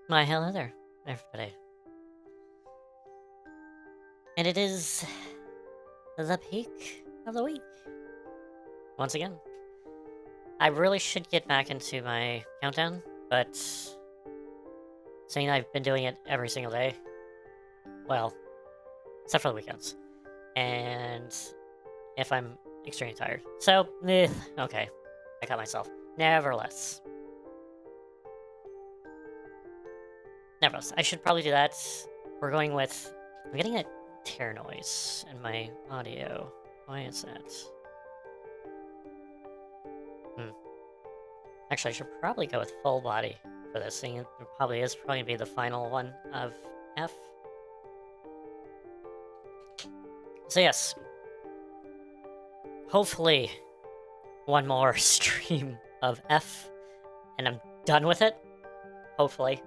My hello there, everybody. And it is the peak of the week. Once again. I really should get back into my countdown, but seeing I've been doing it every single day, well, except for the weekends, and if I'm extremely tired. So, okay, I got myself. Nevertheless, I should probably do that. We're going with, I'm getting a tear noise in my audio. Why is that? Actually, I should probably go with full body for this thing. It probably gonna be the final one of F. So yes, hopefully one more stream of F, and I'm done with it. Hopefully,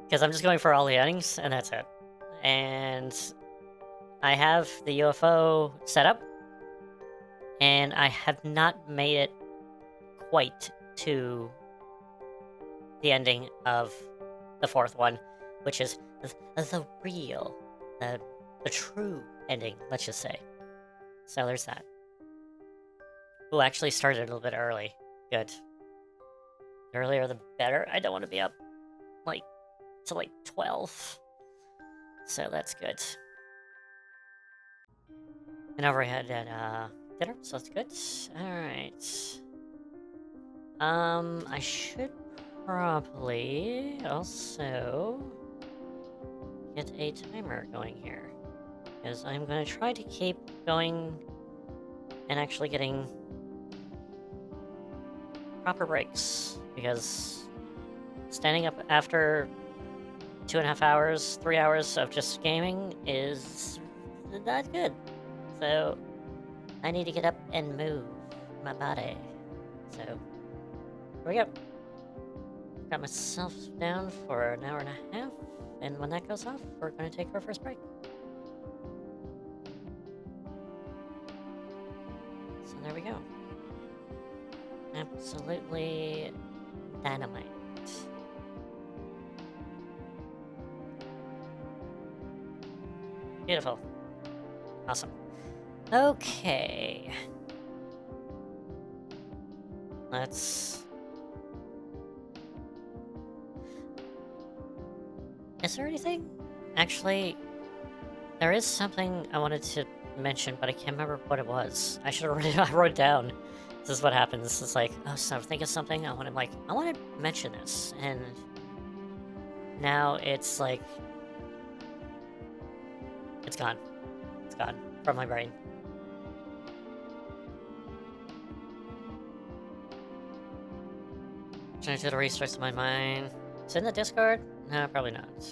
because I'm just going for all the endings, and that's it. And I have the UFO set up, and I have not made it quite to the ending of the fourth one, which is the real, the true ending, let's just say. So there's that. Ooh, actually started a little bit early. Good. The earlier the better. I don't want to be up, till 12. So that's good. And overhead at, dinner, so that's good. Alright. I should probably also get a timer going here. Because I'm going to try to keep going and actually getting proper breaks. Because standing up after 2.5 hours, 3 hours of just gaming is not good. So I need to get up and move my body. So here we go. Got myself down for an hour and a half, and when that goes off, we're going to take our first break. So there we go. Absolutely dynamite. Beautiful. Awesome. Okay. Let's... Is there anything? Actually, there is something I wanted to mention, but I can't remember what it was. I should have written it. I wrote it down. This is what happens. It's like, oh, so I'm thinking of something. I want to mention this, and now it's like, it's gone. It's gone from my brain. Trying to do the research to my mind. Is it in the Discord? No, probably not.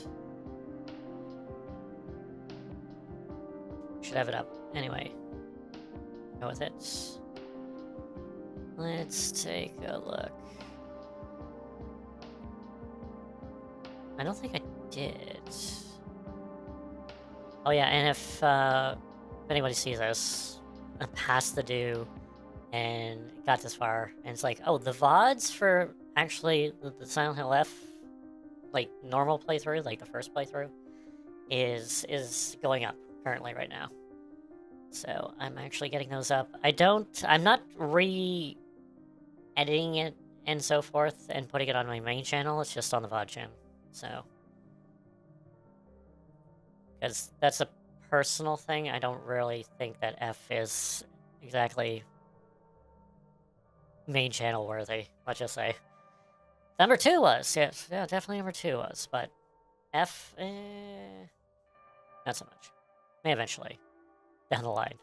Should have it up. Anyway. Go with it. Let's take a look. I don't think I did. Oh yeah, and if anybody sees this, I'm past the due and got this far, and it's like, oh, the VODs for actually the Silent Hill F, normal playthrough, the first playthrough, is going up currently right now. So I'm actually getting those up. I'm not re-editing it and so forth and putting it on my main channel, it's just on the VOD channel. So, because that's a personal thing, I don't really think that F is exactly main channel worthy, let's just say. Number 2 was, yes, yeah, definitely number 2 was, but F, not so much. May eventually, down the line.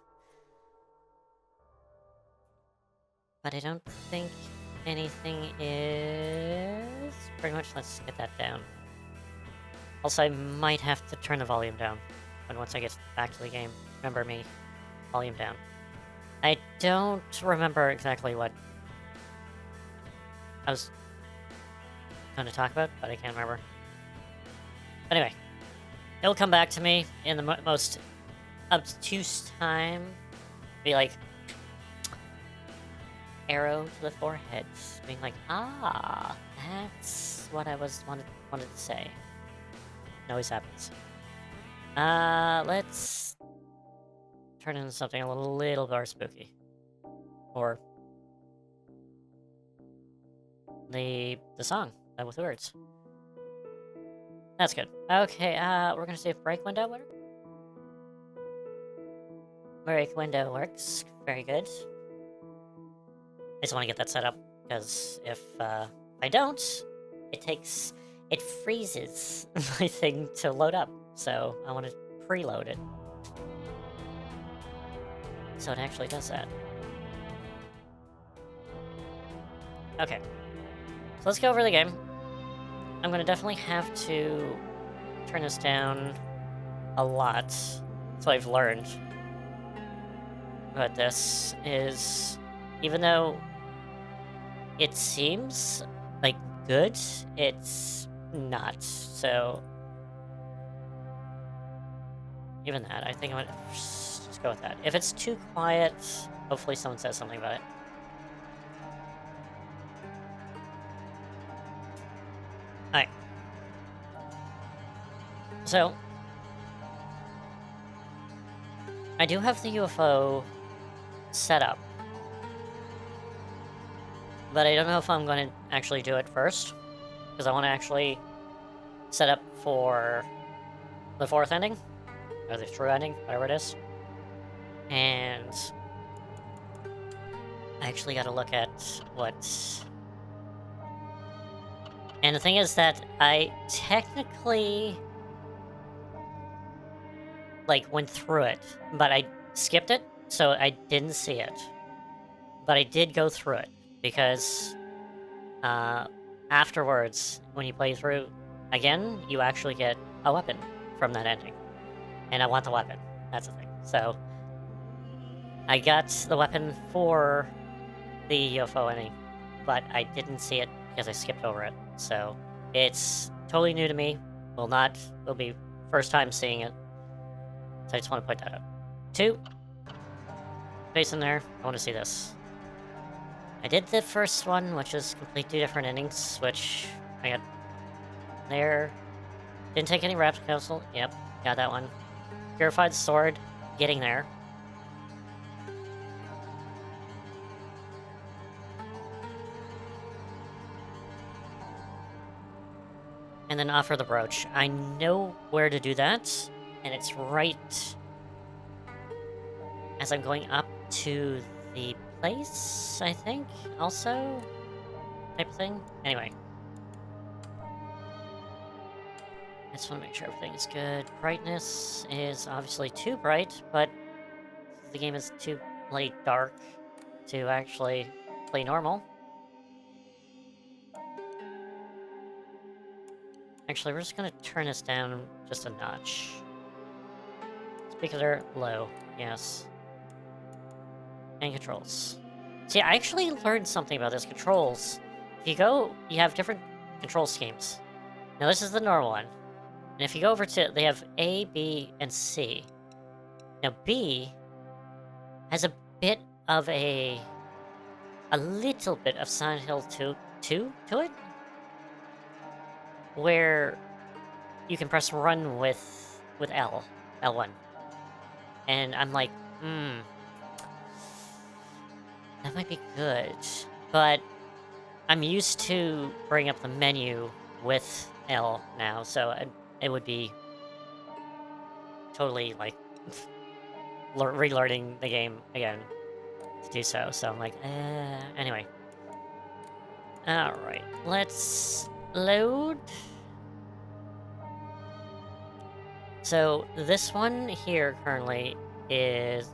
But I don't think anything is... Pretty much, let's get that down. Also, I might have to turn the volume down once I get back to the game. Remember me, volume down. I don't remember exactly what I was going to talk about, but I can't remember. Anyway, it'll come back to me in the most obtuse time. Be like, arrow to the forehead, being like, ah, that's what I wanted to say. It always happens. Let's turn into something a little more spooky. Or the song with words. That's good. Okay, we're gonna say break window. Break window works. Very good. I just want to get that set up, because if I don't, it freezes my thing to load up. So I want to preload it, so it actually does that. Okay, so let's go over the game. I'm gonna definitely have to turn this down a lot. That's what I've learned. But this is, even though it seems like good, it's not. So even that, I think I'm gonna just go with that. If it's too quiet, hopefully someone says something about it. Alright. So I do have the UFO set up, but I don't know if I'm going to actually do it first, because I want to actually set up for the 4th ending, or the true ending, whatever it is. And I actually got to look at what... And the thing is that I technically, like, went through it, but I skipped it, so I didn't see it. But I did go through it, because afterwards, when you play through again, you actually get a weapon from that ending. And I want the weapon. That's the thing. So I got the weapon for the UFO ending, but I didn't see it because I skipped over it. So it's totally new to me. Will be first time seeing it. So I just want to point that out. 2. Space in there. I want to see this. I did the first one, which is completely different endings, which I got there. Didn't take any Raptor Capsule. Yep, got that one. Purified Sword, getting there. And then offer the brooch. I know where to do that, and it's right as I'm going up to the place, I think, also? Type of thing? Anyway. I just want to make sure everything is good. Brightness is obviously too bright, but the game is too late dark to actually play normal. Actually, we're just gonna turn this down just a notch. Speaker low, yes. And controls. See, I actually learned something about this controls. If you go, you have different control schemes. Now this is the normal one. And if you go over to, they have A, B, and C. Now B has a bit of a little bit of Silent Hill 2 to it, where you can press run with L1. And I'm like, that might be good. But I'm used to bringing up the menu with L now, so it would be totally, like, relearning the game again to do so. So I'm like, anyway. Alright, let's load. So this one here currently is...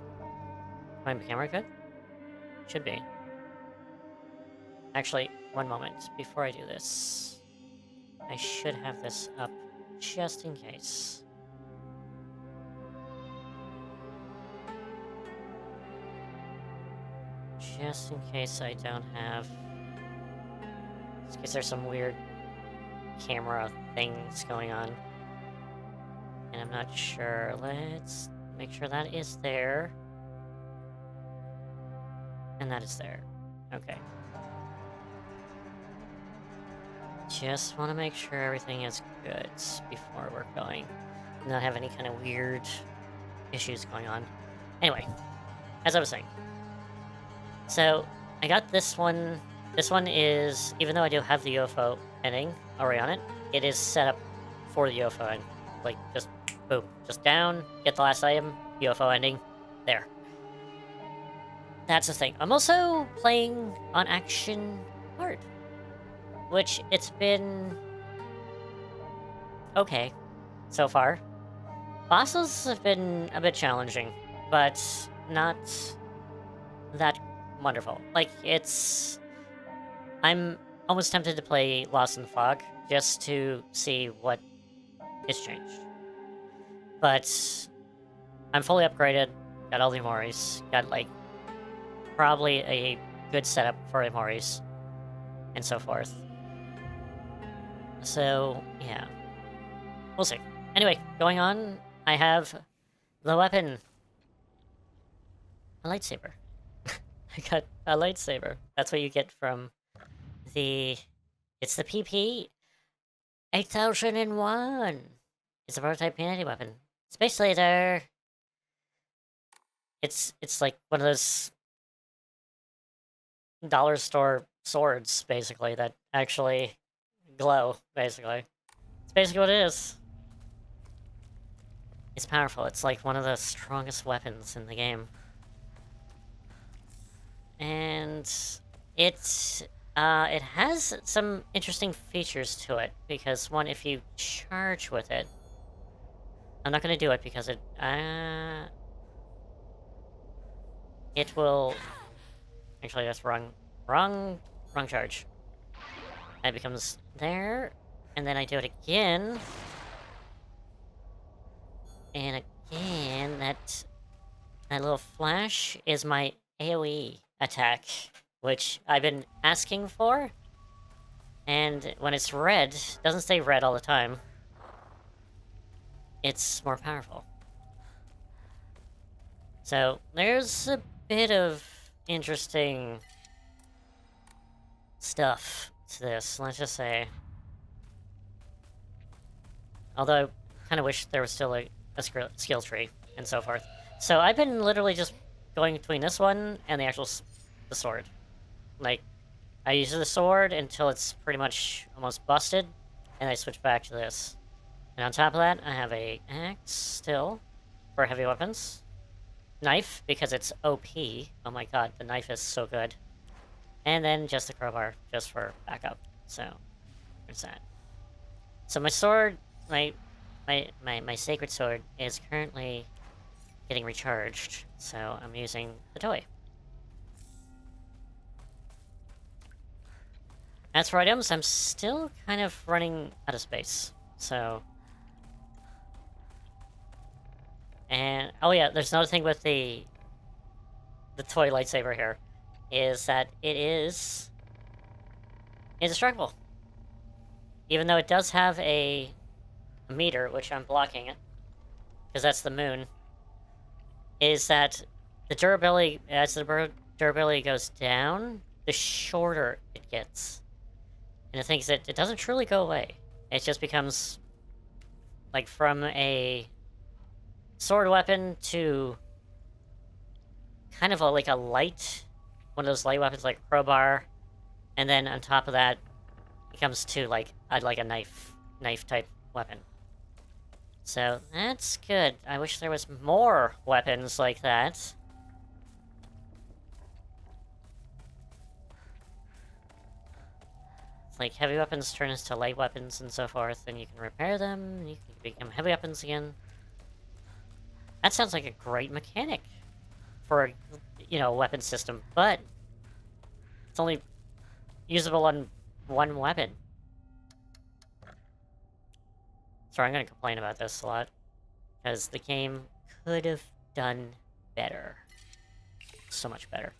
my camera good? Should be. Actually, one moment. Before I do this, I should have this up just in case. Just in case I don't have... just in case there's some weird camera things going on. And I'm not sure. Let's make sure that is there. And that is there. Okay. Just want to make sure everything is good before we're going. Not have any kind of weird issues going on. Anyway, as I was saying. So, I got this one. This one is, even though I do have the UFO ending already on it, it is set up for the UFO ending. Like, just, boom. Just down, get the last item, UFO ending, there. That's the thing. I'm also playing on action hard, which it's been okay so far. Bosses have been a bit challenging, but not that wonderful. Like, I'm almost tempted to play Lost in Fog just to see what has changed. But I'm fully upgraded, got all the Amoris, got, like, probably a good setup for Amoris, and so forth. So, yeah. We'll see. Anyway, going on, I have the weapon. A lightsaber. I got a lightsaber. That's what you get from the... It's the PP 8001. It's a prototype P90 weapon. Space laser. It's like one of those dollar store swords, basically, that actually glow, basically. It's basically what it is. It's powerful. It's like one of the strongest weapons in the game. And it has some interesting features to it, because one, if you charge with it, I'm not gonna do it because it will, actually that's wrong charge. And it becomes there, and then I do it again, and again, that little flash is my AoE attack, which I've been asking for, and when it's red, doesn't stay red all the time, it's more powerful. So, there's a bit of interesting stuff to this, let's just say. Although, I kind of wish there was still a skill tree, and so forth. So I've been literally just going between this one and the actual the sword. Like, I use the sword until it's pretty much almost busted, and I switch back to this. And on top of that, I have a axe still for heavy weapons. Knife, because it's OP. Oh my god, the knife is so good. And then just the crowbar, just for backup. So, there's that. So my sword, my sacred sword is currently getting recharged, so I'm using the toy. As for items, I'm still kind of running out of space, so... And, oh yeah, there's another thing with the toy lightsaber here, is that it is indestructible. Even though it does have a meter, which I'm blocking it, because that's the moon, is that the durability, as the durability goes down, the shorter it gets. And the thing is that it doesn't truly go away. It just becomes, like, from a sword weapon to kind of like a light, one of those light weapons like crowbar, and then on top of that, it comes to like a knife type weapon. So that's good. I wish there was more weapons like that. Like, heavy weapons turn into light weapons and so forth, and you can repair them, and you can become heavy weapons again. That sounds like a great mechanic for, you know, a weapon system, but it's only usable on one weapon. Sorry, I'm gonna complain about this a lot, because the game could have done better. So much better.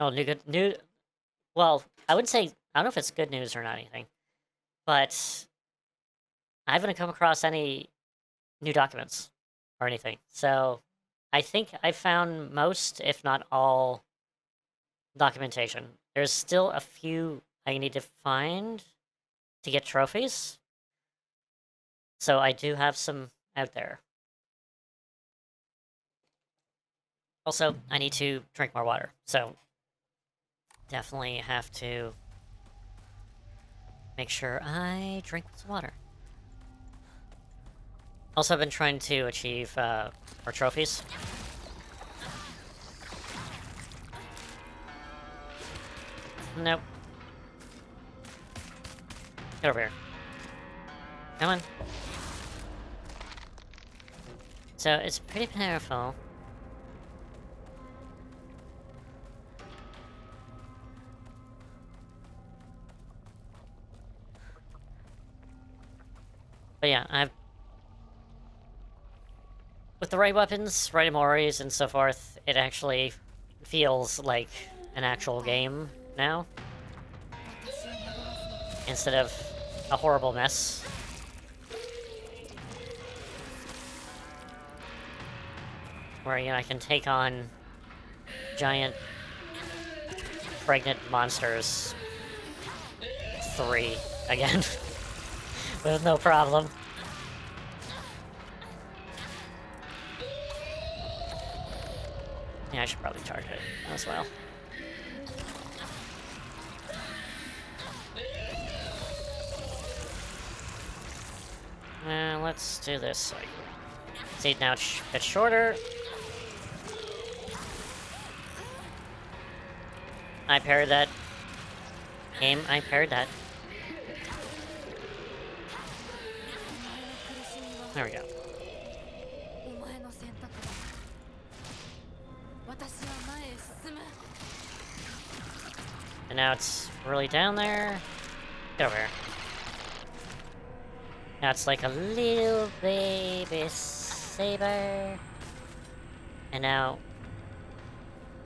Oh, well, I would say, I don't know if it's good news or not anything, but I haven't come across any new documents or anything. So I think I found most, if not all, documentation. There's still a few I need to find to get trophies. So I do have some out there. Also, I need to drink more water. So definitely have to make sure I drink some water. Also, I've been trying to achieve more trophies. Nope. Get over here. Come on. So, it's pretty powerful. But yeah, I've... With the right weapons, right Amoris, and so forth, it actually feels like an actual game now. Instead of a horrible mess. Where, you know, I can take on giant pregnant monsters 3 again. With no problem. Yeah, I should probably charge it as well. Let's do this. See, now it's shorter. I parried that. Game, I parried that. There we go. And now it's really down there. Get over here. Now it's like a little baby saber. And now...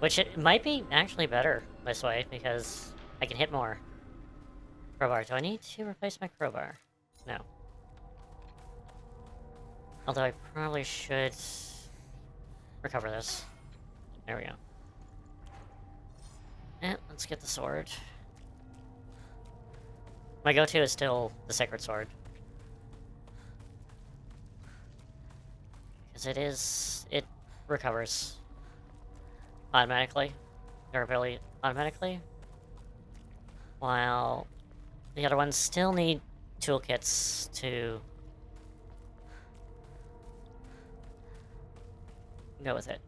Which it might be actually better this way, because I can hit more. Crowbar. Do I need to replace my crowbar? No. Although I probably should recover this. There we go. And let's get the sword. My go-to is still the Sacred Sword. Because it recovers automatically. Durability automatically. While the other ones still need toolkits to go with it.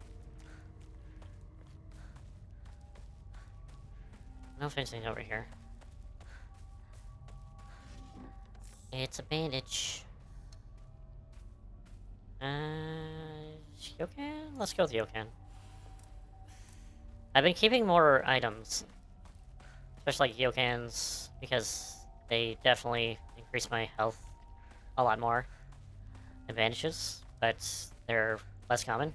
No fencing over here. It's a bandage. Yokan? Let's go with Yokan. I've been keeping more items. Especially like Yokans, because they definitely increase my health a lot more. Advantages, but they're less common.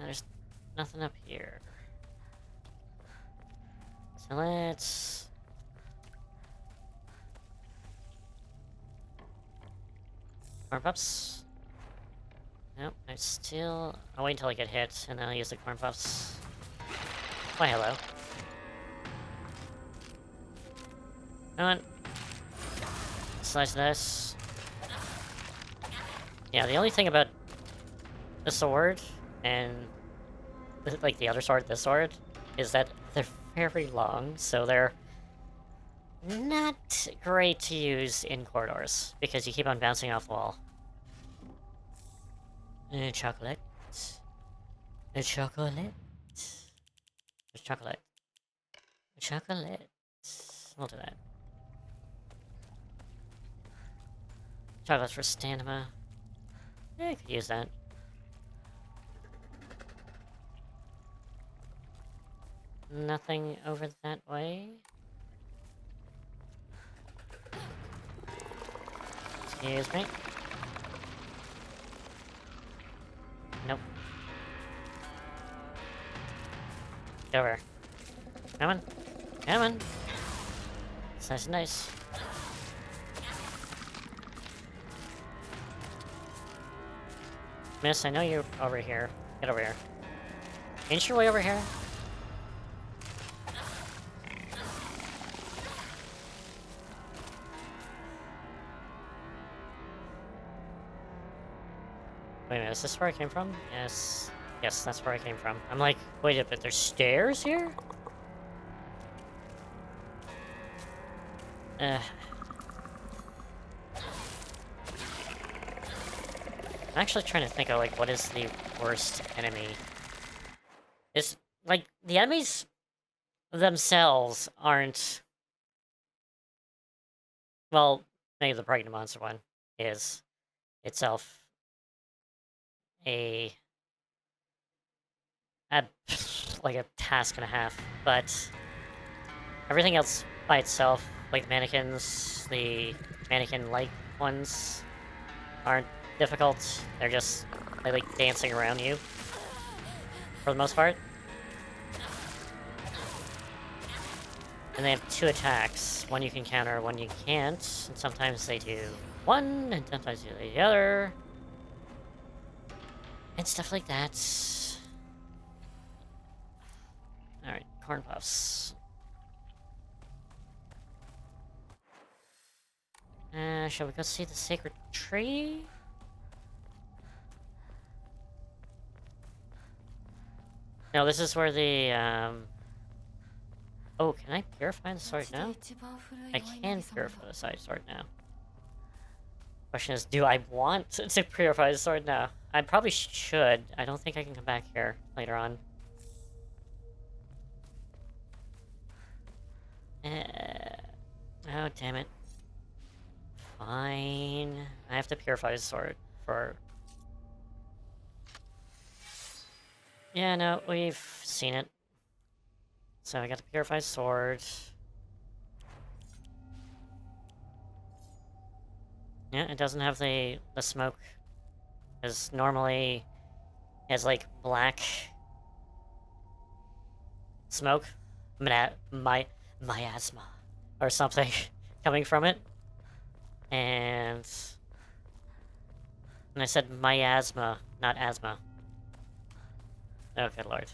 There's nothing up here. So let's... Corn puffs. Nope, I still... I'll wait until I get hit, and then I'll use the corn puffs. Why, hello. Come on. Slice this. Yeah, the only thing about the sword, and like the other sword, this sword, is that they're very long, so they're not great to use in corridors, because you keep on bouncing off the wall. Chocolate. Chocolate. Chocolate. Chocolate. We'll do that. Chocolates for stamina. Yeah, I could use that. Nothing over that way. Excuse me. Nope. Get over. Come on. Come on. It's nice and nice. Miss, I know you're over here. Get over here. Ain't your way over here? Wait a minute, is this where I came from? Yes. Yes, that's where I came from. I'm like, wait a bit, there's stairs here? I'm actually trying to think of, like, what is the worst enemy? It's, like, the enemies themselves aren't... Well, maybe the pregnant monster one is itself a like a task and a half, but everything else by itself, like mannequins, the mannequin-like ones, aren't difficult. They're just like dancing around you for the most part. And they have 2 attacks. One you can counter, one you can't. And sometimes they do one, and sometimes they do the other. And stuff like that. Alright, corn puffs. Shall we go see the sacred tree? No, this is where the, Oh, can I purify the sword now? I can purify the sword now. Question is, do I want to purify the sword now? I probably should. I don't think I can come back here later on. Oh, damn it. Fine. I have to purify the sword for... Yeah, no, we've seen it. So I got the purified sword. Yeah, it doesn't have the smoke. Because normally it has like black smoke. Miasma. Or something coming from it. And I said miasma, not asthma. Oh, good lord.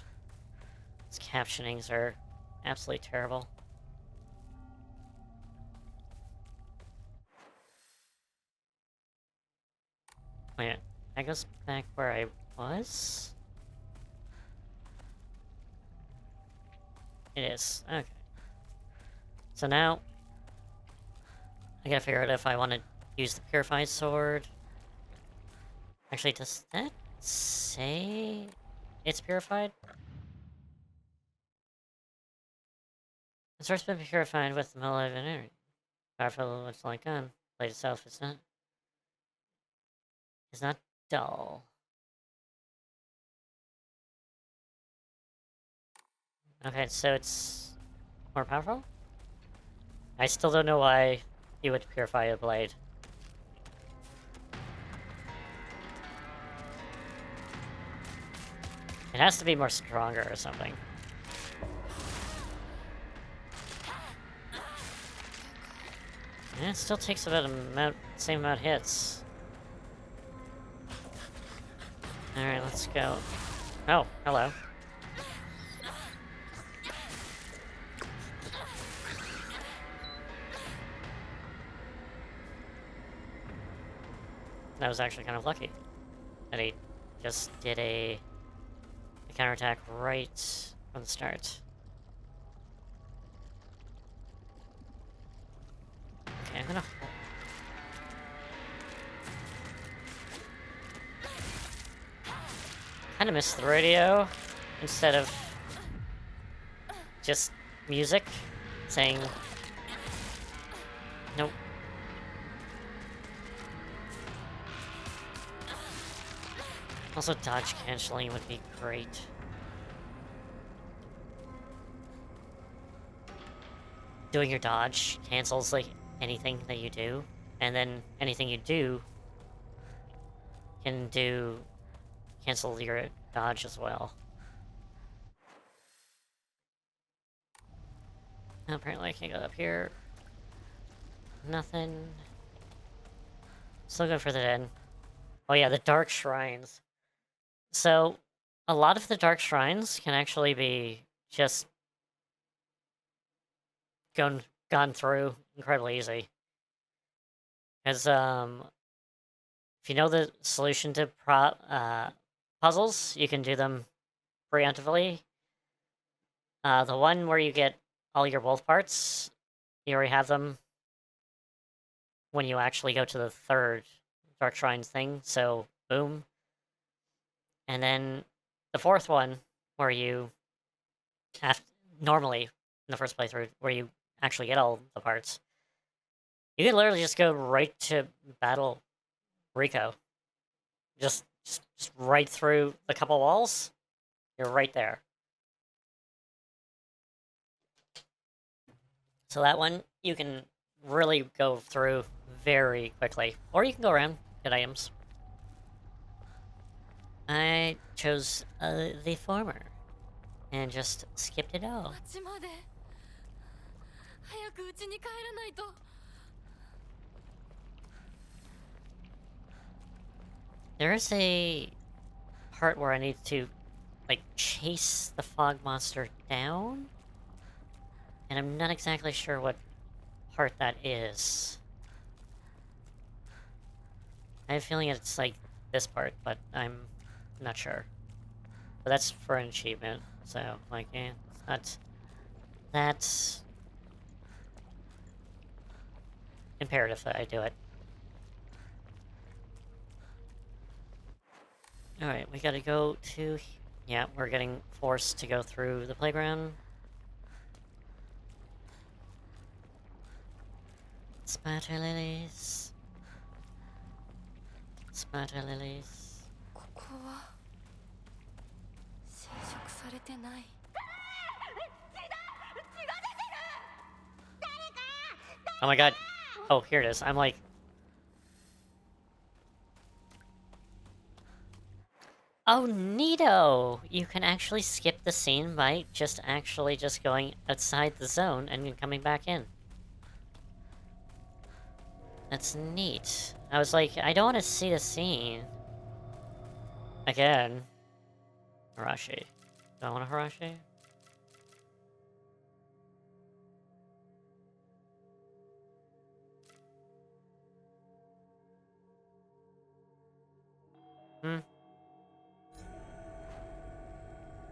These captionings are absolutely terrible. Wait, that goes back where I was? It is. Okay. So now, I gotta figure out if I want to use the Purified Sword. Actually, does that say it's purified? The sword's been purified with the melee of an energy. Powerful looks like gun. Blade itself is not... It's not dull. Okay, so it's more powerful? I still don't know why you would purify a blade. It has to be more stronger or something. Yeah, it still takes about same amount of hits. Alright, let's go. Oh, hello. That was actually kind of lucky. That he just did a counterattack right from the start. Okay, I'm gonna... Kinda miss the radio instead of just music saying nope. Also, dodge canceling would be great. Doing your dodge cancels like anything that you do, and then anything you do can cancel your dodge as well. Apparently I can't go up here. Nothing. Still good for the dead. Oh yeah, the dark shrines. So, a lot of the dark shrines can actually be just gone through incredibly easy. Because, if you know the solution to puzzles, you can do them preemptively. The one where you get all your wolf parts, you already have them when you actually go to the third Dark Shrines thing, so boom. And then the fourth one, where you have normally in the first playthrough, where you actually get all the parts, you can literally just go right to battle Rico. Just right through the couple walls, you're right there. So that one, you can really go through very quickly. Or you can go around, get items. I chose the former. And just skipped it all. There is a part where I need to, like, chase the fog monster down? And I'm not exactly sure what part that is. I have a feeling it's, like, this part, but I'm not sure. But that's for an achievement, so, like, it's not that imperative that I do it. Alright, we gotta go to... Yeah, we're getting forced to go through the playground. Spatter lilies. Spatter lilies. Oh my god. Oh, here it is. I'm like... Oh, neato! You can actually skip the scene by just going outside the zone and then coming back in. That's neat. I was like, I don't want to see the scene. Again. Harashi. Do I want a Harashi? Hmm.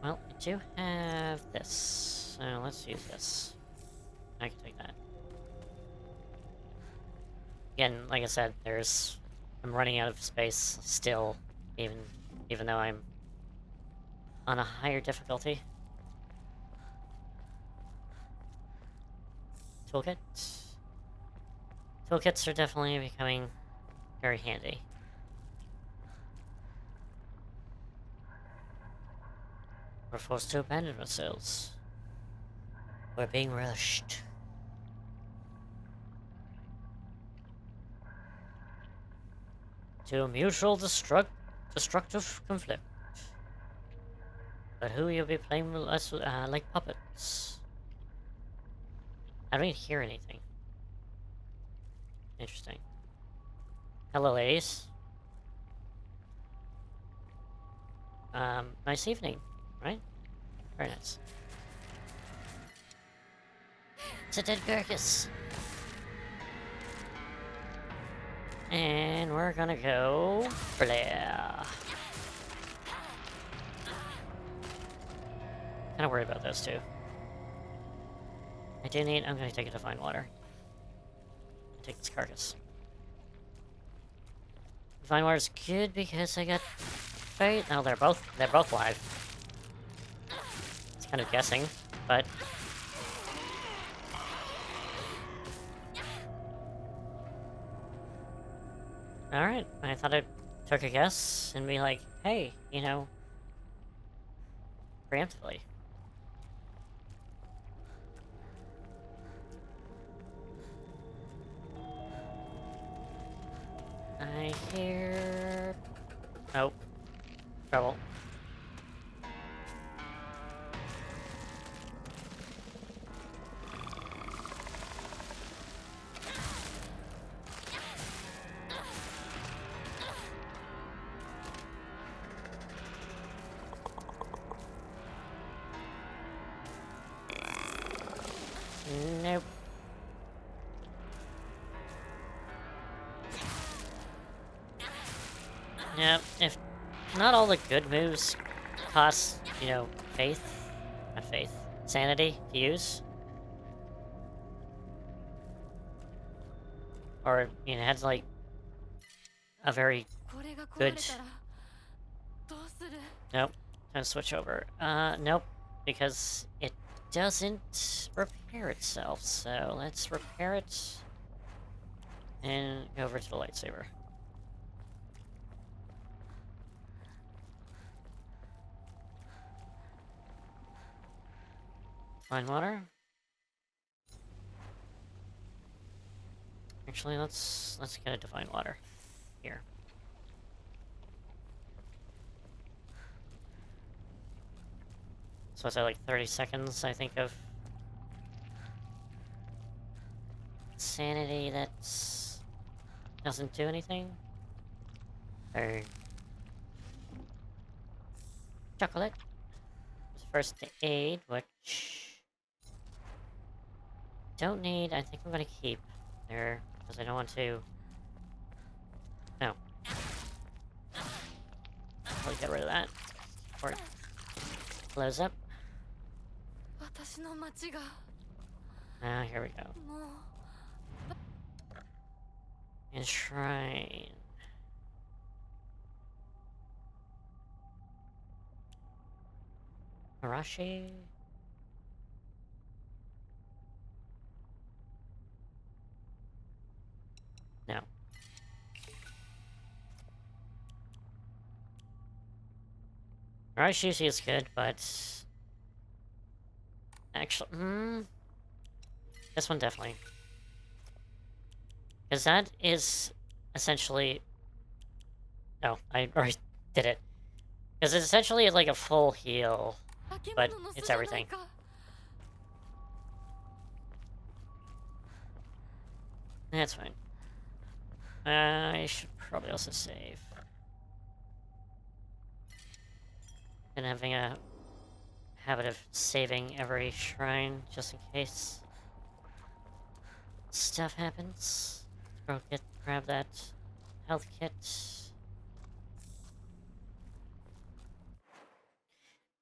Well, I do have this. So let's use this. I can take that. Again, like I said, I'm running out of space still, even though I'm on a higher difficulty. Toolkit. Toolkits are definitely becoming very handy. We're forced to abandon ourselves. We're being rushed. To a mutual destructive conflict. But who you'll be playing with us like puppets? I don't even hear anything. Interesting. Hello, ladies. Nice evening, right? Very nice. It's a dead carcass. And we're gonna go... Blah. Kinda worried about those two. I'm gonna take it to find water. Take this carcass. Fine water's good because I got... Right? No, they're both live. It's kind of guessing, but... Alright, I thought I'd took a guess and be like, hey, you know... Preemptively. I hear... Oh. Trouble. Nope. Yep, if not all the good moves cost, you know, not faith, sanity to use. Or, you know, it has like a very good... Nope, time to switch over. Nope, because it doesn't repair itself, so let's repair it and go over to the lightsaber. Fine water. Actually, let's get a divine water here. So it's at like 30 seconds, I think, of sanity that doesn't do anything. Or chocolate. First aid, which don't need. I think I'm gonna keep there because I don't want to. No. I'll get rid of that. Or it blows up. Ah, here we go. Enshrine. Arashi? No. Arashi is good, but... Actually, this one definitely. Because that is essentially... No, I already did it. Because it's essentially like a full heal, but it's everything. That's fine. I should probably also save. And having a habit of saving every shrine, just in case stuff happens. Grab that health kit.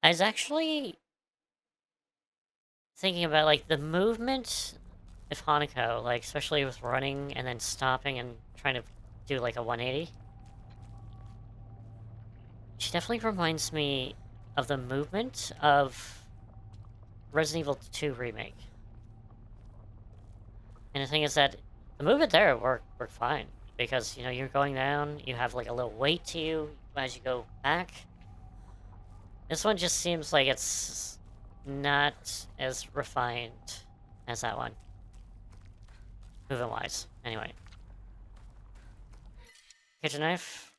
I was actually thinking about, like, the movement of Hanako, like, especially with running and then stopping and trying to do, like, a 180. She definitely reminds me of the movement of Resident Evil 2 Remake. And the thing is that the movement there worked fine. Because, you know, you're going down, you have, like, a little weight to you as you go back. This one just seems like it's not as refined as that one. Movement-wise. Anyway. Kitchen knife.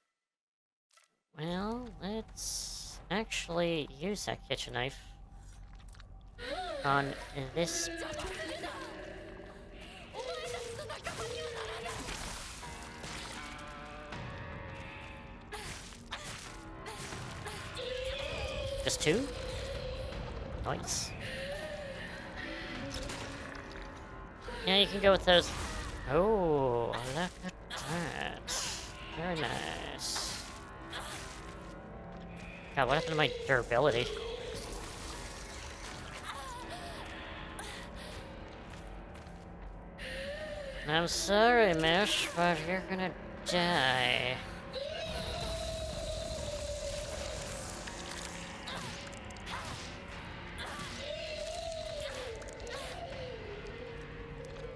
Well, let's actually use that kitchen knife on this. Just two? Nice. Yeah, you can go with those. Oh, look at that. Very nice. God, what happened to my durability? I'm sorry, Mish, but you're gonna die.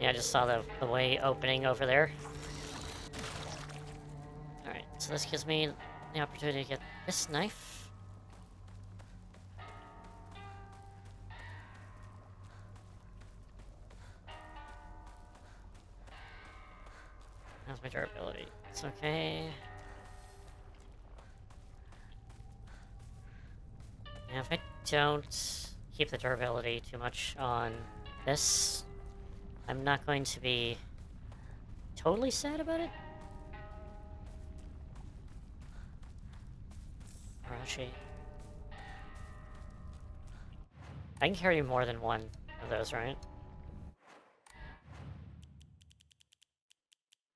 Yeah, I just saw the way opening over there. Alright, so this gives me the opportunity to get this knife. How's my durability? It's okay. Yeah, if I don't keep the durability too much on this, I'm not going to be totally sad about it. Arashi. I can carry more than one of those, right?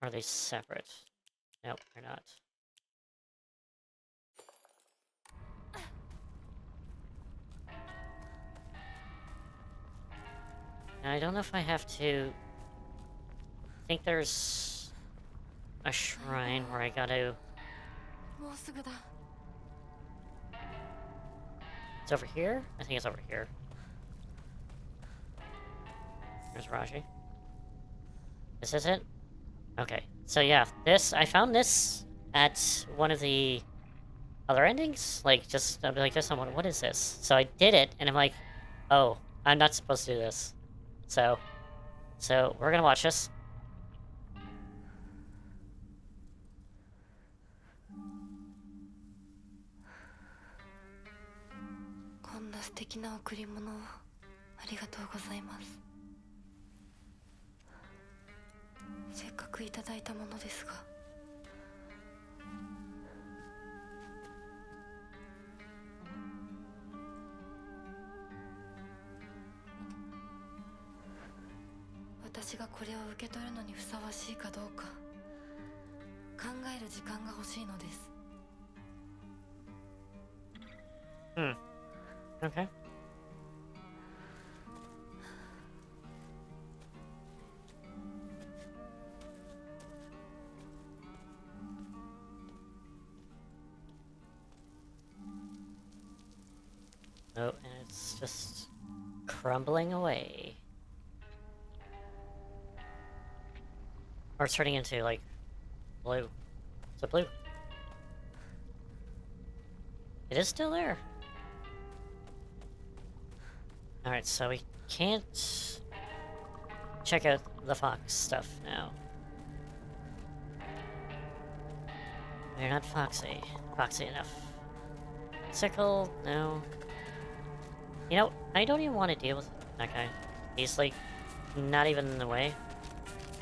Or are they separate? Nope, they're not. Now, I don't know if I have to... I think there's a shrine where I gotta... It's over here? I think it's over here. There's Raji. This is it? Okay. So yeah, I found this at one of the other endings. Like, just, I'll be like, just someone, what is this? So I did it, and I'm like, oh, I'm not supposed to do this. So we're gonna watch this. Okay. Oh, and it's just crumbling away. Or it's turning into, like, blue. It's a blue. It is still there. Alright, so we can't check out the fox stuff now. They're not foxy enough. Sickle, no. You know, I don't even want to deal with that guy. He's, like, not even in the way.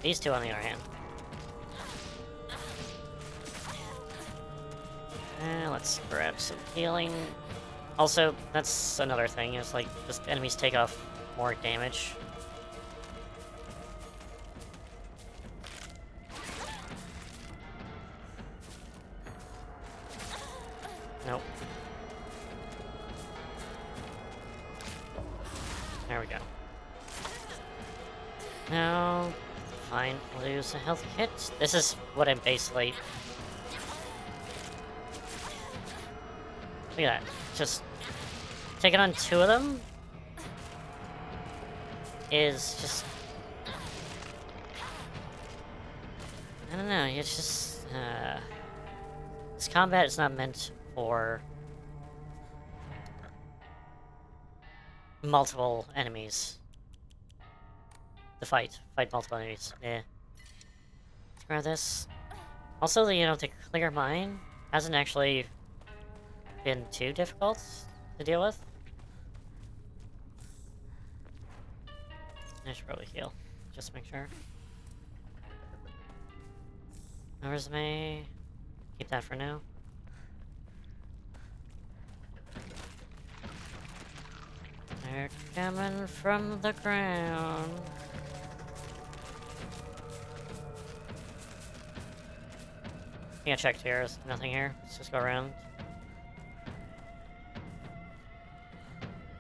These two, on the other hand. Let's grab some healing. Also, that's another thing, is, like, just enemies take off more damage. Nope. There we go. No. Fine, we'll use a health kit. This is what I'm basically... Look at that. Just taking on two of them is just... I don't know, it's just... This combat is not meant for multiple enemies. To fight multiple enemies. Yeah. Let's grab this. Also, you know, to clear mine hasn't actually been too difficult to deal with. I should probably heal, just to make sure. No resume. Keep that for now. They're coming from the ground. I think I checked here. There's nothing here. Let's just go around.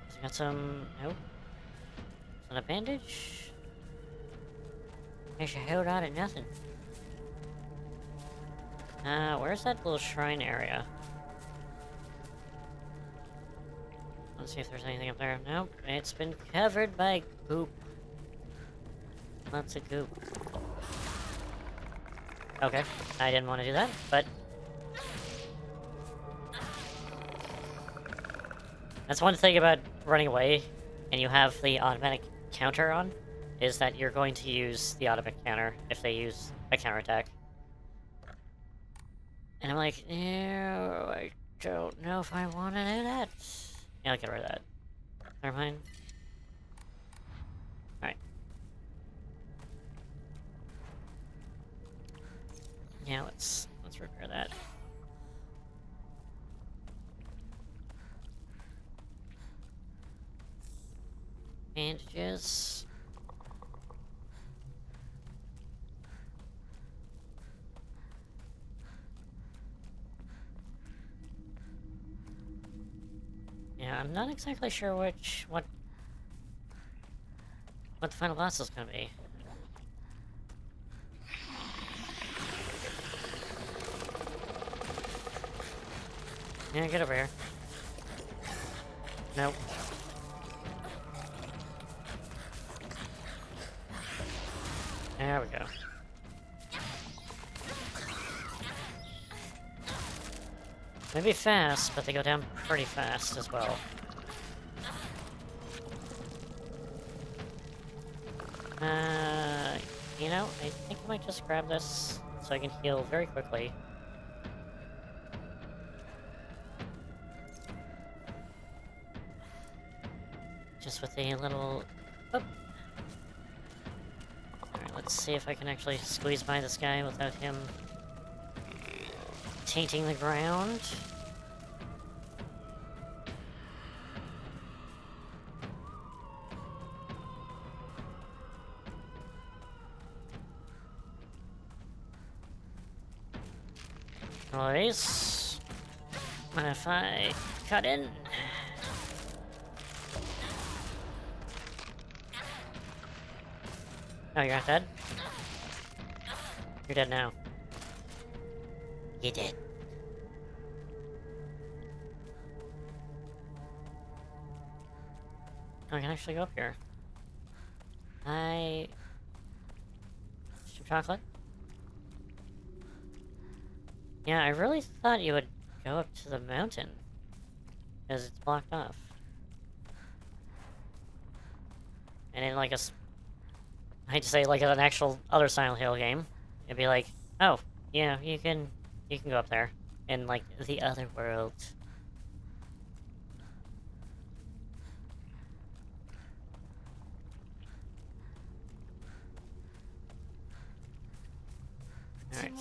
So we got some... Nope. Is that a bandage? There's a whole lot of nothing. Where's that little shrine area? Let's see if there's anything up there. Nope. It's been covered by goop. Lots of goop. Okay. I didn't want to do that, but... That's one thing about running away, and you have the automatic counter on, is that you're going to use the automatic counter if they use a counterattack. And I'm like, ew, I don't know if I want to do that. Yeah, I'll get rid of that. Never mind. Alright. Yeah, let's repair that. Bandages. I'm not exactly sure what the final boss is gonna be. Yeah, get over here. Nope. There we go. Maybe fast, but they go down pretty fast as well. You know, I think I might just grab this so I can heal very quickly. Just with a little... Oop. Alright, let's see if I can actually squeeze by this guy without him tainting the ground. Always. What if I cut in? Oh, you're not dead? You're dead now. You did. Oh, I can actually go up here. Some chocolate? Yeah, I really thought you would go up to the mountain. Because it's blocked off. And in like I hate to say, like an actual other Silent Hill game, it'd be like, oh, yeah, you can go up there. In like the other world. Alright.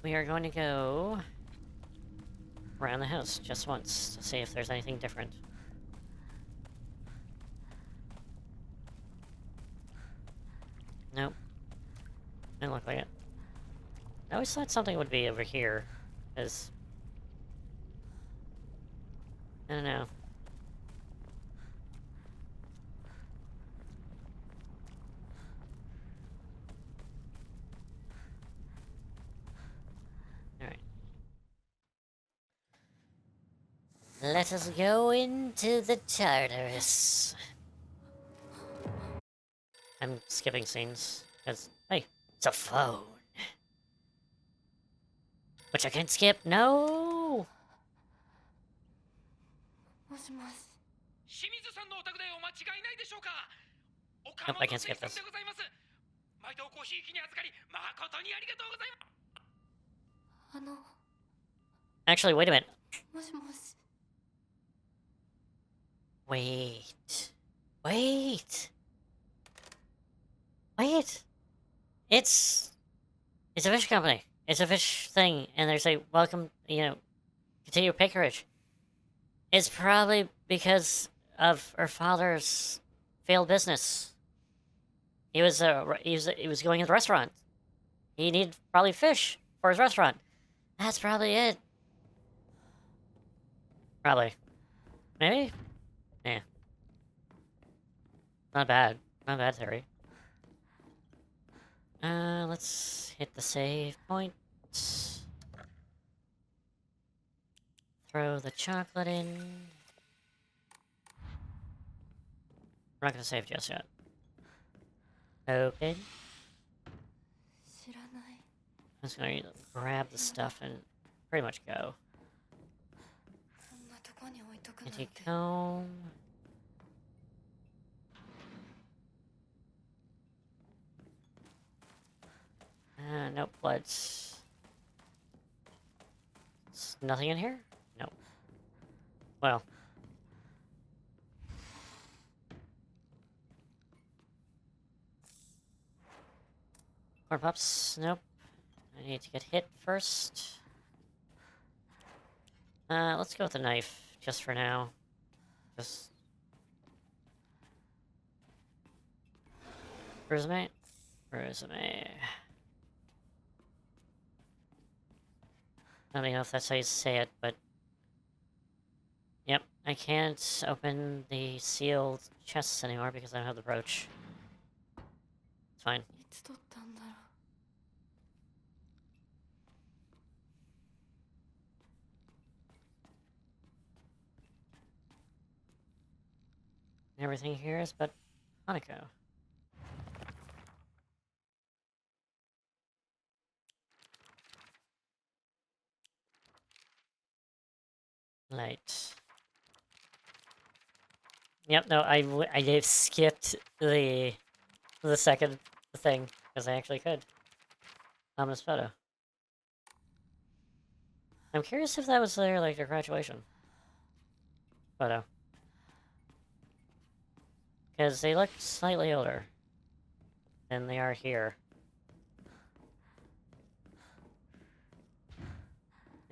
We are going to go around the house just once to see if there's anything different. Nope. Doesn't look like it. I always thought something would be over here, because... I don't know. Alright. Let us go into the Tartarus. I'm skipping scenes, because, hey, it's a phone. Which I can't skip, no! Nope, I can't skip this. Actually, wait a minute. Wait. Wait! Wait! It's a fish company. It's a fish thing, and there's a welcome, you know, continue pickage. It's probably because of her father's failed business. He was going to the restaurant. He needed probably fish for his restaurant. That's probably it. Probably. Maybe? Yeah. Not bad. Not bad theory. Let's hit the save point. Throw the chocolate in. We're not gonna save just yet. Okay. I'm just gonna grab the stuff and pretty much go. Anti-comb. Nope, let's... There's nothing in here? Nope. Well. Corn Pops, nope. I need to get hit first. Let's go with the knife, just for now. Just... Resume? Resume. I don't even know if that's how you say it, but... Yep, I can't open the sealed chests anymore because I don't have the brooch. It's fine. いつ取ったんだろう。 Everything here is but Hanako. Light. Yep, no, I have skipped the second thing, because I actually could. Ominous photo. I'm curious if that was their, like, their graduation photo. Because they look slightly older than they are here.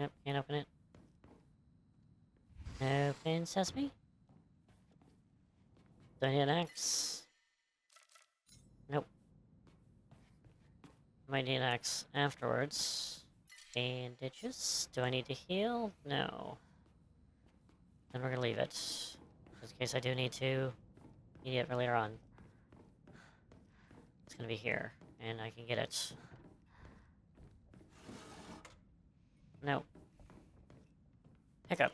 Yep, can't open it. Open sesame? Do I need an axe? Nope. Might need an axe afterwards. Bandages? Do I need to heal? No. Then we're gonna leave it. Just in case I do need to need it later on. It's gonna be here, and I can get it. No. Pickup.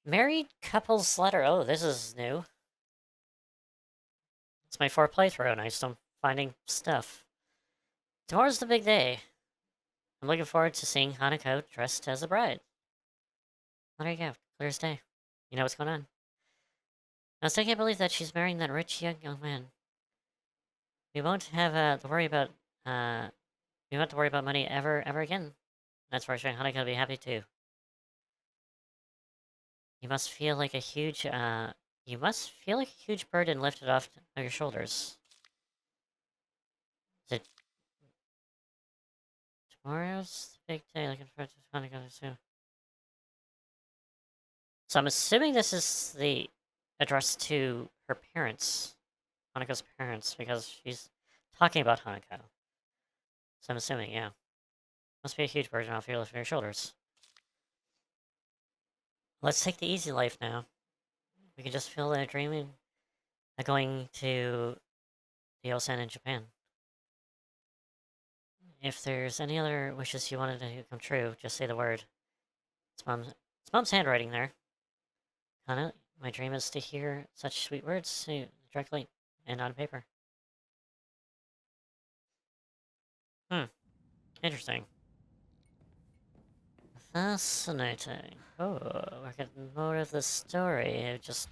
Married couple's letter. Oh, this is new. It's my 4th playthrough, and I'm still finding stuff. Tomorrow's the big day. I'm looking forward to seeing Hanako dressed as a bride. Well, there you go. Clear as day. You know what's going on. I still can't believe that she's marrying that rich young man. We won't have to worry about we won't have to worry about money ever again. That's for sure. Hanako will be happy too. You must feel like a huge burden lifted off of your shoulders. Is it tomorrow's the big day? Looking forward to Hanako too. So I'm assuming this is the address to her parents, Hanako's parents, because she's talking about Hanako. So I'm assuming, yeah. Must be a huge burden off your shoulders. Let's take the easy life now. We can just feel that dreaming of going to the Osan in Japan. If there's any other wishes you wanted to come true, just say the word. It's mom's handwriting there. Kana, my dream is to hear such sweet words directly and on paper. Interesting. Fascinating. Oh, we're getting more of the story. Just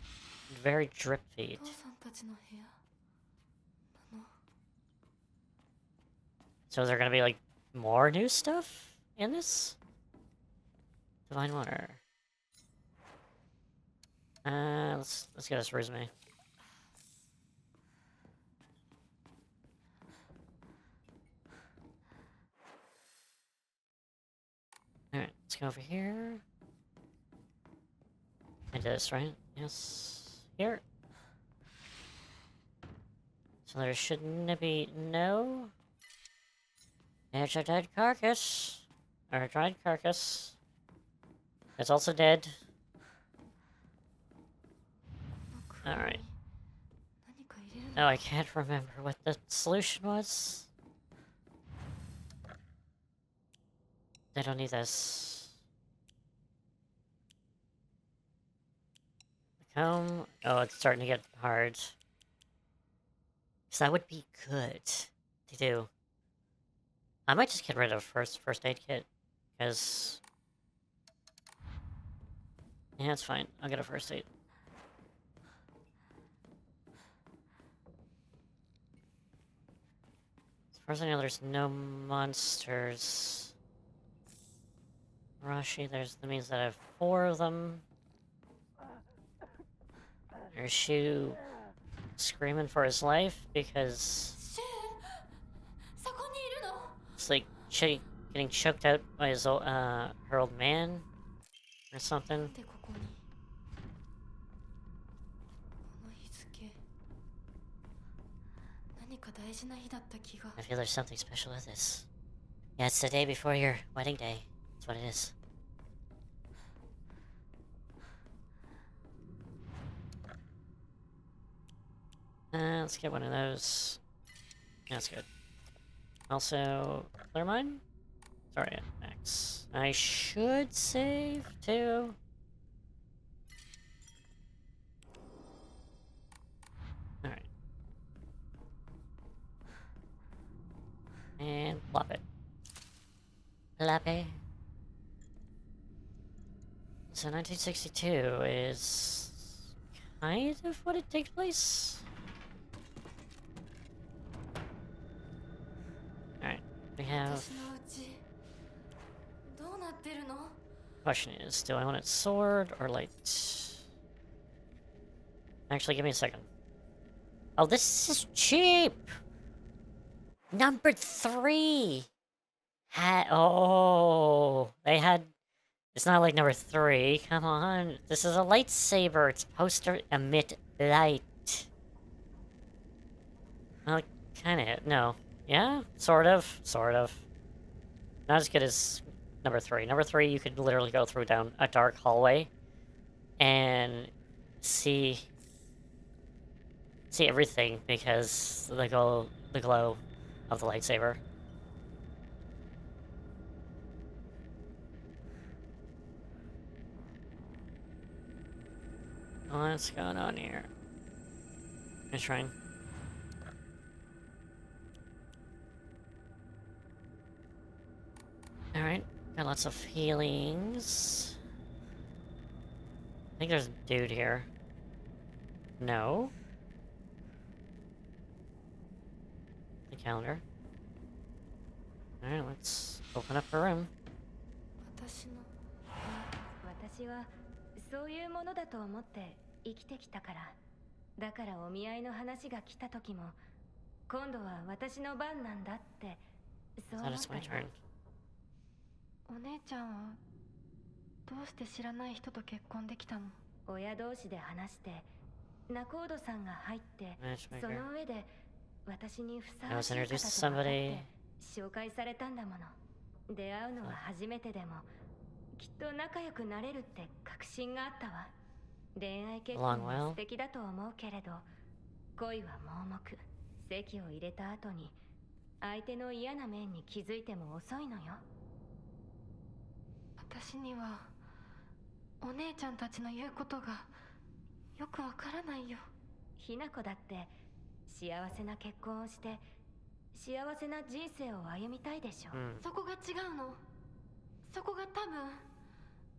very drip feed. お父さんたちの部屋なの。 So is there gonna be like more new stuff in this? Divine water. Let's get this resume. Alright, let's go over here. I did this, right? Yes. Here. So there shouldn't be no... There's a dead carcass. Or a dried carcass. It's also dead. Alright. 何か入れるの。 Oh, I can't remember what the solution was. I don't need this. The comb. Oh, it's starting to get hard. So that would be good to do. I might just get rid of first aid kit, because yeah, it's fine. I'll get a first aid. As far as I know, there's no monsters. Rashi, that means that I have 4 of them. There's Shu screaming for his life because シュー、そこにいるの。 it's like getting choked out by her old man or something. でここに。この日付。何か大事な日だった気が。 I feel there's something special with this. Yeah, it's the day before your wedding day. That's what it is. Let's get one of those. That's good. Also, clear mine? Sorry, max. I should save too. Alright. And plop it. Plop it. So 1962 is kind of what it takes place. Alright, we have... 私のうちどうなってるの？ Question is, do I want it sword or light? Actually, give me a second. Oh, this is cheap! Number 3! They had... It's not like number 3, come on. This is a lightsaber, it's supposed to emit light. Well, kinda, no. Yeah? Sort of. Not as good as number 3. Number 3, you could literally go through down a dark hallway and see everything because the glow of the lightsaber. What's going on here? I'm trying. Alright, got lots of healings. I think there's a dude here. No? The calendar. Alright, let's open up a room. 私の私はそういうものだと思って生きてきたから。だからお見合いの話が来た時も今度は私の番なんだってそう思 That っ is た my よ。 turn. お姉ちゃんはどうして知らない人と結婚できたの？親同士で話して仲人さんが入ってそ Matchmaker. の上で私にふさ I わ was しい introduced 方 to と分かっ somebody. て紹介されたんだもの。出会うのは初めてでもきっと仲良くなれるって確信があったわ。恋愛結婚は素敵だと思うけれど恋は盲目。籍を入れた後に相手の嫌な面に気づいても遅いのよ。私にはお姉ちゃんたちの言うことがよくわからないよ。ひな子だって幸せな結婚をして幸せな人生を歩みたいでしょ。そこが違うの。そこが多分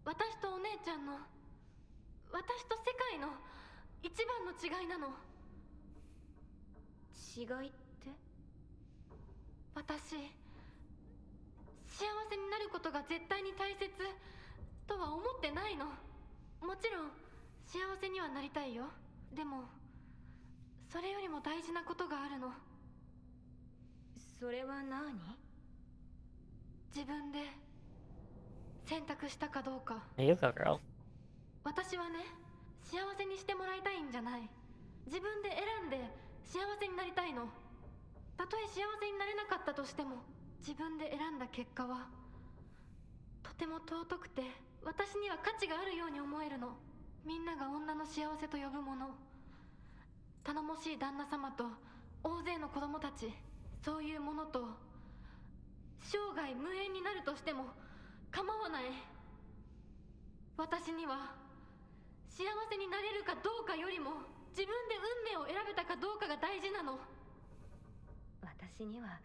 私とお姉ちゃんの私と世界の一番の違いなの。違いって？私幸せになることが絶対に大切とは思ってないの。もちろん幸せにはなりたいよ。でもそれよりも大事なことがあるの。それは何？自分で選択したかどうか。 Hey, you go, girl. 私はね、幸せにしてもらいたいんじゃない。自分で選んで幸せになりたいの。たとえ幸せになれなかったとしても自分で選んだ結果はとても尊くて私には価値があるように思えるの。みんなが女の幸せと呼ぶもの、頼もしい旦那様と大勢の子供たち、そういうものと生涯無縁になるとしても構わない。私には幸せになれるかどうかよりも自分で運命を選べたかどうかが大事なの。私には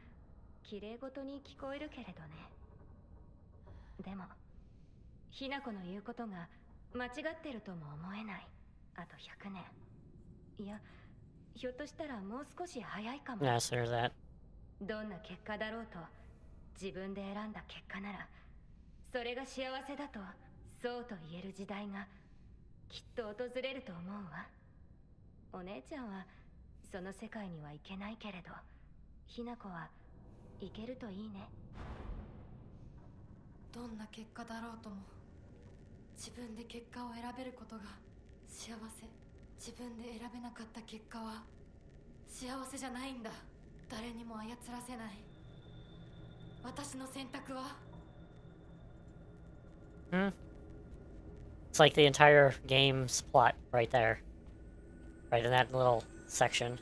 綺麗事に聞こえるけれどね。でもひな子の言うことが間違ってるとも思えない。あと100年、いやひょっとしたらもう少し早いかも。 Yes, there's that. どんな結果だろうと自分で選んだ結果ならそれが幸せだとそうと言える時代がきっと訪れると思うわ。お姉ちゃんはその世界には行けないけれどひな子は行けるといいね。どんな結果だろうとも自分で結果を選べることが幸せ。自分で選べなかった結果は幸せじゃないんだ。誰にも操らせない。私の選択は Hmm. It's like the entire game's plot right there. Right in that little section.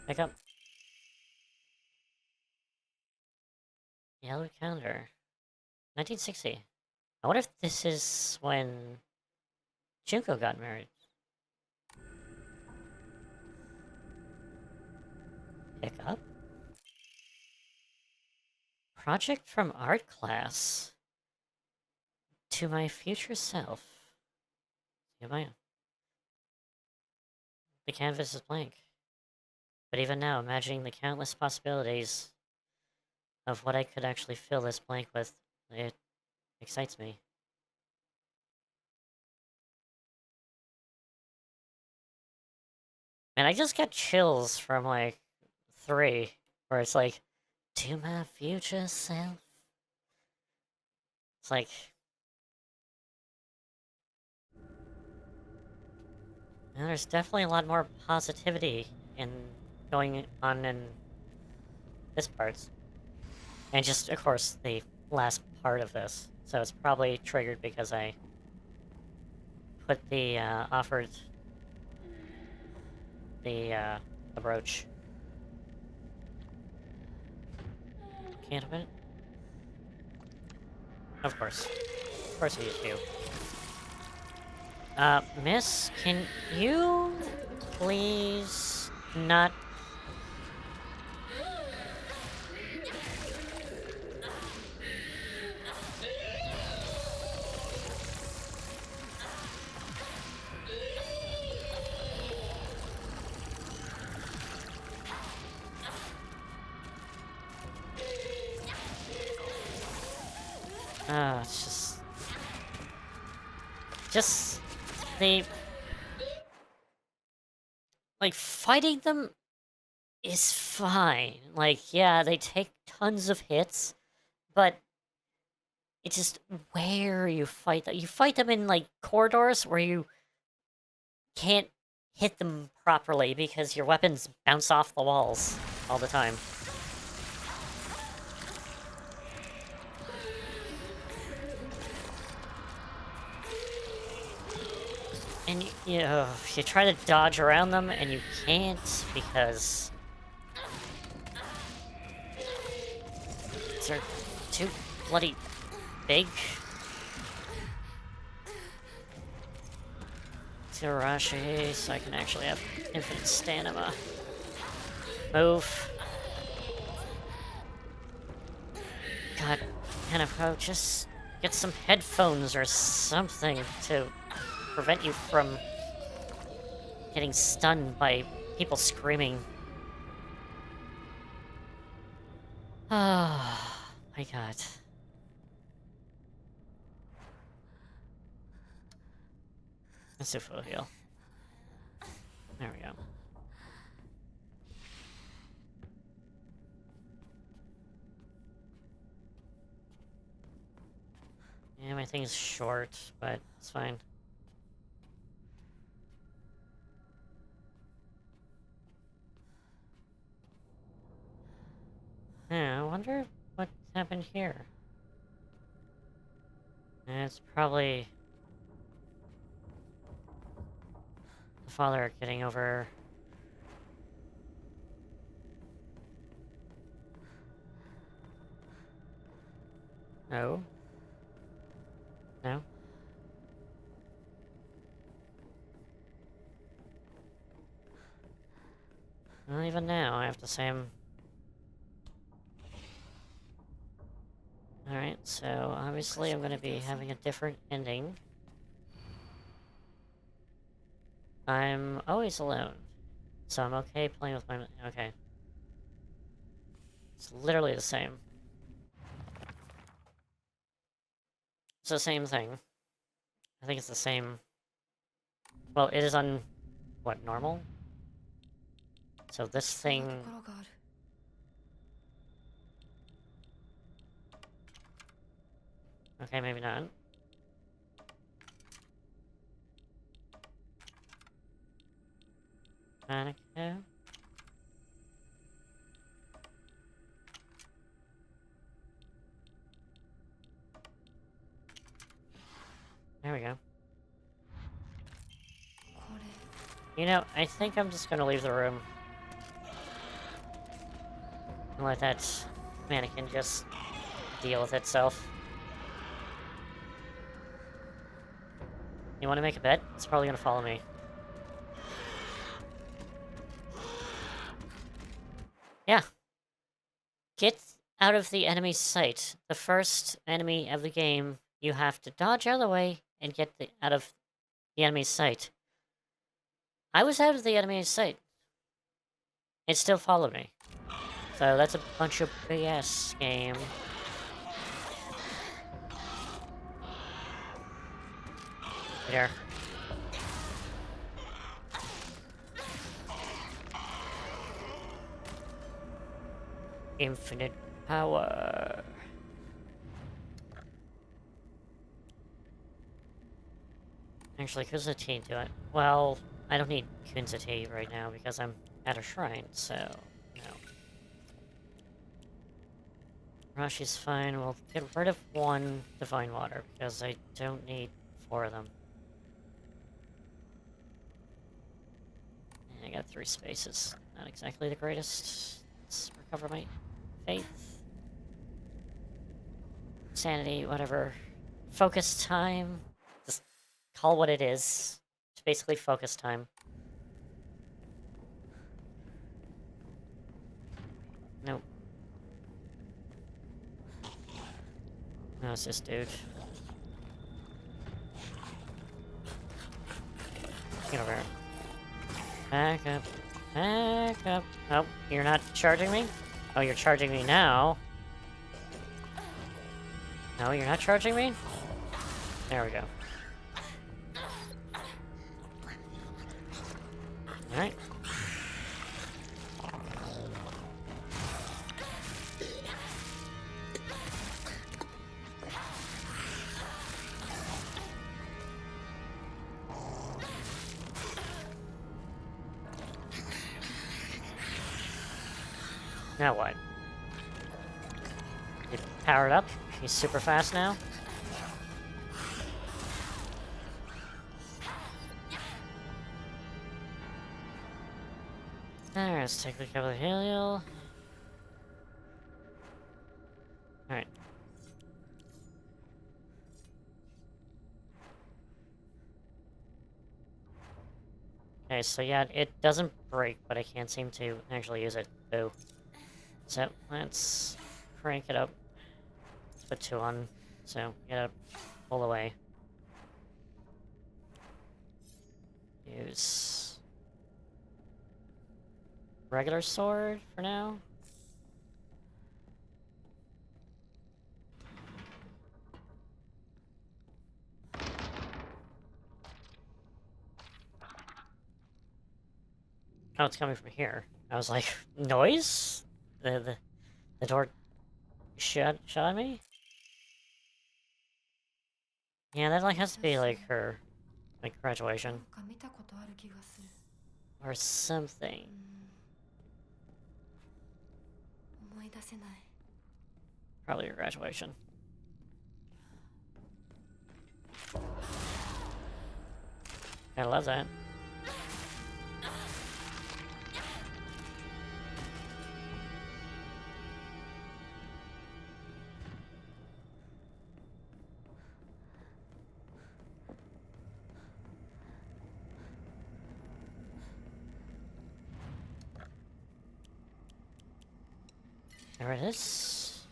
Pick up. Yellow calendar. 1960. I wonder if this is when Junko got married. Pick up. Project from art class. To my future self. The canvas is blank. But even now, imagining the countless possibilities of what I could actually fill this blank with, it excites me. And I just get chills from, like, 3, where it's like, to my future self. It's like... And there's definitely a lot more positivity in going on in this part. And just, of course, the last part of this. So it's probably triggered because I put the, offered the brooch. Can't open it? Of course. Of course you do. Miss, can you please not... it's just... Just... the... Like, fighting them is fine. Like, yeah, they take tons of hits, but it's just where you fight them. You fight them in, like, corridors where you can't hit them properly because your weapons bounce off the walls all the time. And you try to dodge around them and you can't because they're too bloody big. Tirashi, so I can actually have infinite stamina. Move. God, Hanako, just get some headphones or something to prevent you from getting stunned by people screaming. Oh, my God. Let's do full heal. There we go. Yeah, my thing's short, but it's fine. Yeah, I wonder what happened here. It's probably the father getting over... No? No? Well, even now, I have the same... Alright, so obviously I'm gonna be having a different ending. I'm always alone, so I'm okay playing with my... Okay. It's literally the same. It's the same thing. I think it's the same... Well, it is on... what, normal? So this thing... Okay, maybe not. Hanako? There we go. You know, I think I'm just gonna leave the room. And let that mannequin just deal with itself. You wanna make a bet? It's probably gonna follow me. Yeah. Get out of the enemy's sight. The first enemy of the game, you have to dodge out of the way and get out of the enemy's sight. I was out of the enemy's sight. It still followed me. So that's a bunch of BS game. There. Infinite power. Actually, Kunza Tea do it. Well, I don't need Kunza Tea right now because I'm at a shrine, so no. Rashi's fine. We'll get rid of one Divine Water because I don't need 4 of them. I got 3 spaces. Not exactly the greatest. Let's recover my faith. Sanity, whatever. Focus time. Just call what it is. It's basically focus time. Nope. No, it's this dude. Get over here. Back up. Back up. Oh, you're not charging me? Oh, you're charging me now. No, you're not charging me? There we go. Alright. Now what? You powered up? He's super fast now? Alright, let's take a look over the hill. Alright. Okay, so yeah, it doesn't break, but I can't seem to actually use it. Boo. So, let's crank it up. Let's put 2 on, so get up, pull away. Use regular sword for now. Oh, it's coming from here. I was like, noise? The door shut on me? Yeah, that like has to be like her like graduation. Or something. Probably her graduation. I love that. There it is.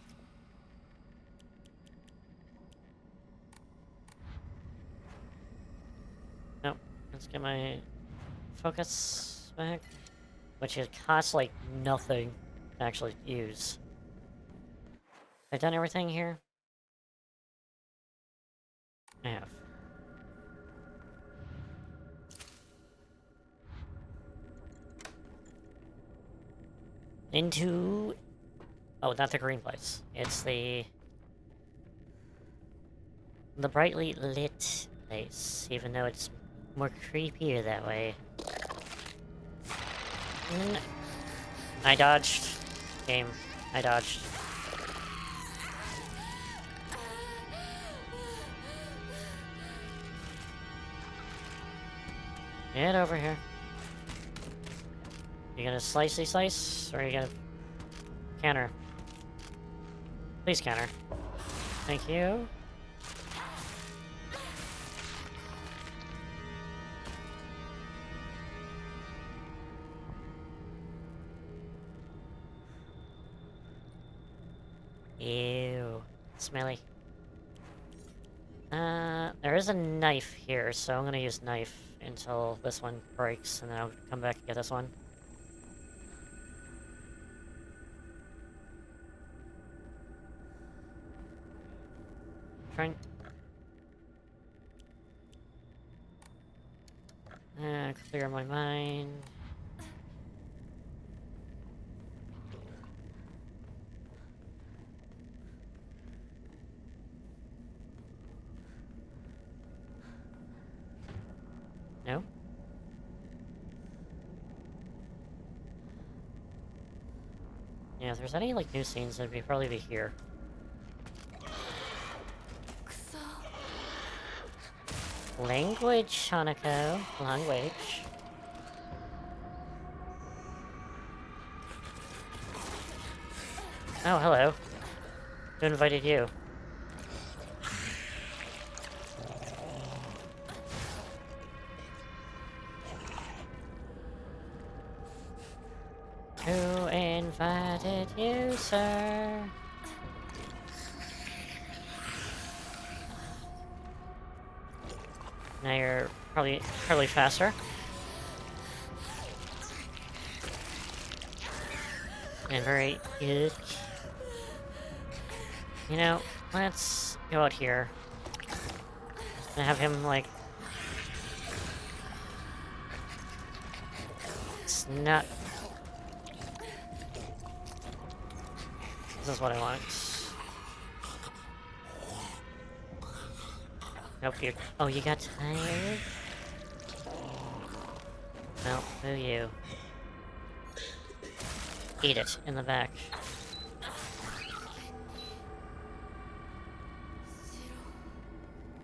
Nope. Let's get my focus back. Which it costs like nothing to actually use. Have I done everything here? I have. Into... Oh, not the green place. It's the brightly lit place, even though it's more creepier that way. I dodged. Game. I dodged. Get over here. You gonna slicey slice, or are you gonna counter? Please counter. Thank you. Ew. Smelly. There is a knife here, so I'm gonna use knife until this one breaks, and then I'll come back and get this one. Trying... clear my mind. No? Yeah, if there's any, like, new scenes, it'd probably be here. Language, Hanako. Language. Oh, hello. Who invited you? Who invited you, sir? Now you're probably faster. And very good. You know, let's go out here. And have him, like... It's not... This is what I want. Nope, you... Oh, you got tired? Well, boo you. Eat it, in the back.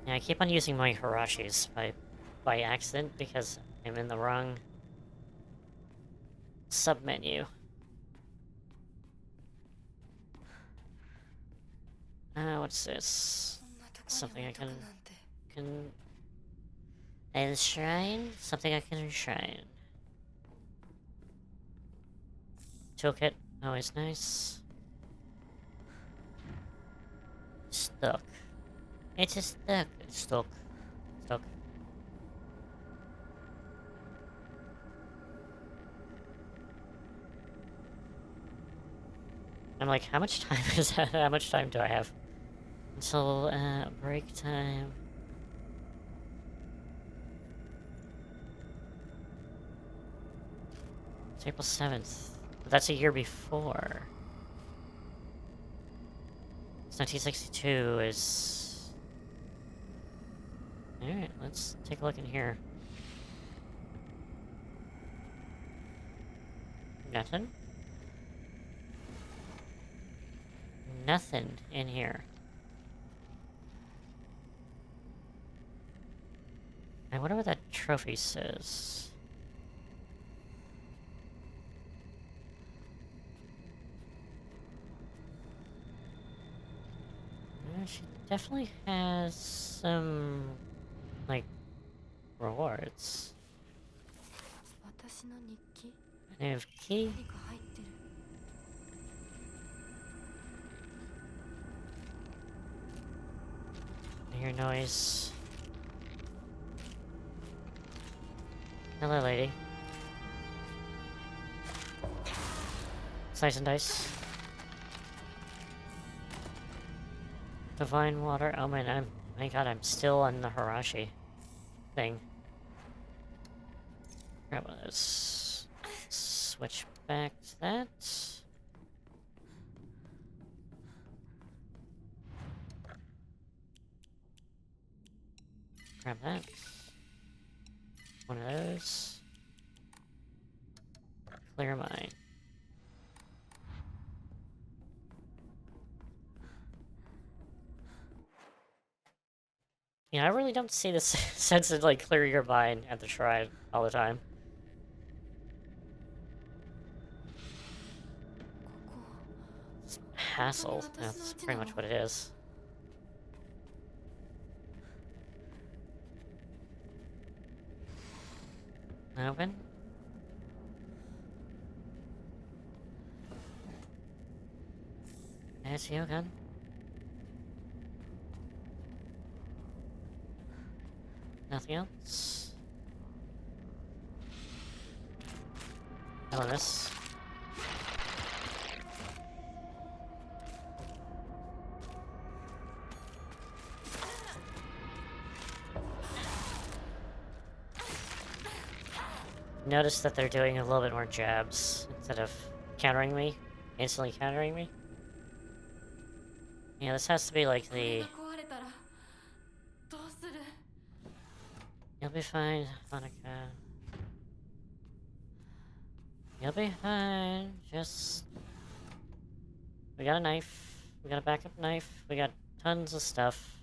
Yeah, I keep on using my Hirashis by accident because I'm in the wrong sub-menu. What's this? Something I can enshrine? Something I can enshrine. Toolkit, always nice. Stuck. It's a stuck. Stuck. Stuck. I'm like, how much time is that? How much time do I have? Until, break time. It's April 7th. But that's a year before. It's 1962 is... Alright, let's take a look in here. Nothing? Nothing in here. I wonder what that trophy says. She definitely has some, like, rewards. I have key. I hear noise. Hello, lady. Slice and dice. Divine water. Oh man, my god, I'm still on the Hirashi thing. Grab one of those. Switch back to that. Grab that. One of those. Clear mine. Yeah, I really don't see this sense of, like, clear your mind at the shrine all the time. ここ Hassle. 本当に私の That's 家 pretty なの much what it is. Open? There's you again. Nothing else? How about this? Notice that they're doing a little bit more jabs instead of countering me, instantly countering me. Yeah, this has to be like これ the... が壊れたらどうする You'll be fine, Hanukkah. You'll be fine, just... We got a knife. We got a backup knife. We got tons of stuff.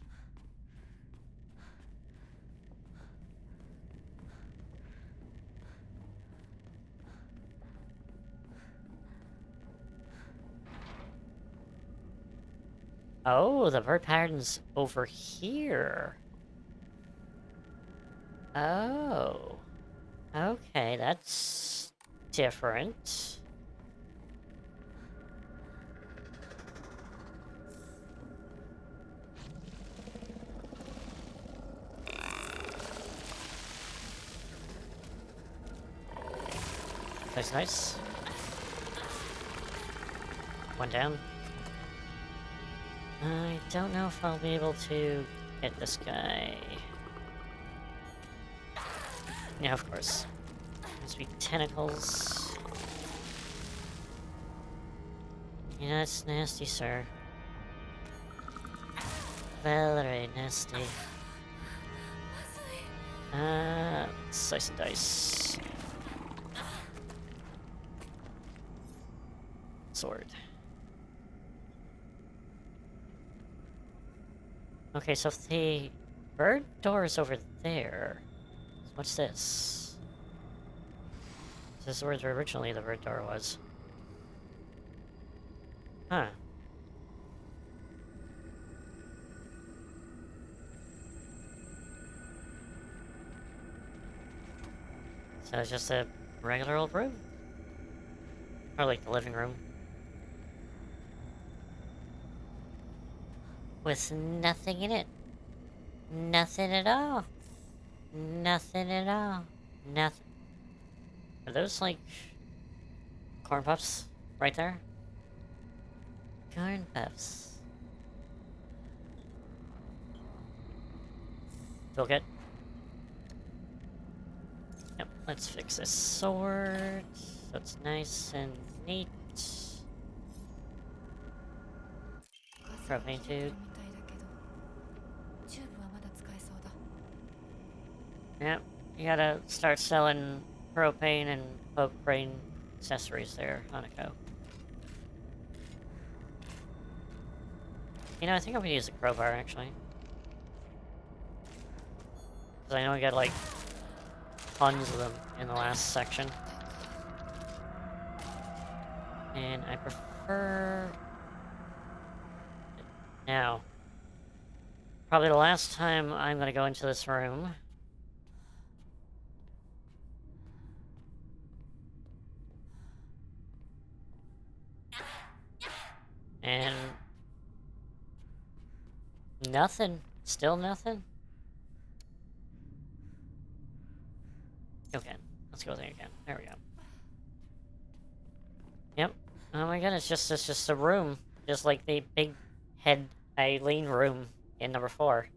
Oh, the bird pattern's over here. Oh. Okay, that's different. Nice, nice. One down. I don't know if I'll be able to hit this guy. Yeah, of course. Must be tentacles. Yeah, it's nasty, sir. Very nasty. Slice and dice. Sword. Okay, so if the bird door is over there, what's this? This is where originally the bird door was. Huh. So it's just a regular old room? Or like the living room. With nothing in it. Nothing at all. Nothing at all. Nothing. Are those like corn puffs right there? Corn puffs. Toolkit. Yep, let's fix this sword. So it's nice and neat. Propane tube. みたいだけどチューブはまだ使えそうだ Yep, you gotta start selling propane and propane accessories there, Hanako. You know, I think I'm gonna use the crowbar, actually. Because I know we got, like, tons of them in the last section. And I prefer... Now. Probably the last time I'm gonna go into this room. And... Nothing. Still nothing. Okay, let's go there again. There we go. Yep. Oh my god, it's just a room. Just like the big head Eileen room in number 4.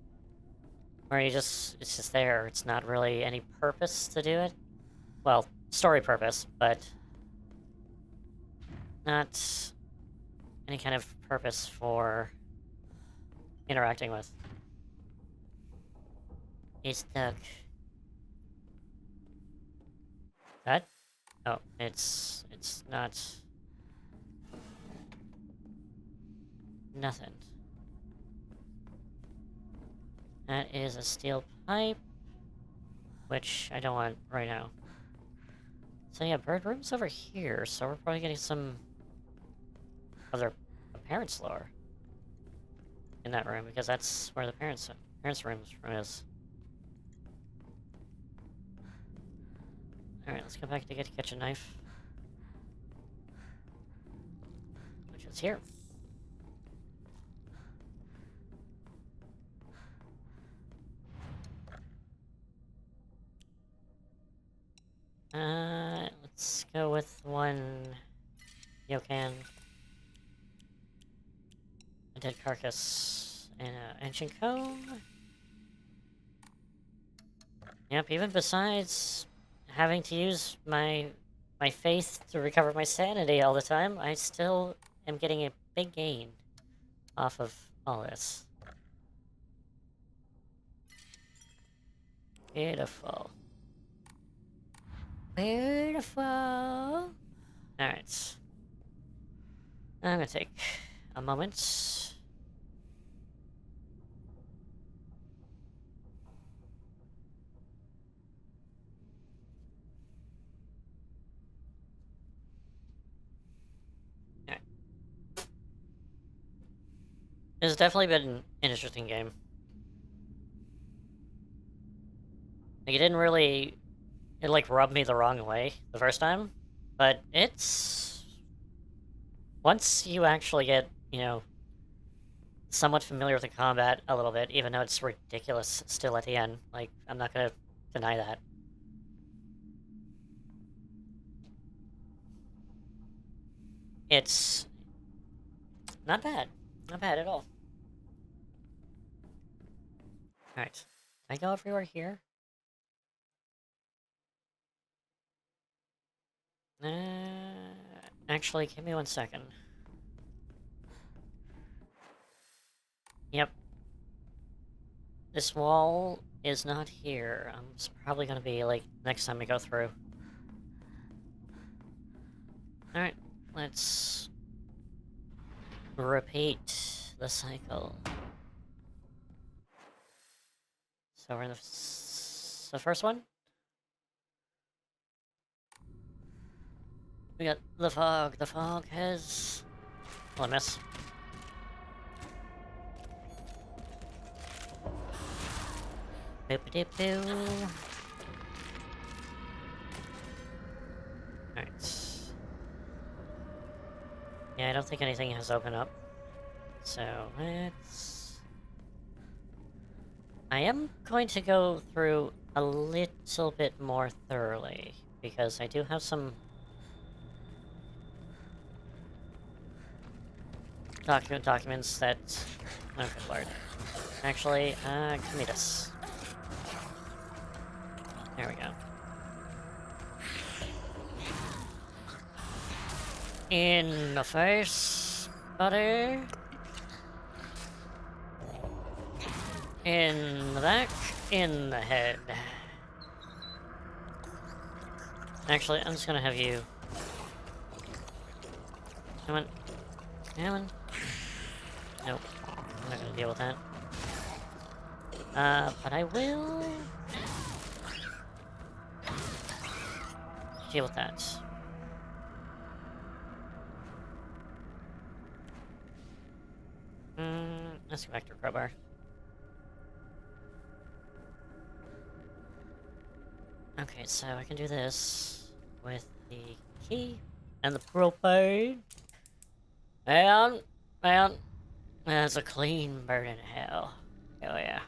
Where it's just there. It's not really any purpose to do it. Well, story purpose, but not any kind of purpose for interacting with. It's stuck. That? Oh, it's not... Nothing. That is a steel pipe, which I don't want right now. So yeah, bird room's over here, so we're probably getting some other parents' lore in that room, because that's where the parents' room is. Alright, let's go back to get the kitchen knife. Which is here. Let's go with one Yokan, a dead carcass, and an ancient comb. Yep, even besides having to use my faith to recover my sanity all the time, I still am getting a big gain off of all this. Beautiful. Beautiful. Alright. I'm gonna take a moment. Alright. It's definitely been an interesting game. Like, it didn't really... It, like, rubbed me the wrong way the first time. But it's... Once you actually get, you know, somewhat familiar with the combat a little bit, even though it's ridiculous still at the end. Like, I'm not gonna deny that. It's... not bad. Not bad at all. Alright. Can I go everywhere here? Actually, give me 1 second. Yep. This wall is not here. It's probably gonna be, like, next time we go through. Alright, let's... repeat the cycle. So we're in the first one? We got the fog. The fog has... Well, I miss. Boop-a-dip-boo. Alright. Yeah, I don't think anything has opened up. So, let's... I am going to go through a little bit more thoroughly, because I do have some... documents that... Oh, good lord. Actually, give me this. There we go. In the face, buddy. In the back, in the head. Actually, I'm just gonna have you... Come on. Come on. Nope. I'm not gonna deal with that. But I will... deal with that. Let's go back to crowbar. Okay, so I can do this with the key and the propane. And there's a clean bird in hell. Hell yeah.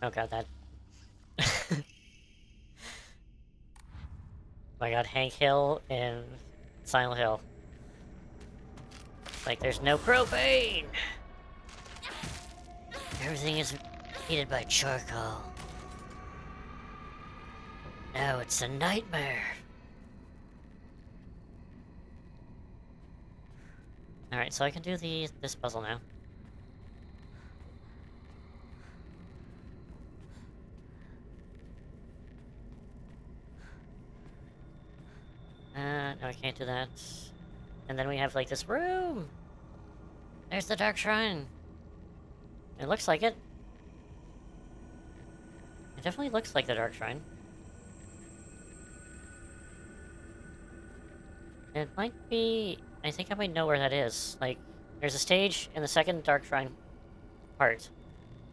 Oh god, that... I got Hank Hill and Silent Hill. Like, there's no propane! Everything is heated by charcoal. Now it's a nightmare. Alright, so I can do this puzzle now. No, I can't do that. And then we have, like, this room! There's the Dark Shrine. It looks like it. It definitely looks like the Dark Shrine. It might be... I think I might know where that is. Like, there's a stage in the second Dark Shrine part.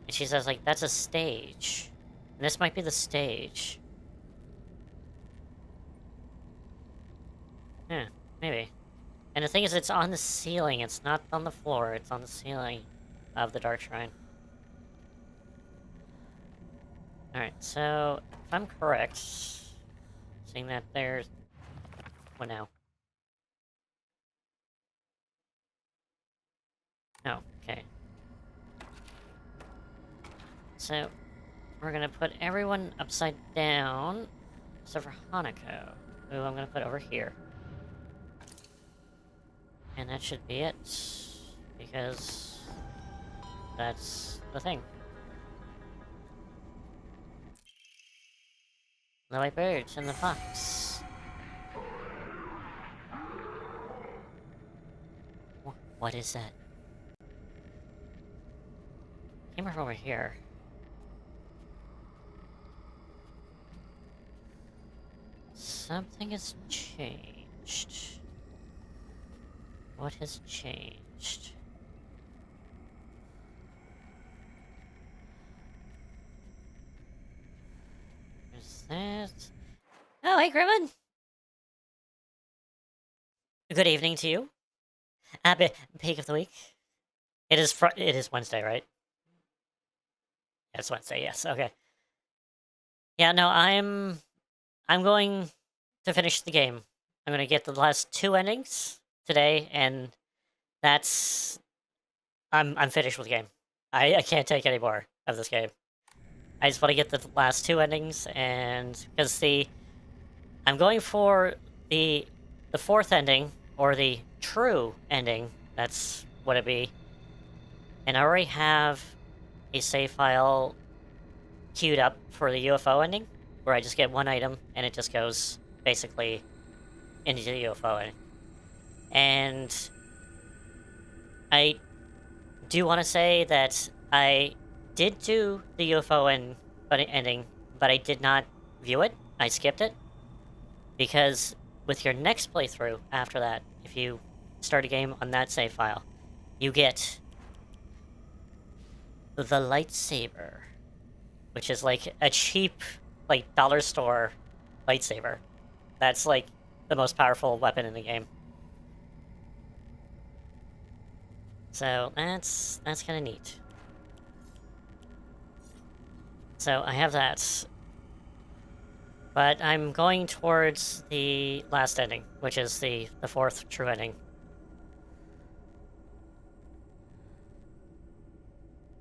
And she says, like, that's a stage. And this might be the stage. Yeah, maybe. And the thing is, it's on the ceiling. It's not on the floor. It's on the ceiling of the Dark Shrine. Alright, so, if I'm correct, seeing that there's... What now? Oh, okay. So, we're gonna put everyone upside down, except for Hanako, who I'm gonna put over here. And that should be it, because that's the thing. The white birds and the fox. What is that? Came from over here. Something has changed. What has changed? There's that. Oh, hey, Griffin! Good evening to you. Happy peak of the week. It is Wednesday, right? Yeah, it's Wednesday, yes, okay. Yeah, no, I'm going to finish the game. I'm gonna get the last 2 endings today, and that's... I'm finished with the game. I can't take any more of this game. I just want to get the last 2 endings, and... Because I'm going for the 4th ending, or the true ending, that's what it be. And I already have a save file queued up for the UFO ending, where I just get 1 item, and it just goes, basically, into the UFO ending. And I do want to say that I did do the UFO ending, but I did not view it. I skipped it. Because with your next playthrough after that, if you start a game on that save file, you get the lightsaber, which is like a cheap, like, dollar store lightsaber. That's like the most powerful weapon in the game. So that's kind of neat. So I have that. But I'm going towards the last ending, which is the 4th true ending.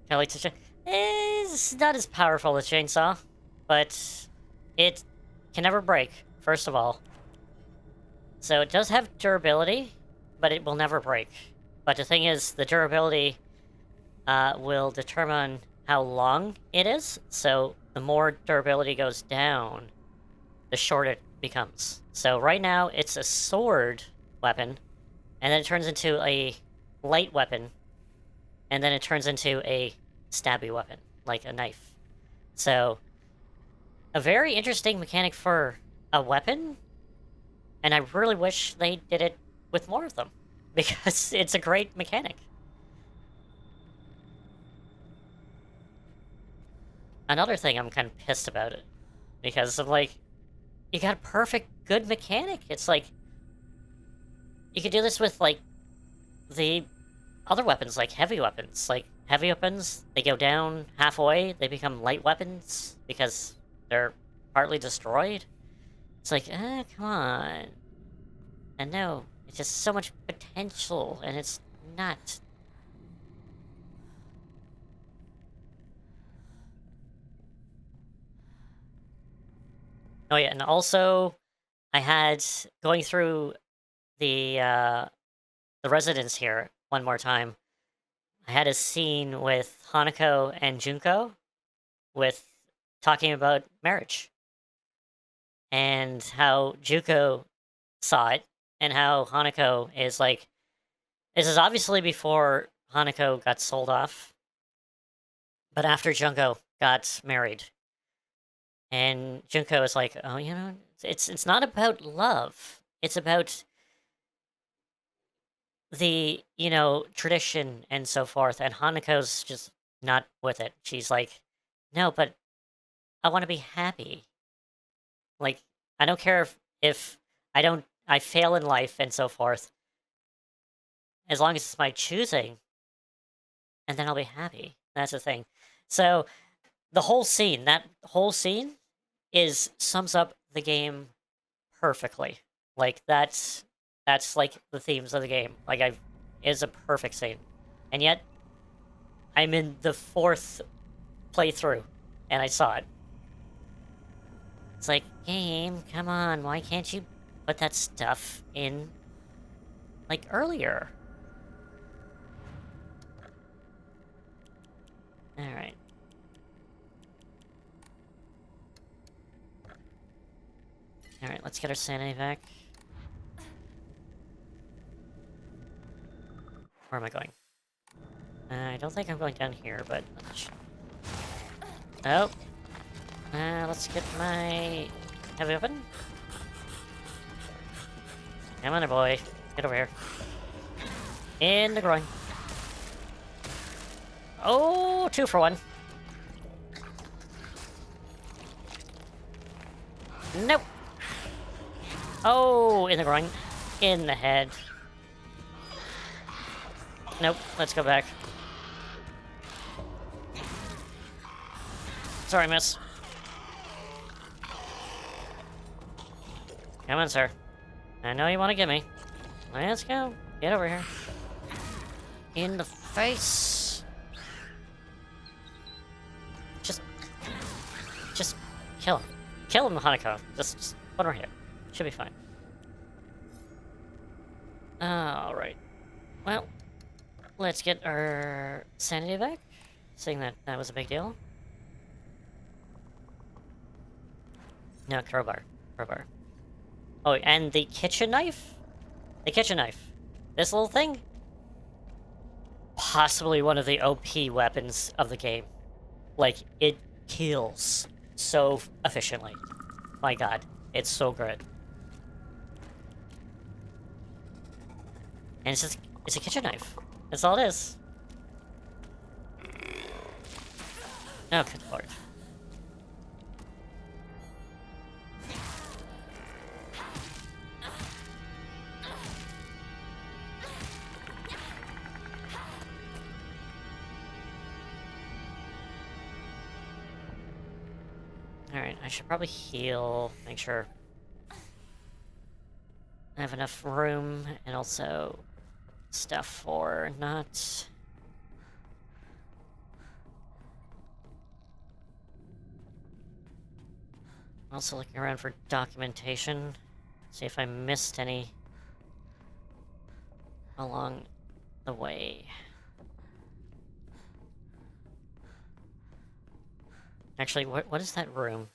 I like to it's not as powerful as Chainsaw, but it can never break, first of all. So it does have durability, but it will never break. But the thing is, the durability will determine how long it is, so the more durability goes down, the shorter it becomes. So right now, it's a sword weapon, and then it turns into a light weapon, and then it turns into a stabby weapon, like a knife. So, a very interesting mechanic for a weapon, and I really wish they did it with more of them, because it's a great mechanic. Another thing I'm kind of pissed about it, because of, like, you got a perfect good mechanic. It's like, you could do this with, like, the other weapons, like heavy weapons. Like, heavy weapons, they go down halfway, they become light weapons, because they're partly destroyed. It's like, come on. And no, it's just so much potential, and it's not. Oh yeah, and also, I had, going through the residence here one more time, I had a scene with Hanako and Junko with talking about marriage. And how Junko saw it, and how Hanako is like... This is obviously before Hanako got sold off. But after Junko got married, and Junko is like, oh, you know, it's not about love. It's about the, you know, tradition and so forth. And Hanako's just not with it. She's like, no, but I want to be happy. Like, I don't care if I fail in life and so forth. As long as it's my choosing, and then I'll be happy. That's the thing. So the whole scene, that whole scene sums up the game perfectly. Like that's like the themes of the game. Like is a perfect scene. And yet I'm in the 4th playthrough and I saw it. It's like, game, come on, why can't you put that stuff in like earlier? Alright. Alright, let's get our sanity back. Where am I going? I don't think I'm going down here, but... Oh! Let's get my heavy weapon. Come on, boy. Get over here. In the groin. Oh, 2 for 1. Nope. Oh, in the groin. In the head. Nope, let's go back. Sorry, miss. Come on, sir. I know you want to get me. Let's go. Get over here. In the face. Just kill him. Kill him, Hanako. Just put him right here. Should be fine. Alright. Well, let's get our sanity back. Seeing that that was a big deal. No, crowbar. Crowbar. Oh, and the kitchen knife? The kitchen knife. This little thing? Possibly one of the OP weapons of the game. Like, it kills so efficiently. My god, it's so good. And it's a kitchen knife. That's all it is. Oh, good lord. Alright, I should probably heal, make sure I have enough room, and also stuff for not... Also looking around for documentation, see if I missed any along the way. Actually, what is that room?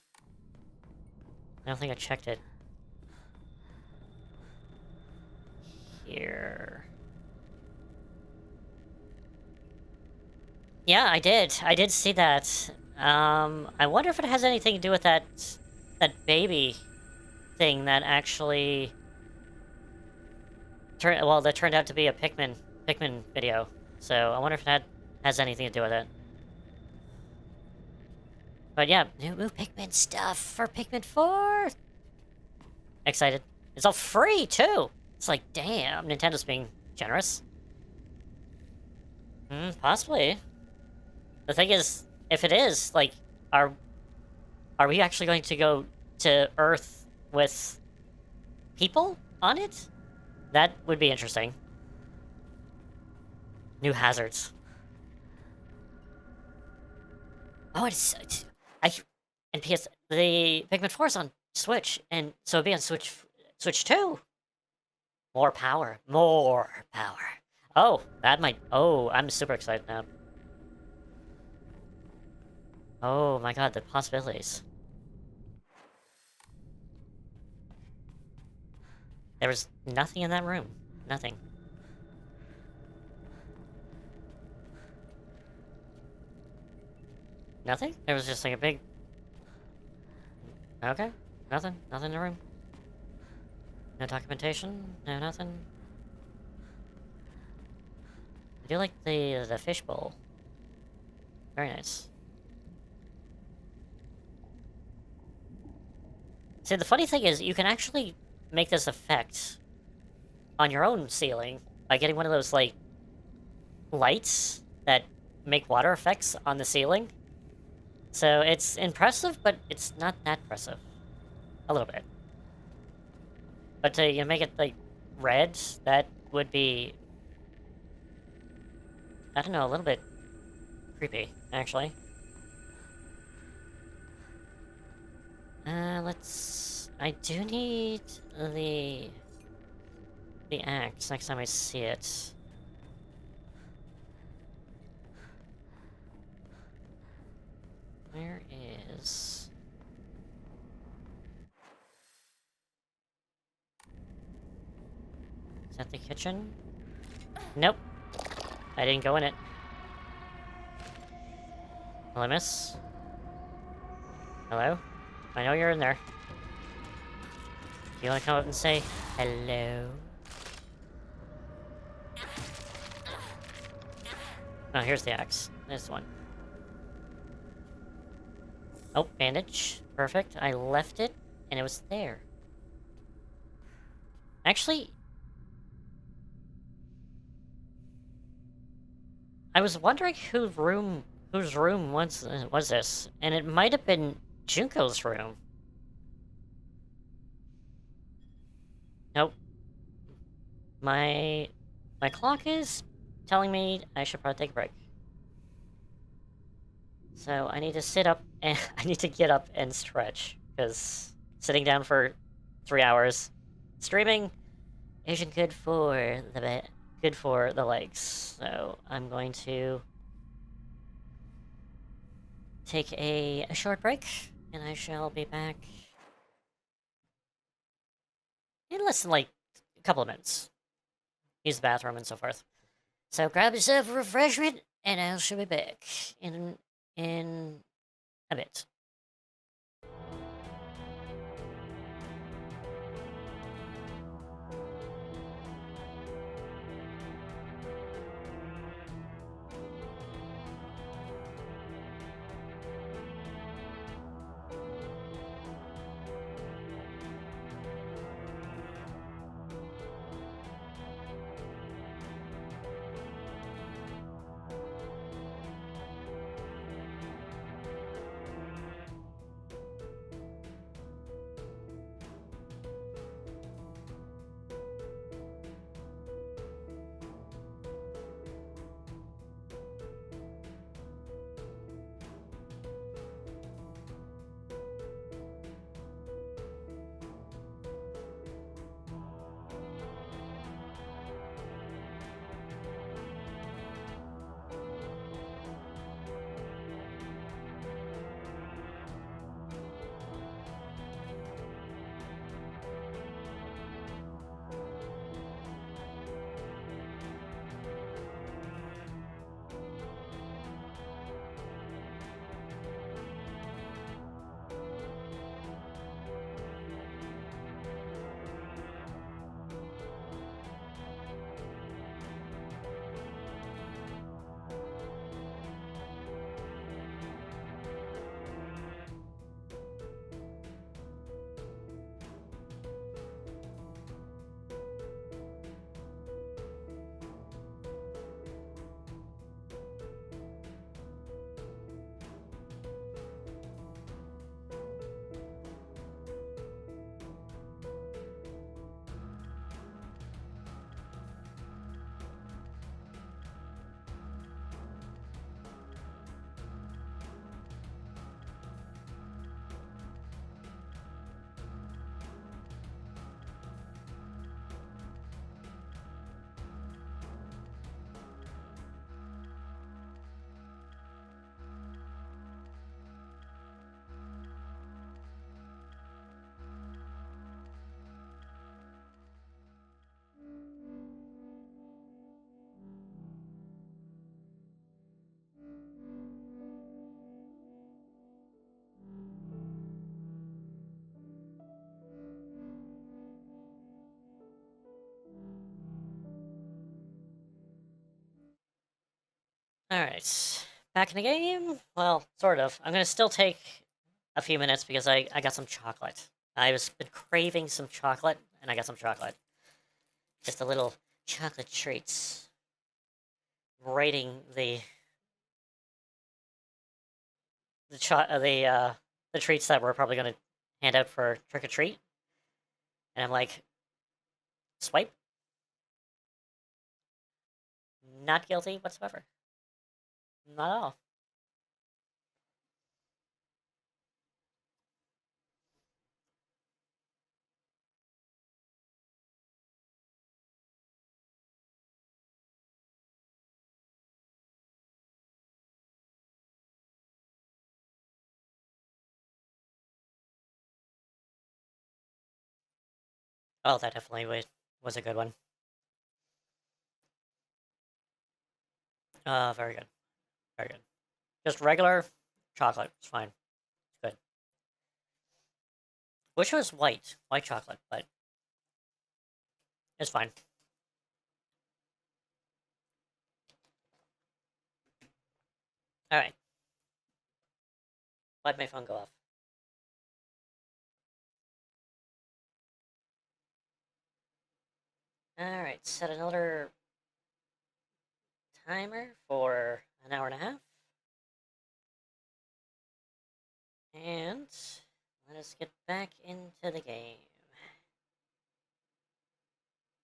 I don't think I checked it. Here. Yeah, I did. I did see that. I wonder if it has anything to do with that baby thing that actually that turned out to be a Pikmin video. So I wonder if that has anything to do with it. But yeah, new Pikmin stuff for Pikmin 4! Excited. It's all free, too! It's like, damn, Nintendo's being generous. Possibly. The thing is, if it is, like, are we actually going to go to Earth with people on it? That would be interesting. New hazards. Oh, and PS, the Pikmin 4 is on Switch, and so it'll be on Switch 2. More power. More power. Oh, that might... Oh, I'm super excited now. Oh my god, the possibilities. There was nothing in that room. Nothing. Nothing? There was just like a big... Okay. Nothing. Nothing in the room. No documentation? No nothing? I do like the fishbowl. Very nice. See, the funny thing is, you can actually make this effect on your own ceiling by getting one of those, like, lights that make water effects on the ceiling. So it's impressive, but it's not that impressive. A little bit. But to make it, like, red, that would be... I don't know, a little bit creepy, actually. Let's... I do need the axe next time I see it. Where is... Is that the kitchen? Nope. I didn't go in it. Hello, miss? Hello? I know you're in there. You wanna come up and say hello? Oh, here's the axe. This one. Oh, bandage. Perfect. I left it, and it was there. Actually... I was wondering whose room was this, and it might have been Junko's room. Nope. My clock is telling me I should probably take a break. So I need to sit up and I need to get up and stretch, because sitting down for 3 hours streaming isn't good for the legs. So I'm going to take a short break, and I shall be back in less than, like, a couple of minutes. Use the bathroom and so forth. So grab yourself a refreshment, and I shall be back in a bit. Alright. Back in the game? Well, sort of. I'm gonna still take a few minutes because I got some chocolate. I've been craving some chocolate, and I got some chocolate. Just a little chocolate treats. Rating the treats that we're probably gonna hand out for trick or treat. And I'm like, swipe? Not guilty whatsoever. Not at all. Oh, that definitely was a good one. Very good. Very good. Just regular chocolate. It's fine. It's good. Wish it was white chocolate, but it's fine. All right. Why'd my phone go off? All right. Set another timer for an hour and a half, and let us get back into the game.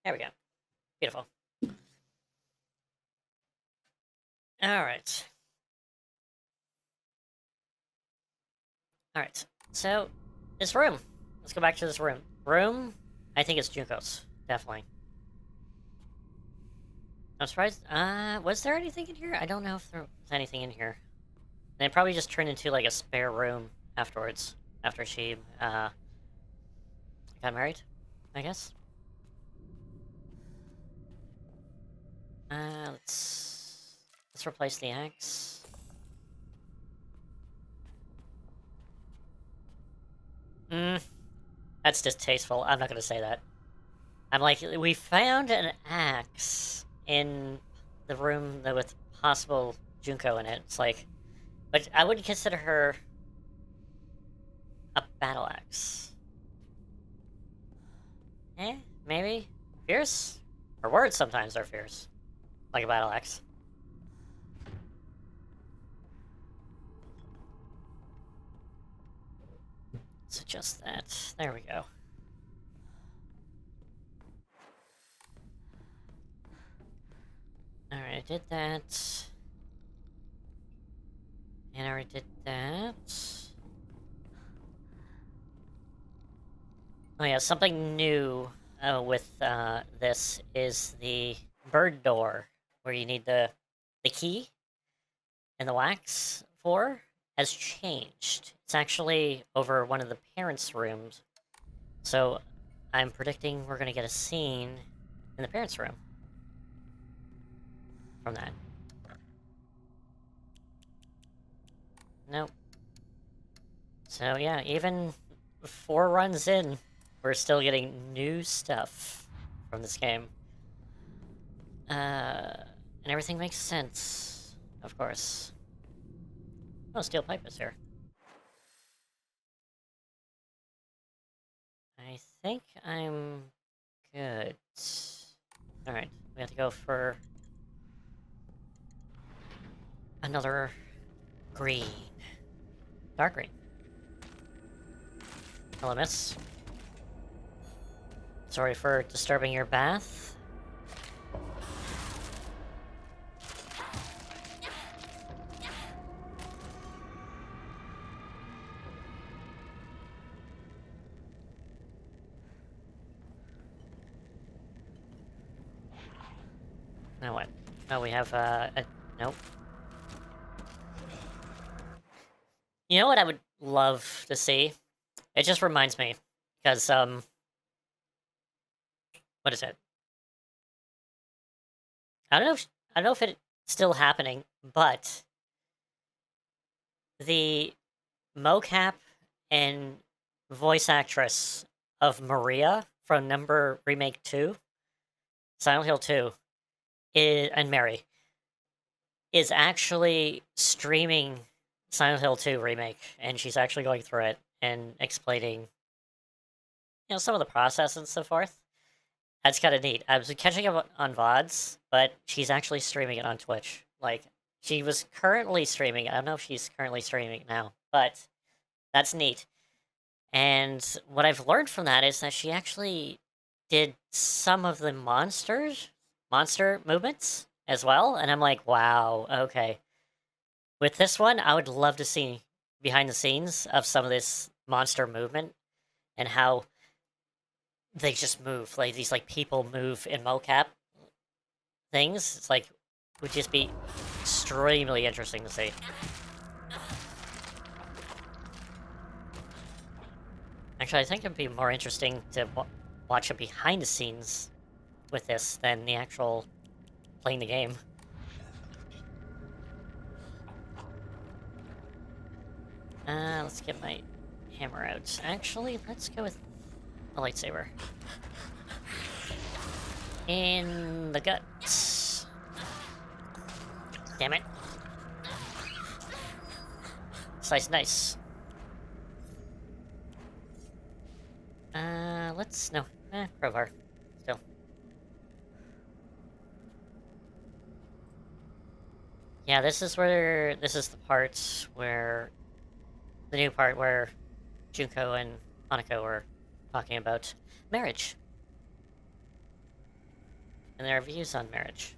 There we go. Beautiful. All right. All right. So this room. Let's go back to this room. I think it's Junko's. Definitely. I'm surprised. Was there anything in here? I don't know if there was anything in here. And it probably just turned into like a spare room afterwards. After she got married, I guess. Let's replace the axe. That's distasteful. I'm not gonna say that. I'm like, we found an axe in the room with possible Junko in it. It's like, but I wouldn't consider her a battle axe. Maybe? Fierce? Her words sometimes are fierce. Like a battle axe. Let's adjust that. There we go. Alright, I did that. And I already did that. Oh yeah, something new with this is the bird door, where you need the key and the wax for, has changed. It's actually over one of the parents' rooms. So I'm predicting we're gonna get a scene in the parents' room from that. Nope. So yeah, even 4 runs in, we're still getting new stuff from this game. And everything makes sense, of course. Oh, steel pipe is here. I think I'm good. Alright, we have to go for another green. Dark green. Hello, miss. Sorry for disturbing your bath. Now what? Oh, we have, nope. You know what I would love to see? It just reminds me, because, what is it? I don't know if it's still happening, but the mocap and voice actress of Maria from Number Remake 2, Silent Hill 2, and Mary, is actually streaming Silent Hill 2 Remake, and she's actually going through it and explaining, some of the process and so forth. That's kind of neat. I was catching up on VODs, but she's actually streaming it on Twitch. Like, she was currently streaming. I don't know if she's currently streaming now, but that's neat. And what I've learned from that is that she actually did some of the monster movements as well, and I'm like, wow, okay. With this one, I would love to see behind the scenes of some of this monster movement and how they just move. Like, these, like, people move in mocap things. It's like, would just be extremely interesting to see. Actually, I think it'd be more interesting to watch a behind the scenes with this than the actual playing the game. Let's get my hammer out. Actually, let's go with a lightsaber. In the guts. Damn it. Slice nice. No. Crowbar. Still. Yeah, this is the part where... The new part where Junko and Hanako were talking about marriage. And their views on marriage.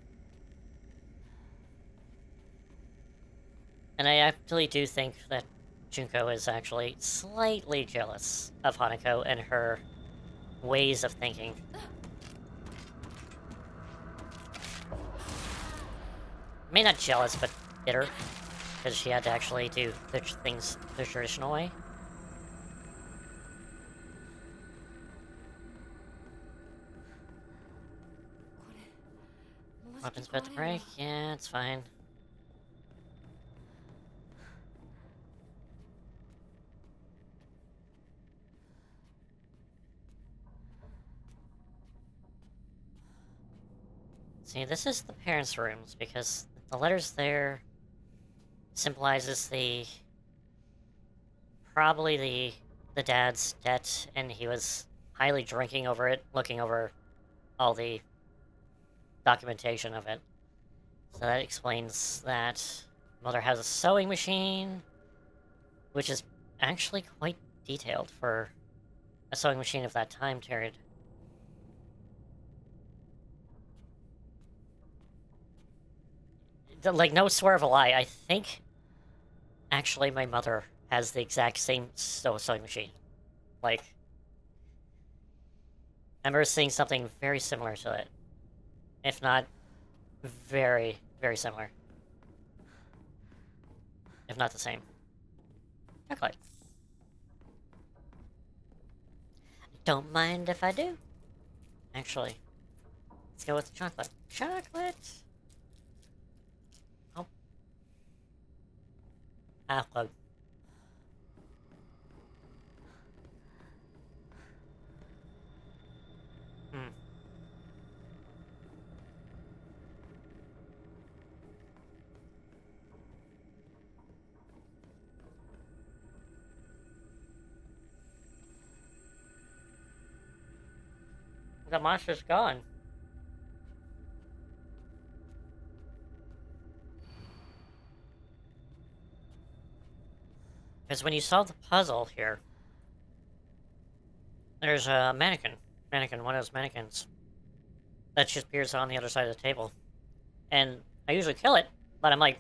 And I actually do think that Junko is actually slightly jealous of Hanako and her ways of thinking. I mean, not jealous, but bitter. Because she had to actually do things the traditional way. Weapons about to break? Yeah, it's fine. See, this is the parents' rooms, because the letters there symbolizes probably the dad's debt, and he was highly drinking over it, looking over all the documentation of it. So that explains that mother has a sewing machine, which is actually quite detailed for a sewing machine of that time period. Like, no swear of a lie, I think actually my mother has the exact same sewing machine. Like, I remember seeing something very similar to it. If not very, very similar. If not the same. Not quite. Don't mind if I do. Actually, let's go with the chocolate. Chocolate! Oh. Plug. The monster's gone. Because when you solve the puzzle here, there's a mannequin. One of those mannequins. That just appears on the other side of the table. And I usually kill it, but I'm like,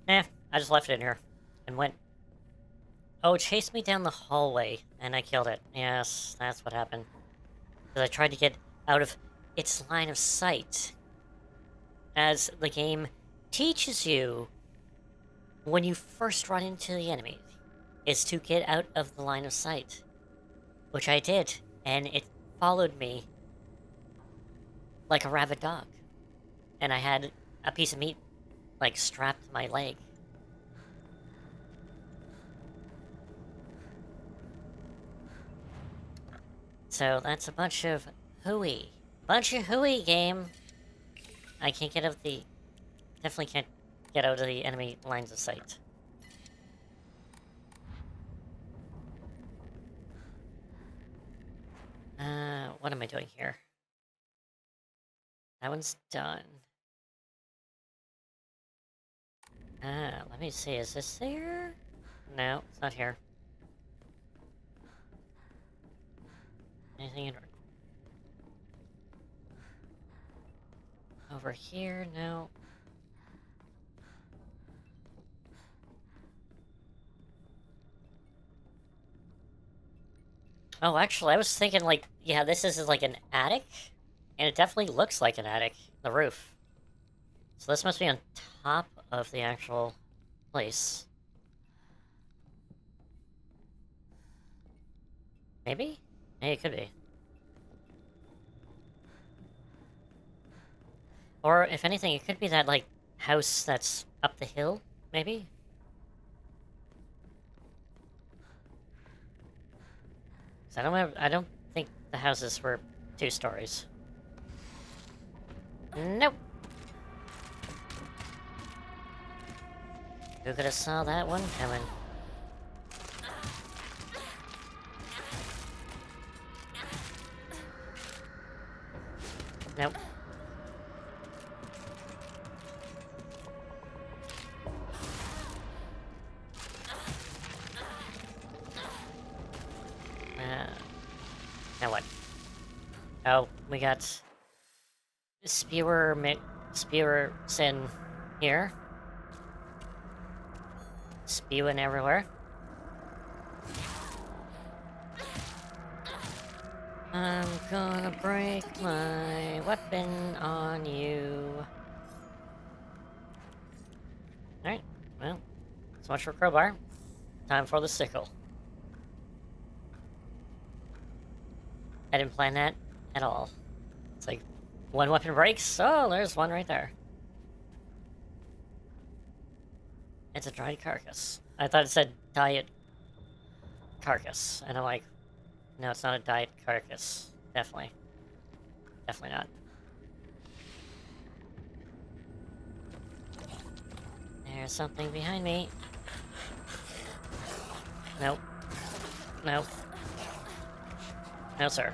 I just left it in here. And went. Oh, it chased me down the hallway, and I killed it. Yes, that's what happened. Because I tried to get out of its line of sight. As the game teaches you when you first run into the enemy, is to get out of the line of sight. Which I did, and it followed me like a rabid dog. And I had a piece of meat, like, strapped to my leg. So that's a bunch of hooey. Bunch of hooey, game! I can't get out the... Definitely can't get out of the enemy lines of sight. What am I doing here? That one's done. Let me see, is this there? No, it's not here. Anything in... over here? No. Oh, actually, I was thinking, like, yeah, this is like an attic, and it definitely looks like an attic, the roof. So this must be on top of the actual place. Maybe? Hey, it could be. Or, if anything, it could be that, like, house that's up the hill, maybe? I don't think the houses were 2 stories. Nope! Who could have saw that one coming? Nope. Now what? Oh, we got... Spewerson here. Spewing everywhere. I'm gonna break my weapon on you. Alright, well, so much for crowbar. Time for the sickle. I didn't plan that at all. It's like, one weapon breaks, oh, there's one right there. It's a dried carcass. I thought it said diet carcass, and I'm like, no, it's not a diet carcass. Definitely. Definitely not. There's something behind me. Nope. Nope. No, sir.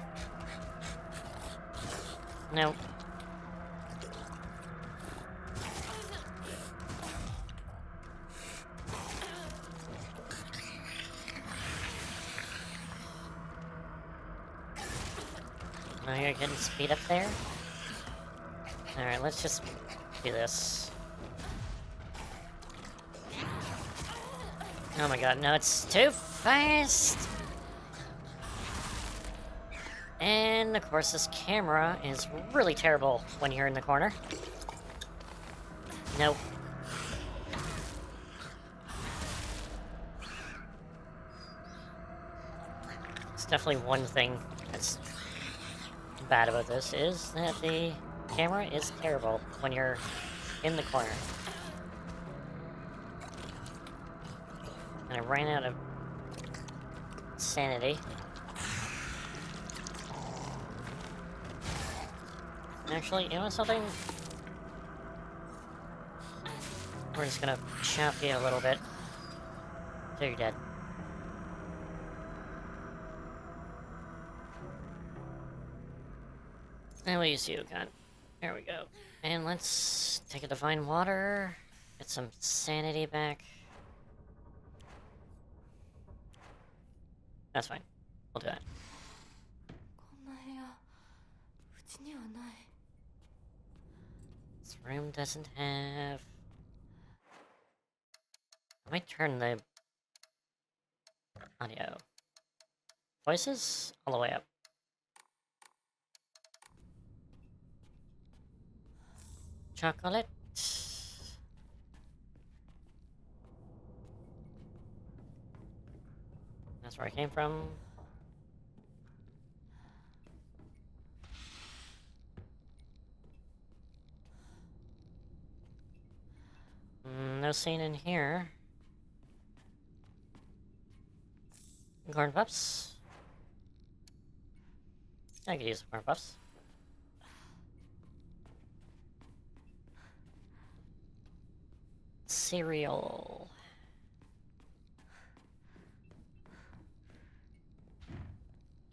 Nope. Oh, you're getting speed up there? Alright, let's just do this. Oh my god, no, it's too fast! And, of course, this camera is really terrible when you're in the corner. Nope. It's definitely one thing that's bad about this, is that the camera is terrible when you're in the corner. And I ran out of sanity. Actually, you know something? We're just gonna chop you a little bit. So you're dead. And we'll use you again. There we go. And let's take a divine water. Get some sanity back. That's fine. We'll do that. こんな部屋うちにはない This room doesn't have... I might turn the audio. Voices? All the way up. Chocolate. That's where I came from. No scene in here. Corn puffs. I could use some corn puffs. Cereal.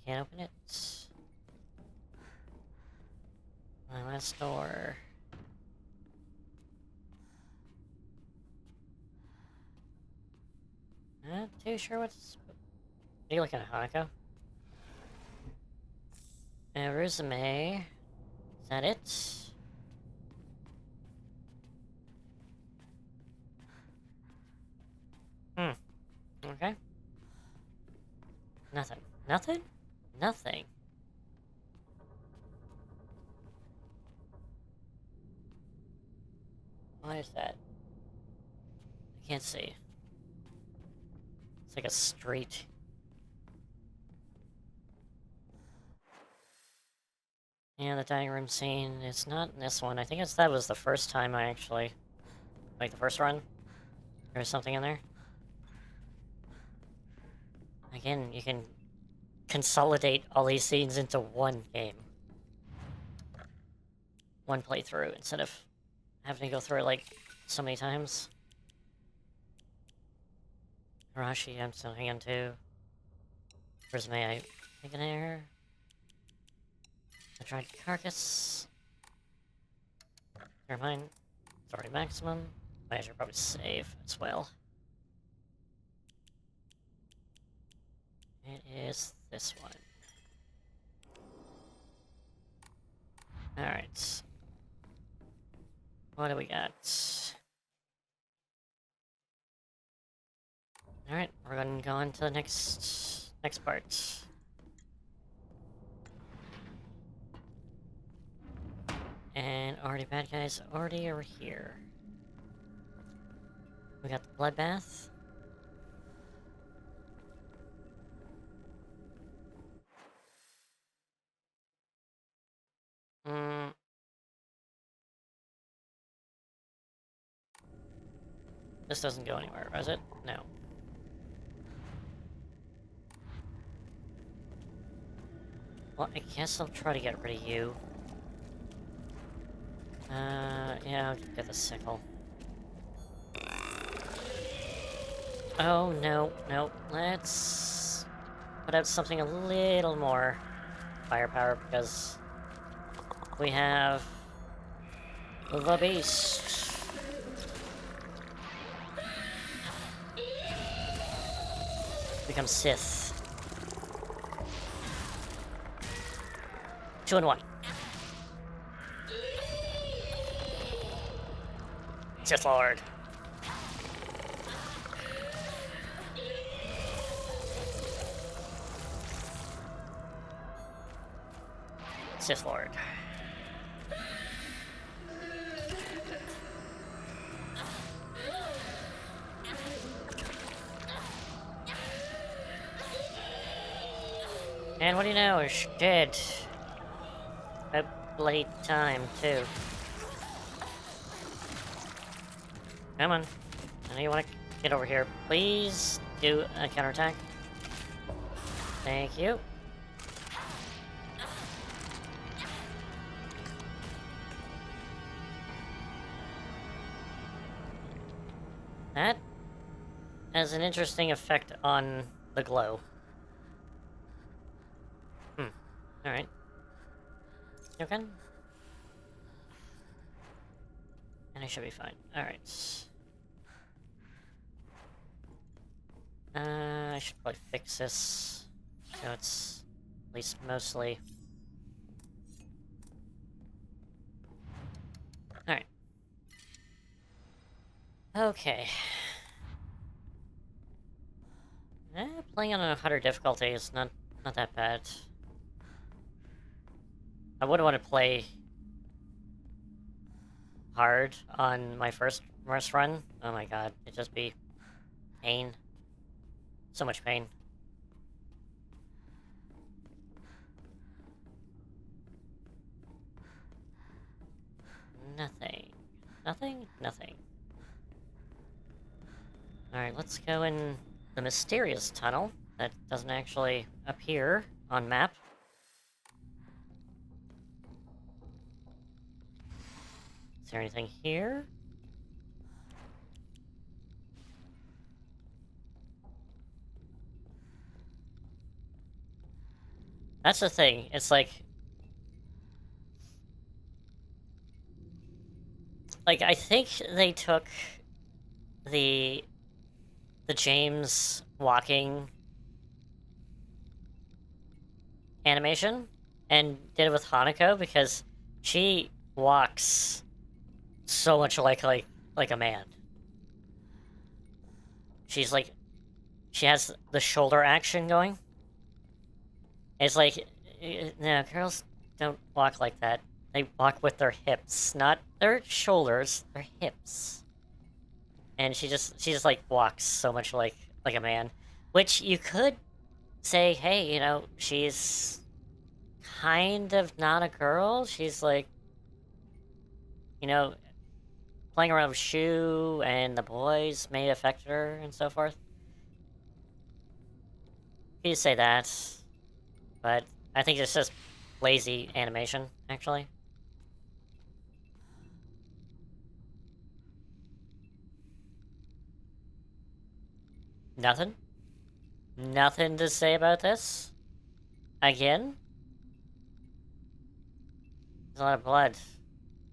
Can't open it. My last door. Not too sure what's... Are you looking at Hanako? Resume. Is that it? Okay. Nothing. Nothing? Nothing. Why is that? I can't see. It's like a street. Yeah, the dining room scene. It's not in this one. I think that was the first time I actually... Like the first run? There was something in there. Again, you can consolidate all these scenes into one game. One playthrough, instead of having to go through it like so many times. Harashi, I'm still hanging too. Resume, I think an error. The dried carcass. Never mind. It's already maximum. I should probably save as well. It is this one. Alright. What do we got? Alright, we're gonna go on to the next part. And already bad guys already are here. We got the bloodbath. This doesn't go anywhere, does it? No. Well, I guess I'll try to get rid of you. Yeah, I'll get the sickle. Oh, no, no. Let's put out something a little more firepower, because we have the beast. Become Sith. 2 in 1. Sith Lord. Sith Lord. And what do you know? She's dead. About bloody time, too. Come on. I know you want to get over here. Please do a counterattack. Thank you. That has an interesting effect on the glow. Alright. You okay? And I should be fine. Alright. I should probably fix this, so it's at least mostly... Alright. Okay. Playing on a harder difficulty is not that bad. I wouldn't want to play hard on my first run. Oh my god, it'd just be pain. So much pain. Nothing. Nothing? Nothing. Alright, let's go in the mysterious tunnel that doesn't actually appear on map. Is there anything here? That's the thing. It's like I think they took the James walking animation and did it with Hanako because she walks so much like a man. She's like she has the shoulder action going. It's like no, girls don't walk like that. They walk with their hips, not their shoulders, their hips. And she just like walks so much like a man, which you could say, hey, you know, she's kind of not a girl. She's like, you know, playing around with Shu, and the boys may affect her and so forth. You could say that, but I think it's just lazy animation, actually. Nothing? Nothing to say about this? Again? There's a lot of blood.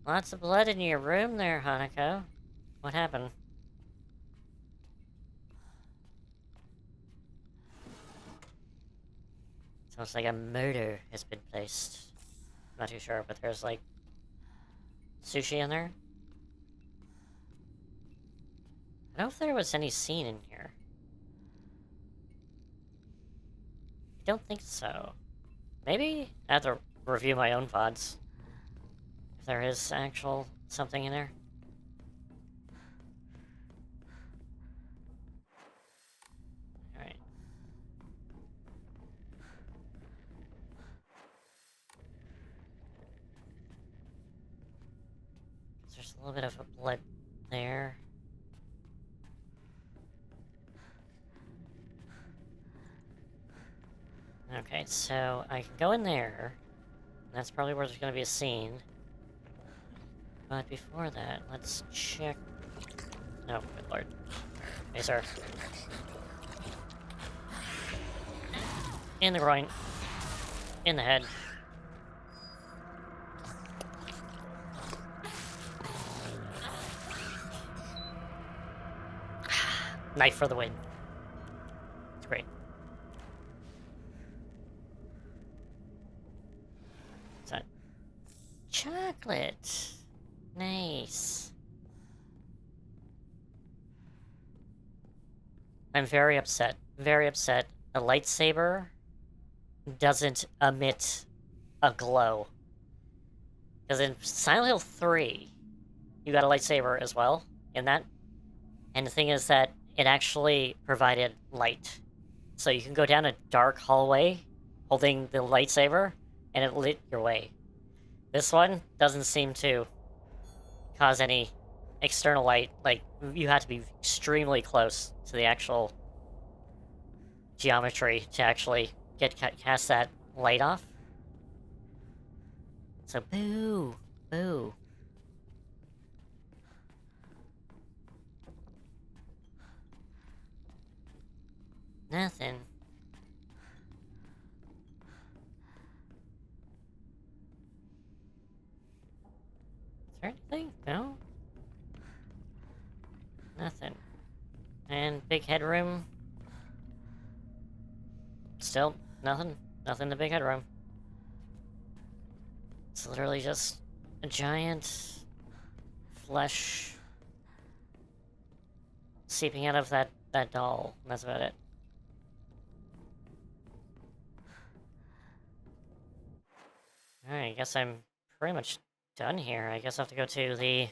Lots of blood in your room there, Hanako. What happened? Sounds like a murder has been placed. Not too sure, but there's like sushi in there. I don't know if there was any scene in here. I don't think so. Maybe I have to review my own VODs. If there is actual something in there. Alright. There's a little bit of a blood there. Okay, so I can go in there. That's probably where there's gonna be a scene. But before that, let's check... Oh, good lord. Hey, sir. In the groin. In the head. Knife for the win. It's great. What's that? Chocolate. Nice. I'm very upset. Very upset. A lightsaber doesn't emit a glow. Because in Silent Hill 3, you got a lightsaber as well in that. And the thing is that it actually provided light. So you can go down a dark hallway holding the lightsaber, and it lit your way. This one doesn't seem to cause any external light. Like, you have to be extremely close to the actual geometry to actually cast that light off. So, boo! Boo. Nothing. Is there anything? No? Nothing. And big headroom. Still, nothing. Nothing in the big headroom. It's literally just a giant flesh seeping out of that doll. And that's about it. Alright, I guess I'm pretty much done here. I guess I have to go to the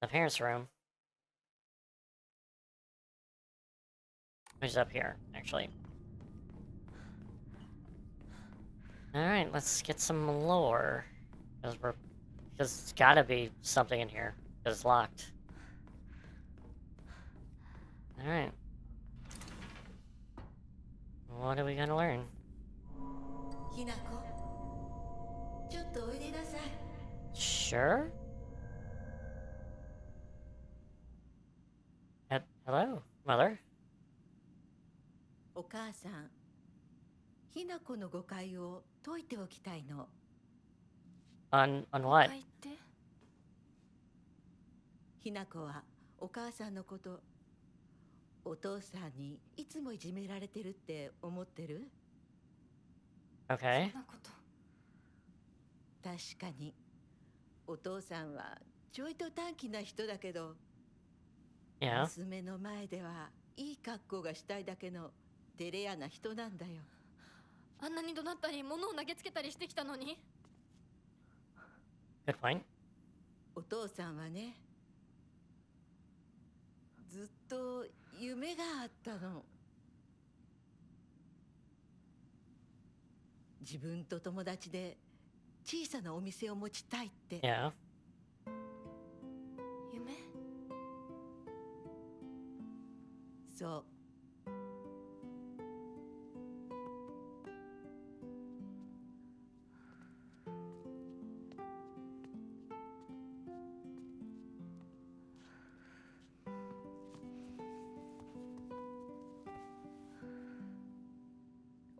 parents' room. Which is up here, actually. Alright, let's get some lore. Because there's gotta be something in here. Because it's locked. Alright. What are we gonna learn? Sure? Hello, Mother? お母さん、ひな子の誤解を解いておきたいの。On 誤 what? 解って？ひな子はお母さんのこと、お父さんにいつもいじめられてるって思ってる？ Okay. そんなこと。確かにお父さんはちょいと短気な人だけど、 Yeah. 娘の前ではいい格好がしたいだけの照れ屋な人なんだよ。あんなに怒鳴ったり物を投げつけたりしてきたのに。 Good point. お父さんはね、ずっと夢があったの。自分と友達で小さなお店を持ちたいって。 Yeah. 夢？そう。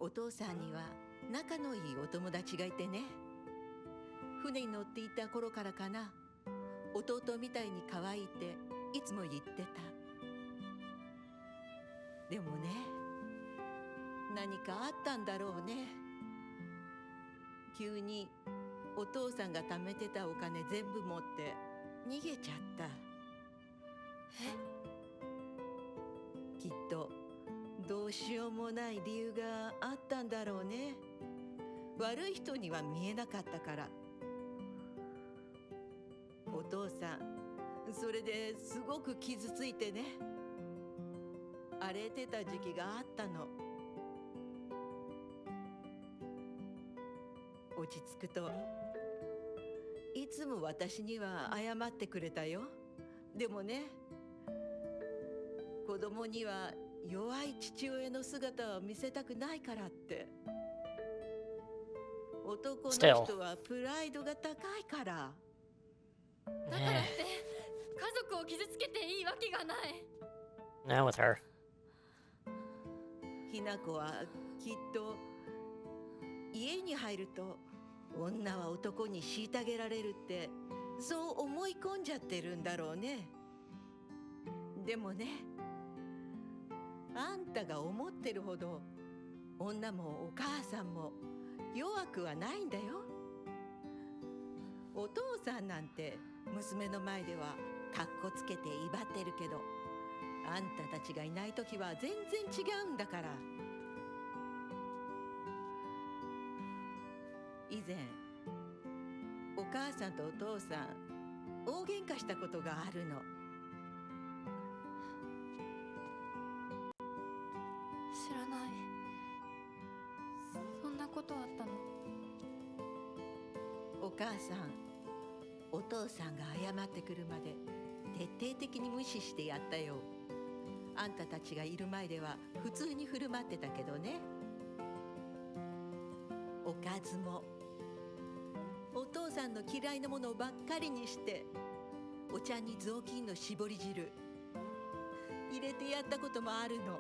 お父さんには仲のいいお友達がいてね、船に乗っていた頃からかな、弟みたいに可愛いっていつも言ってた。でもね、何かあったんだろうね。急にお父さんが貯めてたお金全部持って逃げちゃった。きっとどうしようもない理由があったんだろうね。悪い人には見えなかったから。お父さんそれですごく傷ついてね、荒れてた時期があったの。落ち着くといつも私には謝ってくれたよ。でもね、子供には弱い父親の姿を見せたくないからって。男の人はプライドが高いから。だからって家族を傷つけていいわけがない。 Now with her. ひな子はきっと家に入ると女は男に虐げられるってそう思い込んじゃってるんだろうね。でもね、あんたが思ってるほど女もお母さんも弱くはないんだよ。お父さんなんて娘の前ではカッコつけて威張ってるけど、あんたたちがいない時は全然違うんだから。以前お母さんとお父さん大喧嘩したことがあるの。知らない。そんなことあったの？お母さんお父さんが謝ってくるまで徹底的に無視してやったよ。あんたたちがいる前では普通に振る舞ってたけどね。おかずもお父さんの嫌いなものばっかりにして、お茶に雑巾の絞り汁入れてやったこともあるの。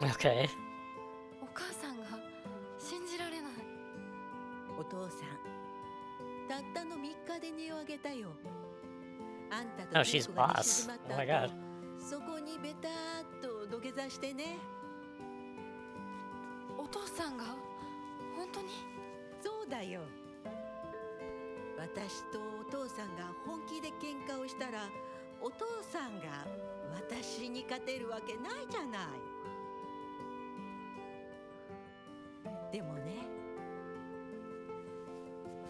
Okay. お母さんが信じられない。お父さんたったの3日で値を上げたよ。あんたと Oh, she's 猫が寝 boss. 静まっ Oh my た god. 後、そこにベターっと土下座してね。お父さんが本当に？そうだよ。私とお父さんが本気で喧嘩をしたら、お父さんが私に勝てるわけないじゃない。でもね、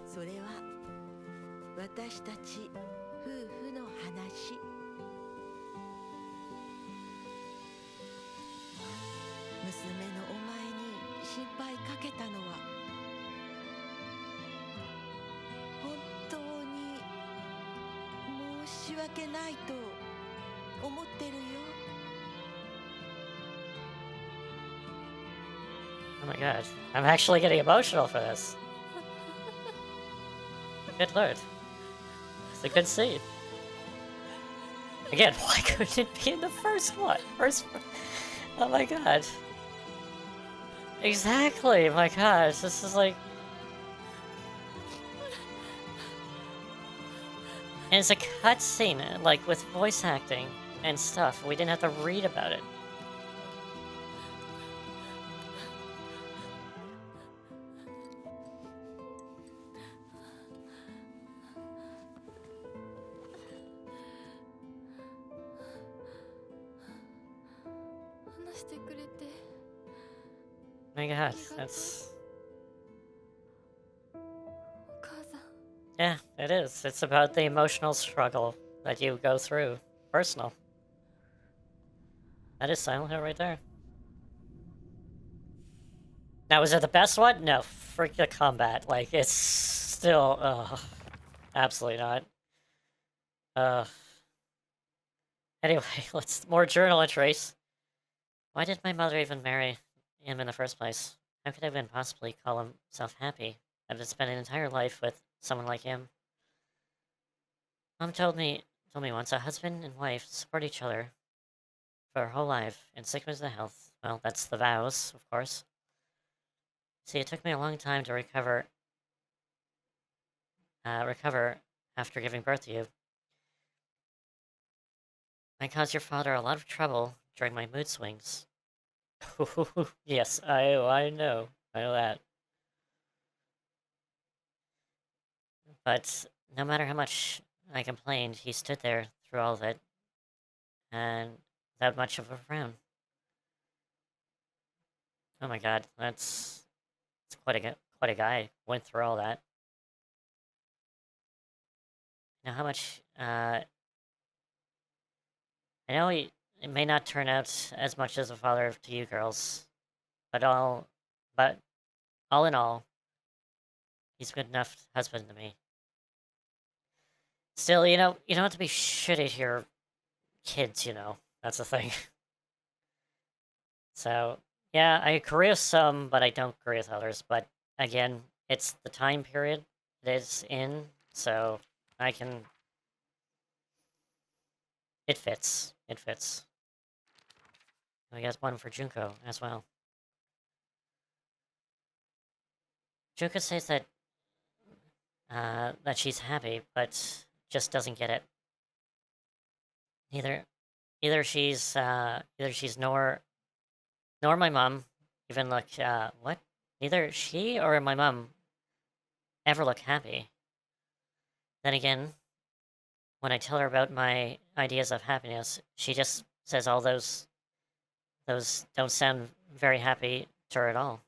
それは私たち夫婦の話。娘のお前に心配かけたのは本当に申し訳ないと思ってるよ。 Oh my god. I'm actually getting emotional for this. Good lord. It's a good scene. Again, why couldn't it be in the first one? Oh my god. Exactly. My gosh, this is like, and it's a cutscene, like with voice acting and stuff. We didn't have to read about it. My god, that's... Yeah, it is. It's about the emotional struggle that you go through. Personal. That is Silent Hill right there. Now, is it the best one? No, freak the combat. Like, it's still... absolutely not. Anyway, let's... More journal entries. Why did my mother even marry him in the first place? How could I even possibly call himself happy? I've spent an entire life with someone like him. Mom told me once, a husband and wife support each other for her whole life, in sickness and health. Well, that's the vows, of course. See, it took me a long time to recover after giving birth to you. I caused your father a lot of trouble during my mood swings. Yes, I know. I know that. But no matter how much I complained, he stood there through all of it, and without much of a frown. Oh my god, that's quite a guy. Went through all that. Now, how much? I know it may not turn out as much as a father to you girls, but but all in all, he's a good enough husband to me. Still, you don't have to be shitty to your kids. That's the thing. So, yeah, I agree with some, but I don't agree with others. But again, it's the time period it is in, so I can. It fits. It fits. We got one for Junko as well. Junko says that she's happy, but just doesn't get it. Either she's nor my mom even look what? Neither she or my mom ever look happy. Then again, when I tell her about my ideas of happiness, she just says all those don't sound very happy to her at all.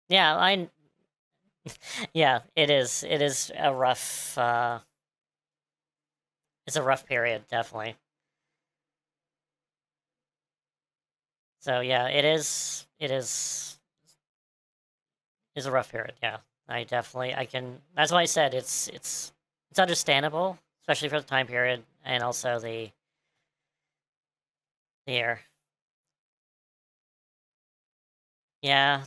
Yeah, yeah, it is. It is a rough it's a rough period, definitely. So yeah, it is a rough period, yeah. I can that's why I said it's understandable, especially for the time period and also the year. Yeah,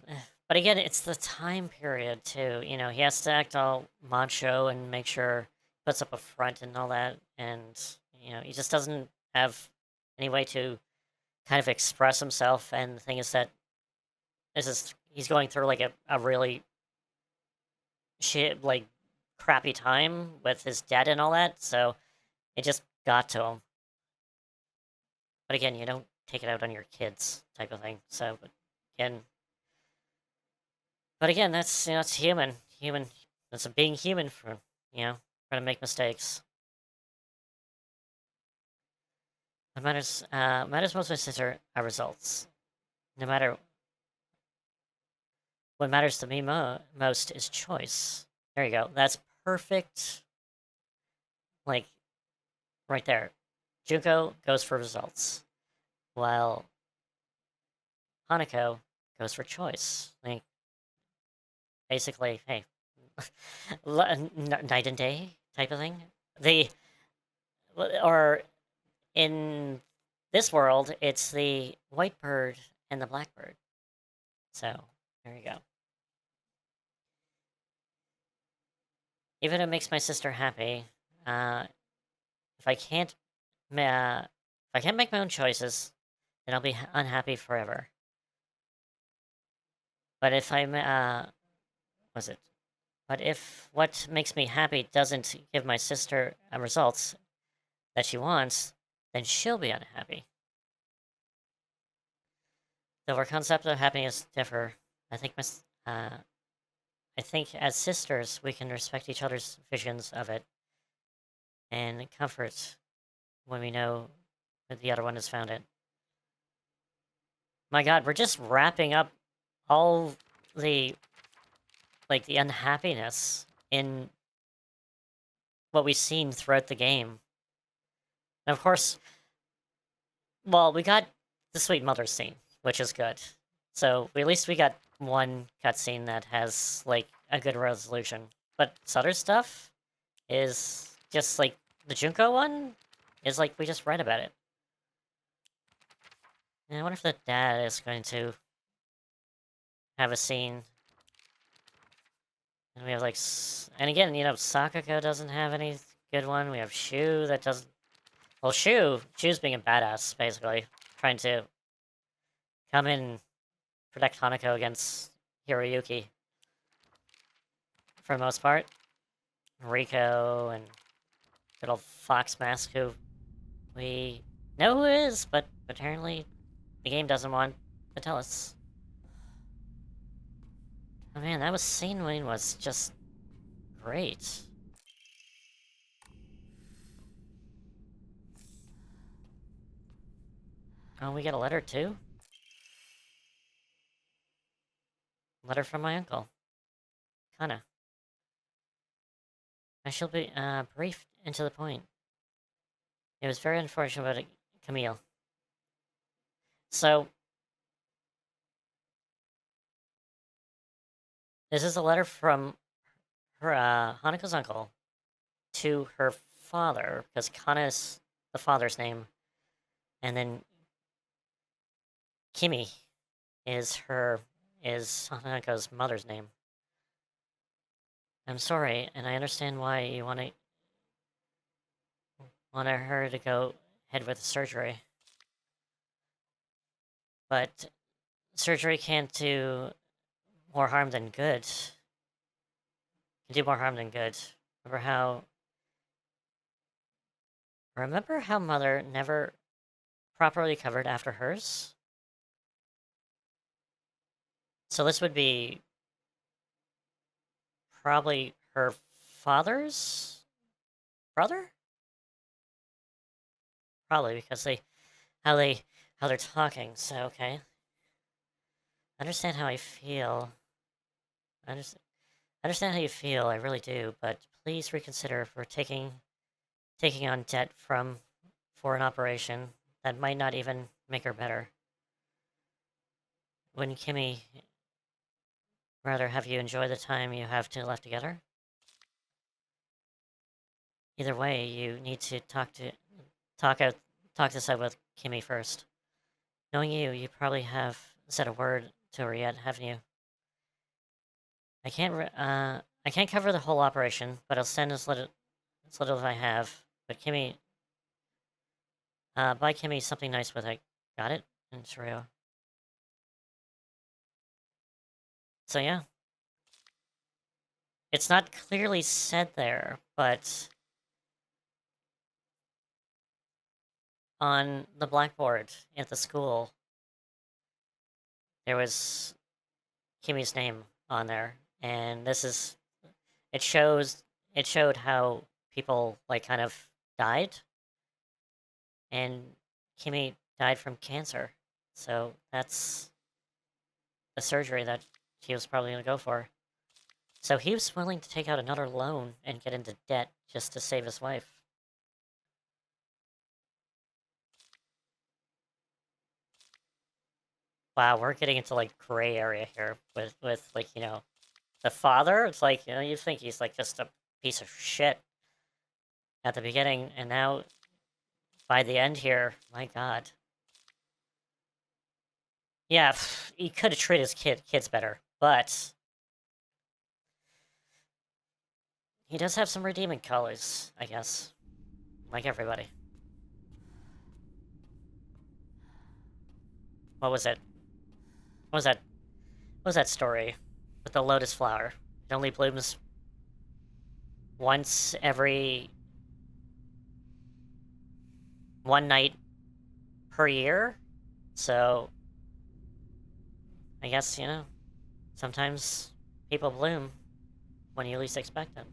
but again, it's the time period too. He has to act all macho and make sure he puts up a front and all that, and he just doesn't have any way to kind of express himself. And the thing is that he's going through like a really shit like crappy time with his debt and all that, so it just got to him. But again, you don't take it out on your kids type of thing. So, again, but again, that's human. Human. That's a being human for trying to make mistakes. What matters most, my sister, are results. No matter what matters to me most is choice. There you go. That's perfect. Like right there. Junko goes for results, while Hanako goes for choice. Like basically, hey, night and day type of thing. Or in this world, it's the white bird and the blackbird. So there you go. Even if it makes my sister happy, if I can't, if I can't make my own choices, then I'll be unhappy forever. But if I'm, was it? But if what makes me happy doesn't give my sister results that she wants, then she'll be unhappy. Though our concept of happiness differ, I think I think as sisters we can respect each other's visions of it and comfort when we know that the other one has found it. My god, we're just wrapping up all the, like, the unhappiness in what we've seen throughout the game. And of course, well, we got the Sweet Mother scene, which is good. So at least we got one cutscene that has, like, a good resolution. But this other stuff is just, like, the Junko one is, like, we just read about it. And I wonder if the dad is going to have a scene. And we have, like, and again, you know, Sakako doesn't have any good one. We have Shu that doesn't... Well, Shu's being a badass, basically. Trying to come in, protect Hanako against Hiroyuki. For the most part. Rico and good old Fox Mask, who we know who is, but apparently the game doesn't want to tell us. Oh man, that scene was just great. Oh, we get a letter too? Letter from my uncle. Kana. I shall be, brief and to the point. It was very unfortunate about Camille. So, this is a letter from her, Hanako's uncle to her father, because Kana is the father's name, and then Kimi is Hanako's mother's name. I'm sorry, and I understand why you want her to go ahead with the surgery. But surgery can't do more harm than good. Can do more harm than good. Remember how Mother never properly recovered after hers? So this would be probably her father's brother? Probably, because how they're talking, so okay. Understand how I feel. Understand how you feel, I really do, but please reconsider for taking on debt for an operation that might not even make her better. Wouldn't Kimmy rather have you enjoy the time you have left together? Either way, you need to talk this out with Kimmy first. Knowing you probably have said a word to her yet, haven't you? I can't cover the whole operation, but I'll send as little as I have. But Kimmy, buy Kimmy something nice with it. Got it? And Shireo. So yeah. It's not clearly said there, but on the blackboard at the school, there was Kimmy's name on there, and it showed how people, like, kind of died, and Kimmy died from cancer, so that's the surgery that he was probably going to go for. So he was willing to take out another loan and get into debt just to save his wife. Wow, we're getting into, like, gray area here with like, you know, the father. It's like, you know, you think he's, like, just a piece of shit at the beginning, and now by the end here, my god. Yeah, he could have treated his kids better, but he does have some redeeming colors, I guess. Like everybody. What was it? What was that? What was that story with the lotus flower? It only blooms once every one night per year. So I guess, you know, sometimes people bloom when you least expect them.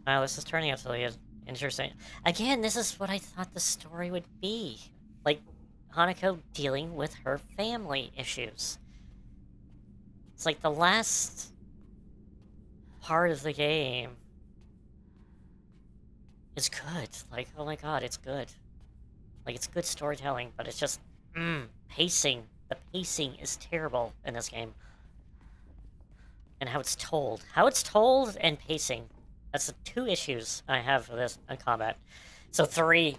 Wow, this is turning out to be interesting. Again, this is what I thought the story would be. Like, Hanako dealing with her family issues. It's like the last part of the game is good. Like, oh my god, it's good. Like, it's good storytelling, but it's just, pacing. The pacing is terrible in this game. And how it's told. How it's told and pacing. That's the two issues I have with this combat. So three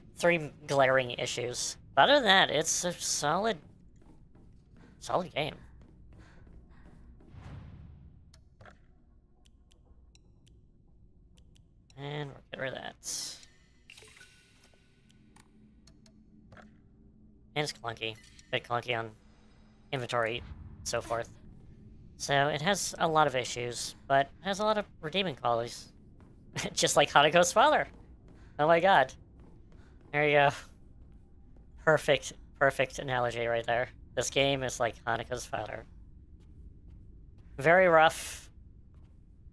glaring issues. But other than that, it's a solid game. And we'll get rid of that. And it's clunky. A bit clunky on inventory, so forth. So it has a lot of issues, but it has a lot of redeeming qualities. Just like Hanako's father. Oh my god. There you go. Perfect analogy right there. This game is like Hanako's father. Very rough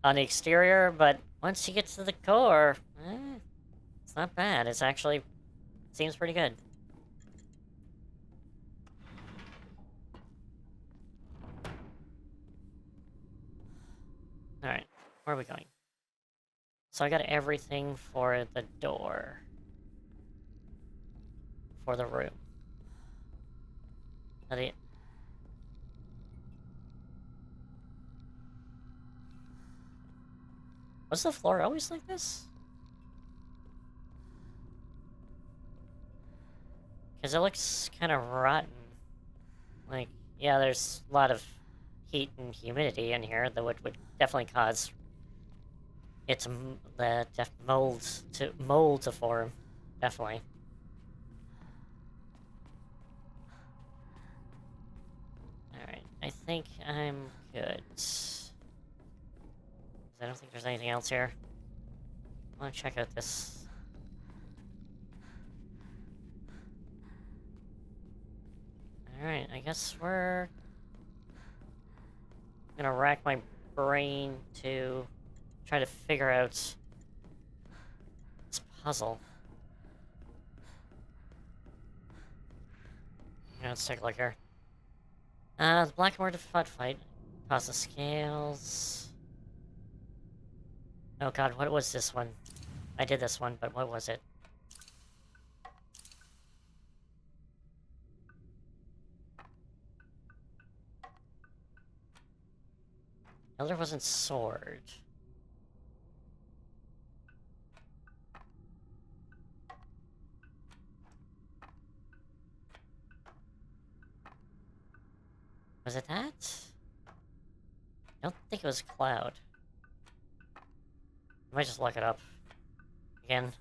on the exterior, but once you get to the core, it's not bad. It's actually seems pretty good. Alright, where are we going? So I got everything for the door. For the room. Was the floor always like this? Because it looks kind of rotten. Like, yeah, there's a lot of heat and humidity in here that would definitely cause it to mold to form. Definitely. Alright, I think I'm good. I don't think there's anything else here. I want to check out this. Alright, I guess we're gonna rack my brain to try to figure out this puzzle. Yeah, let's take a look here. The black and white FUD fight. Pause the scales. Oh god, what was this one? I did this one, but what was it? Elder wasn't sword. Was it that? I don't think it was Cloud. I might just look it up. Again.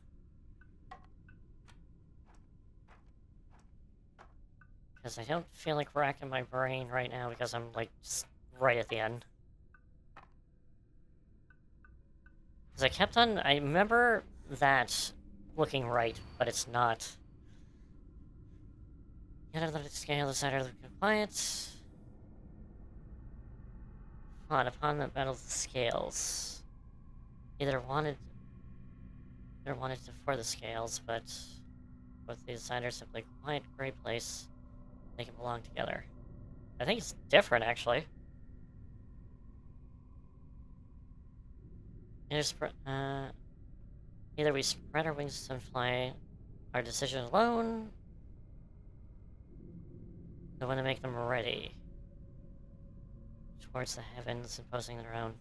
Because I don't feel like racking my brain right now because I'm, like, just right at the end. Because I kept on... I remember that looking right, but it's not. You gotta let it scale the side of the quiet. Upon the battle of the scales. Either wanted to for the scales, but both these sides are simply quiet, great place. They can belong together. I think it's different, actually. Either we spread our wings and fly our decision alone, or when to make them ready. Towards the heavens, imposing their own.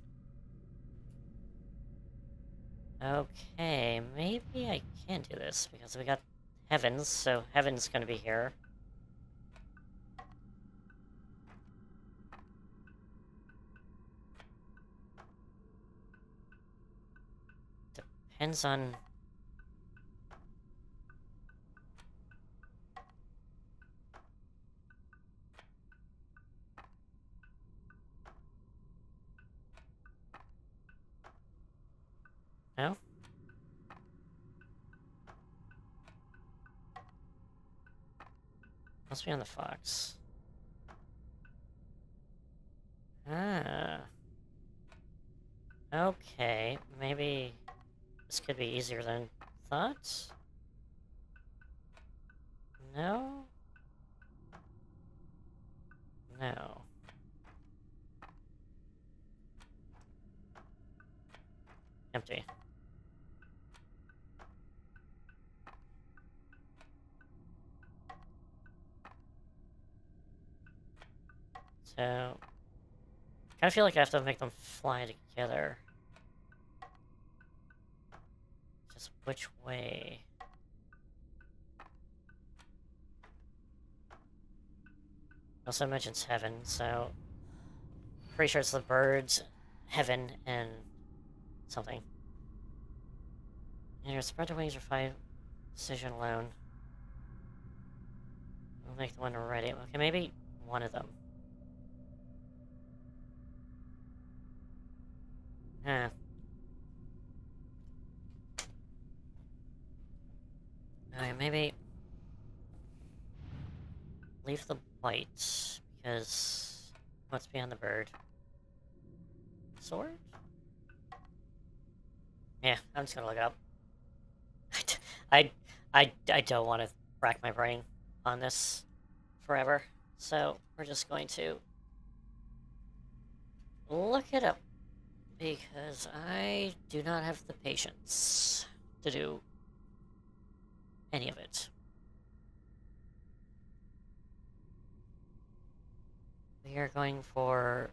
Okay, maybe I can do this, because we got heavens, so heaven's gonna be here. Depends on... No? Must be on the fox. Ah. Okay, maybe this could be easier than thought? No? No. Empty. So... kind of feel like I have to make them fly together. Just which way? Also mentions heaven, so... pretty sure it's the birds, heaven, and... something. And your spread the wings or five decision alone. We'll make the one ready. Okay, maybe one of them. Huh. Alright, maybe... leave the white, because... what's beyond the bird? Sword? Yeah, I'm just gonna look it up. I don't want to rack my brain on this forever, so we're just going to look it up, because I do not have the patience to do any of it. We are going for...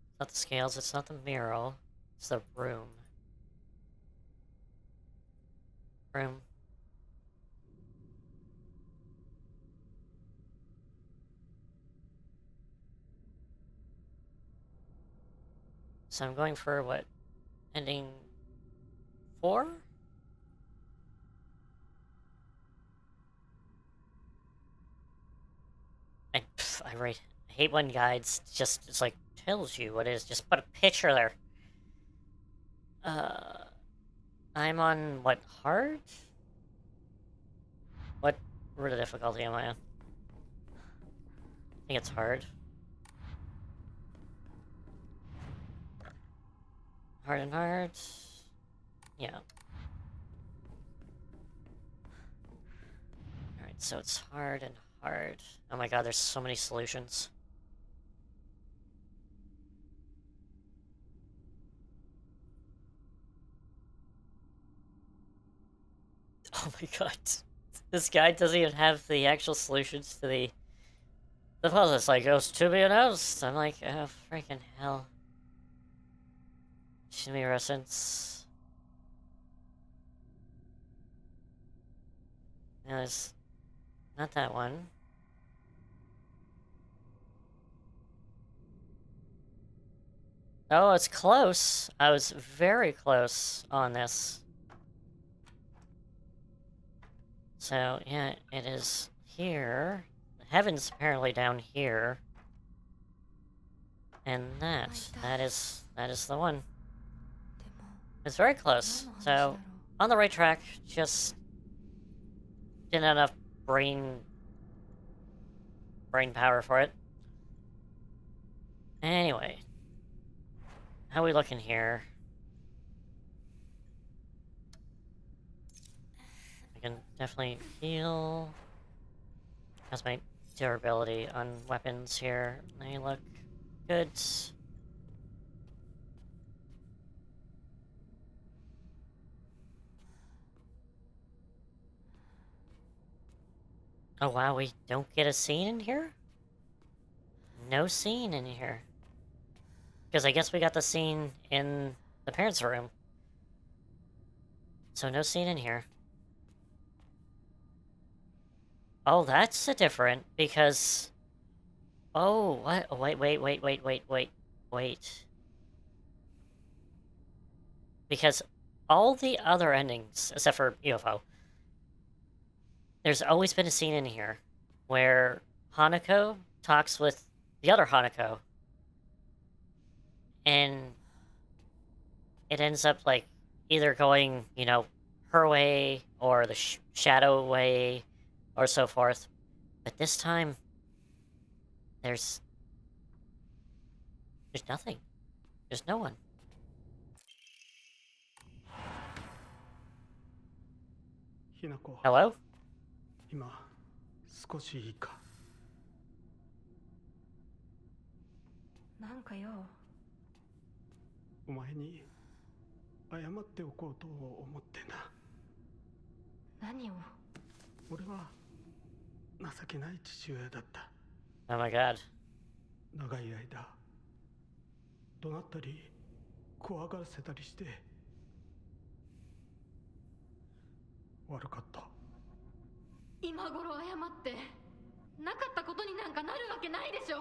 it's not the scales, it's not the mirror, it's the room. Room. So I'm going for what? Ending 4? I hate when guides just, it's like, tells you what it is. Just put a picture there. I'm on, what, hard? What root of difficulty am I on? I think it's hard. Hard and hard. Yeah. Alright, so it's hard and hard. Oh my god, there's so many solutions. Oh my god. This guide doesn't even have the actual solutions to the puzzle. It's like, goes to be announced. I'm like, oh, freaking hell. Shimmy Essence. No, there's not that one. Oh, it's close. I was very close on this. So, yeah, it is here. Heaven's apparently down here. And that is the one. It's very close. So, on the right track, just didn't have enough brain power for it. Anyway. How are we looking here? I can definitely heal. How's my durability on weapons here? They look good. Oh wow, we don't get a scene in here? No scene in here. Because I guess we got the scene in the parents' room. So no scene in here. Oh, that's a different, because... oh, what? Oh, wait. because all the other endings, except for UFO, there's always been a scene in here where Hanako talks with the other Hanako, and it ends up like either going, you know, her way or the shadow way or so forth. But this time, there's nothing. There's no one. Hello? 今少しいいか。なんかよ。お前に謝っておこうと思ってな。何を？俺は情けない父親だった。 Oh my god. 長い間怒鳴ったり怖がらせたりして悪かった。今頃謝ってなかったことになんかなるわけないでしょ。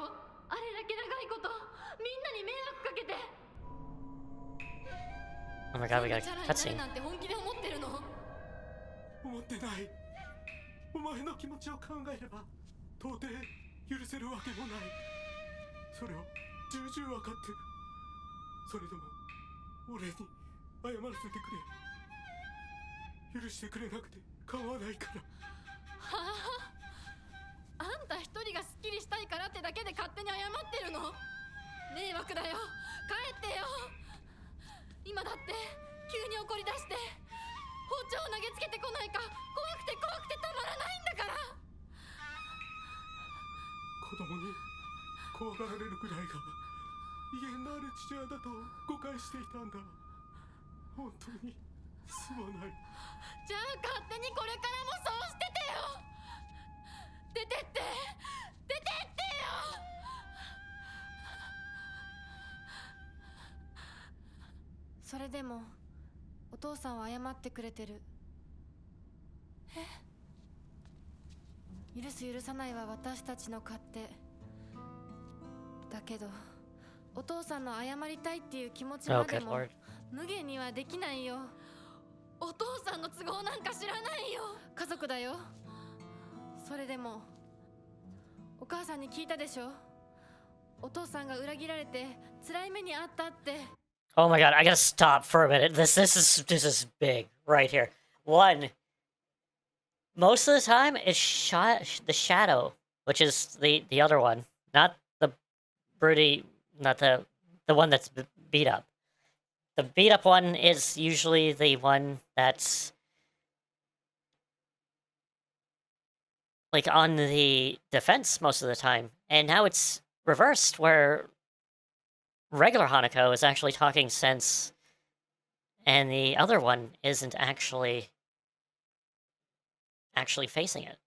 あれだけ長いことみんなに迷惑かけて。 Oh my god, we got a cutscene. なんて本気で思ってるの？思ってない。お前の気持ちを考えれば到底許せるわけもない。それを重々分かってる。それでも俺に謝らせてくれ。許してくれなくて構わないから。はあ、あんた一人がスッキリしたいからってだけで勝手に謝ってるの？迷惑だよ。帰ってよ。今だって急に怒り出して包丁を投げつけてこないか怖くてたまらないんだから。子供に怖がられるくらいが威厳のある父親だと誤解していたんだ。本当にすまない。じゃあ勝手にこれからもそうしててよ。出てって出てってよ。それでもお父さんは謝ってくれてる。許す許さないは私たちの勝手だけど、お父さんの謝りたいっていう気持ちまでも無限にはできないよ。お父さんの都合なんか知らないよ。家族だよ。それでもお母さんに聞いたでしょ。お父さんが裏切られて辛い目にあったって。 Oh my god, I gotta stop for a minute. This is big right here. One, most of the time it's the shadow, which is the other one, not the broody, not the one that's beat up. The beat up one is usually the one that's like on the defense most of the time, and now it's reversed where regular Hanako is actually talking sense, and the other one isn't actually facing it.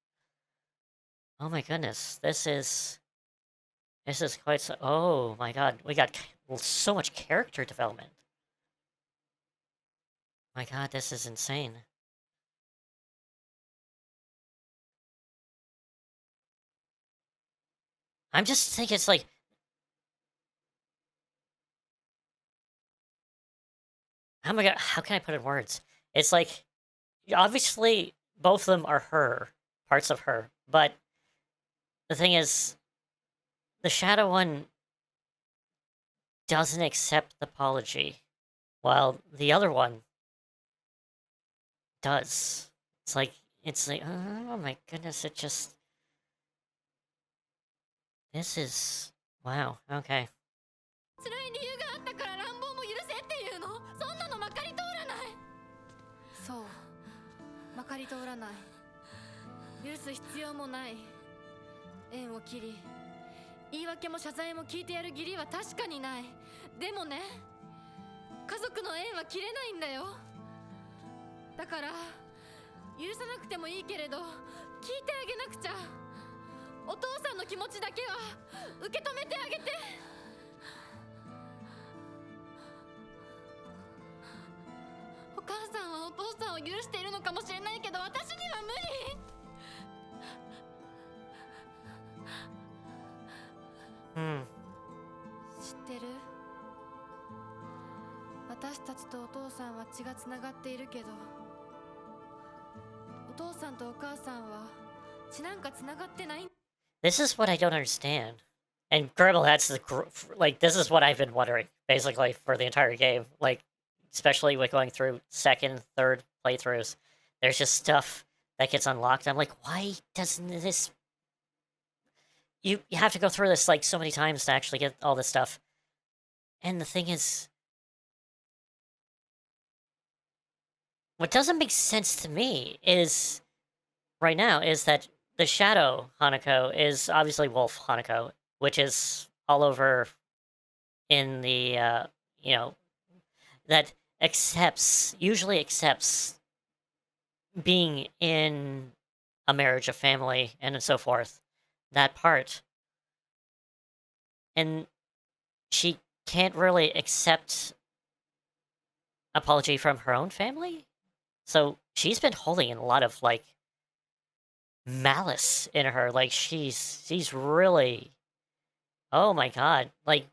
Oh my goodness, this is quite so. Oh my god, we got so much character development. My god, this is insane. I'm just thinking it's like, oh my god, how can I put it in words? It's like, obviously, both of them are her, parts of her, but the thing is, the Shadow one doesn't accept the apology, while the other one does. It's like, oh my goodness, it just... This is... Wow, okay. 辛い理由があったから乱暴も許せっていうの？そんなのまかり通らない。そう、まかり通らない。許す必要もない。縁を切り、言い訳も謝罪も聞いてやる義理は確かにない。でもね、家族の縁は切れないんだよ。だから許さなくてもいいけれど聞いてあげなくちゃ。お父さんの気持ちだけは受け止めてあげて。お母さんはお父さんを許しているのかもしれないけど私には無理。知ってる？私私たちとお父さんは血がつながっているけど、お父さんとお母さんは血なんかつながってない。 This is what I don't understand. And Gribble, that's like, this is what I've been wondering, basically, for the entire game. Like, especially with going through second, third playthroughs. There's just stuff that gets unlocked. I'm like, why doesn't this... You have to go through this, like, so many times to actually get all this stuff. And the thing is... What doesn't make sense to me is... Right now, is that the Shadow Hanako is obviously Wolf Hanako, which is all over in the, you know, that usually accepts being in a marriage, a family, and so forth. That part. And she can't really accept apology from her own family? So she's been holding a lot of, like, malice in her. Like, she's really... Oh my god. Like,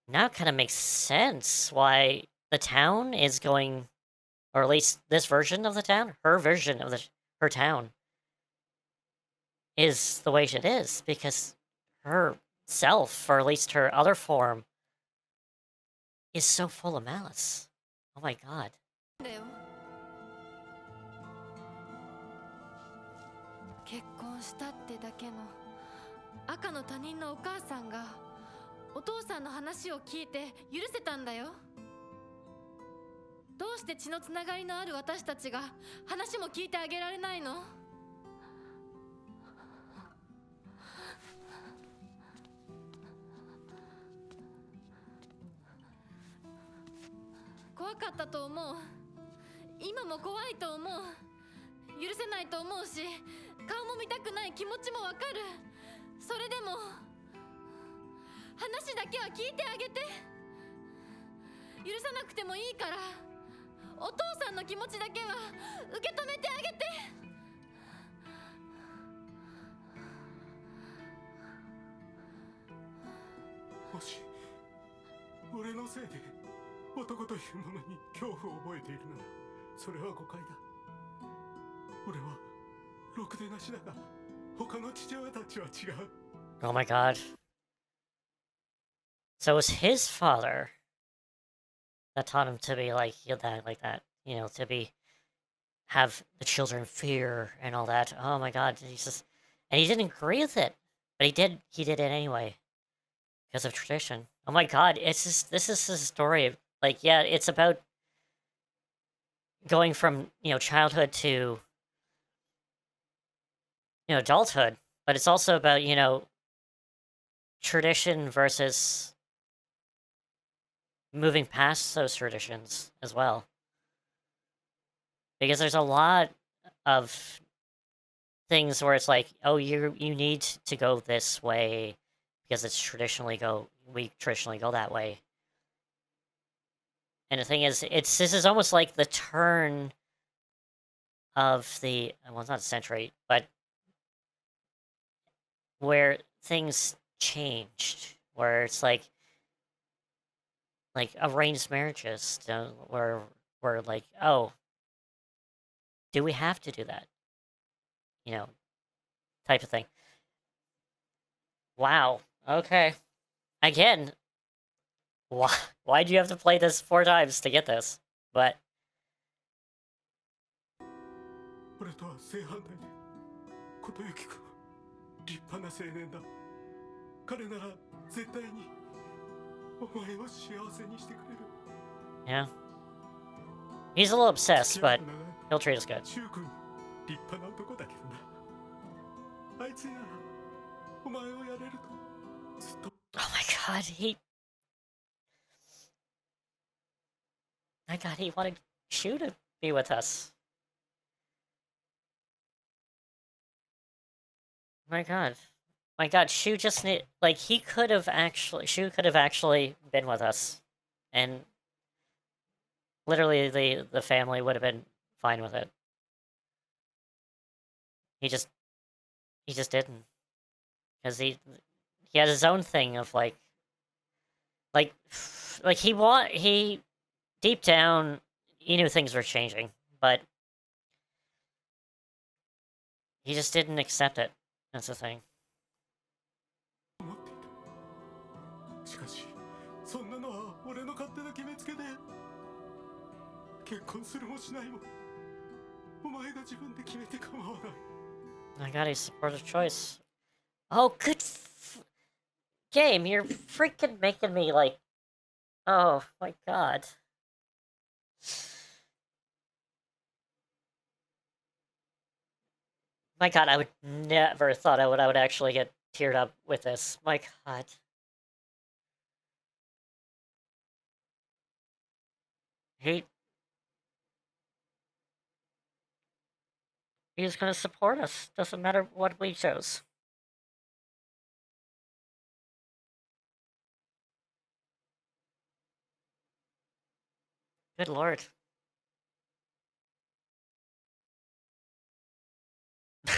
now it kind of makes sense why the town is going... Or at least this version of the town, her version of her town, is the way it is, because her self, or at least her other form, is so full of malice. Oh my god. だよ。結婚したってだけの赤の他人のお母さんがお父さんの話を聞いて許せたんだよ。どうして血のつながりのある私たちが話も聞いてあげられないの？怖かったと思う。今も怖いと思う。許せないと思うし、顔も見たくない気持ちもわかる。それでも話だけは聞いてあげて。許さなくてもいいから、お父さんの気持ちだけは受け止めてあげて。もし俺のせいで男というものに恐怖を覚えているなら、それは誤解だ。俺はろくでなしだが、他の父親たちは違う。Oh my god. So it was his father that taught him to be like that, you know, to have the children fear and all that. Oh my god, and he didn't agree with it, but he did it anyway because of tradition. Oh my god, this is a story. Like, yeah, it's about going from, you know, childhood to, you know, adulthood, but it's also about, you know, tradition versus moving past those traditions as well. Because there's a lot of things where it's like, oh, you need to go this way because we traditionally go that way. And the thing is, this is almost like the turn of the, well, it's not a century, but where things changed, where it's like arranged marriages, where like, oh, do we have to do that? You know, type of thing. Wow. Okay. Again, why do you have to play this 4 times to get this? But 俺とは正反対で、琴行君は立派な青年だ。彼なら絶対にお前を幸せにしてくれる。yeah, he's a little obsessed, but he'll treat us good. 柊君、立派な男だけどな。あいつならお前をやれるとずっと。Oh my god, he wanted Shu to be with us. My god. Shu just like, Shu could have actually been with us. And literally the family would have been fine with it. He just didn't. Because he had his own thing of, like, Like, he deep down, he knew things were changing, but he just didn't accept it. That's the thing. 思っていた。しかしそんなのは俺の勝手な決めつけで、結婚するもしないもお前が自分で決めて構わない。 I got a supportive choice. Oh, good game. You're freaking making me like. Oh my god. My god, I would never thought I would actually get teared up with this. My god. He's gonna support us. Doesn't matter what we chose. Good lord.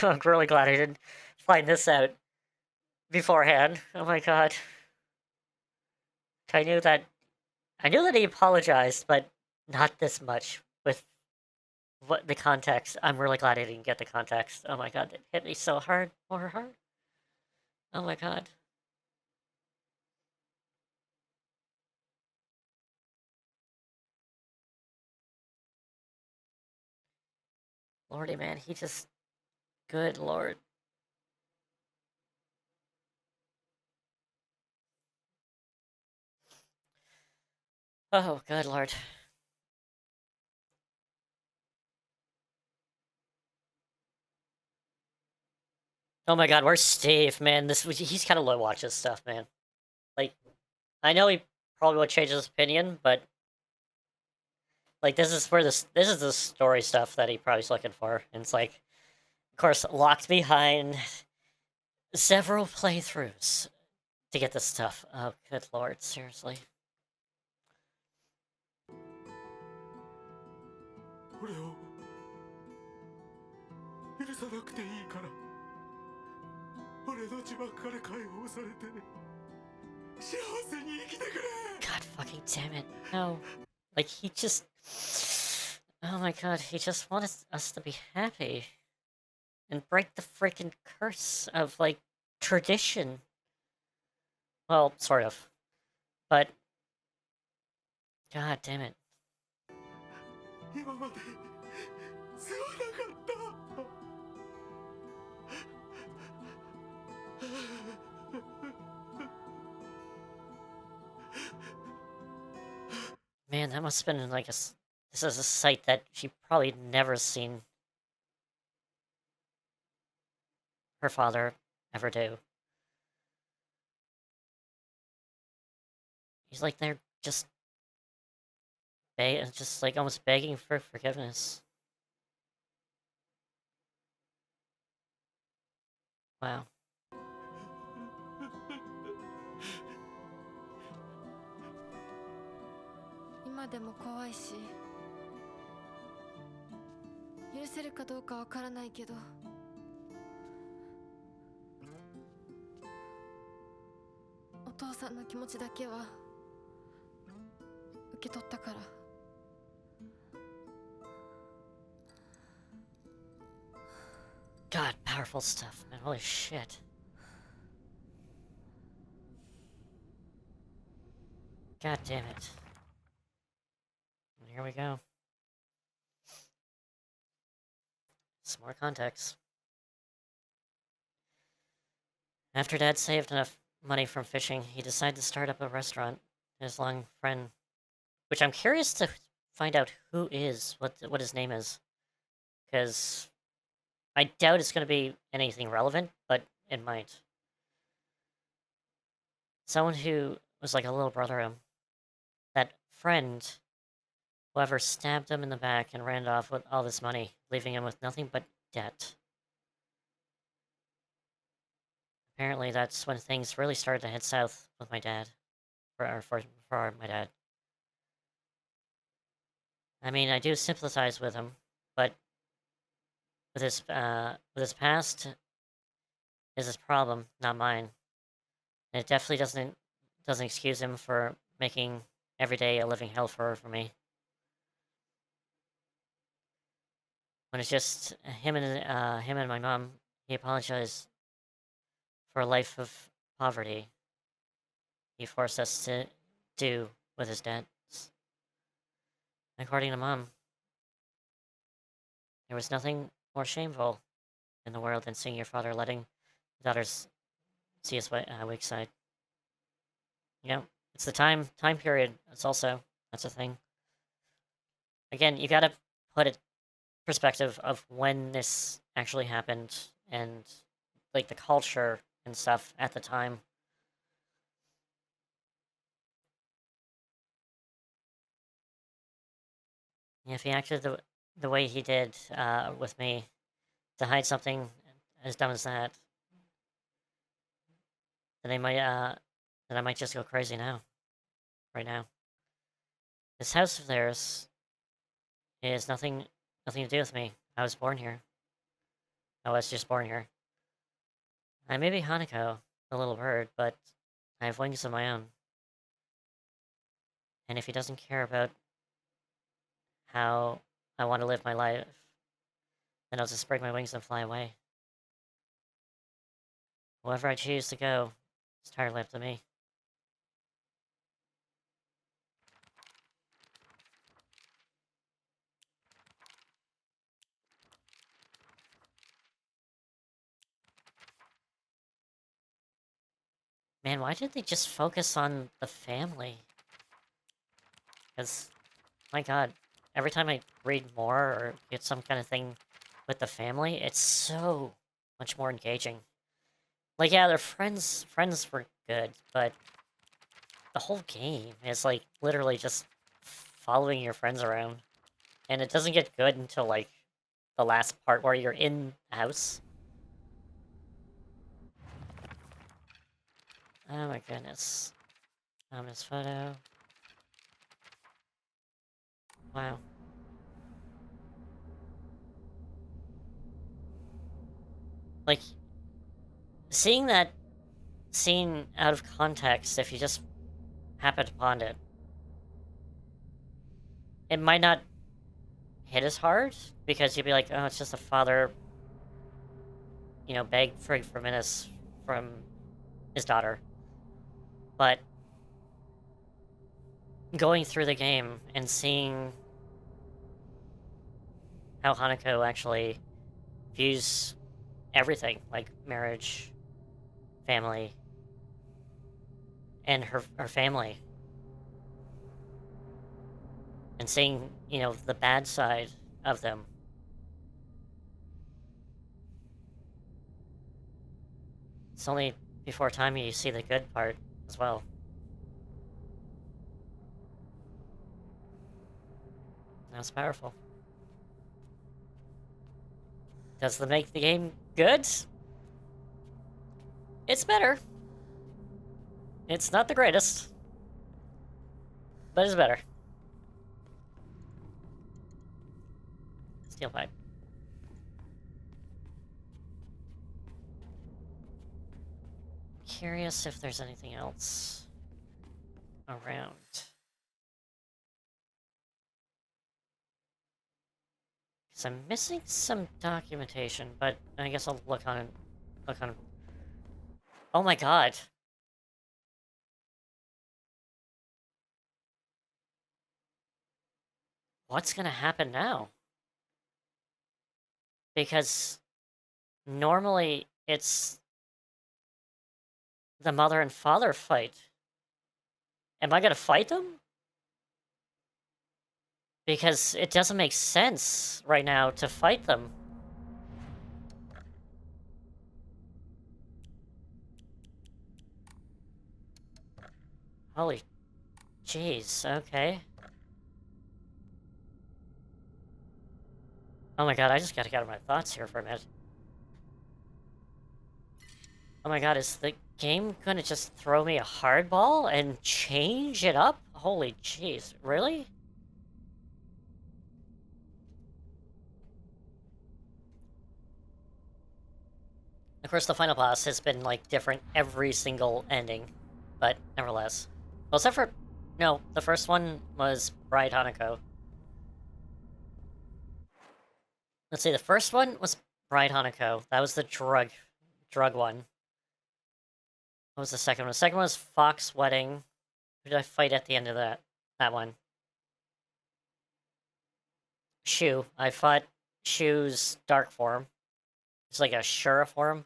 I'm really glad I didn't find this out beforehand. Oh my god. I knew that he apologized, but not this much with what the context. I'm really glad I didn't get the context. Oh my god, it hit me so hard, more hard. Oh my god. Lordy man, he just good lord. Oh good lord. Oh my god, where's Steve, man? He's kind of low watch this stuff, man. Like, I know he probably would change his opinion, but like this is the story stuff that he probably's looking for. And it's like, of course, locked behind several playthroughs to get this stuff. Oh good lord, seriously. 俺を許さなくていいから、俺の呪縛から解放されて幸せに生きてくれ。 God fucking damn it. No. Like, he just... Oh my god, he just wanted us to be happy. And break the freaking curse of, like, tradition. Well, sort of. But... God damn it. 今まですまなかった。 Man, that must have been like this is a sight that she probably never seen her father ever do. He's like they're just like almost begging for forgiveness. Wow. 今でも怖いし許せるかどうかわからないけどお父さんの気持ちだけは受け取ったから God, powerful stuff, man. Holy shit. God damn it. Here we go. Some more context. After Dad saved enough money from fishing, he decided to start up a restaurant. His long friend, which I'm curious to find out what his name is, because I doubt it's going to be anything relevant, but it might. Someone who was like a little brother of him. That friend, whoever stabbed him in the back and ran off with all this money, leaving him with nothing but debt. Apparently, that's when things really started to head south with my dad. For my dad. I mean, I do sympathize with him, but with his past is his problem, not mine. And it definitely doesn't excuse him for making every day a living hell for me. When it's just him and my mom, he apologized for a life of poverty he forced us to do with his debts. According to Mom, there was nothing more shameful in the world than seeing your father letting daughters see his weak side. You know, it's the time period. That's a thing. Again, you gotta put it perspective of when this actually happened and like the culture and stuff at the time. If he acted the way he did with me to hide something as dumb as that, then I might just go crazy now, right now. This house of theirs is nothing to do with me. I was born here. I was just born here. I may be Hanako, the little bird, but I have wings of my own. And if he doesn't care about how I want to live my life, then I'll just spread my wings and fly away. Wherever I choose to go, it's entirely up to me. Man, why did they just focus on the family? Because, my god, every time I read more or get some kind of thing with the family, it's so much more engaging. Like, yeah, their friends were good, but the whole game is, like, literally just following your friends around. And it doesn't get good until, like, the last part where you're in the house. Oh my goodness. This photo. Wow. Like, seeing that scene out of context, if you just happened upon it, it might not hit as hard, because you'd be like, oh, it's just a father, you know, beg for forgiveness from his daughter. But going through the game and seeing how Hanako actually views everything, like marriage, family, and her family, and seeing, you know, the bad side of them. It's only before time you see the good part as well. That's powerful. Does that make the game good? It's better. It's not the greatest, but it's better. Steel pipe. Curious if there's anything else around. Because I'm missing some documentation, but I guess I'll look on. Oh my god. What's gonna happen now? Because normally it's the mother and father fight. Am I gonna fight them? Because it doesn't make sense right now to fight them. Holy jeez, okay. Oh my god, I just gotta get out of my thoughts here for a minute. Oh my god, is the game gonna just throw me a hardball and change it up? Holy jeez, really? Of course, the final boss has been, like, different every single ending, but nevertheless. Well, except for No, the first one was Bride Hanako. Let's see, the first one was Bride Hanako. That was the drug one. What was the second one? The second one was Fox Wedding. Who did I fight at the end of that one? Shu. I fought Shu's dark form. It's like a Shura form.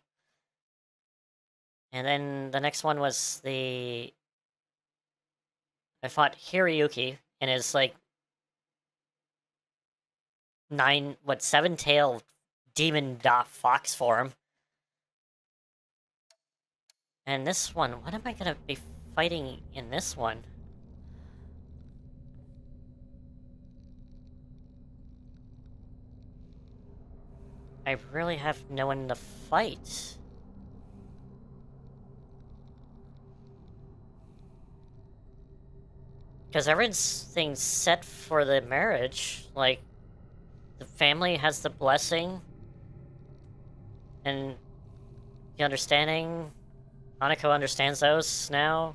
And then the next one was I fought Hiroyuki in his like 7-tailed demon fox form. And this one, what am I gonna be fighting in this one? I really have no one to fight. Because everything's set for the marriage. Like, the family has the blessing and the understanding. Hanako understands those now.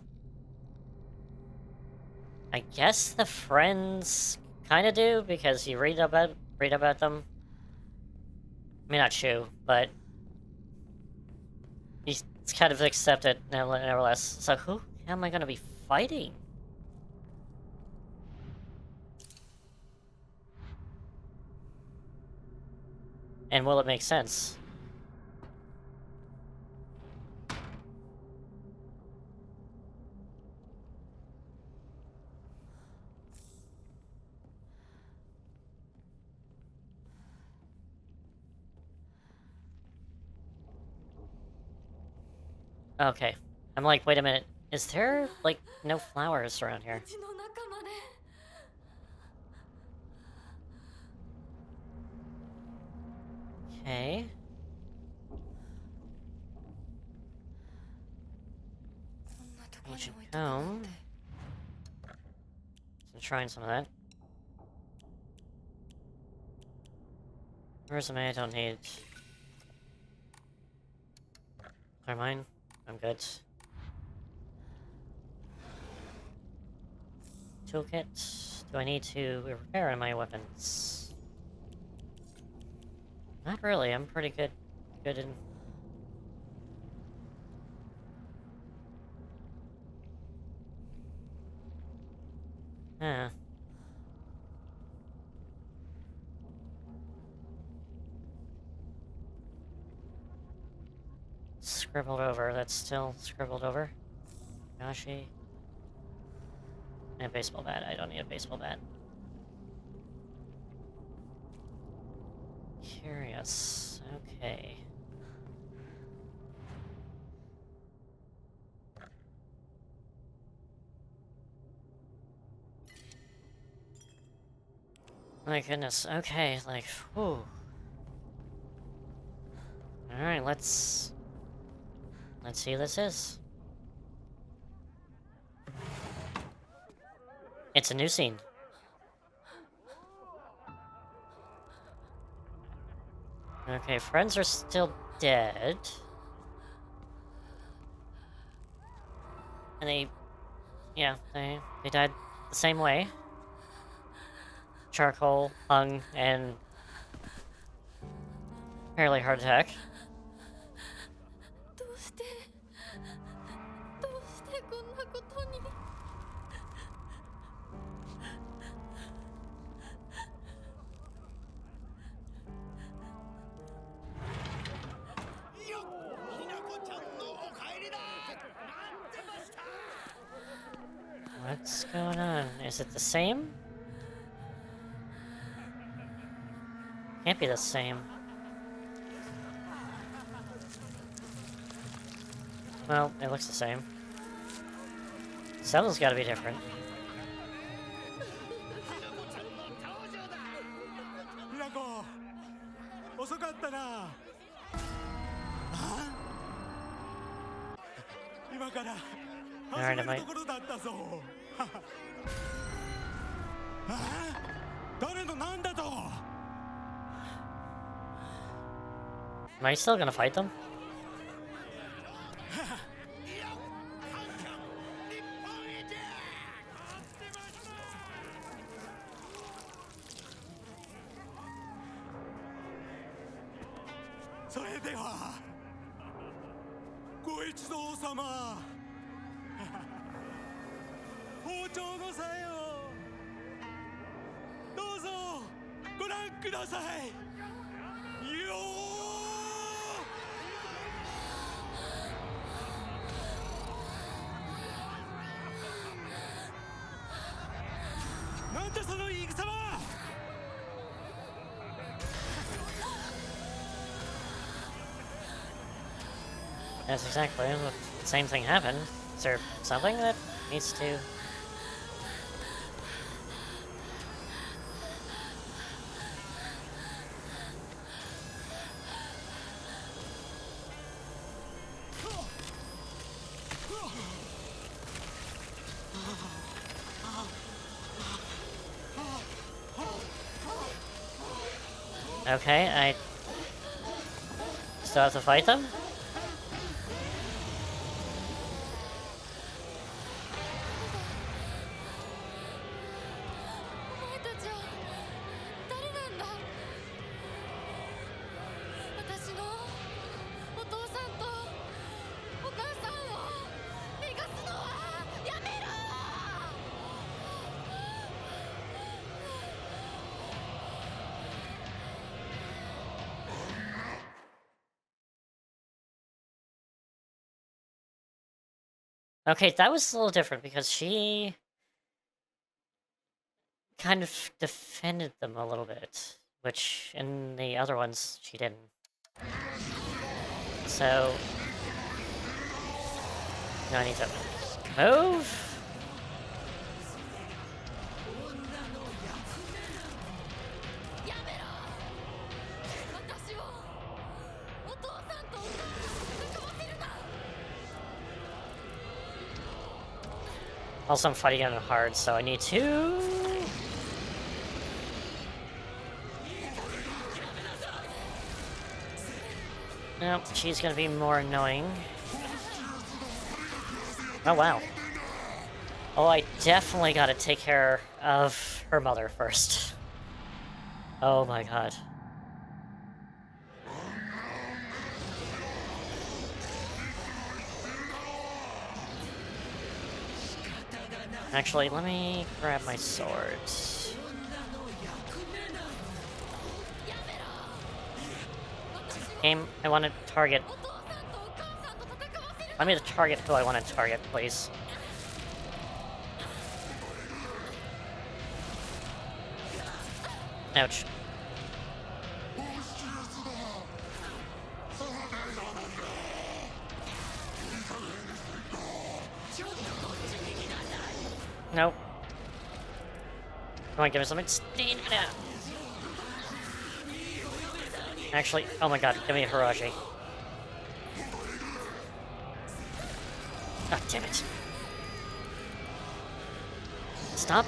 I guess the friends kind of do because you read about them. I mean, not Shu, but he's kind of accepted nevertheless. So who am I going to be fighting? And will it make sense? Okay. I'm like, wait a minute. Is there, like, no flowers around here? うちの中まで Okay. Ancient comb. So trying some of that. Resume I don't need. Never mind. I'm good. Toolkit. Do I need to repair any of my weapons? Not really. I'm pretty good in... Huh. Scribbled over. That's still scribbled over. Gashi. And a baseball bat. I don't need a baseball bat. Curious. Okay. My goodness. Okay, like, whew. Alright, let's see who this is. It's a new scene. Okay, friends are still dead. And they died the same way. Charcoal, hung, and fairly heart attack. どうしてこんなことに What's going on? Is it the same? Can't be the same. Well, it looks the same. Something's gotta be different. ラコ遅かったな。今から始めるところだったぞ。誰のなんだと。 Am I still gonna fight them? ご一同様包丁のさえをどうぞご覧くださいよーなんだその言い草はThat's exactly the same thing happened. Is there something that needs to... Okay, I still have to fight them? お前たちは誰なんだ私のお父さんとお母さんを逃がすのはやめろ Okay, that was a little different because she kind of defended them a little bit, which in the other ones she didn't. So now I need to move. やめろ私をお父さんとお母さんと戦わせるな Also, I'm fighting on hard, so I need to... Nope, she's gonna be more annoying. Oh, wow. Oh, I definitely gotta take care of her mother first. Oh my god. Actually, let me grab my sword. Game, I want to target. Let me target who I want to target, please. Ouch. Nope. Come on, give me something stamina. Actually, oh my god, give me a Hiraji. God damn it. Stop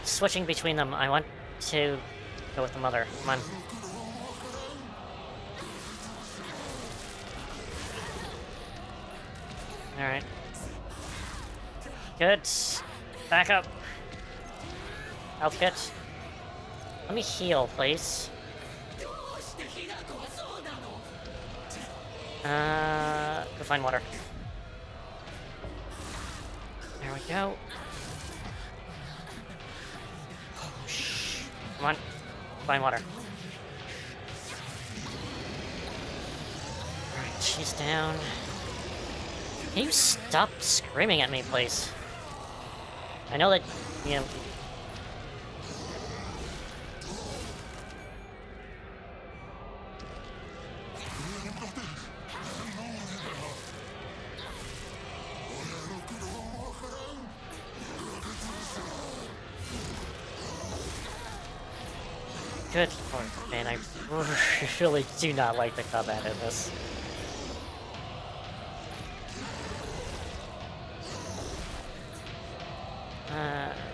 switching between them. I want to go with the mother. Come on. Alright. Good. Back up. Health kit. Let me heal, please. Go find water. There we go. Come on. Find water. Alright, she's down. Can you stop screaming at me, please? I know that, you know... Good lord, man, I really do not like the combat in this.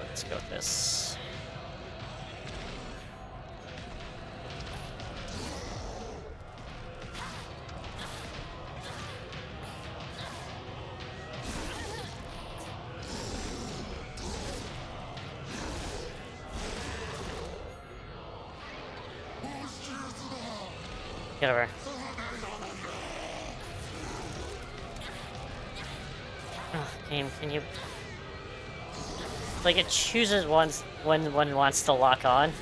Let's go with this. Get over. Oh, game, can you... Like, it chooses once when one wants to lock on.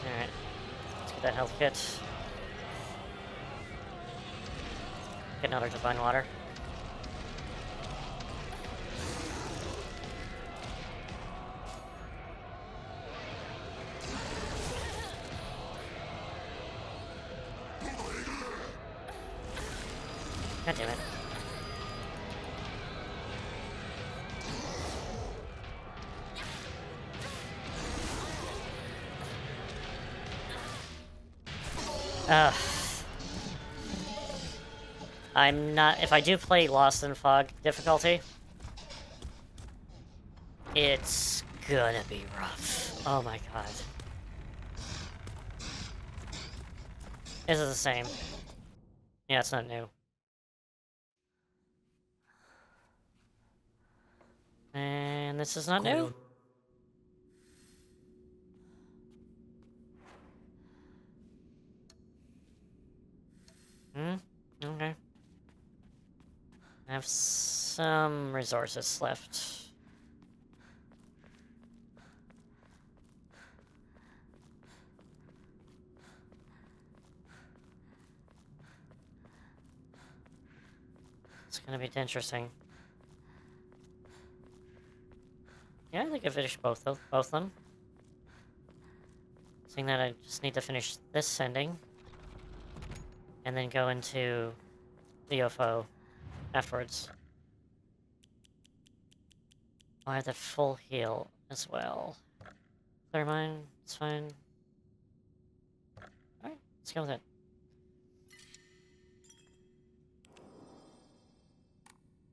Alright. Let's get that health kit. Get another divine water. God damn it. Ugh. I'm not... If I do play Lost in Fog difficulty, it's gonna be rough. Oh my god. This is the same. Yeah, it's not new. And this is not new? Hmm? Okay. I have some resources left. It's gonna be interesting. Yeah, I think I finished both of them. Saying that I just need to finish this ending. And then go into the UFO afterwards. I have the full heal as well. Clear mine, it's fine. Alright, let's go with it.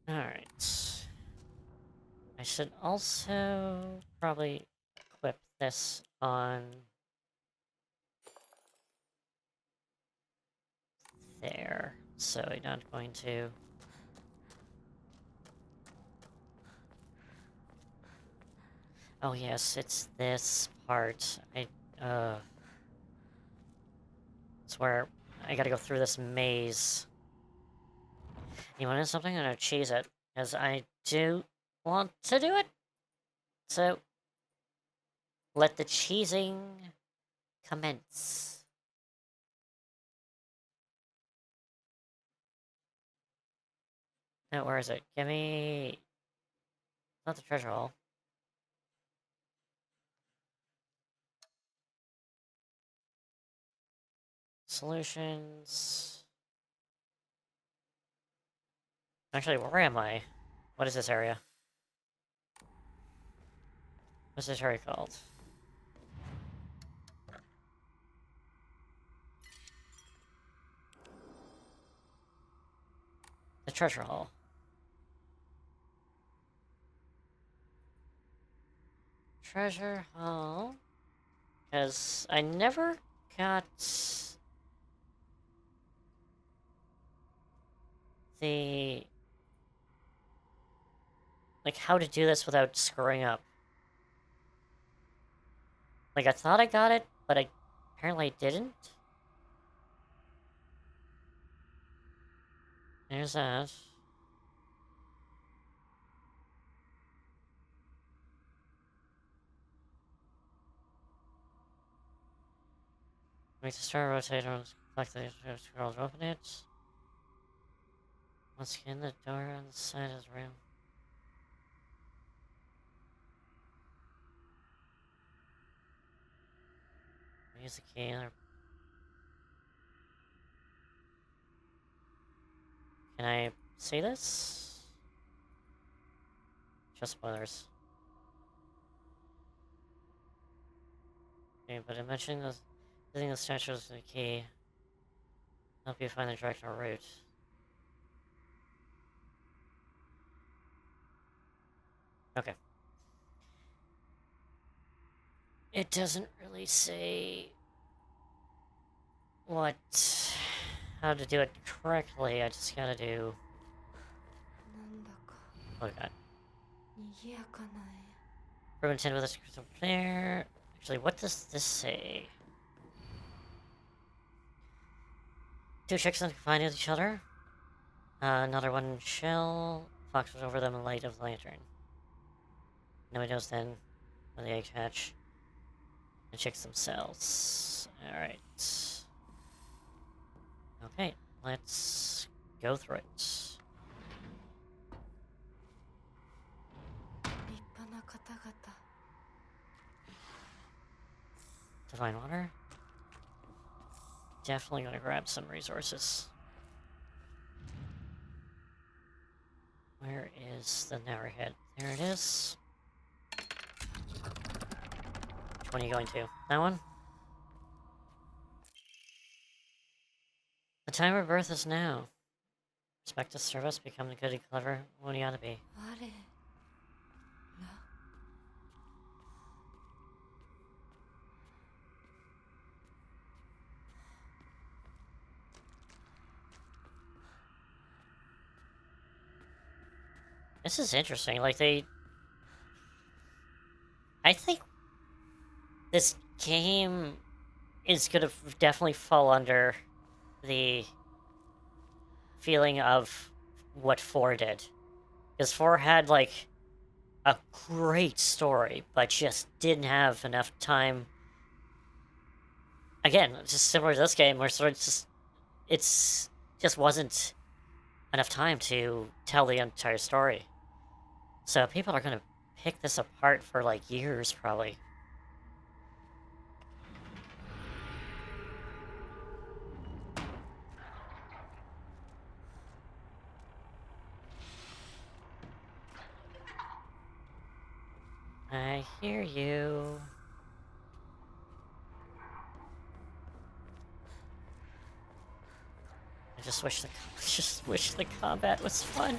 Alright. I should also probably equip this on there. So I'm not going to... Oh yes, it's this part. It's where I gotta go through this maze. You want to know something? I'm gonna cheese it, because I do want to do it. So, let the cheesing commence. No, where is it? Give me... Not the treasure hall. Solutions... Actually, where am I? What is this area? What's this area called? The treasure hall. Treasure hall... Because I never got... the... Like, how to do this without screwing up. Like, I thought I got it, but I apparently didn't. There's that. Make the star rotate around, collect the scroll, open it. Let's get in the door on the side of the room. Use the key. Can I see this? Just spoilers. Okay, but I mentioned using the statue as the key. Help you find the direct route. Okay. It doesn't really say how to do it correctly. I just gotta do... なんだか Oh god. 賑やかな Room 10 with a crystal there. Actually, what does this say? Two chicks unconfined with each other? Another one shell. Fox was over them in the light of the lantern. Nobody knows then when the eggs hatch. And chicks themselves. Alright. Okay, let's go through it. 立派な方々。 Divine water. Definitely gonna grab some resources. Where is the narrowhead? There it is. Which one are you going to? That one? The time of birth is now. Respect the service, become the good and clever when you ought to be. あれら。 This is interesting. Like, I think this game is gonna definitely fall under the feeling of what 4 did. Because 4 had, like, a great story, but just didn't have enough time. Again, just similar to this game, where sort of just wasn't enough time to tell the entire story. So people are gonna pick this apart for, like, years, probably. I hear you. I just wish the combat was fun.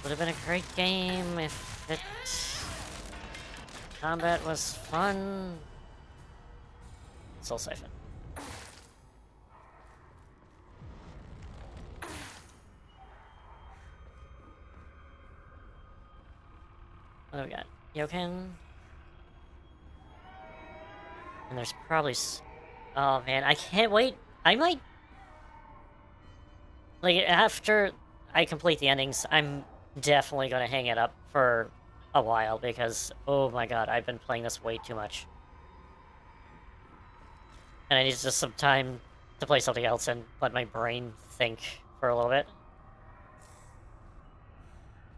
Would have been a great game if combat was fun. Soul Siphon. What do we got? Yoken. And there's probably oh man, I can't wait. I might... Like, after I complete the endings, I'm definitely gonna hang it up for a while, because, oh my god, I've been playing this way too much. And I need just some time to play something else and let my brain think for a little bit.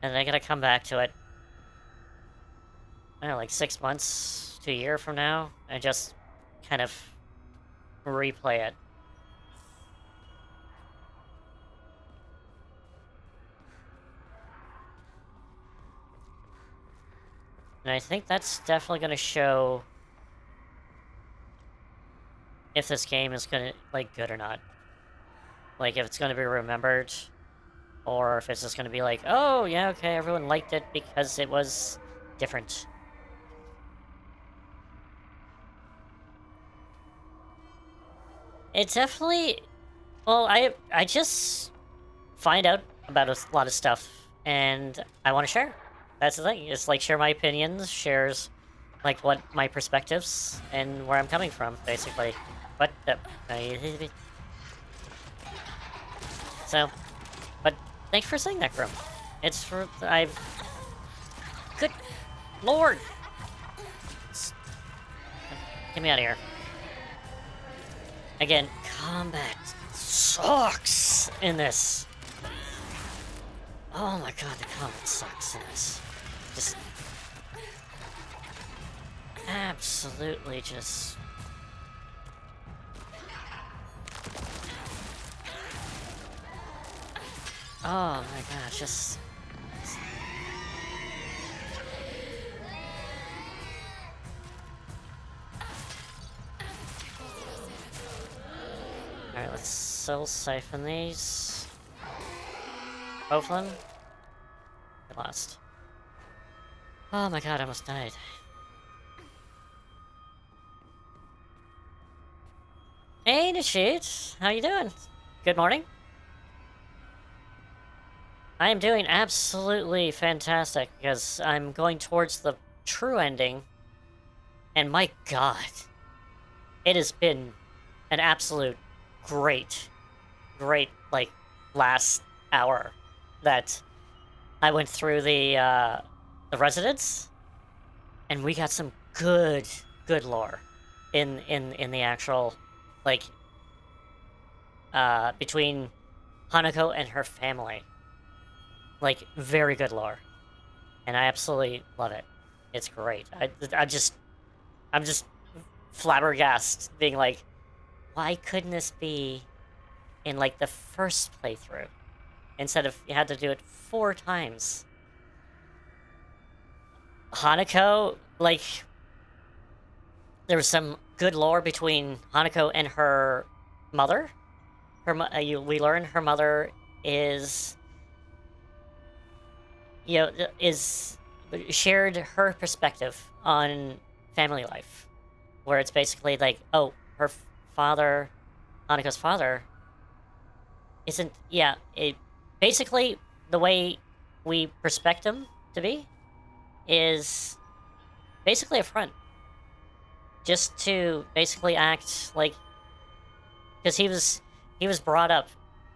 And then I gotta come back to it, I don't know, like 6 months to a year from now, and just kind of replay it. And I think that's definitely going to show if this game is going to, like, good or not. Like, if it's going to be remembered, or if it's just going to be like, oh, yeah, okay, everyone liked it because it was different. It's definitely... Well, I just find out about a lot of stuff, and I want to share. That's the thing. It's like, share my opinions, shares, like, what my perspectives, and where I'm coming from, basically. But, so, but thanks for saying that, Grim. It's for... Good lord! Get me out of here. Again, combat sucks in this. Oh my god, the combat sucks in this. Just... absolutely just... oh my gosh, just... Alright, let's soul siphon these. Both of them? I lost. Oh my god, I almost died. Hey, Nishit! How you doing? Good morning. I am doing absolutely fantastic, because I'm going towards the true ending And my god, it has been an absolute great, like, last hour that I went through the residence, and we got some good lore in the actual, like, between Hanako and her family. Like, very good lore. And I absolutely love it. It's great. I'm just flabbergasted, being like, why couldn't this be in, like, the first playthrough? Instead of, you had to do it 4 times. Hanako, like, there was some good lore between Hanako and her mother. We learn her mother is, is shared her perspective on family life, where it's basically like, oh, her father, Hanako's father, isn't, basically the way we perspect him to be is basically a front. Just to basically act like, because he was brought up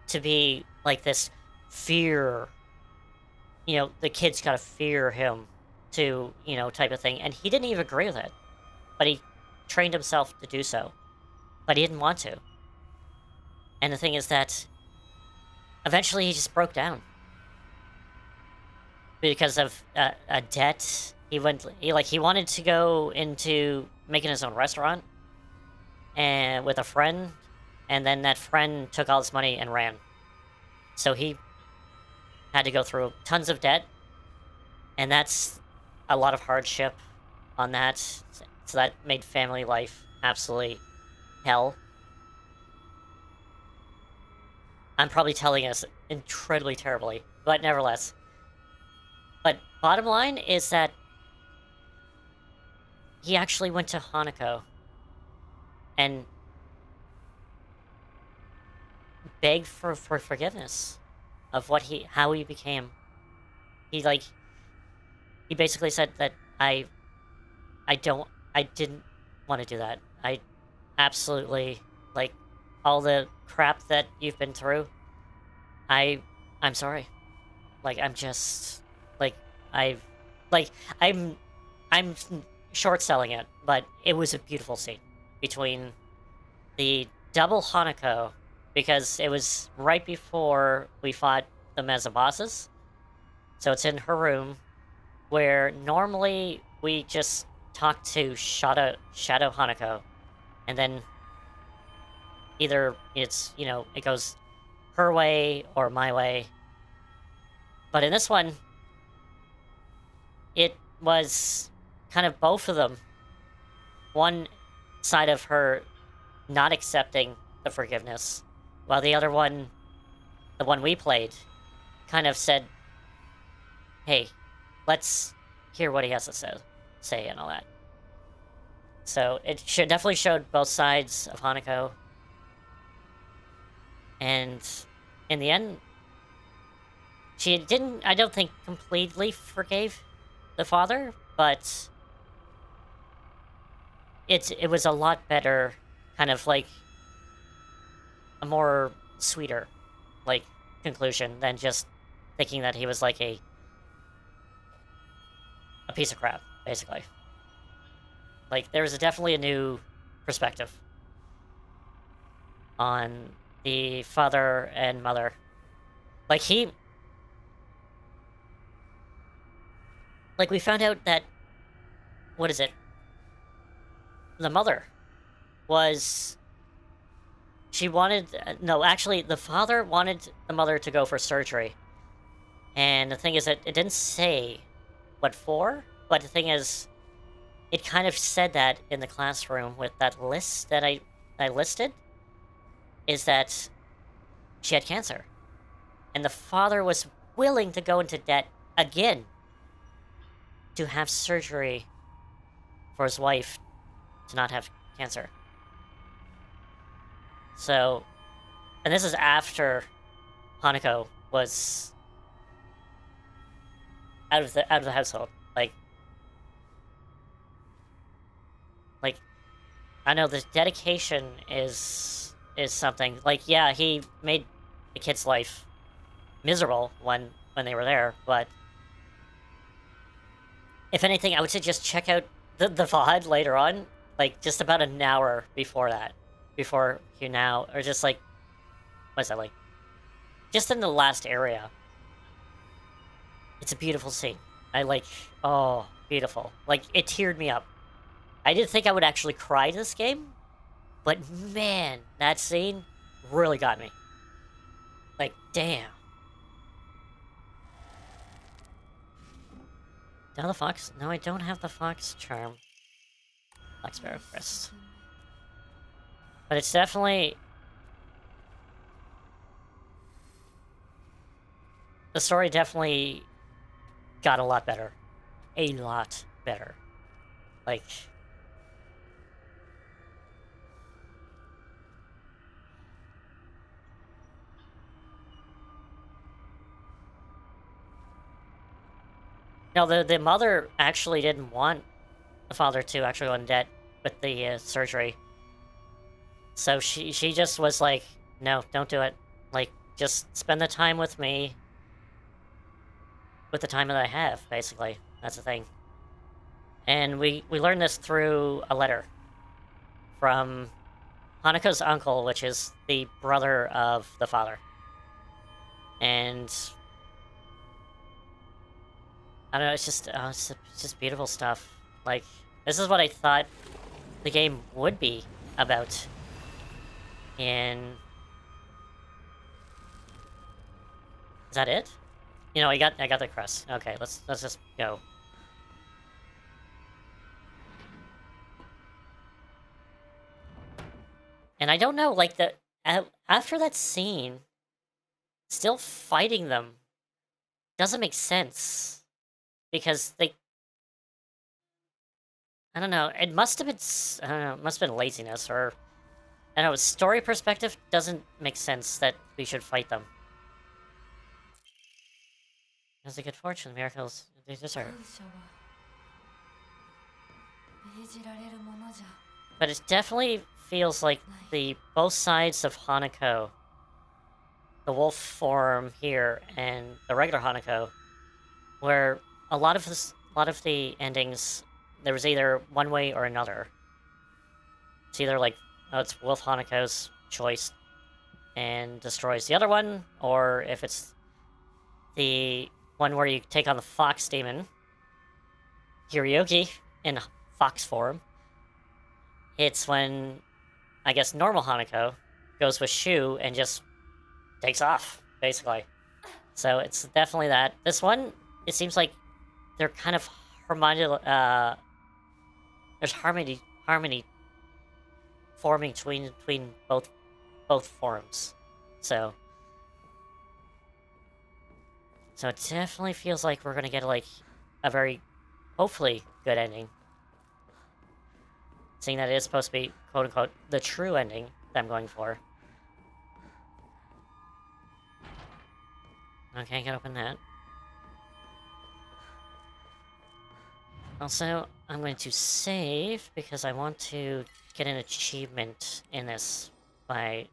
to be like this fear, the kids gotta fear him to, type of thing, and he didn't even agree with it, but he trained himself to do so, but he didn't want to. And the thing is that eventually he just broke down because of a debt. He wanted to go into making his own restaurant, and with a friend, and then that friend took all his money and ran. So he had to go through tons of debt, and that's a lot of hardship on that. So that made family life absolutely hell. I'm probably telling us incredibly terribly, but nevertheless. But bottom line is that he actually went to Hanako and begged for forgiveness of how he became. He basically said that I didn't want to do that. I absolutely, like, all the crap that you've been through, I'm sorry. Like, I'm just, like, I'm short selling it, but it was a beautiful scene between the double Hanako, because it was right before we fought them as the bosses. So it's in her room, where normally we just talk to Shadow Hanako, and then either it's, it goes her way or my way. But in this one, it was kind of both of them. One side of her not accepting the forgiveness, while the other one, the one we played, kind of said, hey, let's hear what he has to say and all that. So it definitely showed both sides of Hanako. And in the end, she didn't, I don't think, completely forgave the father, but it was a lot better, kind of like a more sweeter, like, conclusion than just thinking that he was like a piece of crap, basically. Like, there was definitely a new perspective on the father and mother. Like, we found out that, what is it? The mother was, she wanted, no, actually, the father wanted the mother to go for surgery. And the thing is that it didn't say what for, but the thing is, it kind of said that in the classroom with that list that I listed, is that she had cancer. And the father was willing to go into debt again to have surgery for his wife to not have cancer. So, and this is after Hanako was out of the household. Like, I know the dedication is something. Like, yeah, he made the kid's life miserable when they were there, but if anything, I would say just check out the VOD later on, like just about an hour before that, before you now, or just like, what's that like? Just in the last area. It's a beautiful scene. I like, oh, beautiful. Like, it teared me up. I didn't think I would actually cry this game, but man, that scene really got me. Like, damn. Do I have the fox? No, I don't have the fox charm. Black Sparrow Crest. But it's definitely... The story definitely got a lot better. A lot better. Like... No, the mother actually didn't want the father to actually go in debt with the surgery. So she just was like, no, don't do it. Like, just spend the time with me. With the time that I have, basically. That's the thing. And we learned this through a letter from Hanako's uncle, which is the brother of the father. And I don't know, it's just beautiful stuff. Like, this is what I thought the game would be about. And is that it? You know, I got the crest. Okay, let's just go. And I don't know, like after that scene, still fighting them doesn't make sense because they. I don't know. It must have been. I don't know. It must have been laziness or. I don't know. Story perspective doesn't make sense that we should fight them. Has a good fortune, miracles they deserve. But it definitely feels like the both sides of Hanako, the wolf form here and the regular Hanako, where a lot of the endings, there was either one way or another. It's either like, oh, it's Wolf Hanako's choice and destroys the other one, or if it's the one where you take on the fox demon, Hiroyuki, in fox form, it's when, I guess, normal Hanako goes with Shu and just takes off, basically. So it's definitely that. This one, it seems like they're kind of there's harmony forming between both forms. So it definitely feels like we're gonna get like a very hopefully good ending. Seeing that it is supposed to be quote unquote the true ending that I'm going for. Okay, I can open that. Also, I'm going to save because I want to get an achievement in this by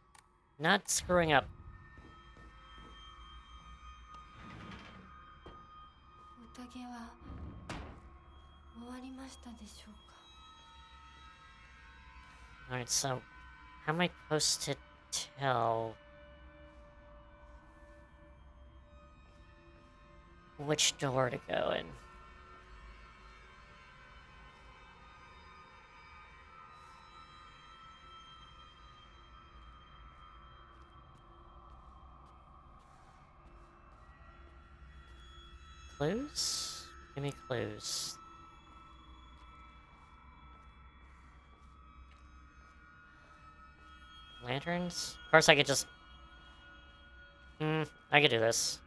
not screwing up. Alright, so how am I supposed to tell which door to go in? Clues? Give me clues. Lanterns? Of course I could just... I could do this.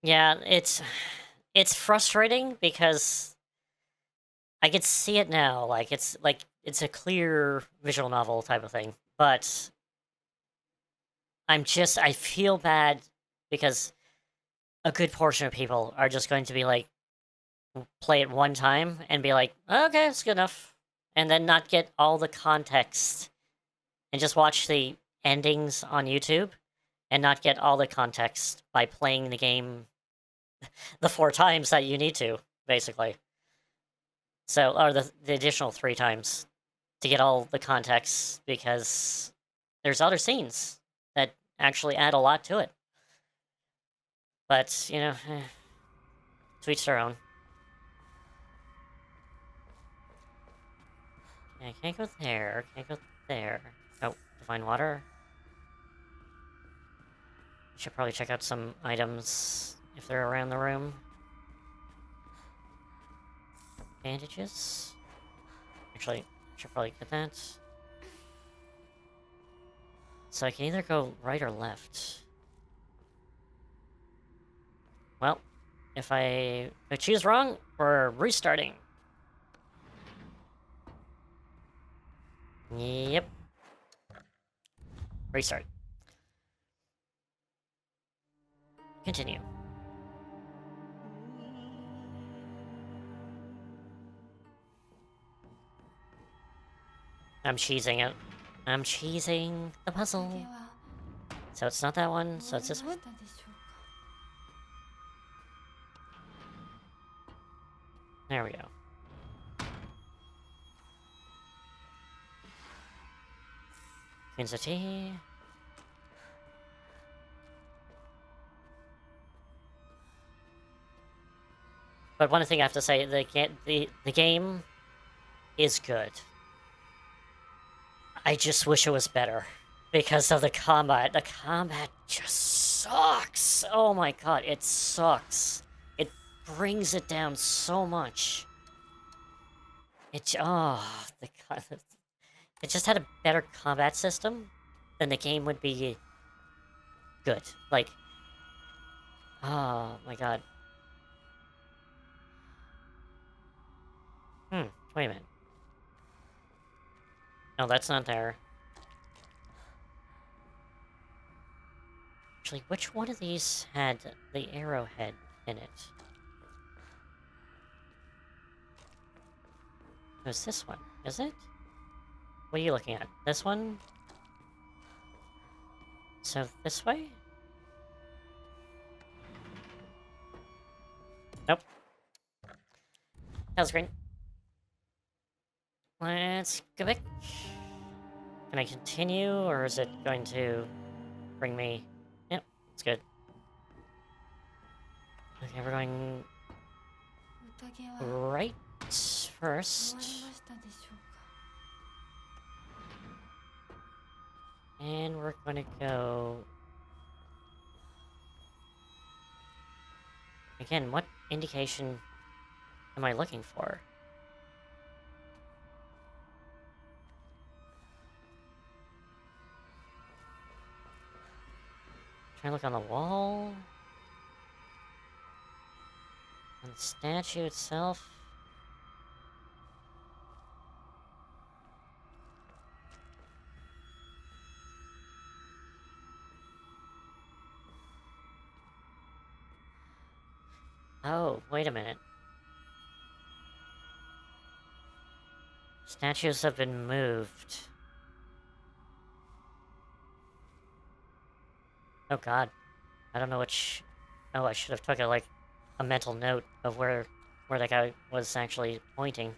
Yeah, it's frustrating because I can see it now, like it's a clear visual novel type of thing, but I feel bad because a good portion of people are just going to be like, play it one time and be like, okay, it's good enough. And then not get all the context and just watch the endings on YouTube and not get all the context by playing the game the 4 times that you need to, basically. So, or the additional 3 times to get all the context, because there's other scenes that actually add a lot to it. But, you know, to each their own. I can't go there, can't go there. Oh, divine water. Should probably check out some items if they're around the room. Bandages. Actually, should probably get that. So I can either go right or left. Well, if I choose wrong, we're restarting. Yep. Restart. Continue. I'm cheesing it. I'm cheesing the puzzle. So it's not that one, so it's this one? There we go. Queen's of Tea. But one thing I have to say, the game is good. I just wish it was better because of the combat. The combat just sucks. Oh my god, it sucks. It brings it down so much. It just had a better combat system, then the game would be good. Like, oh my god. Wait a minute. No, that's not there. Actually, which one of these had the arrowhead in it? It was this one, is it? What are you looking at? This one? So, this way? Nope. That was great. Let's go back. Can I continue, or is it going to bring me... Yep, it's good. Okay, we're going... right first. And we're gonna go... Again, what indication am I looking for? Try to look on the wall? On the statue itself? Oh, wait a minute. Statues have been moved. Oh god. I don't know which... Oh, I should have took a mental note of where that guy was actually pointing.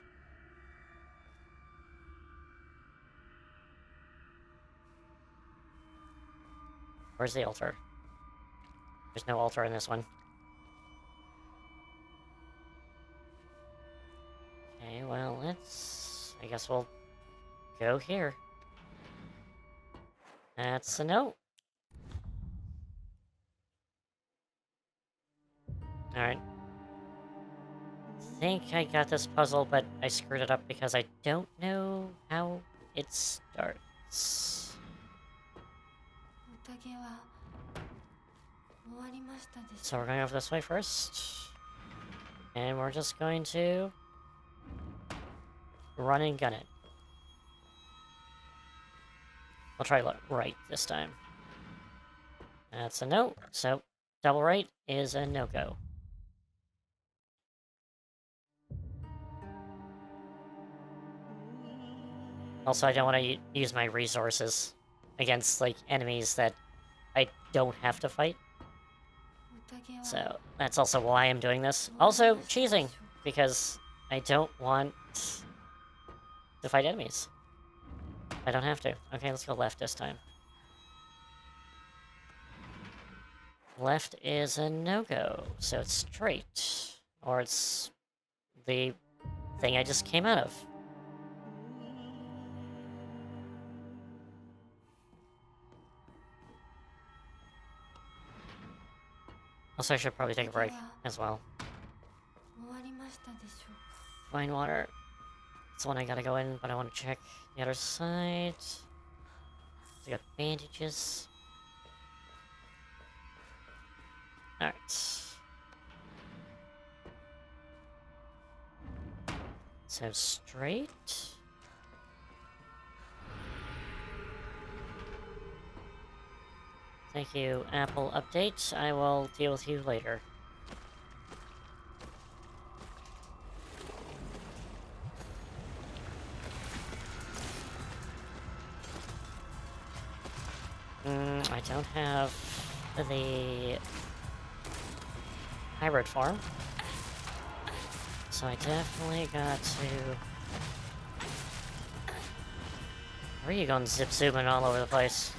Where's the altar? There's no altar in this one. Okay, well, I guess we'll go here. That's a note. Alright. I think I got this puzzle, but I screwed it up because I don't know how it starts. So we're going over this way first. And we're just going to... run and gun it. I'll try right this time. That's a no. So, double right is a no-go. Also, I don't want to use my resources against, like, enemies that I don't have to fight. So, that's also why I'm doing this. Also, cheesing, because I don't want to fight enemies. I don't have to. Okay, let's go left this time. Left is a no-go, so it's straight. Or it's the thing I just came out of. Also, I should probably take a break as well. Fine water. It's the one I gotta go in, but I want to check the other side. I got bandages. Alright. So straight. Thank you, Apple Update. I will deal with you later. I don't have the hybrid form. So I definitely got to... Where are you going zip-zooming all over the place?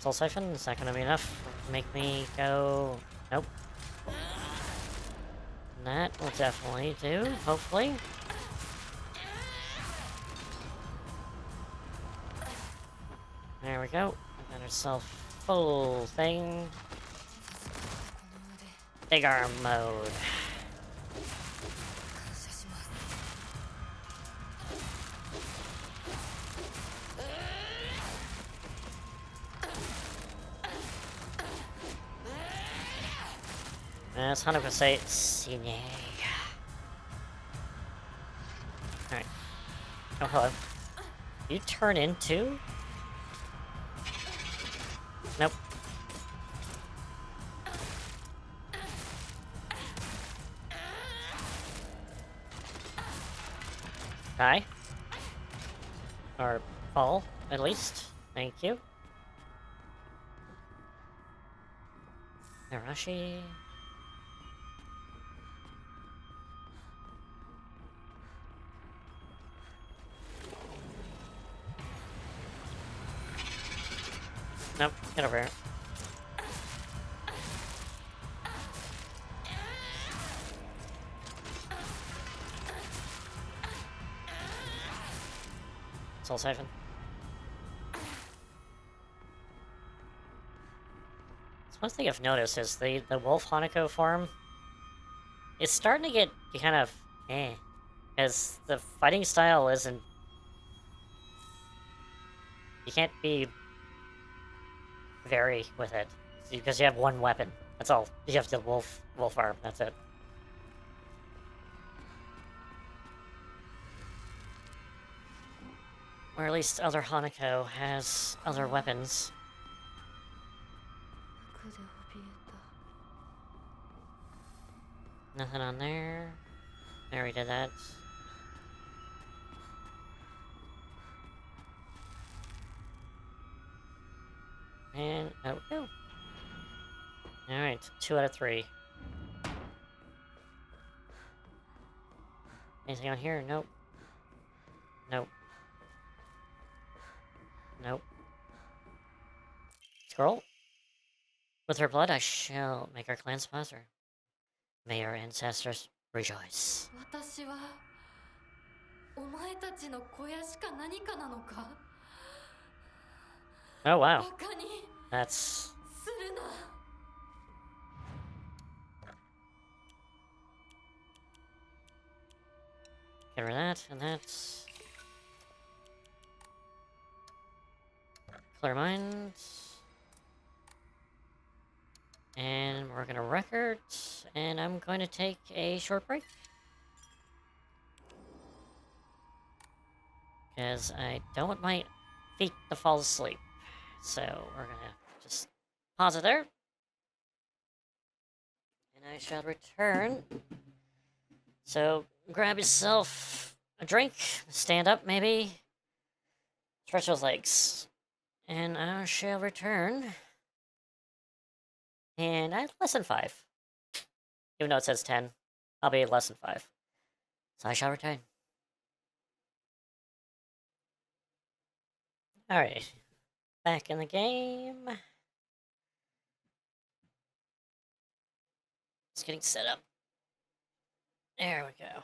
Soul Siphon? Is that gonna be enough? Make me go... Nope. That will definitely do, hopefully. There we go. We got ourselves full thing. Big arm mode. That's 100% Cine. Alright. Oh, hello. You turn into? Nope. Die. Or fall, at least. Thank you. Arashi. Nope, get over here. Soul Siphon. So one thing I've noticed is the Wolf Hanako form is starting to get kind of because the fighting style isn't... You can't be vary with it because you have one weapon. That's all. You have the wolf arm. That's it. Or at least other Hanako has other weapons. Nothing on there. I already did that. And out we go. Alright, 2 out of 3. Anything on here? Nope. Nope. Nope. Scroll. With her blood, I shall make our clan sponsor. May our ancestors rejoice. 私はお前たちの小屋しか何かなのか Oh wow. バカに That's... するな Get rid of that, and that's... Clear mind. And we're gonna record, and I'm going to take a short break. Because I don't want my feet to fall asleep. So we're gonna just pause it there. And I shall return. So grab yourself a drink, stand up maybe, stretch those legs. And I shall return. And I have lesson 5. Even though it says 10, I'll be at lesson 5. So I shall return. Alright. Back in the game. Just getting set up. There we go.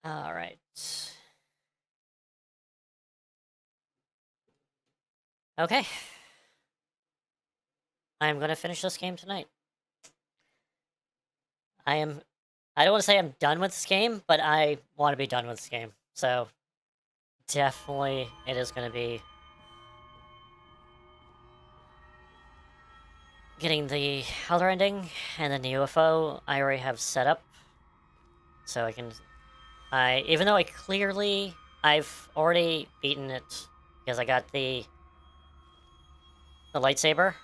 Alright. Okay. I'm gonna finish this game tonight. I don't want to say I'm done with this game, but I want to be done with this game. So, definitely it is gonna be getting the other ending, and then the UFO I already have set up. So I can... even though I've already beaten it, because I got the lightsaber,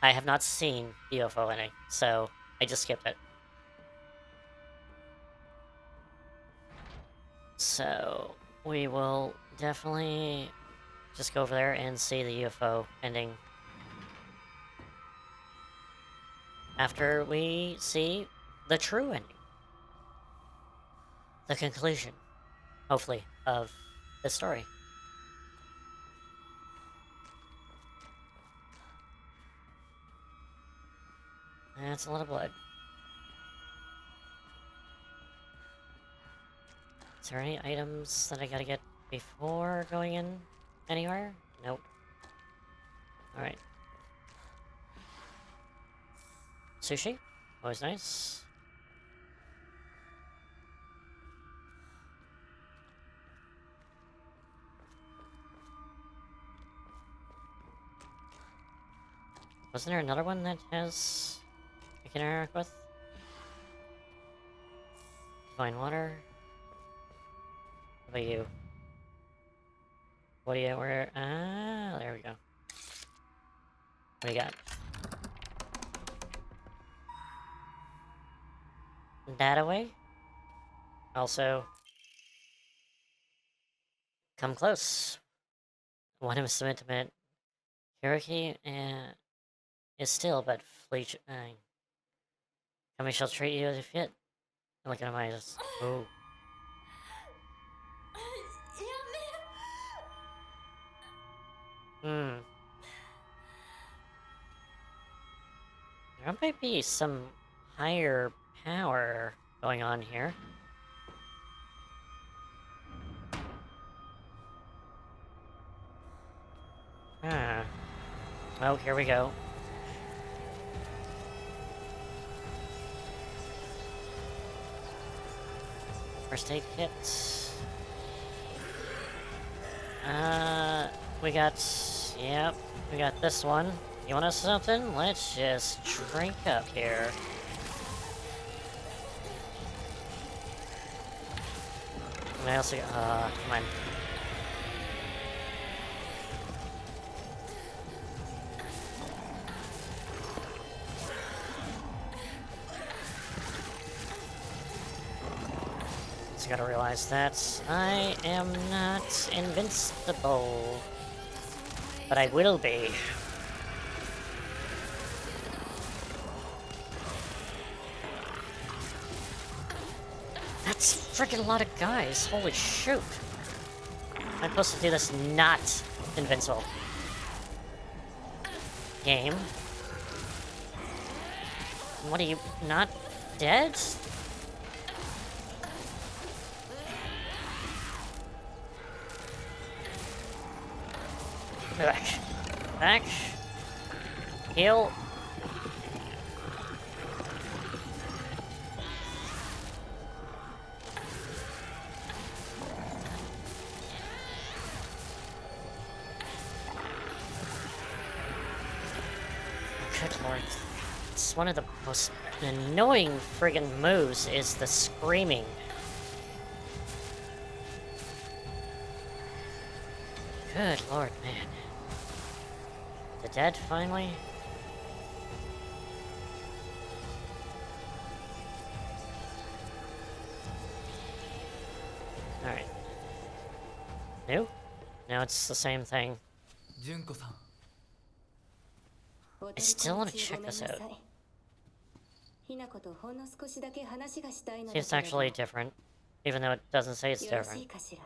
I have not seen the UFO ending, so I just skipped it. So, we will definitely just go over there and see the UFO ending after we see the true ending. The conclusion, hopefully, of the story. That's a lot of blood. Is there any items that I gotta get before going in anywhere? Nope. Alright. Sushi? Always nice. Wasn't there another one that has... I can interact with? Divine water? What about you? What do you... where... Ah, there we go. What do you got? That away? Also... Come close. One of them intimate. Cherokee is still, but fleet... Kami shall treat you as you fit. Look at my eyes. Oh. Hmm. There might be some higher power going on here. Ah. Oh, here we go. First aid kit. We got... Yep, we got this one. You want us something? Let's just drink up here. And I also got... come on. So gotta realize that I am not invincible. But I will be. That's freaking a lot of guys. Holy shoot. I'm supposed to do this not invincible. Game. What are you, not dead? Back. Back. Heal. Good lord. It's one of the most annoying friggin' moves is the screaming. Good lord, man. The dead, finally? Alright. New? Now it's the same thing. 純子さん I still want to check this out. ひなことほんの少しだけ話がしたいの See, だ it's けれ actually ど different. Even though it doesn't say it's よろし different. いかしら。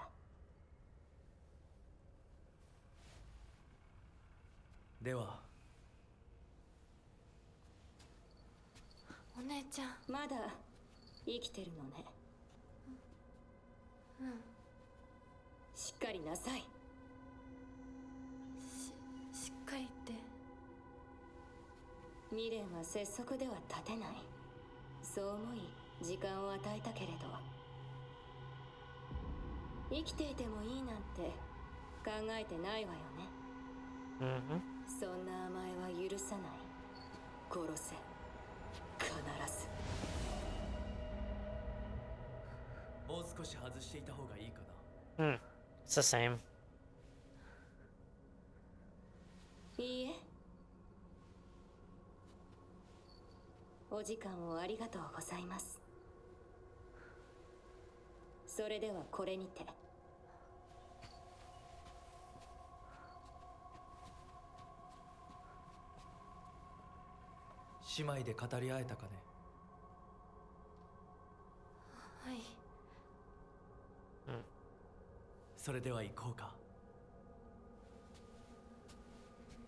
ではお姉ちゃん。まだ生きてるのね。うん。しっかりなさい。しっかりって。未練は拙速では立てない。そう思い時間を与えたけれど、生きていてもいいなんて考えてないわよね。Mm-hmm. そんな甘えは許さない。殺せ。必ず。もう少し外していた方がいいかな Hmm. It's the same. いいえ。お時間をありがとうございます。それではこれにて。姉妹で語り合えたかねはい。それでは行こうか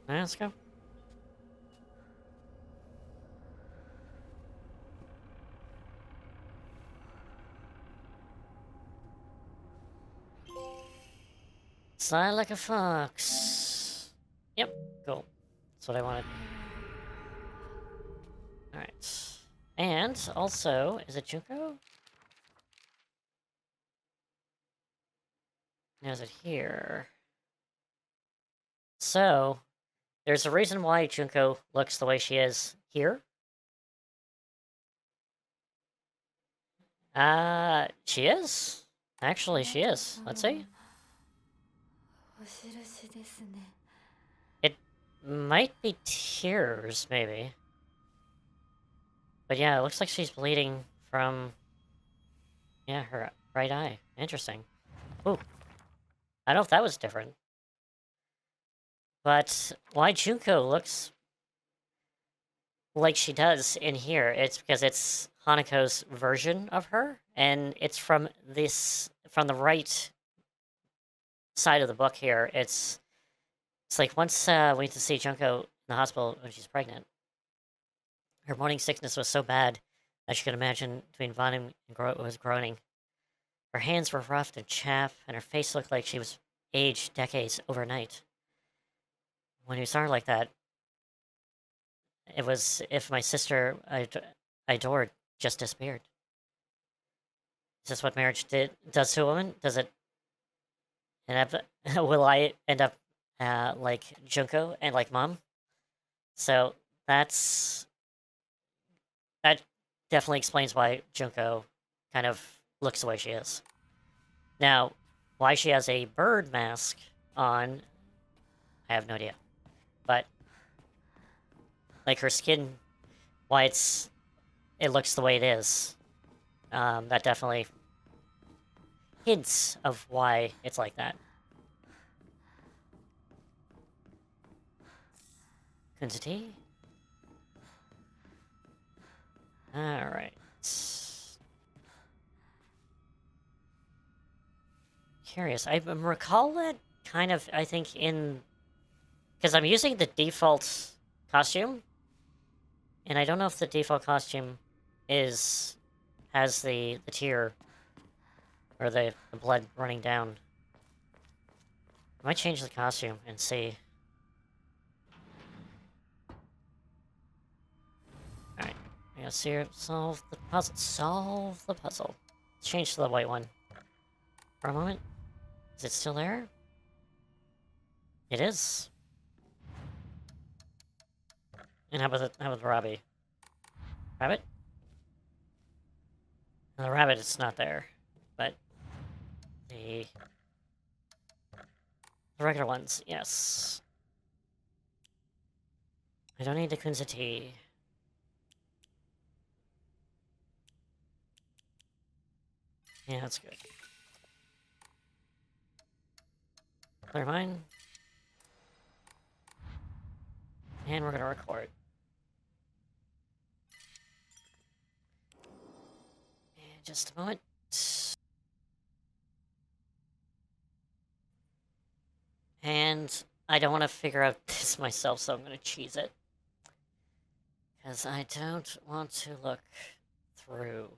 Let's go. Sigh like a fox. Yep, cool. That's what I wanted. Alright. And also, is it Junko? No, is it here? So, there's a reason why Junko looks the way she is here. She is. Actually, she is. Let's see. お印ですね。 It might be tears, maybe. But yeah, it looks like she's bleeding from... Yeah, her right eye. Interesting. Ooh. I don't know if that was different. But why Junko looks like she does in here, it's because it's Hanako's version of her, and it's from the right side of the book here. It's like once we went to see Junko in the hospital when she's pregnant, her morning sickness was so bad that she could imagine between vomiting and was groaning. Her hands were rough and chapped, and her face looked like she was aged decades overnight. When you saw her like that, it was if my sister I adored just disappeared. Is this what marriage does to a woman? Does it end up... will I end up like Junko and like Mom? So that definitely explains why Junko kind of looks the way she is. Now, why she has a bird mask on, I have no idea. But like her skin, why it looks the way it is, that definitely hints of why it's like that. Kunzuti? Alright. Curious. I recall that kind of, I think, in... Because I'm using the default costume, and I don't know if the default costume has the tear or the blood running down. I might change the costume and see. Alright, I gotta see her solve the puzzle. Solve the puzzle. Let's change to the white one. For a moment. Is it still there? It is. And how about Robbie? Rabbit? No, the rabbit is not there. But the The regular ones, yes. I don't need the Kunza tea. Yeah, that's good. Clear mine. And we're gonna record. And just a moment. And I don't want to figure out this myself, so I'm gonna cheese it. Because I don't want to look through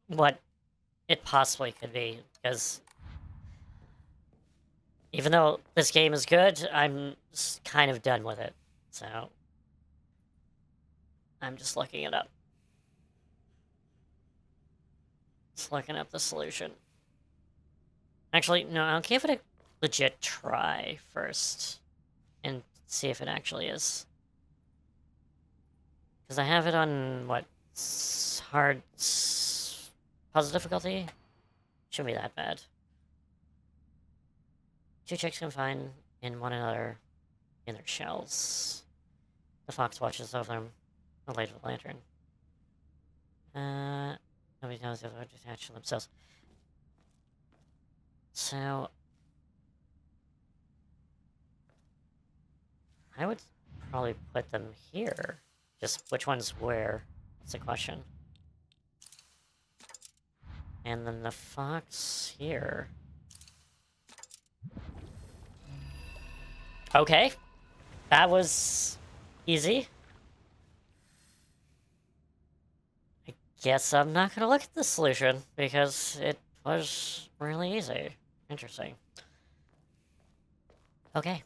what it possibly could be. Because even though this game is good, I'm kind of done with it. So I'm just looking it up. Just looking up the solution. Actually, no, I'll give it a legit try first. And see if it actually is. Because I have it on, what, hard puzzle difficulty? Shouldn't be that bad. Two chicks confined in one another in their shells. The fox watches over them, the light of the lantern. Nobody knows if they're detached from themselves. So, I would probably put them here. Just which one's where? That's the question. And then the fox here. Okay. That was easy. I guess I'm not gonna look at the solution because it was really easy. Interesting. Okay.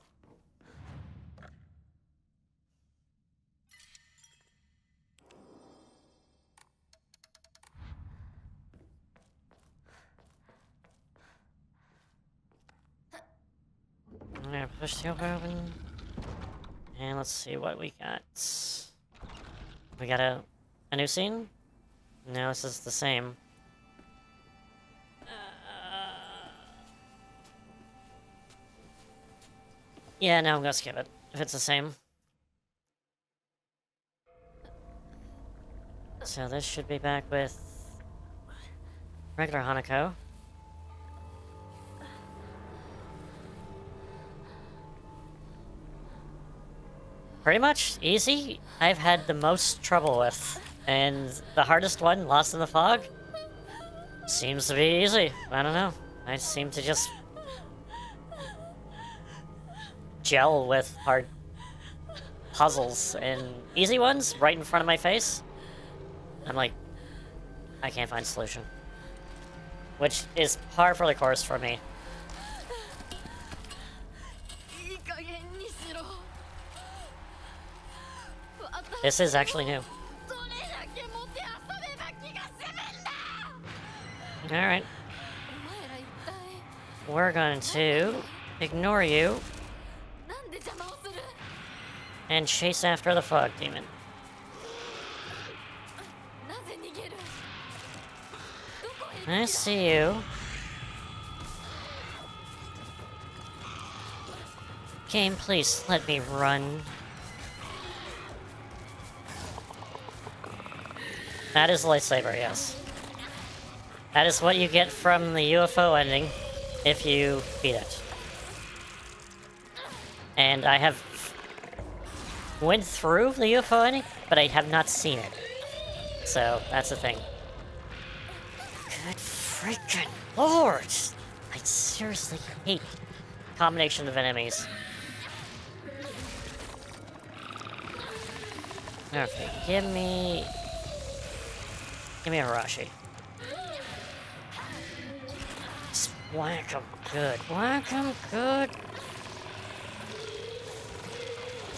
I'm gonna push the door open. And let's see what we got. We got a new scene? No, this is the same. Yeah, no, I'm gonna skip it. If it's the same. So this should be back with regular Hanako. Pretty much easy. I've had the most trouble with. And the hardest one, Lost in the Fog, seems to be easy. I don't know. I seem to just gel with hard puzzles, and easy ones right in front of my face. I'm like, I can't find a solution. Which is par for the course for me. This is actually new. Alright. We're going to ignore you and chase after the fog demon. I see you. Game, please let me run. That is a lightsaber, yes. That is what you get from the UFO ending if you beat it. And I have went through the UFO ending, but I have not seen it. So, that's the thing. Good freaking lord! I seriously hate combination of enemies. Okay, give me a Hirashi. Just whack him good. Whack him good.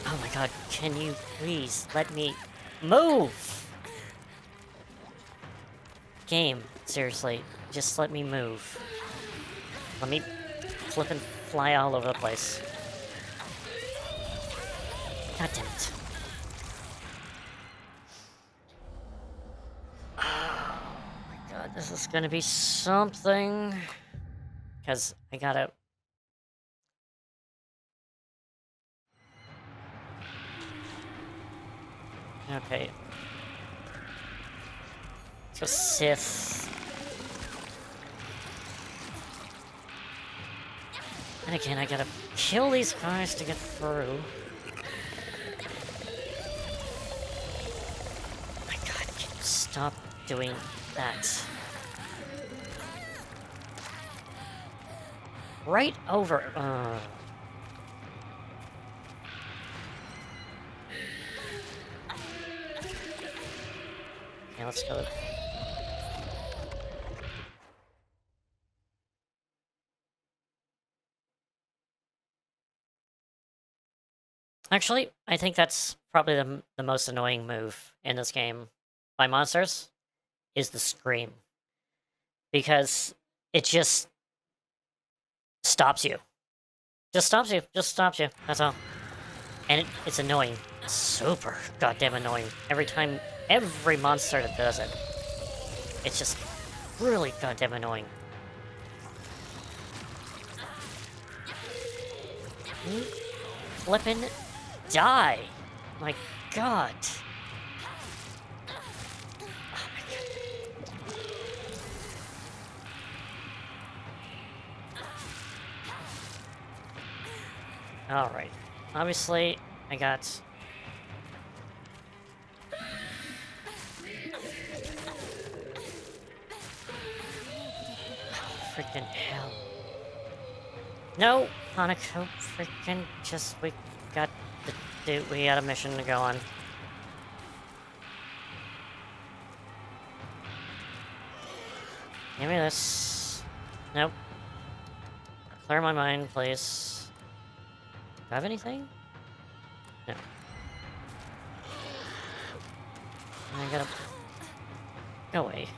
Oh my god, can you please let me move? Game, seriously, just let me move. Let me flip and fly all over the place. God damn it. Oh my god, this is gonna be something. Because I gotta Okay. So Sith. And again, I gotta kill these guys to get through. My god, can you stop doing that? Right over. Okay, let's go. Actually, I think that's probably the most annoying move in this game by monsters is the scream. Because it just stops you. Just stops you. Just stops you. That's all. And it's annoying. Super goddamn annoying. Every monster that does it. It's just really goddamn annoying. Flippin' die! My god. Oh my god. Alright. Obviously, I got... Freaking hell. No! Hanako, freaking just... We got a mission to go on. Give me this. Nope. Clear my mind, please. Do I have anything? No. I gotta... Go away.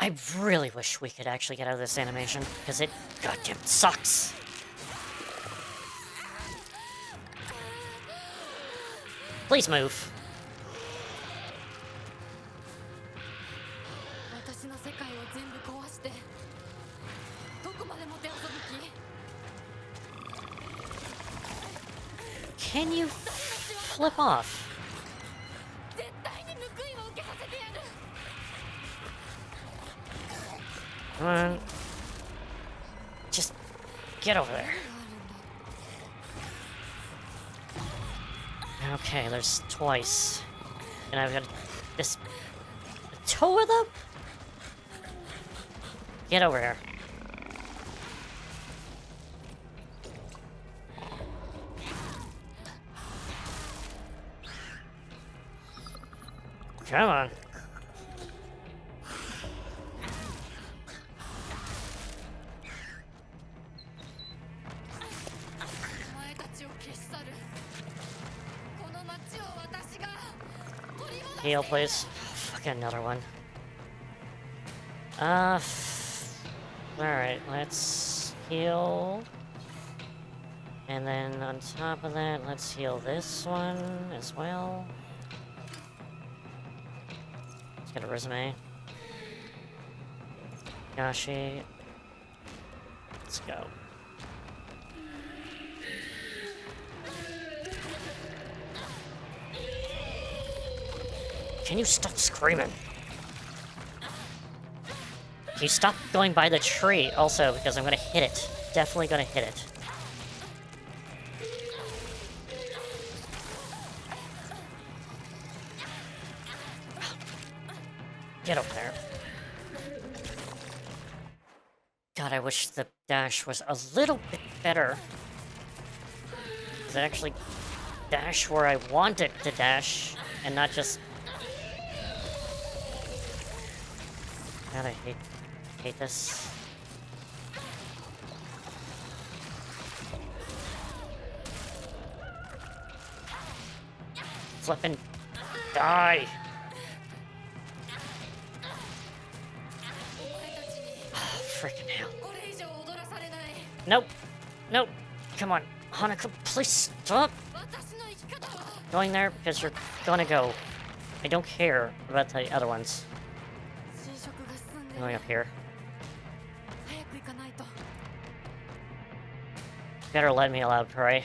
I really wish we could actually get out of this animation, because it goddamn sucks. Please move. 私の世界を全部壊してどこまでもてあそぶ気 Can you flip off? 絶対に報いを受けさせてやる Come on. Just get over there. Okay, there's twice. And I've got this... Two of them? Get over here. Come on. Heal, please. Fuck, another one. Alright, let's heal. And then on top of that, let's heal this one as well. Let's get a resume. Gashi. Let's go. Can you stop screaming? Can you stop going by the tree also, because I'm gonna hit it. Definitely gonna hit it. Get over there. God, I wish the dash was a little bit better. Does it actually dash where I want it to dash, and not just... God, I hate this. Flippin' die! Oh, freaking hell. Nope. Nope. Come on. Hanako, please stop going there, because you're gonna go. I don't care about the other ones. I'm going up here. better let me allowed pray.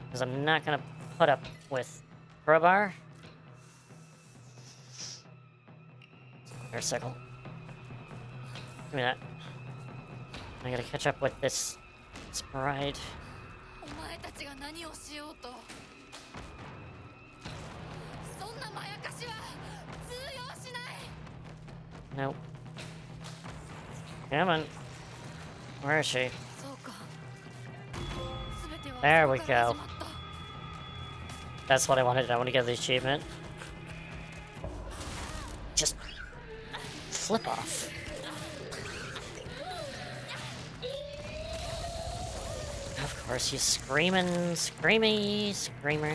Because I'm not gonna put up with crowbar. Motorcycle. Give me that. I gotta catch up with this bride. お前たちが何をしようとそんなまやかしは通用しない Nope. Come on. Where is she? そうか全ては There we そこから go. 始まった That's what I wanted. I want to get the achievement. Just flip off. Of course, you screaming, screamy, screamer.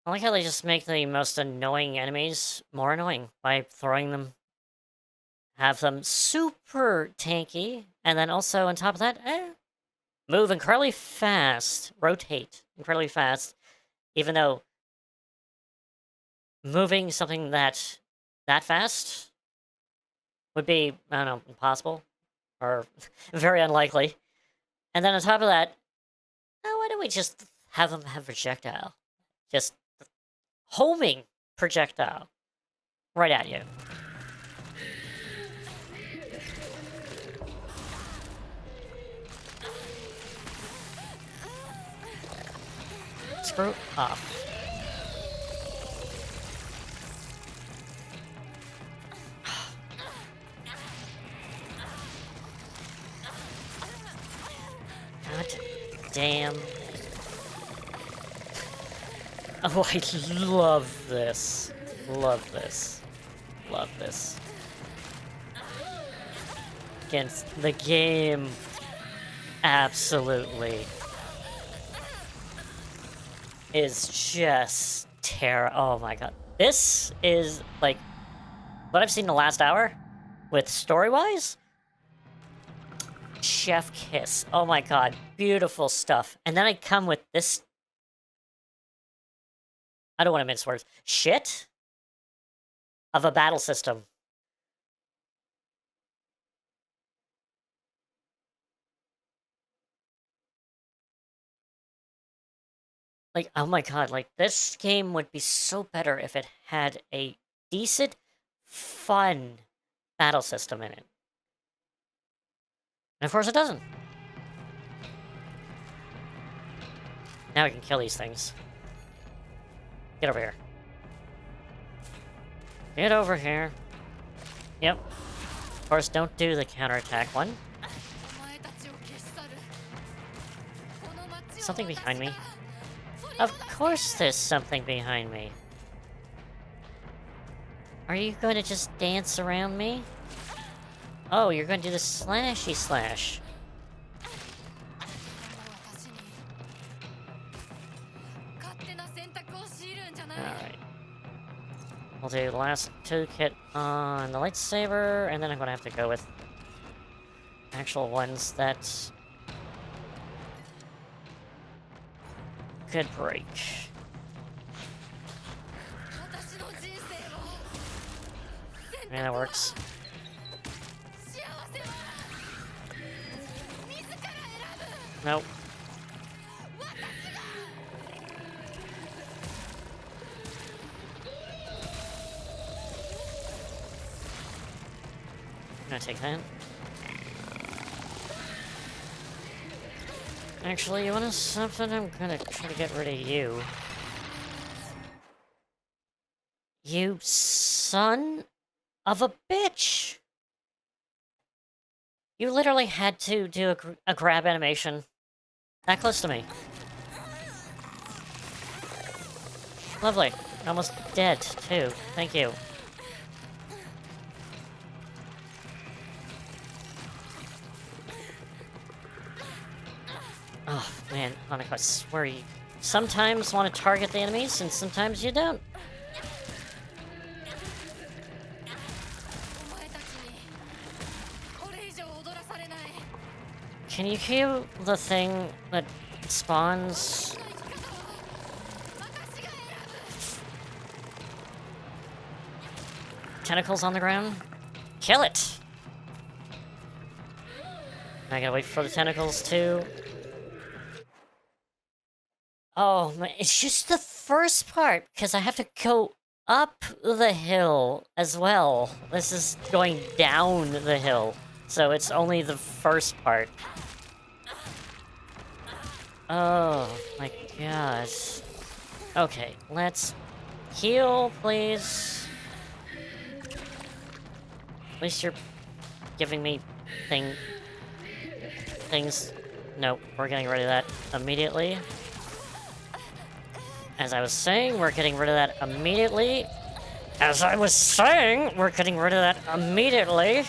I like how they just make the most annoying enemies more annoying by throwing them, have them super tanky, and then also on top of that, move incredibly fast, rotate incredibly fast, even though moving something that fast would be, I don't know, impossible, or very unlikely. And then on top of that, why don't we just have them have projectile? Just homing projectile right at you. Screw off. God damn. Oh, I love this. Love this. Love this. Against the game. Absolutely. Is just oh my god. This is, like, what I've seen in the last hour with story-wise. Chef kiss. Oh my god. Beautiful stuff. And then I come with this, I don't want to mince words, shit of a battle system. Like, oh my god, like, this game would be so better if it had a decent, fun battle system in it. And of course it doesn't. Now I can kill these things. Get over here. Get over here. Yep. Of course, don't do the counterattack one. Something behind me. Of course there's something behind me. Are you going to just dance around me? Oh, you're going to do the slashy slash. Alright. We'll do the last toolkit on the lightsaber, and then I'm going to have to go with actual ones that could break. Yeah, that works. Nope. I'm gonna take that. Actually, you wanna something? I'm gonna try to get rid of you. You son of a bitch! You literally had to do a grab animation that close to me. Lovely. Almost dead, too. Thank you. Oh, man, Hanukkah, I swear you sometimes want to target the enemies, and sometimes you don't. Can you hear the thing that spawns? Tentacles on the ground? Kill it! I gotta wait for the tentacles too. Oh, it's just the first part, because I have to go up the hill as well. This is going down the hill, so it's only the first part. Oh my gosh. Okay, let's heal, please. At least you're giving me things. Nope, we're getting rid of that immediately. As I was saying, we're getting rid of that immediately. As I was saying, we're getting rid of that immediately.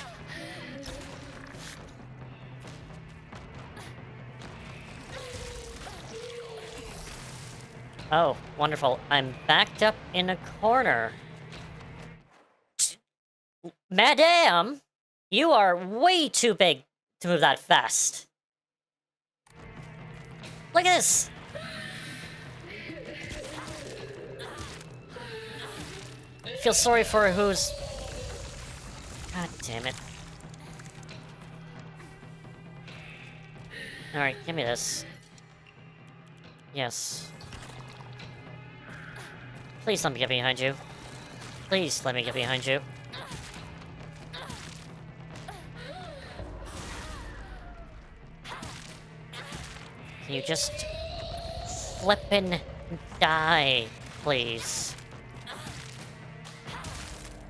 Oh, wonderful. I'm backed up in a corner. Madame, you are way too big to move that fast. Look at this. I feel sorry for who's... God damn it. Alright, give me this. Yes. Please let me get behind you. Please let me get behind you. Can you just flippin' die, please?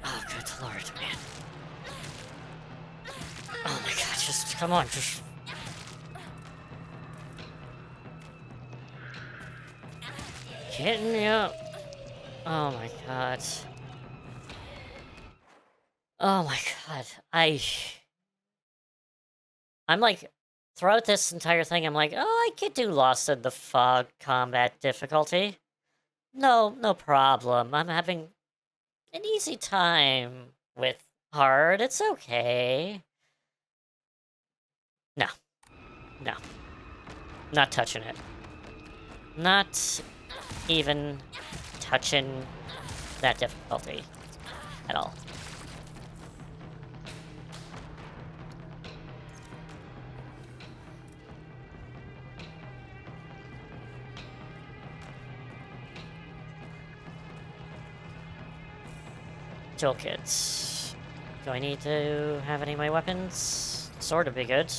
Oh, good lord, man. Oh my god, just come on, just... Hitting me up. Oh my god. Oh my god. I'm like, throughout this entire thing, I'm like, oh, I could do Lost in the Fog combat difficulty. No problem. I'm having an easy time with hard. It's okay. No. Not touching it. Not even touching that difficulty at all. Toolkits. Do I need to have any of my weapons? Sword would be good.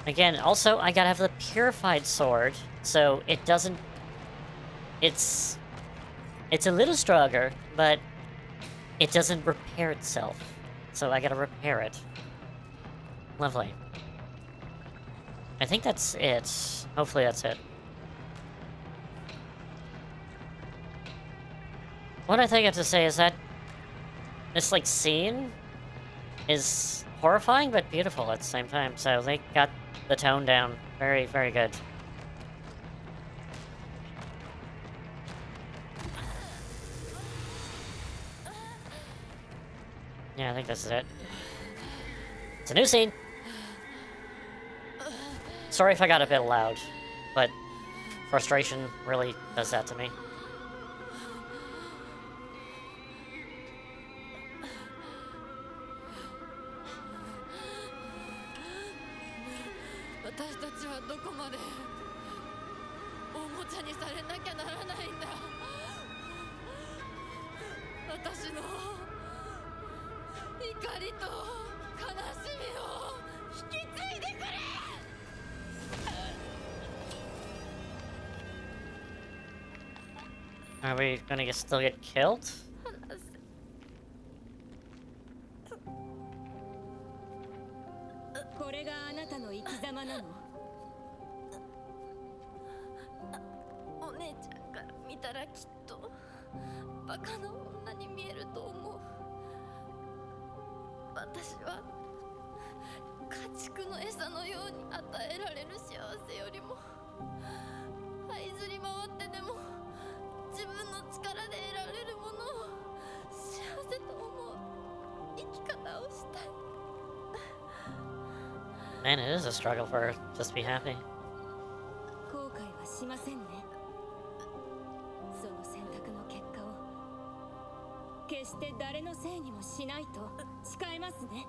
Again, also, I gotta have the purified sword, so it doesn't... It's a little stronger, but it doesn't repair itself. So I gotta repair it. Lovely. I think that's it. Hopefully that's it. What I think I have to say is that this, like, scene is horrifying but beautiful at the same time, so they got the tone down very, very good. Yeah, I think this is it. It's a new scene! Sorry if I got a bit loud, but frustration really does that to me. Are we gonna still get killed? Man, it is a struggle for her just to be happy. 後悔はしませんね。その選択の結果を決して誰のせいにもしないと誓いますね。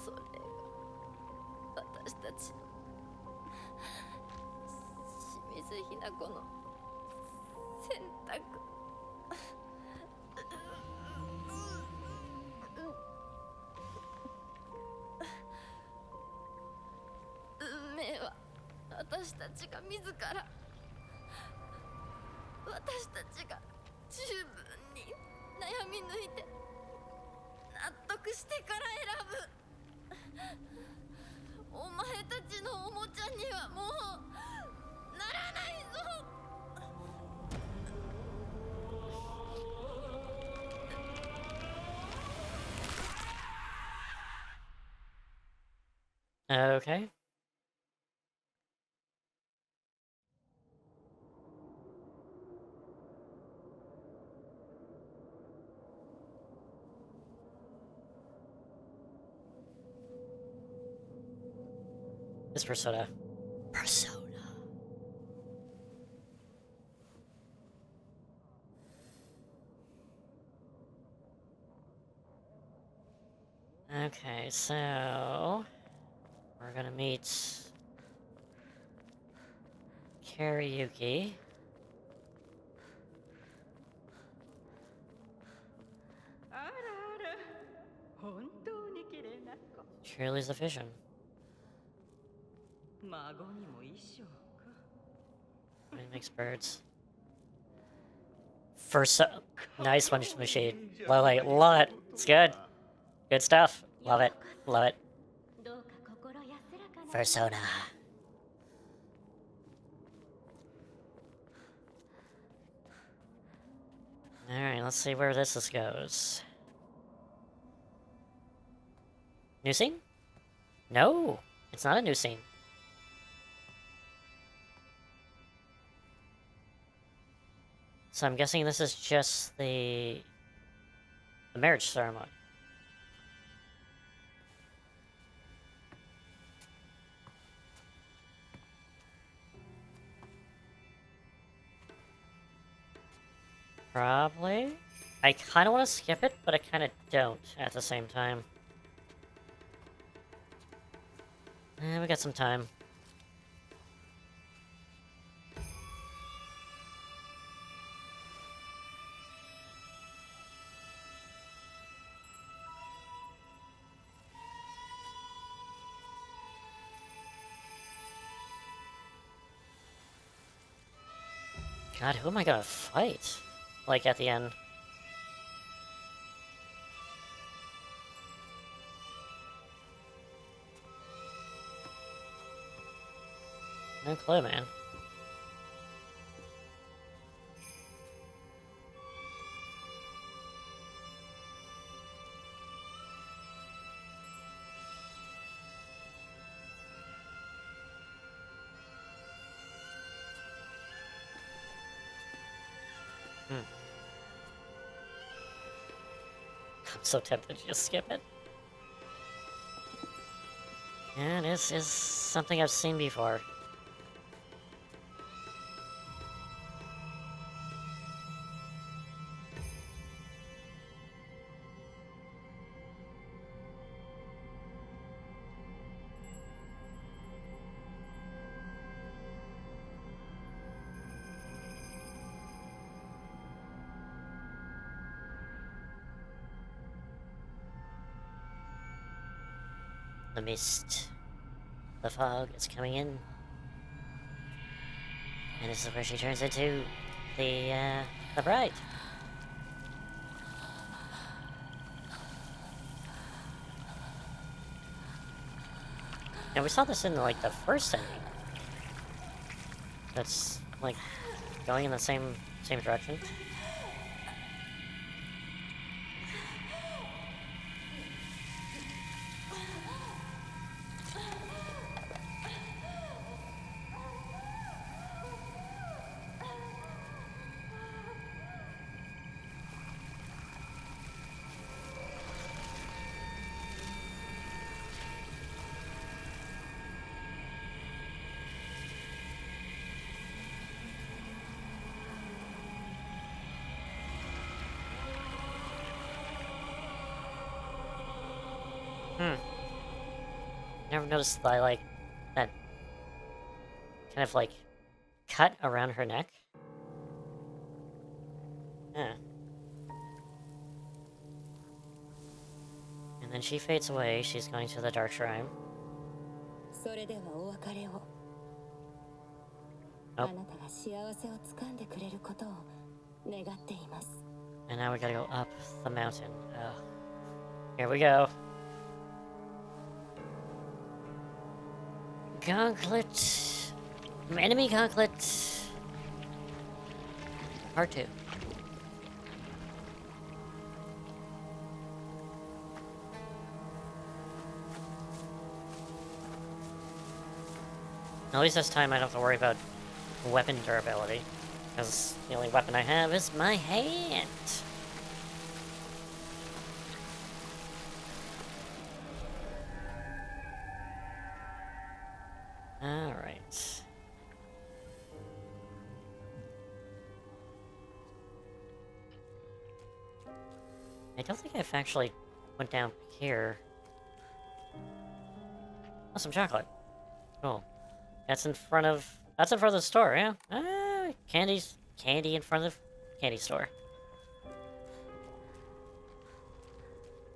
それが私たち清水ひな子の選択。運命は私たちが自ら、私たちが十分に悩み抜いて納得してから選ぶ。お前たちのおもちゃにはもうならないぞ。Okay. This persona. Persona. Okay, so we're gonna meet Karaoke. Shirley's the vision. It makes birds. First, nice one, Machine. Love it. It's good. Good stuff. Love it. Love it. どうか心安らかな。 Persona. Alright, let's see where this goes. New scene? No, it's not a new scene. So I'm guessing this is just the marriage ceremony. Probably. I kind of want to skip it, but I kind of don't at the same time. We got some time. God, who am I gonna fight? Like, at the end. No clue, man. I'm so tempted to just skip it. Yeah, this is something I've seen before. The mist. The fog is coming in. And this is where she turns into the bride. And we saw this in, like, the first ending. That's, like, going in the same direction. ever noticed that, like, that kind of, like, cut around her neck? Yeah. And then she fades away. She's going to the Dark Shrine. それではお別れを。 Oh. あなたが幸せを掴んでくれることを願っています。 And now we gotta go up the mountain. Here we go. Gauntlet. Enemy Gauntlet. Part 2. At least this time I don't have to worry about weapon durability, because the only weapon I have is my hand. Alright. I don't think I've actually went down here. Oh, some chocolate. Cool. That's in front of the store, yeah? Candy in front of the candy store.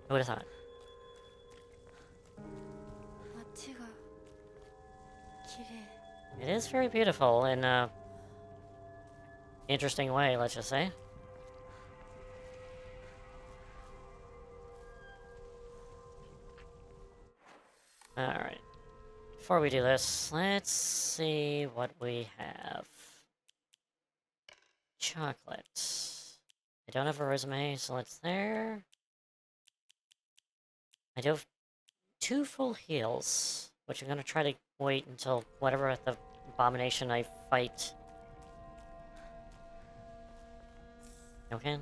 Who would have thought? 街が綺麗。 It is very beautiful in a interesting way, let's just say. Alright. Before we do this, let's see what we have. Chocolate. I don't have a resume, so it's there. I do have 2 full heals, which I'm gonna try to wait until whatever at the abomination I fight. Okay.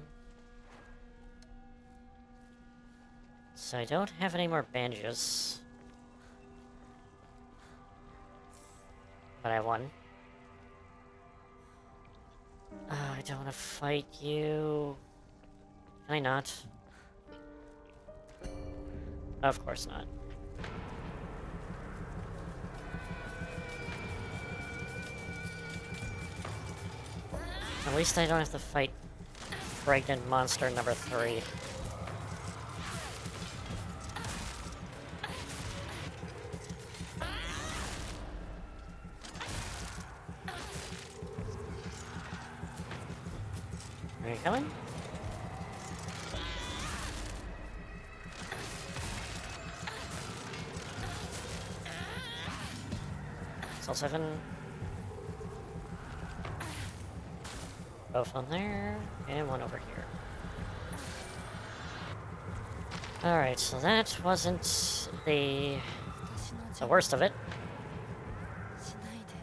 So I don't have any more bandages. But I won. I don't want to fight you. Can I not? Of course not. At least I don't have to fight pregnant monster number 3. Are you coming? Soul 7. Both on there, and one over here. Alright, so that wasn't the worst of it. しないで。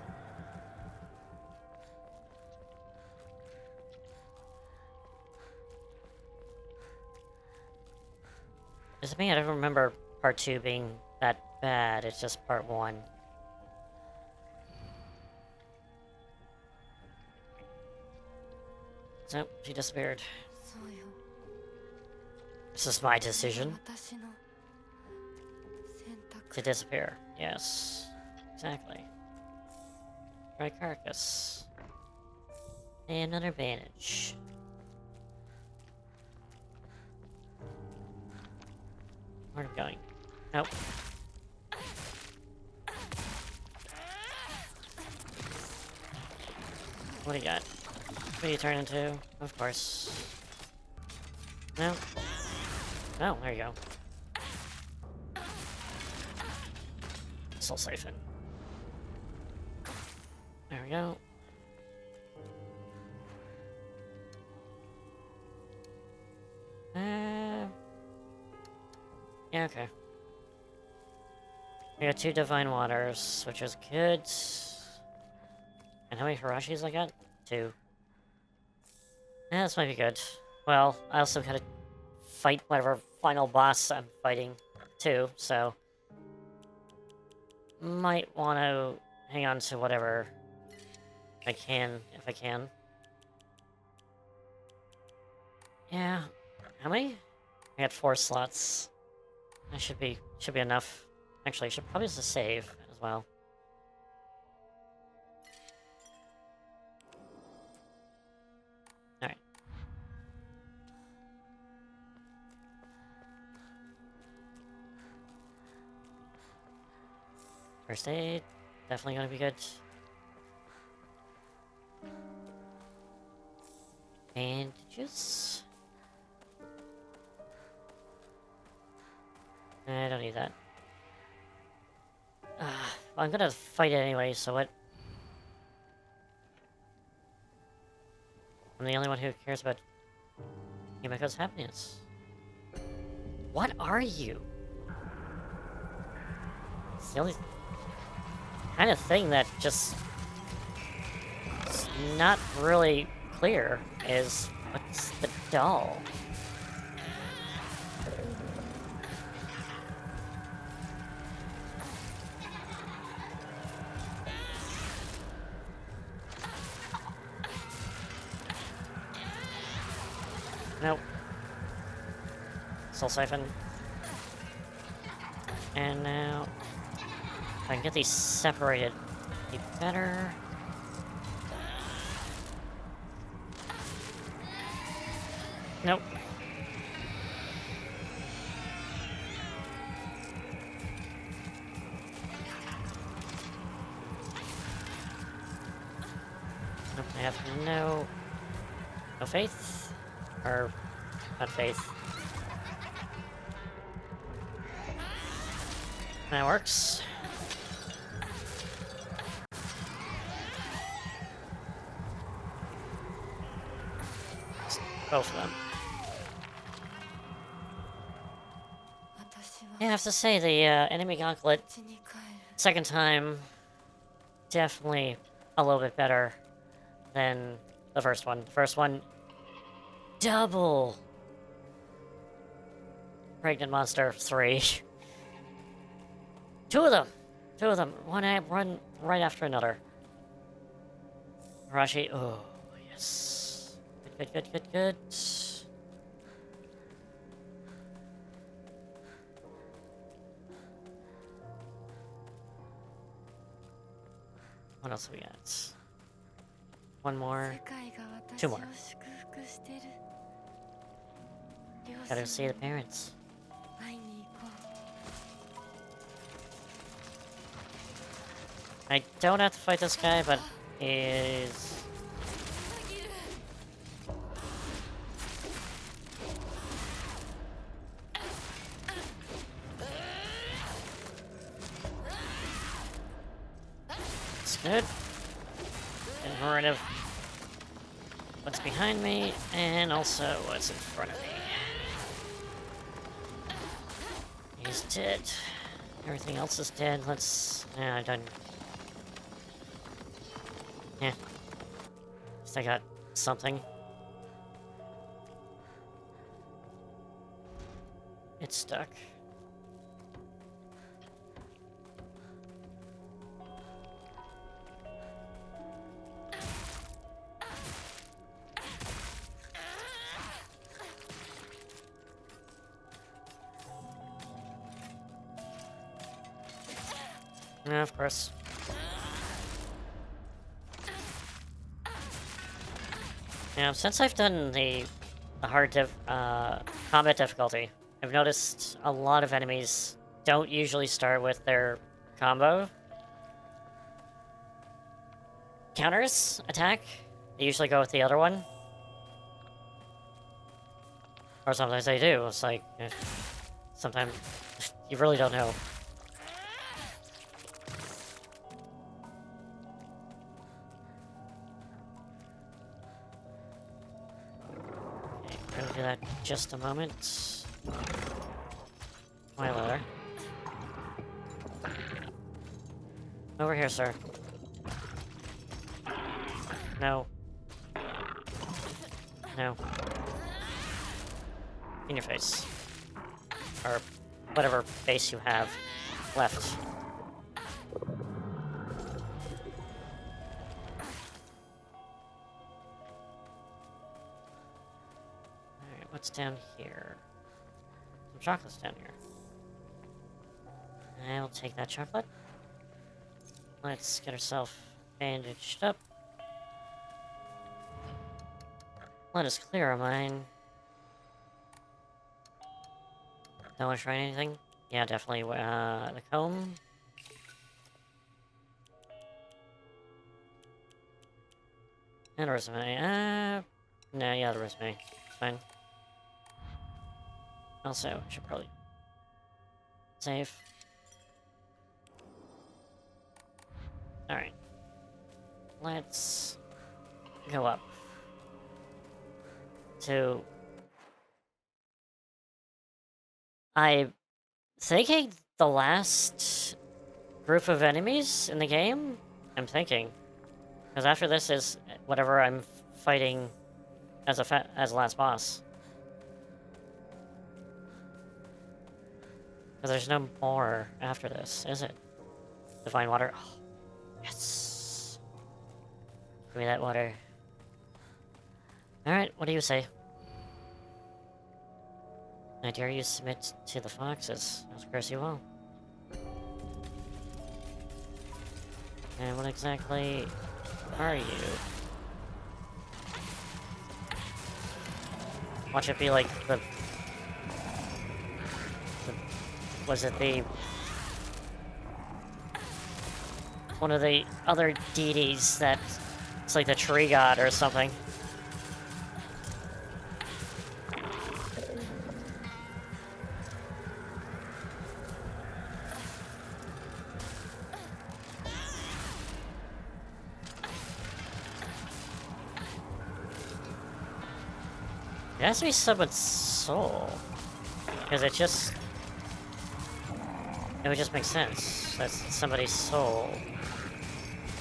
Just me, I don't remember part 2 being that bad, it's just part 1. So, she disappeared. そうよ。 This is my decision 私の選 to 択。 disappear. Yes, exactly. Right carcass. And another bandage. Where am I going? Nope. What do you got? What do you turn into? Of course. No. Oh, there you go. Soul siphon. There we go. Yeah, okay. We got 2 divine waters, which is good. And how many Hirashis I got? 2. Yeah, this might be good. Well, I also gotta fight whatever final boss I'm fighting, too, so... Might want to hang on to whatever I can, if I can. Yeah. How many? I got 4 slots. That should be enough. Actually, I should probably just save as well. Alright. First aid, definitely gonna be good. Bandages? I don't need that. Well, I'm gonna fight it anyway, so what? I'm the only one who cares about Himiko's happiness. What are you? It's the only kind of thing that just is not really clear is what's the doll? Nope. Soul Siphon. And now, if I can get these separated, it'd be better. Nope. Nope, I have no faith. Or, not faith. That works. Both of them. Yeah, I have to say, the enemy gauntlet, second time, definitely a little bit better than the first one. The first one, double Pregnant Monster 3. Two of them! Two of them. One right after another. Rashi, oh, yes. Good, good, good, good, good. What else we got? One more. Two more. Gotta see the parents. I don't have to fight this guy, but he's... It's good. Get rid of what's behind me, and also what's in front of me. He's dead. Everything else is dead. Let's... Yeah, I'm done. Yeah. At least I got something. It's stuck. Yeah, of course. Yeah, since I've done the hard combat difficulty, I've noticed a lot of enemies don't usually start with their combo counters attack. They usually go with the other one. Or sometimes they do. It's like, sometimes you really don't know. Okay, we're gonna do that in just a moment. My letter. Over here, sir. No. No. In your face. Or whatever face you have left. Alright, what's down here? Some chocolate's down here. I will take that chocolate. Let's get ourselves bandaged up. Let us clear our mind. Don't want to try anything? Yeah, definitely. The comb. And a resume. No, yeah, the resume. It's fine. Also, I should probably save. Alright. Let's go up to... I'm thinking the last group of enemies in the game? I'm thinking. Because after this is whatever I'm fighting as as last boss. Because there's no more after this, is it? Divine water. Oh, yes. Give me that water. Alright, what do you say? I dare you submit to the foxes. Of course you will. And what exactly are you? Watch it be like the was it the... one of the other deities that... it's like the tree god or something. It has to be someone's soul. Because it just... it would just make sense. That's somebody's soul.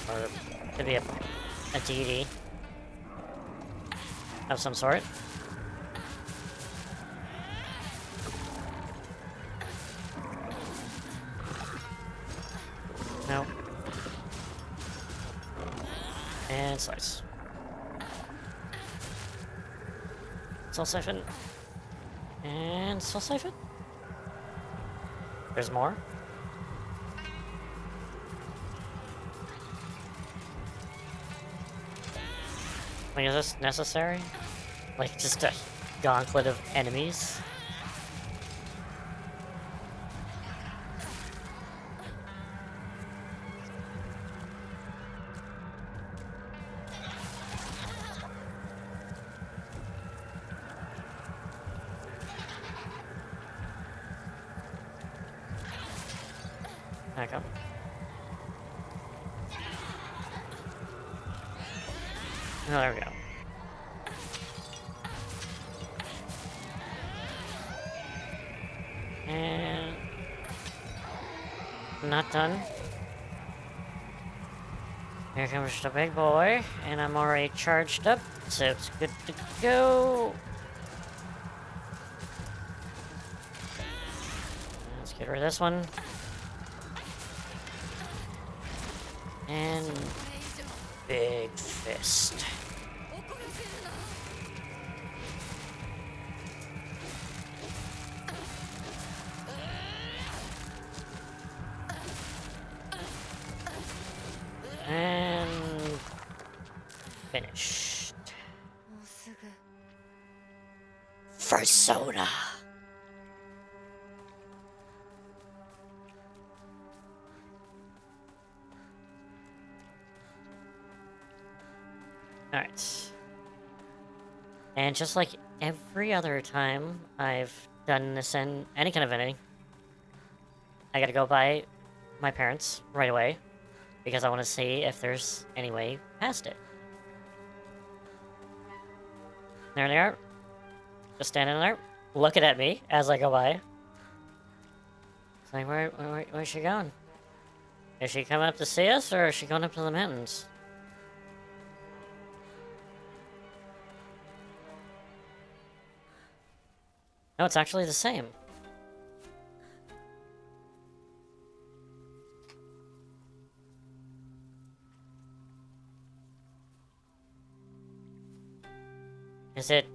Or it could be a deity of some sort. No. And slice. Soul siphon. And soul siphon. There's more. Like, is this necessary? Like, just a gauntlet of enemies? Back up. Oh, there we go. And... not done. Here comes the big boy, and I'm already charged up, so it's good to go. Let's get rid of this one. And... big fist. And... finished. Persona. Alright. And just like every other time I've done this in any kind of ending, I gotta go by my parents right away, because I want to see if there's any way past it. There they are. Just standing there, looking at me as I go by. It's like, where's she going? Is she coming up to see us, or is she going up to the mountains? No, it's actually the same. Is it...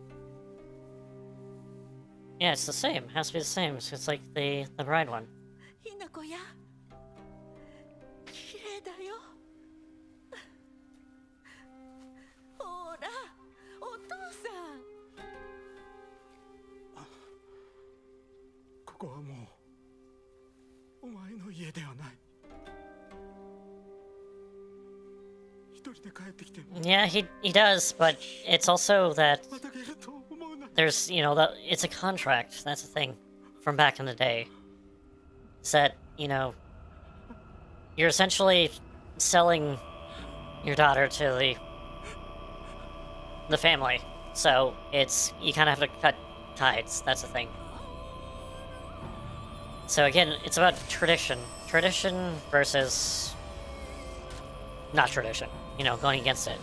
yeah, it's the same. It has to be the same. So it's like the bride one. ひな子や綺麗だよほらお父さんここはもうお前の家ではない。一人で帰ってきても Yeah, he does, but it's also that またげると思うな。 there's, you know, it's a contract. That's the thing from back in the day. Is that, you know, you're essentially selling your daughter to the family. So it's, you kind of have to cut ties. That's the thing. So again, it's about tradition. Tradition versus not tradition. You know, going against it.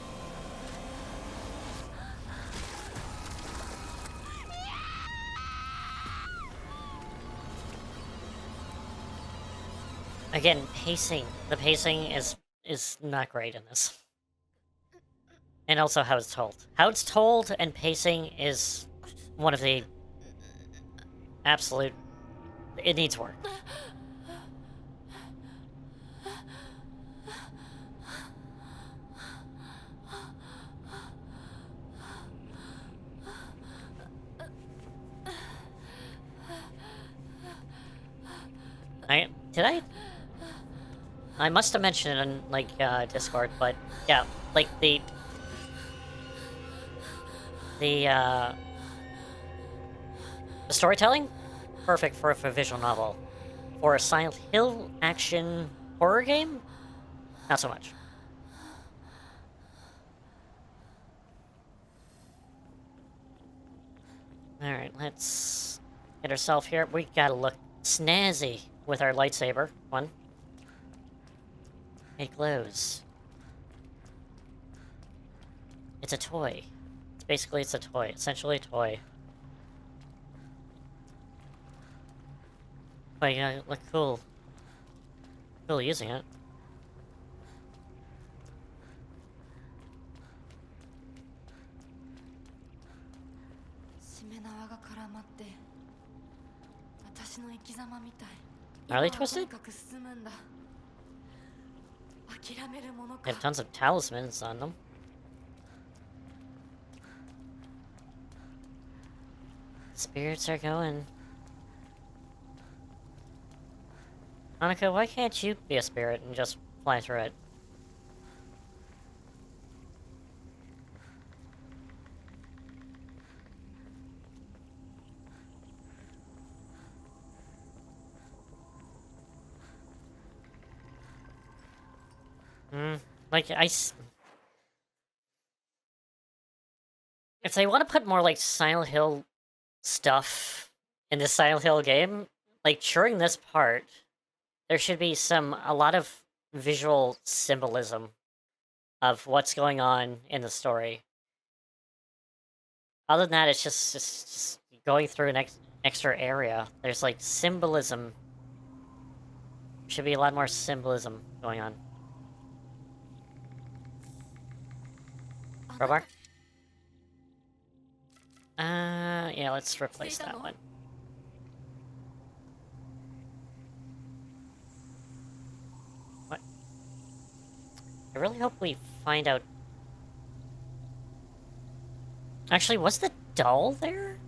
Again, pacing. The pacing is not great in this. And also how it's told. How it's told and pacing is one of the absolute... It needs work. I must have mentioned it in, like, Discord, but yeah, like, the storytelling? Perfect for a visual novel. For a Silent Hill action horror game? Not so much. Alright, let's get ourselves here. We gotta look snazzy with our lightsaber. One. It glows. It's a toy. Basically, it's a toy. Essentially a toy. But you gotta look cool. Cool using it. Are they twisted? They have tons of talismans on them. Spirits are going. Annika, why can't you be a spirit and just fly through it? Like, if they want to put more, like, Silent Hill stuff in this Silent Hill game, like, during this part, there should be a lot of visual symbolism of what's going on in the story. Other than that, it's just going through an extra area. There's, like, symbolism. Should be a lot more symbolism going on. Crowbar? Yeah, let's replace that one. What? I really hope we find out... Actually, was the doll there?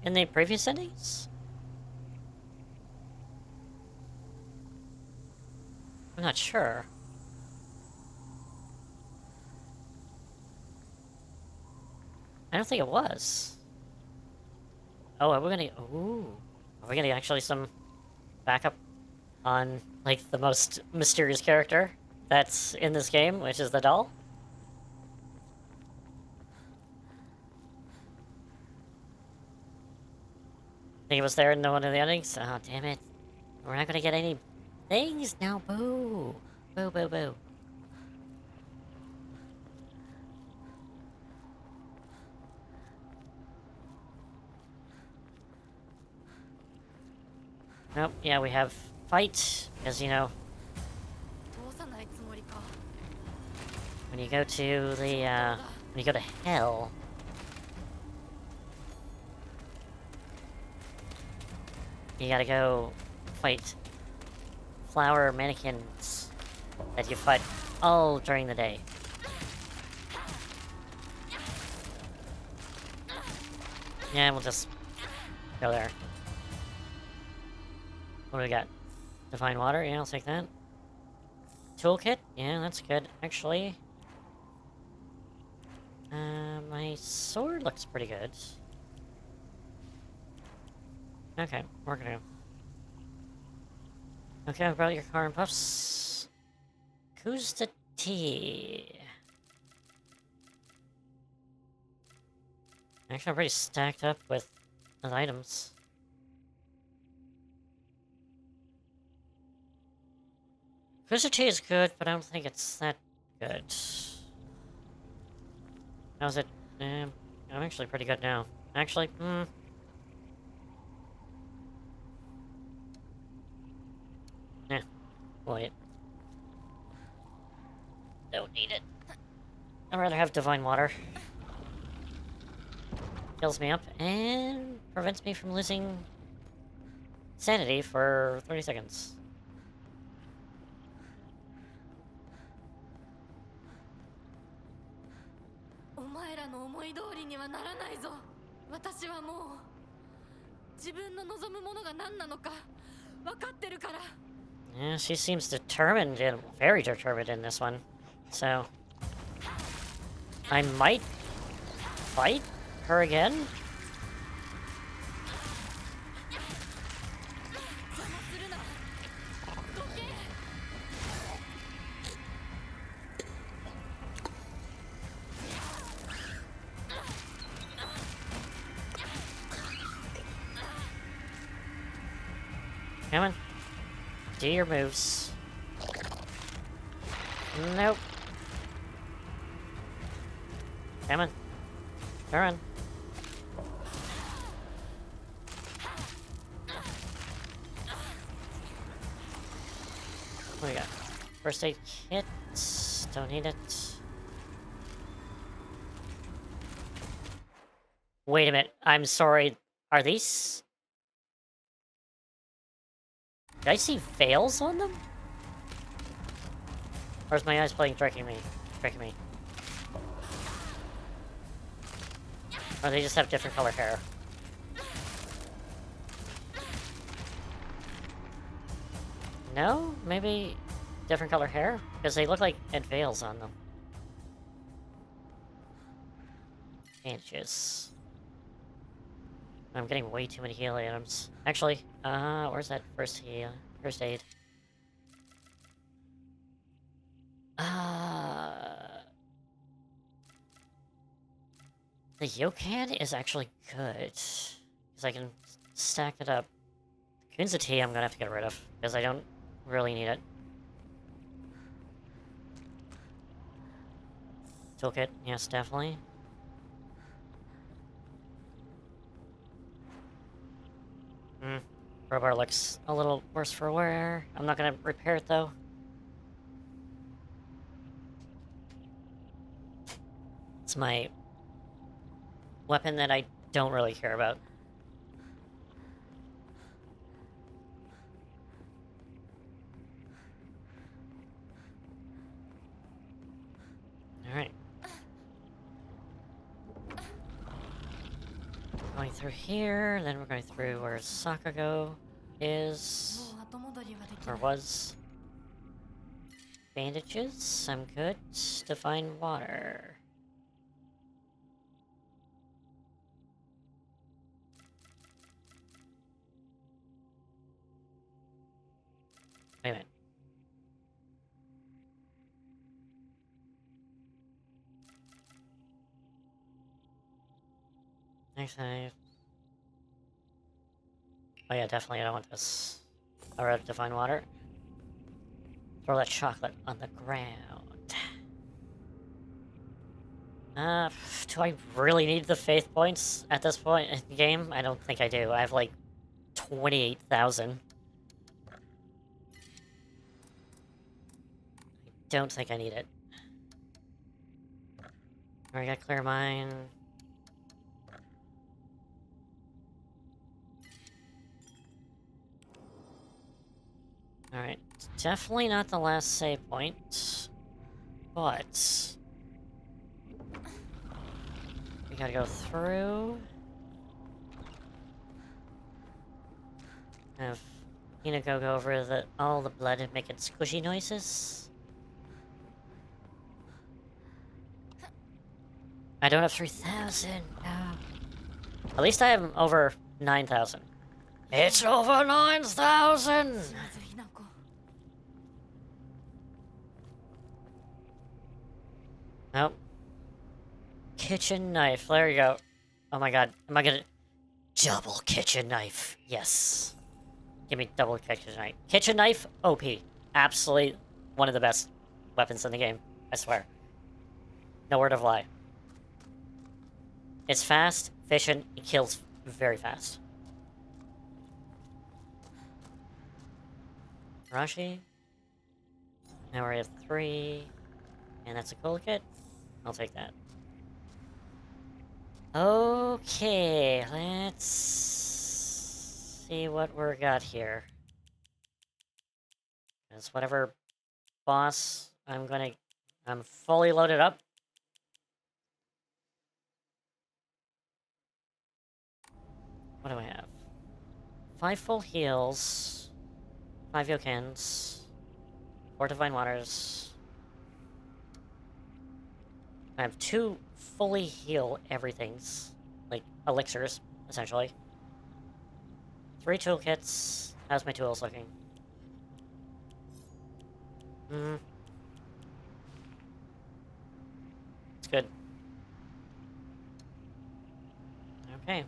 In the previous endings? I'm not sure. I don't think it was. Oh, are we gonna... Ooh. Are we gonna get actually some backup on, like, the most mysterious character that's in this game, which is the doll? Think it was there in one of the endings? Oh, damn it. We're not gonna get any things now. Boo. Boo, boo, boo. Nope, yeah, we have fight, as you know. When you go to the, when you go to hell... You gotta go fight flower mannequins that you fight all during the day. Yeah, we'll just go there. What do we got? Divine water? Yeah, I'll take that. Toolkit? Yeah, that's good, actually. My sword looks pretty good. Okay, we're gonna... Okay, I've brought your car and puffs. Who's the tea? Actually, I'm pretty stacked up with items. Who's the tea is good, but I don't think it's that good. How's it? I'm actually pretty good now. Actually, wait. Don't need it. I'd rather have divine water. Fills me up and prevents me from losing sanity for 30 seconds. Yeah, she seems determined and very determined in this one. So I might fight her again. Come on. Do your moves. Nope. Come on. Turn. What do we got? First aid kit. Don't need it. Wait a minute. I'm sorry. Are these... Did I see veils on them? Or is my eyes playing tricking me? Or they just have different color hair? No? Maybe different color hair? Because they look like it had veils on them. Bandages. I'm getting way too many heal items. Actually, where's that first aid? The Yokan is actually good. Because I can stack it up. Kunza tea I'm gonna have to get rid of, because I don't really need it. Toolkit, yes, definitely. Crowbar looks a little worse for wear. I'm not gonna repair it, though. It's my weapon that I don't really care about. Alright. Going through here, then we're going through where Sakago is. Or was. Bandages, I'm good. Divine water. Wait a minute. Actually... Oh yeah, definitely I don't want this. I read divine water. Throw that chocolate on the ground. Do I really need the faith points at this point in the game? I don't think I do. I have like 28,000. I don't think I need it. Alright, gotta clear mine. Alright, Definitely not the last save point, but we gotta go through. Have Hinako go over all the blood and making squishy noises. I don't have 3,000. No. At least I have over 9,000. It's over 9,000! Nope. Kitchen knife. There you go. Oh my god. Am I gonna... Double kitchen knife. Yes. Give me double kitchen knife. Kitchen knife, OP. Absolutely one of the best weapons in the game. I swear. No word of lie. It's fast, efficient, it kills very fast. Rashi. Now we have 3. And that's a cool kit. I'll take that. Okay, let's see what we got here. Because whatever boss I'm fully loaded up. What do I have? 5 full heals, 5 Yokens, 4 Divine Waters. I have 2 fully heal everythings, like elixirs, essentially. 3 toolkits. How's my tools looking? It's good. Okay.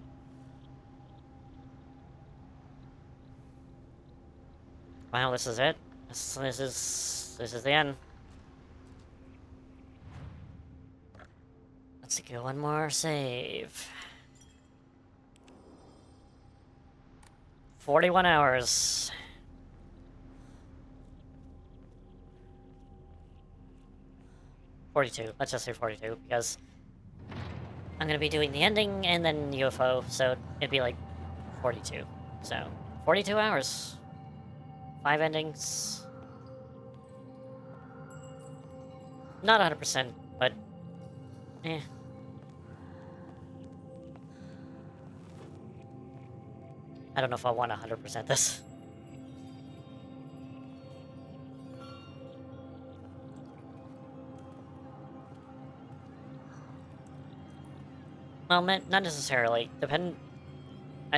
Wow, this is it. This is the end. Let's go one more save. 41 hours. $42. Let's just say 42, because I'm gonna be doing the ending and then UFO, so it'd be like 42. So, 42 hours. 5 endings. Not 100%, but eh. I don't know if I want 100% this. Well, not necessarily. I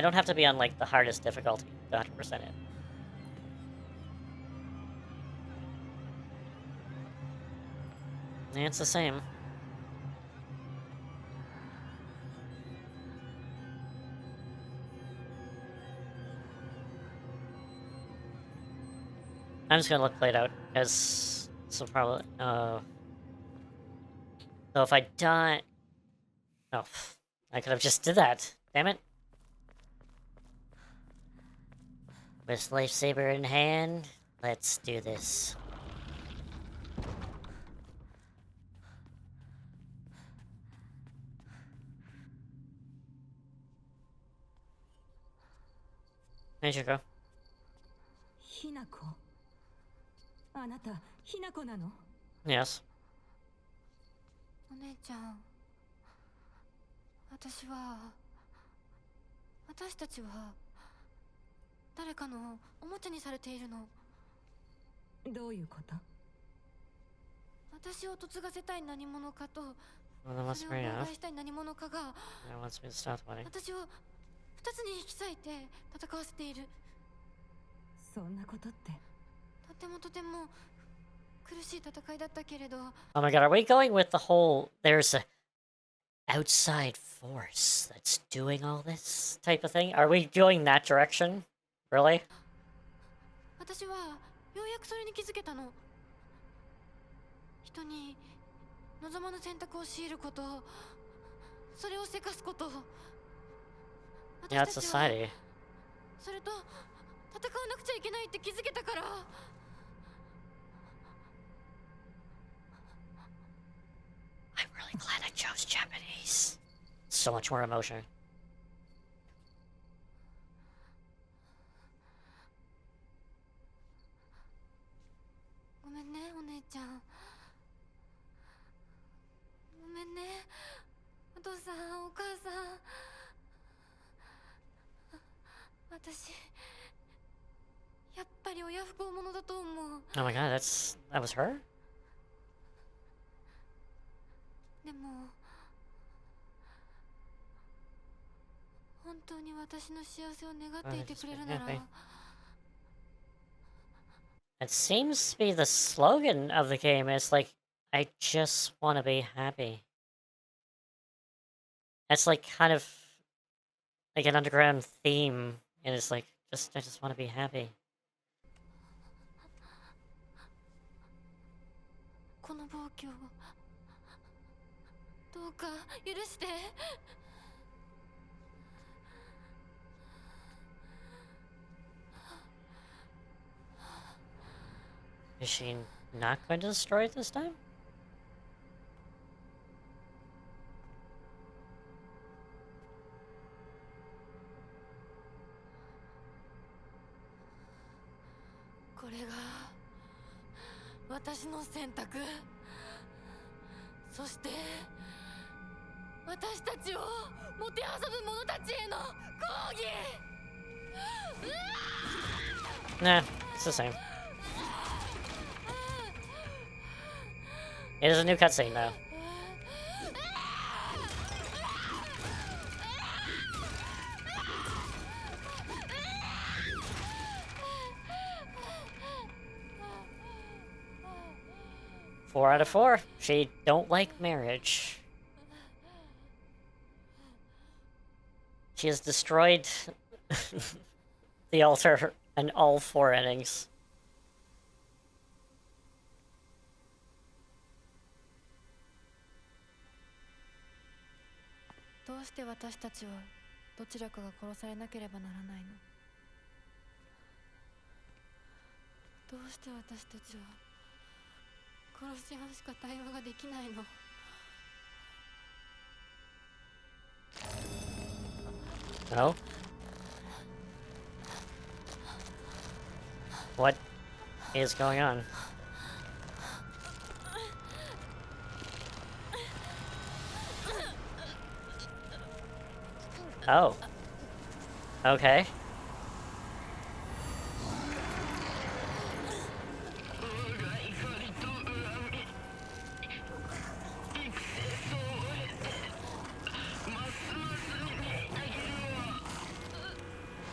don't have to be on, like, the hardest difficulty to 100% it. Yeah, it's the same. I'm just gonna let play it out, because this will probably... So if I die... Oh, I could have just did that. Damn it. With lifesaber in hand, let's do this. There you go. ひなこ。あなた、ひなこなの? Yes. お姉ちゃん、私たちは誰かのおもちゃにされているの。どういうこと？私を嫁がせたい何者かと、 Well, それを妨害したい何者かが wants me to stop fighting. 私を2つに引き裂いて戦わせている。そんなことって。とても苦しい戦いだったけれど。 Oh my god, are we going with the whole there's a outside force that's doing all this type of thing? Are we going that direction? Really? 私はようやくそれに気づけたの。人に望まぬ選択を強いること、それをせかすこと。 Yeah, it's society. それと戦わなくちゃいけないって気づけたから。 I'm really glad I chose Japanese. So much more emotion. ねお父さんお母さん。私やっぱり親不孝者だと思う。 Oh my god, that was her? でも本当に私の幸せを願っていてくれるなら。 It seems to be the slogan of the game. It's like, I just want to be happy. That's like kind of like an underground theme, and it's like, I just want to be happy. この暴挙をどうか許して。 Is she not going to destroy it this time? これが私の選択。そして私たちをもてあそぶ者たちへの抗議。 Nah, it's the same. It is a new cutscene, though. Four out of 4. She don't like marriage. She has destroyed the altar in all 4 endings. どうして私たちはどちらかが殺されなければならないの。どうして私たちは殺し合うしか対話ができないの。 No? What is going on? Oh. Okay.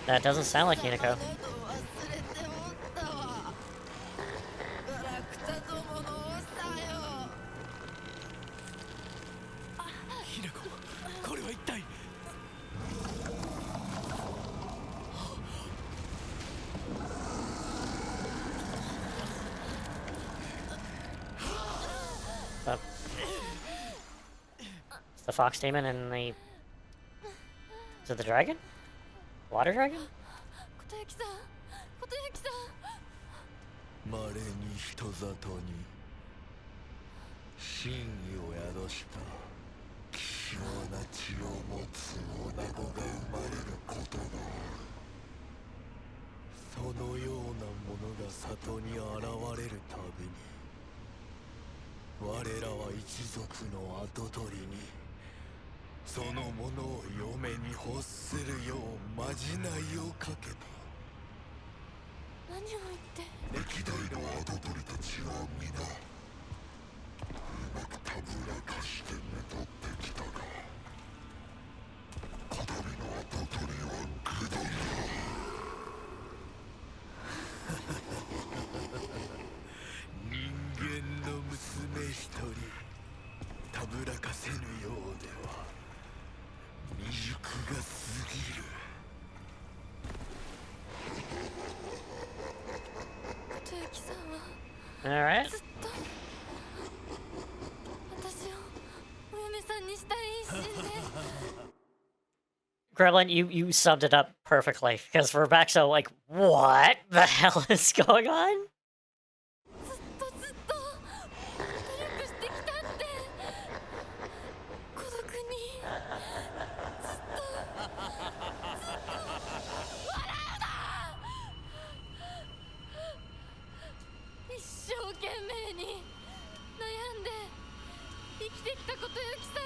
That doesn't sound like Hinako. The fox demon and the... Is it the dragon? Water dragon? 琴雪さん、琴雪さん。稀に人里に真意を宿した希少な血を持つ女子が生まれることがある。そのようなものが里に現れるたびに我らは一族の跡取りにそのものを嫁に欲するようまじないをかけた。何を言って。歴代の跡取りたちは皆うまくたぶらかして戻ってきたがこだびの跡取りは愚鈍だ。人間の娘一人たぶらかせぬようでは未熟が過ぎる。琴雪さんは Alright. ずっと私をお嫁さんにしたい一心で。 Gremlin, you summed it up perfectly, because we're back so like, what the hell is going on? ずっと努力してきたって孤独にずっと笑うな。一生懸命に悩んで生きてきた琴雪さん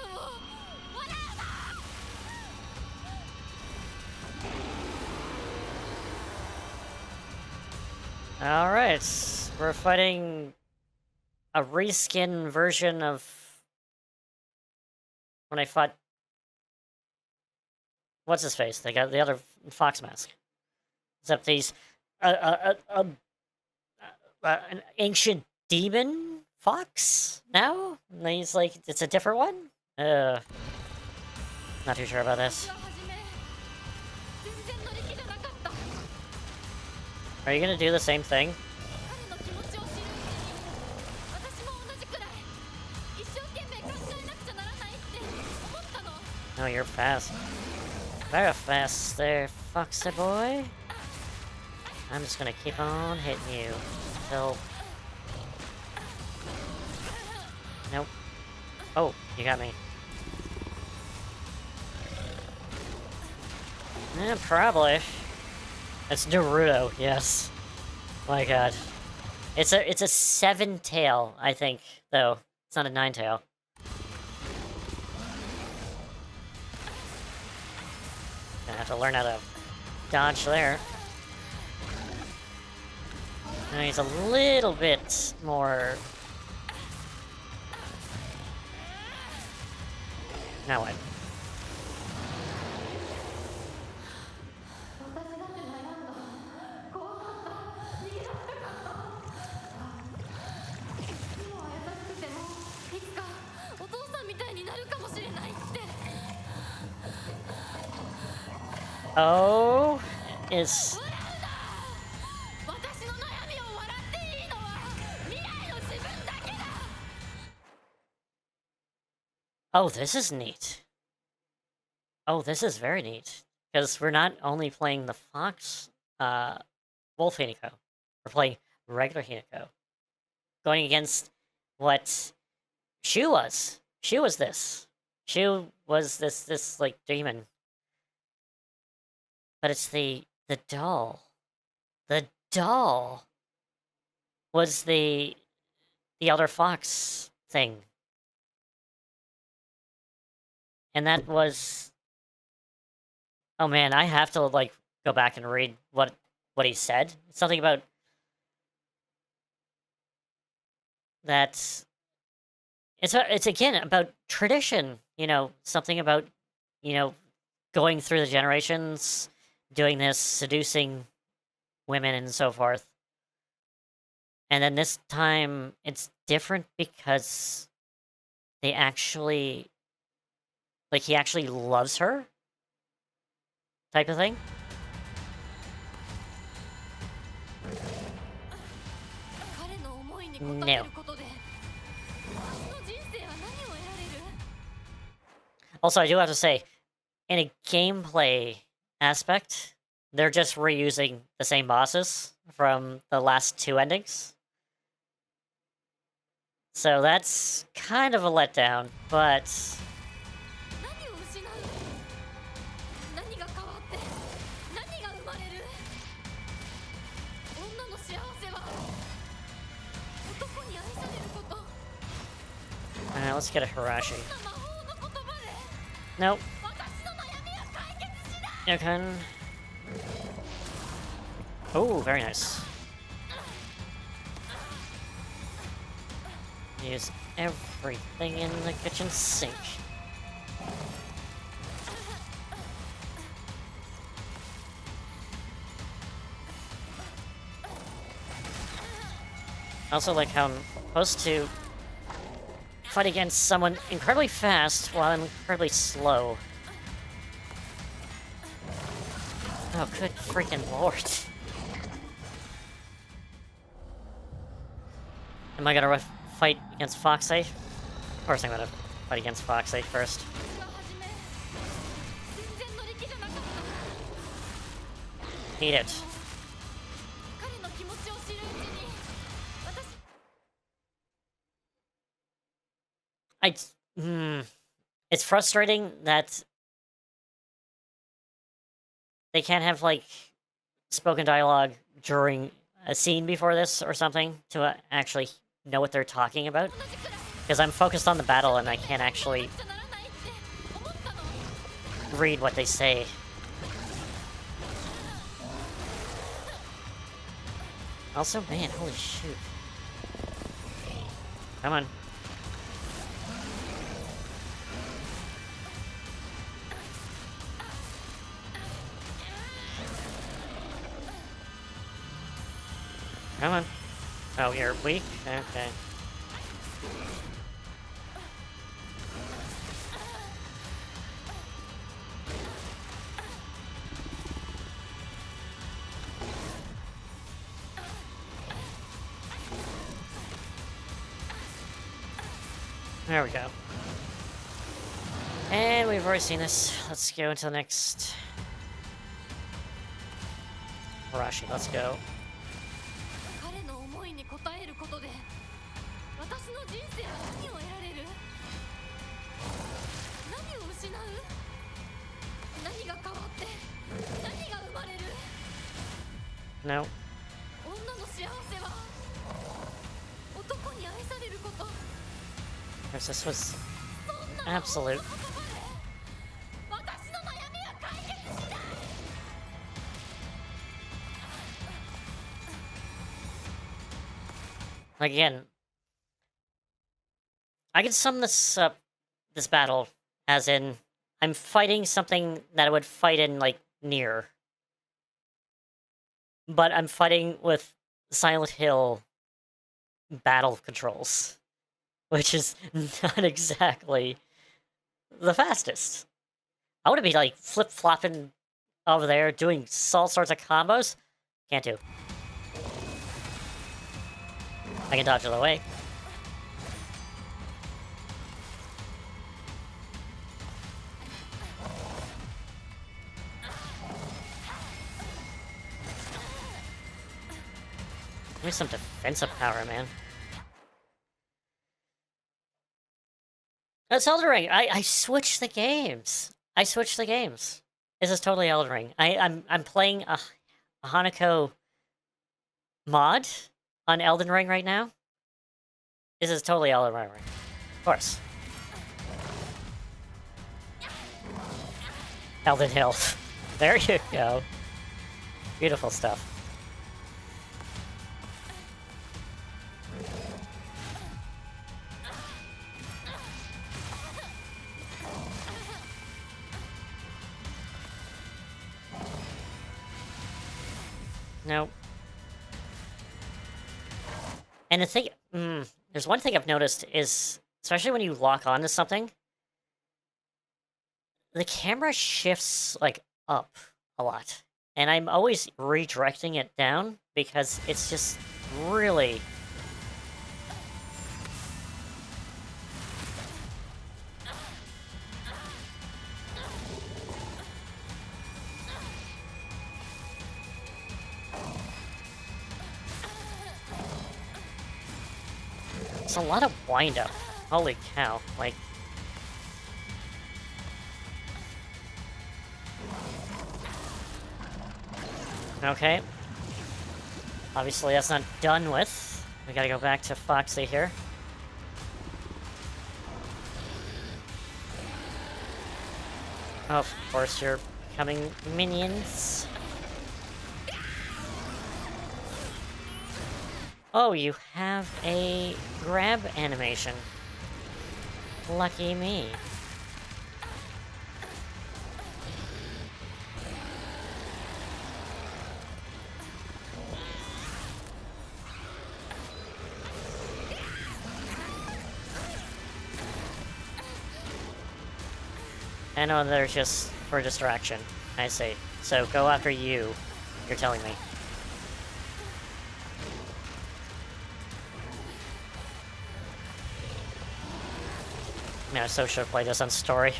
Alright, we're fighting a reskin version of when I fought... What's his face? They got the other fox mask. Except he's an ancient demon fox now? And he's like, it's a different one? Not too sure about this. Are you gonna do the same thing? Oh, you're fast. Very fast there, Foxy boy. I'm just gonna keep on hitting you until... Nope. Oh, you got me. Yeah, probably. It's Naruto, yes. My god. It's a 7-tail, I think, though. It's not a 9-tail. Gonna have to learn how to dodge there. Now he's a little bit more... Now what? Oh, is... Oh, this is neat. Oh, this is very neat. Because we're not only playing the Fox, Wolf Hinako. We're playing regular Hinako. Going against what Shu was. Shu was this. Shu was this, like, demon. But it's the doll. The doll was the Elder Fox thing. And that was... Oh man, I have to, like, go back and read what he said. Something about... that... It's again about tradition, you know, something about, you know, going through the generations, doing this, seducing women and so forth. And then this time, it's different because they actually... like, he actually loves her? Type of thing? No. Also, I do have to say, in a gameplay aspect, they're just reusing the same bosses from the last 2 endings. So that's kind of a letdown, but... let's get a Hirashi. Nope. Okay. Oh, very nice. Use everything in the kitchen sink. I also like how I'm supposed to fight against someone incredibly fast while I'm incredibly slow. Oh, good freaking lord. Am I gonna fight against Foxy? Of course I'm gonna fight against Foxy first. Eat it. It's frustrating that they can't have, like, spoken dialogue during a scene before this or something to actually know what they're talking about. Because I'm focused on the battle and I can't actually read what they say. Also, man, holy shoot. Come on. Come on. Oh, you're weak? Okay. There we go. And we've already seen this. Let's go into the next... Arashi, let's go. 彼の思いに応えることで私の人生は何を得られる？何を失う？何が変わって何が生まれる？ No. 女の幸せは男に愛されること。 This was そんな魔法の absolute. 言葉で私の悩みは解決しない。 Again, I can sum this up, this battle, as in, I'm fighting something that I would fight in, like, Nier. But I'm fighting with Silent Hill battle controls, which is not exactly the fastest. I want to be, like, flip-flopping over there, doing all sorts of combos. Can't do. I can dodge it away. Give me some defensive power, man. That's Elden Ring. I switched the games. I switched the games. This is totally Elden Ring. I'm playing a Hanako mod on Elden Ring right now. This is totally Elden Ring. Of course. Elden Hill. There you go. Beautiful stuff. Nope. And the thing, there's one thing I've noticed is, especially when you lock onto something, the camera shifts, like, up a lot. And I'm always redirecting it down because it's just really... It's a lot of wind-up. Holy cow, like... Okay. Obviously that's not done with. We gotta go back to Foxy here. Of course you're becoming minions. Oh, you have a grab animation. Lucky me. I know they're just for distraction. I see. So go after you, you're telling me. Man, I so should play this on story.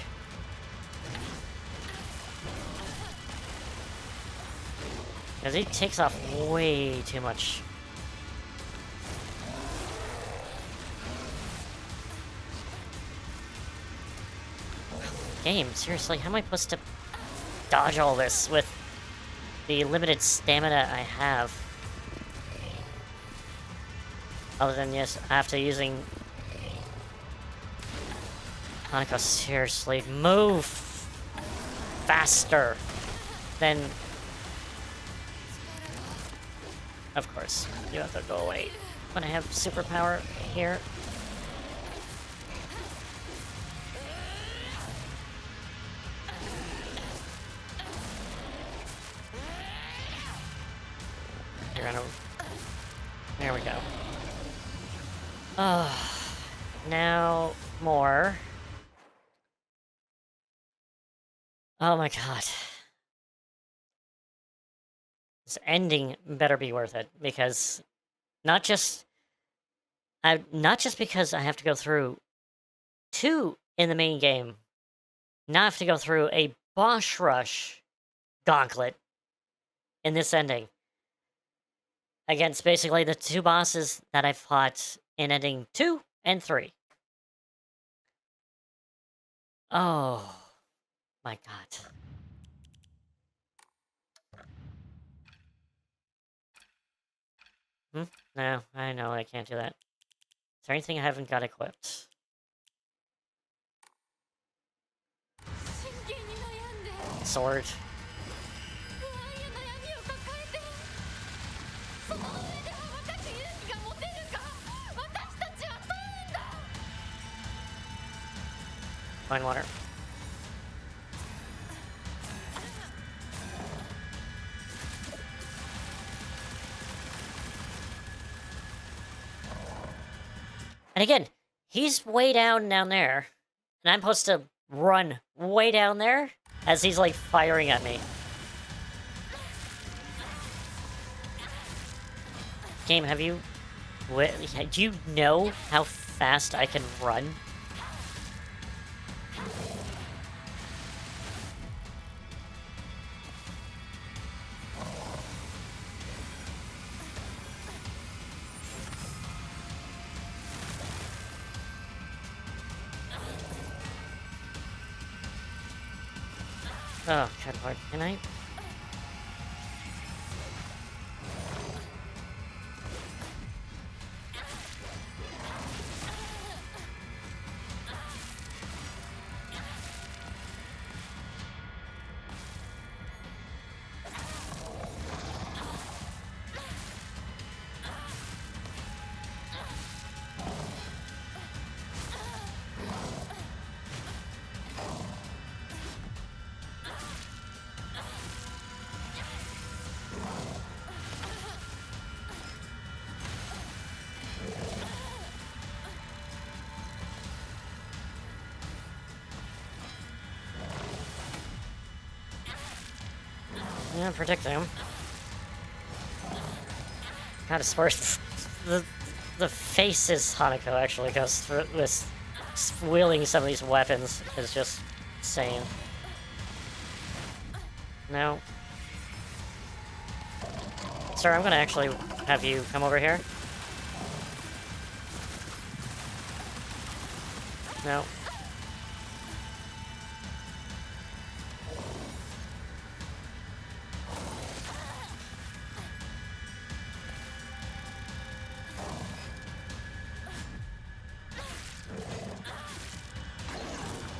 Because he takes off way too much. Game, seriously, how am I supposed to dodge all this with the limited stamina I have? Other than, yes, after using... Hanako, seriously, move faster than... Of course, you have to go away when I have superpower here. You're gonna... There we go. Now more. Oh my god. This ending better be worth it, because not just because I have to go through 2 in the main game, now I have to go through a boss rush gauntlet in this ending against basically the 2 bosses that I fought in ending 2 and 3. Oh my god. No, I know I can't do that. Is there anything I haven't got equipped? 真剣に悩んで Sword. 不安や悩みを抱えてその上で羽ばたく勇気が持てるか私たちは問うんだ Fine water. And again, he's way down there, and I'm supposed to run way down there as he's like firing at me. Game, have you... Do you know how fast I can run? Oh, God, Lord, can I? Yeah, I'm protecting him. God, it's worse. The faces Hanako actually goes through with wielding some of these weapons is just insane. No. Sir, I'm gonna actually have you come over here. No.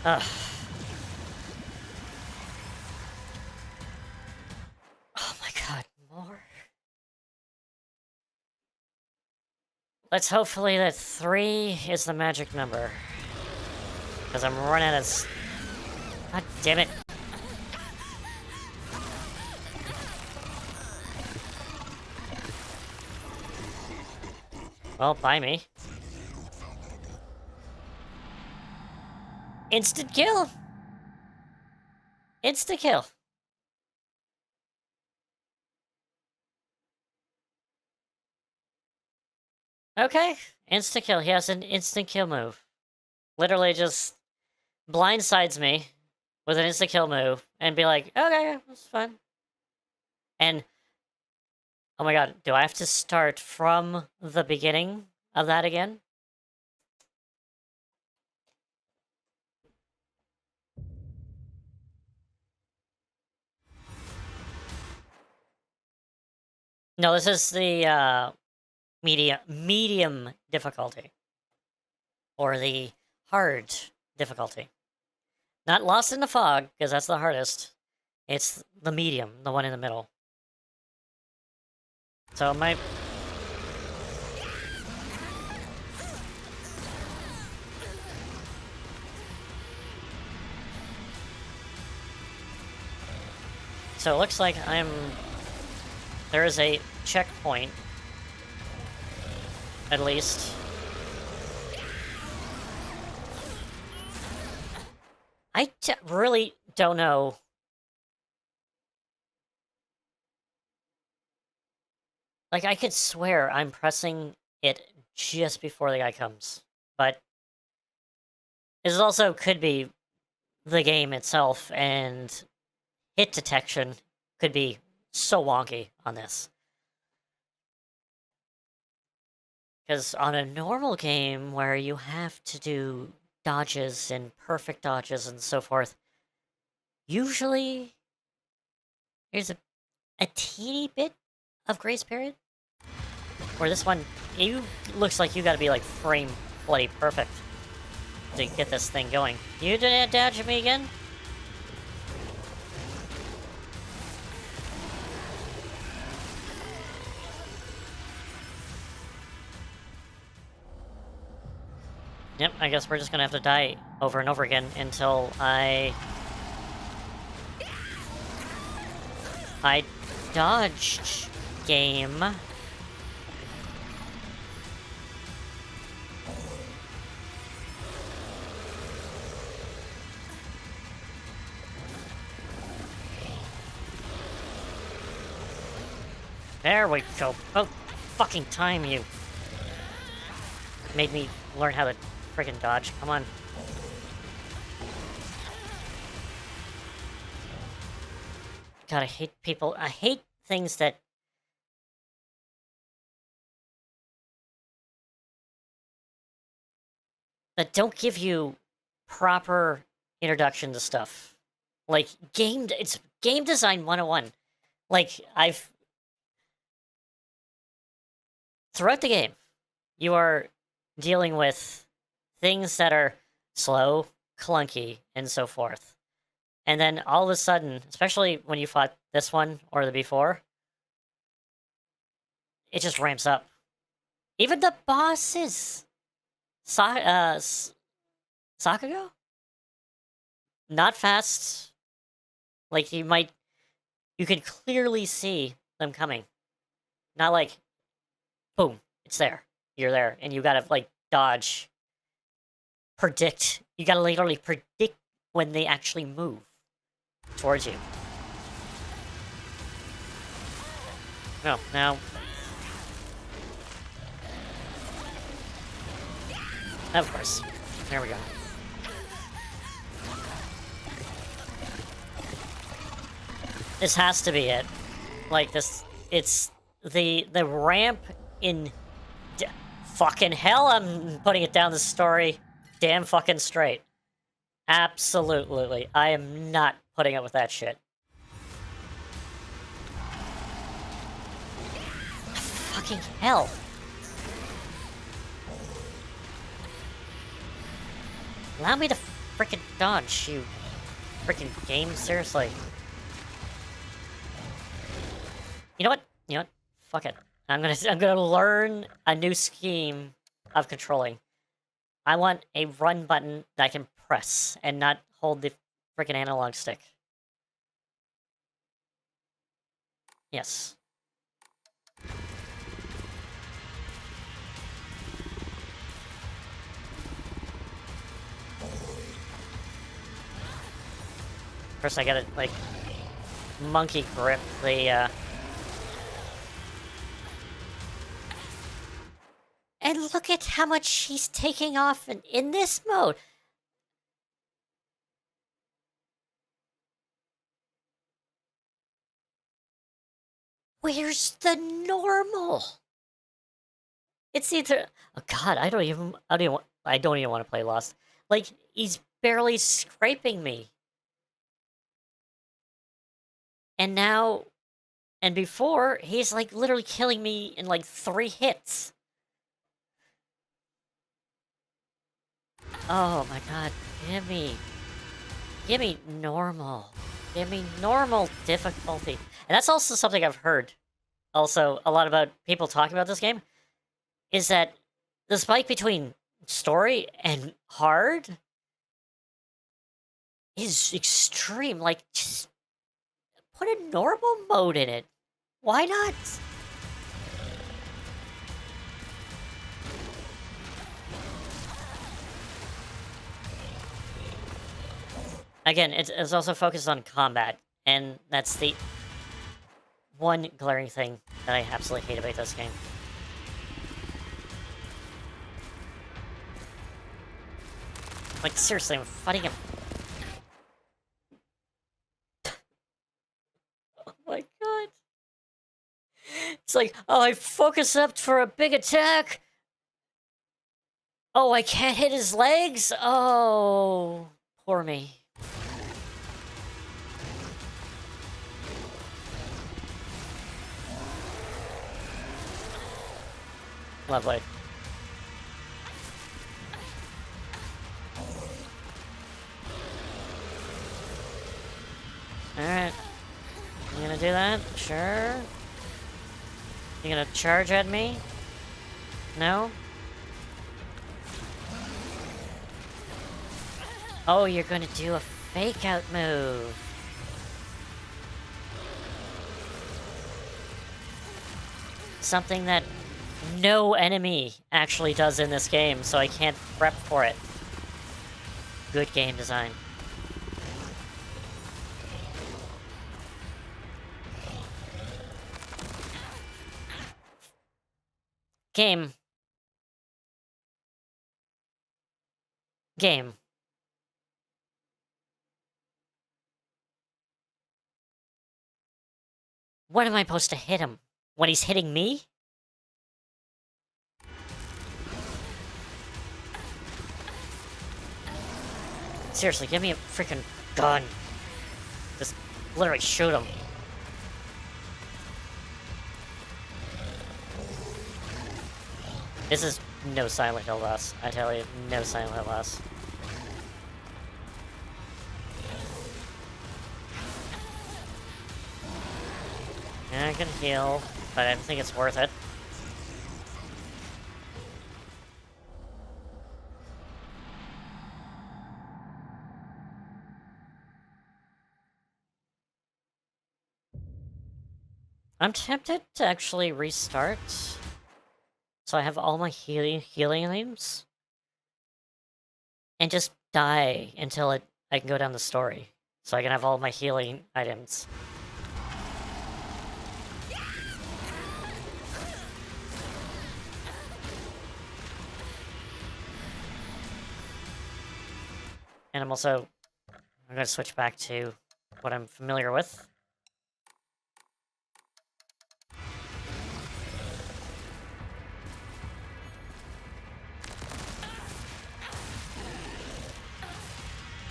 Ugh. Oh my god, more? Let's hopefully that 3 is the magic number. Because I'm running out of... God damn it. Well, buy me. Instant kill! Instant kill! Okay, instant kill. He has an instant kill move. Literally just blindsides me with an instant kill move and be like, okay, that's fine. And, oh my god, do I have to start from the beginning of that again? No, this is the, medium difficulty. Or the hard difficulty. Not Lost in the Fog, because that's the hardest. It's the medium, the one in the middle. So my... So it looks like there is a checkpoint, at least. I really don't know. Like, I could swear I'm pressing it just before the guy comes. But this also could be the game itself, and hit detection could be so wonky on this. Because on a normal game where you have to do dodges and perfect dodges and so forth, usually there's a teeny bit of grace period. Where this one, looks like you gotta be like frame bloody perfect to get this thing going. You didn't dodge me again? Yep, I guess we're just gonna have to die over and over again until I dodged game. There we go. Oh, fucking time, you. Made me learn how to friggin' dodge. Come on. God, I hate people. I hate things that... that don't give you proper introduction to stuff. Like, it's game design 101. Like, throughout the game, you are dealing with things that are slow, clunky, and so forth. And then all of a sudden, especially when you fought this one or the before, it just ramps up. Even the bosses! Sakugo? Not fast. Like, you could clearly see them coming. Not like, boom, it's there. You're there, and you gotta, like, dodge. Predict. You gotta literally predict when they actually move towards you. No, now... Of course. There we go. This has to be it. Like, it's the ramp in... fucking hell, I'm putting it down the story damn fucking straight. Absolutely. I am not putting up with that shit. Fucking hell. Allow me to frickin' dodge, you frickin' game, seriously. You know what? Fuck it. I'm gonna learn a new scheme of controlling. I want a run button that I can press and not hold the frickin' analog stick. Yes. First I gotta, like, monkey grip the, And look at how much she's taking off in this mode. Where's the normal? It's either... Oh god, I don't even want to play Lost. Like, he's barely scraping me. And now... And before, he's, like, literally killing me in, like, 3 hits. Oh my god, give me normal. Give me normal difficulty. And that's also something I've heard also a lot about people talking about this game is that the spike between story and hard is extreme. Like, just put a normal mode in it. Why not? Again, it's also focused on combat, and that's the one glaring thing that I absolutely hate about this game. Like, seriously, I'm fighting him. Oh my god. It's like, oh, I focus up for a big attack. Oh, I can't hit his legs? Oh, poor me. Lovely. Alright. You gonna do that? Sure. You gonna charge at me? No? Oh, you're gonna do a fake out move. Something that no enemy actually does in this game, so I can't prep for it. Good game design. Game. Game. When am I supposed to hit him? When he's hitting me? Seriously, give me a freaking gun. Just literally shoot him. This is no Silent Hill loss. I tell you, no Silent Hill loss. Yeah, I can heal, but I don't think it's worth it. I'm tempted to actually restart. So I have all my healing items. And just die until I can go down the story. So I can have all my healing items. And I'm gonna switch back to what I'm familiar with.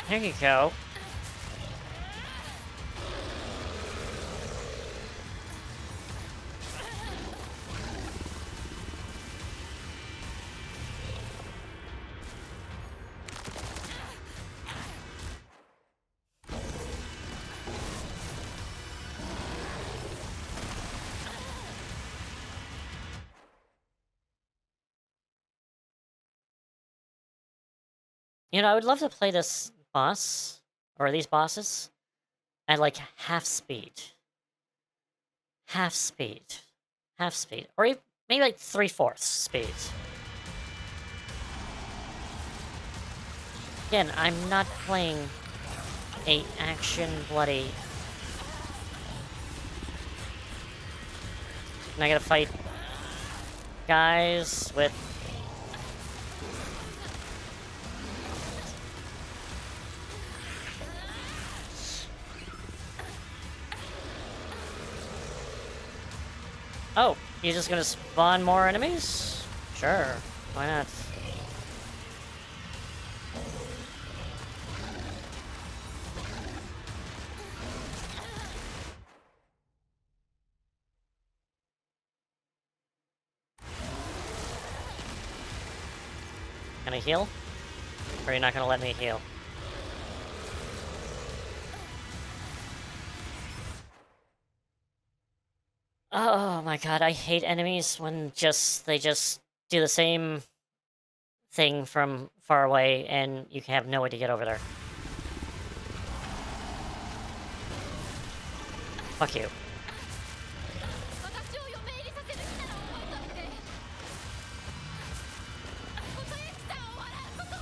There you go. You know, I would love to play this boss, or these bosses, at like half speed. Half speed. Half speed. Or maybe like 3/4 speed. Again, I'm not playing a action bloody... And I gotta fight guys with... Oh, you're just gonna spawn more enemies? Sure, why not? Can I heal? Or are you not gonna let me heal? Oh my god, I hate enemies when they just do the same thing from far away and you have no way to get over there. Fuck you. 私を嫁入りさせる気なら覚えといて。元エクさんを笑うことは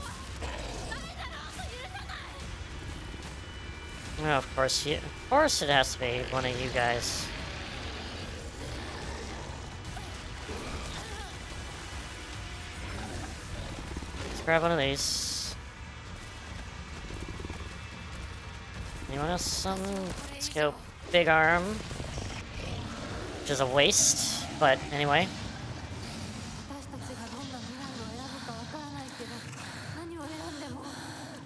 ダメだろうと許さない。 Oh, of course it has to be one of you guys. Let's grab one of these. Anyone else? Let's go big arm. Which is a waste, but anyway. 私たちがどんな未来を選ぶかわからないけど、何を選んでも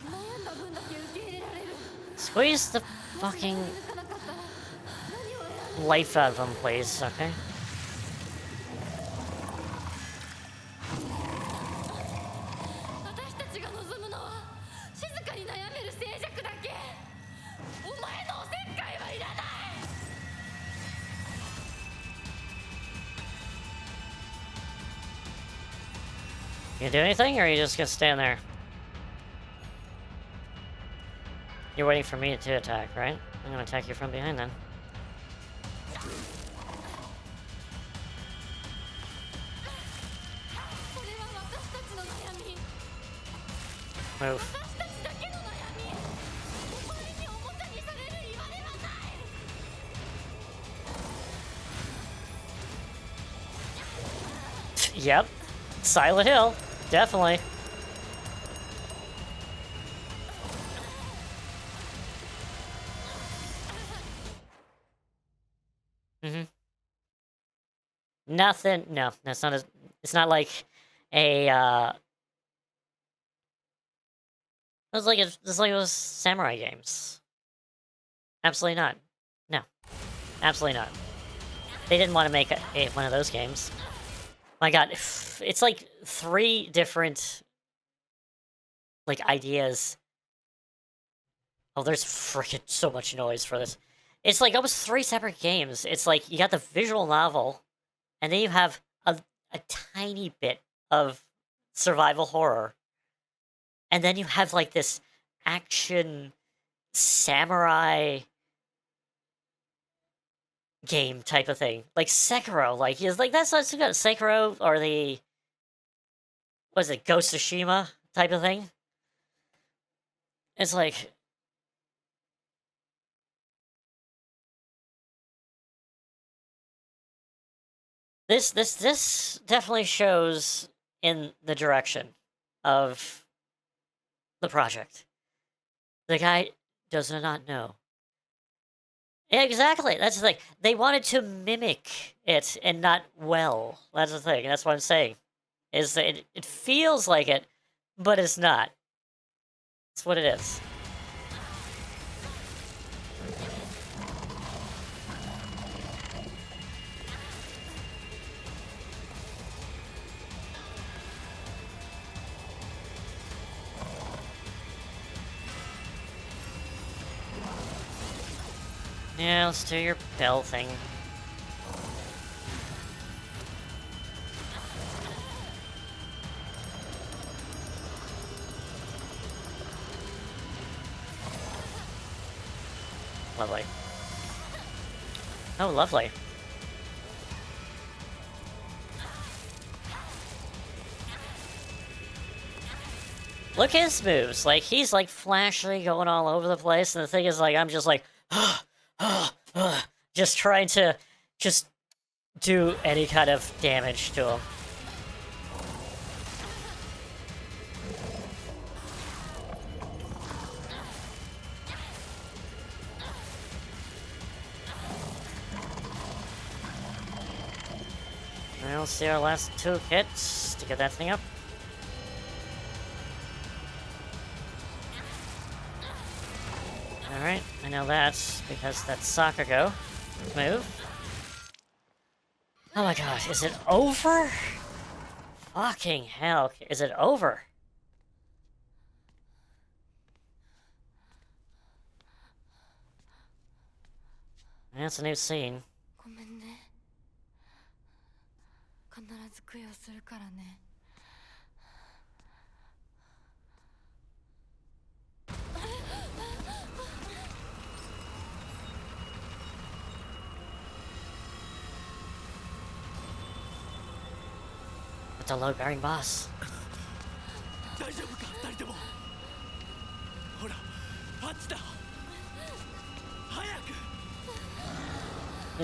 悩んだ分だけ受け入れられる。 Squeeze the fucking 抜かなかったら何を選んで life out of him, please, okay? 私たちが望むのは静かに悩める静寂だけ。お前のおせっかいはいらない。 You gonna do anything, or are you just gonna stand there? You're waiting for me to attack, right? I'm gonna attack you from behind then. Move. Yep. Silent Hill. Definitely. Mm-hmm. Nothing. No, that's not a... It's not like a, It's like it was samurai games. Absolutely not. No. Absolutely not. They didn't want to make one of those games. My god, it's like 3 different, like, ideas. Oh, there's freaking so much noise for this. It's like almost 3 separate games. It's like you got the visual novel, and then you have a tiny bit of survival horror. And then you have, like, this action samurai game type of thing. Like Sekiro, like, is like, that's what's good. Sekiro, or the... What is it, Ghost of Tsushima type of thing? It's like... This definitely shows in the direction of the project. The guy does not know. Yeah, exactly. That's the thing. They wanted to mimic it and not well. That's the thing. That's what I'm saying. Is that it feels like it, but it's not. It's what it is. Yeah, let's do your bell thing. Lovely. Oh, lovely. Look at his moves. Like, he's like flashy, going all over the place, and the thing is, like, I'm just like, just trying to just do any kind of damage to him. Well, let's see our last 2 hits to get that thing up. Alright, I know that's because that's Sakugo move. Oh my god, is it over? Fucking hell, is it over? That's a new scene. ごめんね。必ず供養するからね。It's a load-bearing boss. 大丈夫か二人とも。ほらあっちだ。早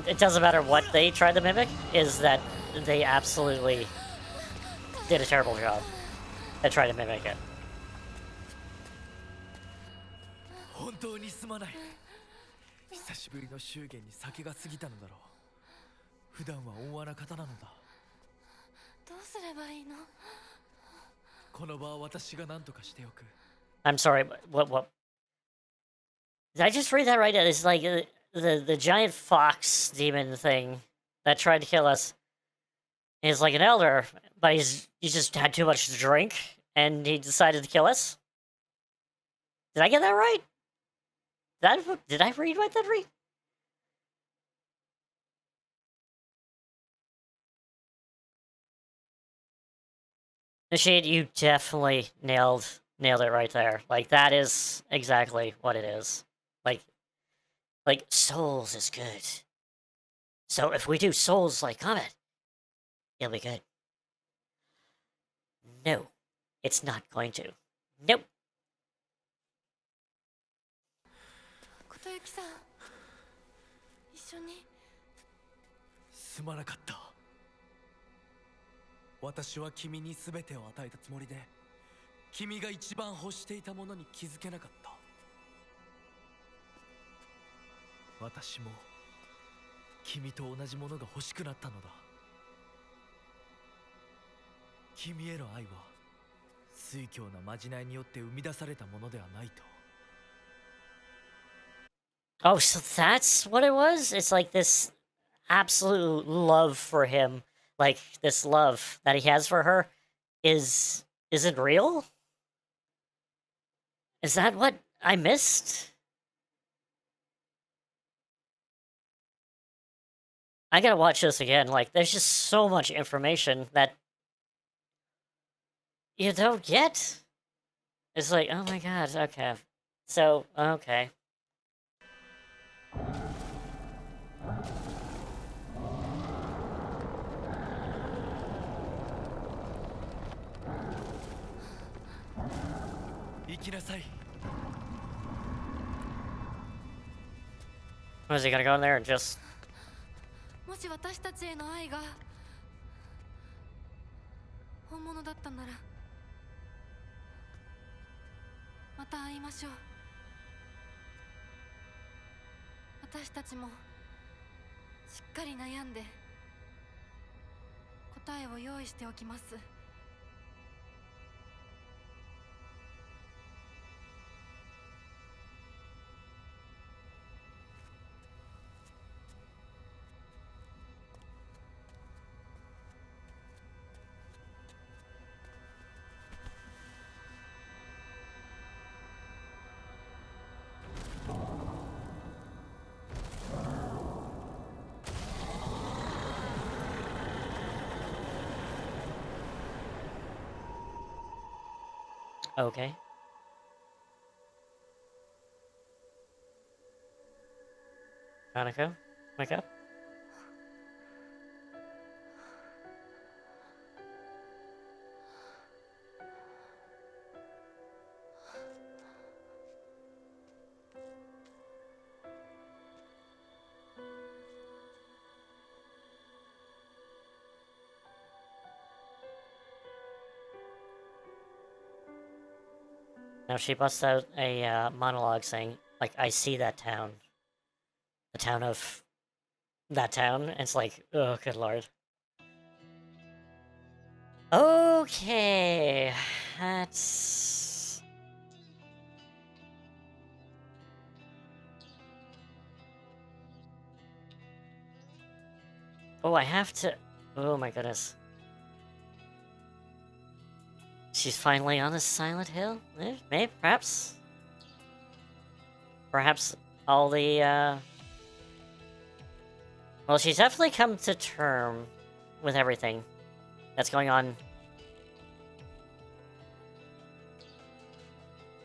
く。 It doesn't matter what they tried to mimic, is that they absolutely did a terrible job at trying to mimic it. 本当にすまない。久しぶりの祝言に酒が過ぎたのだろう。普段は温和な方なのだ。どうすればいいの？この場は私が何とかしておく。 I'm sorry, but what? Did I just read that right? It's like the giant fox demon thing that tried to kill us is like an elder, but he just had too much to drink and he decided to kill us. Did I get that right? Did I read what that read? Nishid, you definitely nailed it right there. Like, that is exactly what it is. Like Souls is good. So if we do Souls like Comet, it'll be good. No, it's not going to. Nope. 琴雪さん、一緒に。すまなかった。私は君に全てを与えたつもりで、君が一番欲していたものに気づけなかった。私も君と同じものが欲しくなったのだ。君への愛は酔狂なまじないによって生み出されたものではないと。 Oh, so that's what it was? It's like this absolute love for him. Like, this love that he has for her isn't real? Is that what I missed? I gotta watch this again. Like, there's just so much information that you don't get. It's like, oh my god, okay. So, okay. Was he gonna go in there and just... もし私たちへの愛が本物だったなら、また会いましょう。私たちもしっかり悩んで答えを用意しておきます。Okay. Kanako, wake up. Now she busts out a monologue saying, like, I see that town. The town of... that town? And it's like, oh, good lord. Okay... That's... Oh, I have to... Oh my goodness. She's finally on the Silent Hill? Maybe, perhaps? Perhaps all the, Well, she's definitely come to term with everything. that's going on.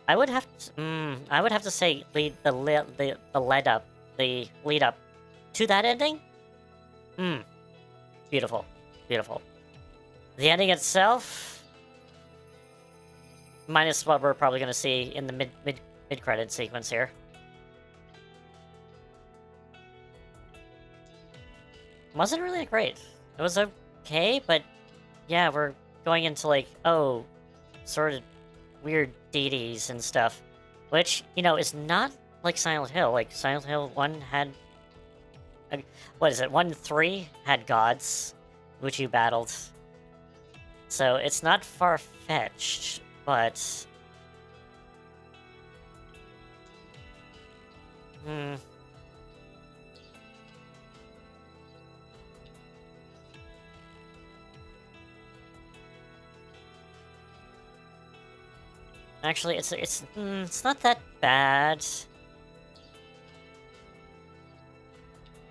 I would have to say the lead up to that ending. Beautiful, beautiful. The ending itself, minus what we're probably gonna see in the mid credit sequence here. Wasn't really great. It was okay, but yeah, we're going into like, oh, sort of weird deities and stuff, which, you know, is not like Silent Hill. Like Silent Hill 1 had, what is it? 1-3 had gods, which you battled. So it's not far-fetched, but actually, it's not that bad.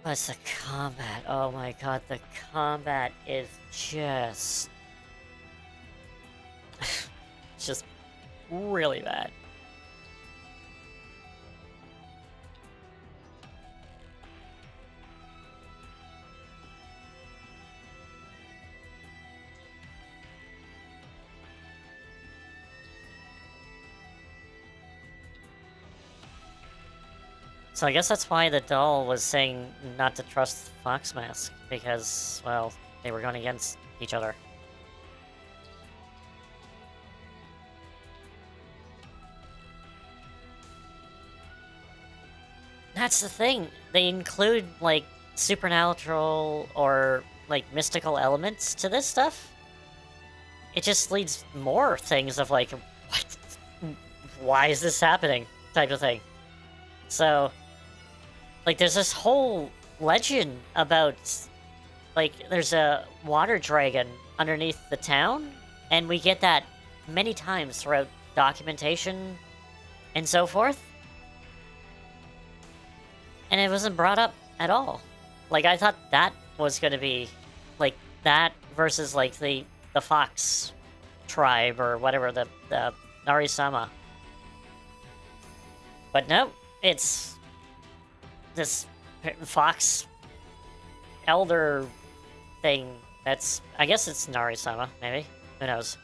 But it's the combat. Oh my god, the combat is just... it's just really bad. So I guess that's why the doll was saying not to trust Fox Mask, because, well, they were going against each other. That's the thing. They include, like, supernatural or, like, mystical elements to this stuff. It just leads more things of, like, what? Why is this happening? Type of thing. So, like, there's this whole legend about, like, there's a water dragon underneath the town, and we get that many times throughout documentation and so forth. And it wasn't brought up at all. Like, I thought that was gonna be, like, that versus, like, the Fox tribe or whatever, the Narisama. But no, it's this Fox elder thing that's... I guess it's Narisama, maybe? Who knows?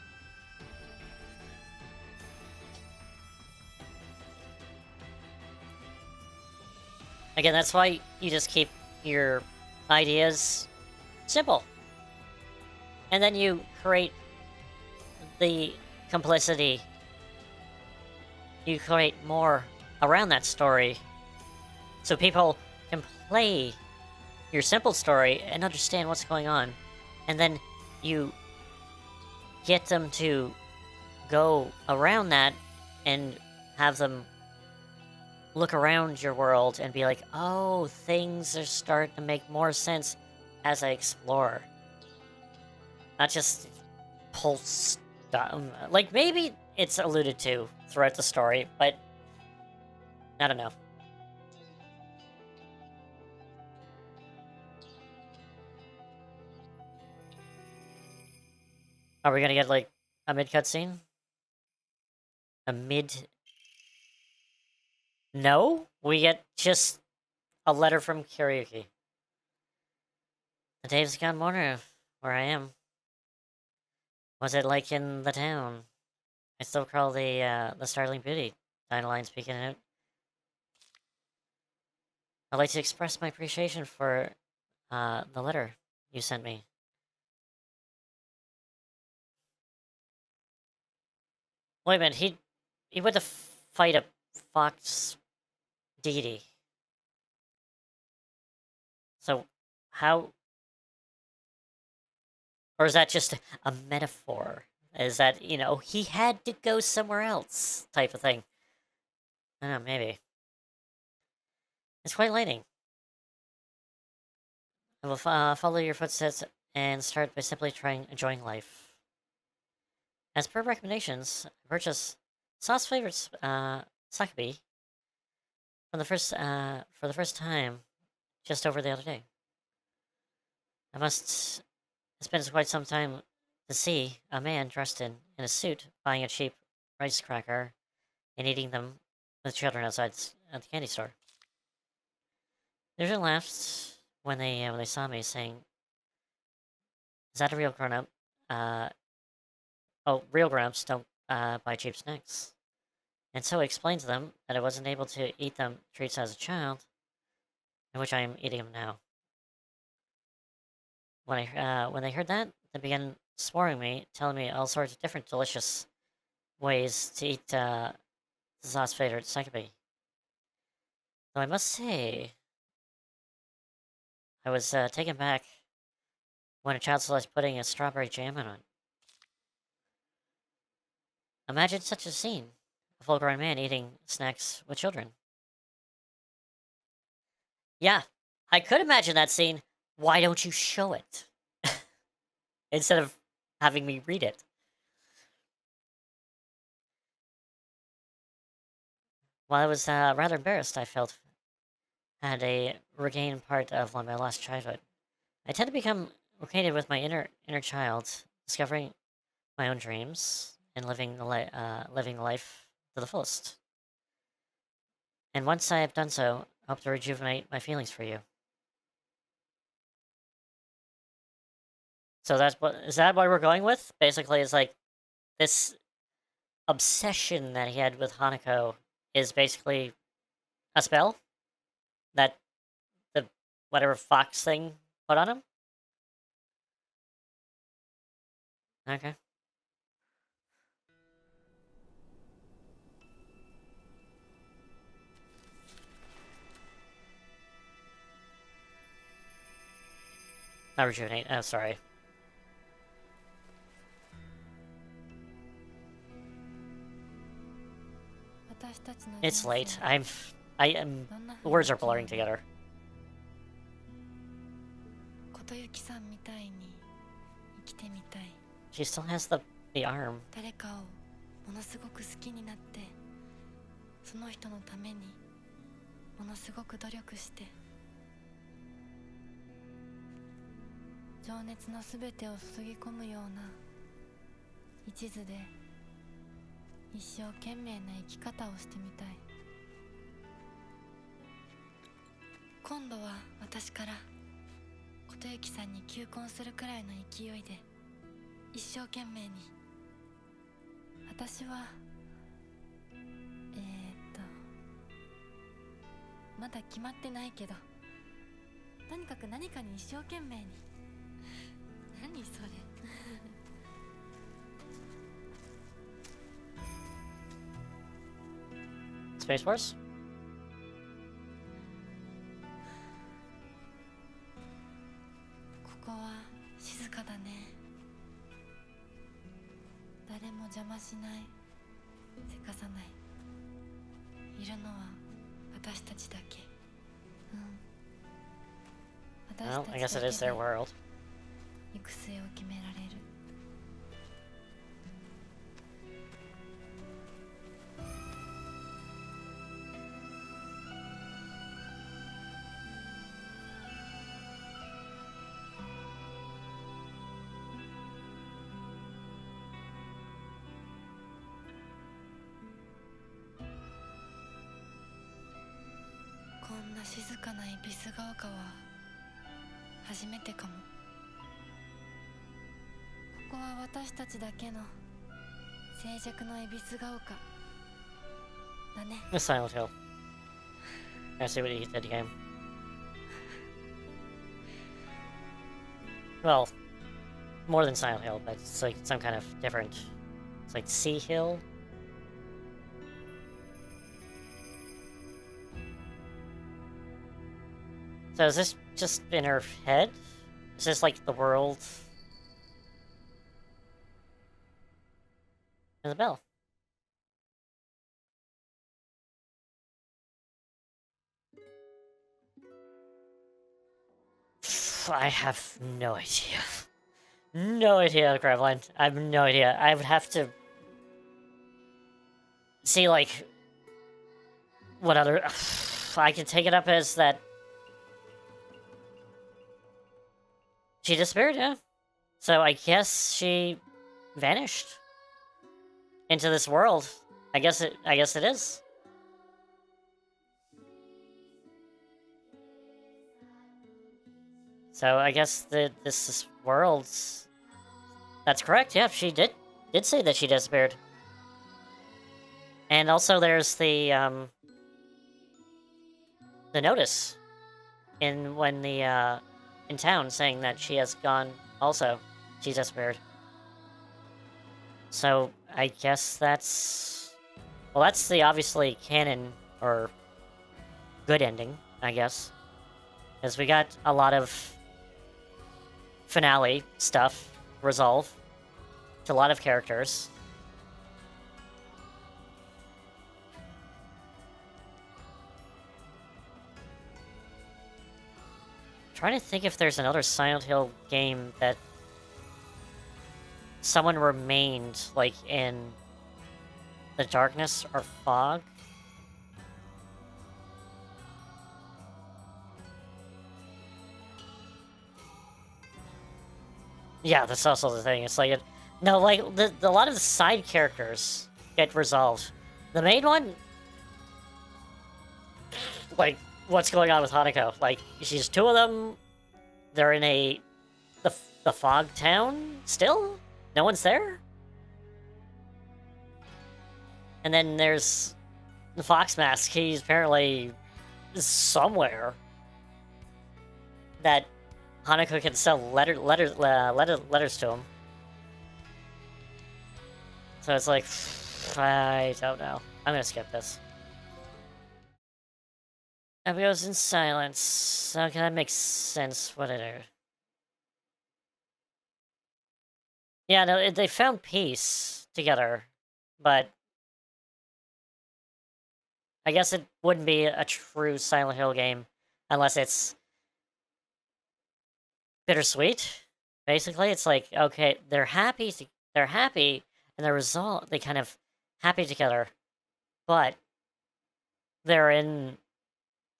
Again, that's why you just keep your ideas simple. And then you create the complicity. You create more around that story, so people can play your simple story and understand what's going on. And then you get them to go around that and have them look around your world and be like, oh, things are starting to make more sense as I explore. Not just pull stuff. Like, maybe it's alluded to throughout the story, but I don't know. Are we gonna get, like, a mid-cutscene? A mid... No? We get just a letter from Kariuki. The days gone wonder where I am. Was it like in the town? I still call the Starling Beauty. Line speaking out. I'd like to express my appreciation for the letter you sent me. Wait a minute, he went to fight a fox Didi. So, how... Or is that just a metaphor? Is that, you know, he had to go somewhere else type of thing? I don't know, maybe. It's quite lightning. I will follow your footsteps and start by simply enjoying life. As per recommendations, purchase sauce flavored sake for the first time just over the other day. I must spend quite some time to see a man dressed in a suit buying a cheap rice cracker and eating them with children outside at the candy store. They usually laughed when they saw me, saying, "Is that a real grown-up?" Oh, real grown-ups don't buy cheap snacks. And so I explained to them that I wasn't able to eat them treats as a child, in which I am eating them now. When they heard that, they began swarming me, telling me all sorts of different delicious ways to eat Za's favorite sakebe. Though I must say, I was taken back when a child suggested putting a strawberry jam on it. Imagine such a scene: a full-grown man eating snacks with children. Yeah, I could imagine that scene. Why don't you show it? Instead of having me read it. While I was rather embarrassed, I felt I had a regained part of my lost childhood. I tend to become acquainted with my inner child, discovering my own dreams and living living life to the fullest. And once I have done so, I hope to rejuvenate my feelings for you. So is that what we're going with? Basically, it's like this obsession that he had with Hanako is basically a spell that the whatever fox thing put on him. Okay. Not rejuvenate. Oh, sorry. It's late. I am. The words are blurring together. 琴雪さんみたいに生きてみたい。 She still has the arm. 誰かをものすごく好きになって、その人のためにものすごく努力して、情熱のすべてを注ぎ込むような一途で一生懸命な生き方をしてみたい。今度は私から琴雪さんに求婚するくらいの勢いで一生懸命に。私はまだ決まってないけど、とにかく何かに一生懸命に。何それ。Space Force? ここは静かだね。誰も邪魔しない、せかさない。いるのは私たちだけ。うん。Well, I guess it is their world. 行く末を決められる。こんな静かな恵比寿ヶ丘は初めてかも。ここは私たちだけの静寂の恵比寿ヶ丘だね。 The Silent Hill. I see what he did again. Well, more than Silent Hill, but it's like some kind of different. It's like Sea Hill. So is this just in her head? Is this like the world? And the bell. I have no idea. No idea, Graveline. I have no idea. I would have to see, like, what other... I can take it up as that... She disappeared, yeah. So I guess she vanished into this world. I guess it is. So I guess this world's... That's correct, yeah, she did say that she disappeared. And also there's the notice in town saying that she has gone also. She disappeared. So I guess that's... Well, that's the obviously canon or good ending, I guess. Because we got a lot of finale stuff resolve to a lot of characters. Trying to think if there's another Silent Hill game that someone remained, like, in the darkness or fog. Yeah, that's also the thing. It's like, no, like, a lot of the side characters get resolved. The main one, like, what's going on with Hanako? Like, she's two of them. They're in the fog town still? No one's there? And then there's the Fox Mask. He's apparently somewhere that Hanako can sell letters to him. So it's like, I don't know. I'm gonna skip this. Abby goes in silence. Okay, that makes sense. What I do. Yeah, no, they found peace together, but I guess it wouldn't be a true Silent Hill game unless it's bittersweet. Basically, it's like, okay, they're happy, and they kind of happy together, but they're in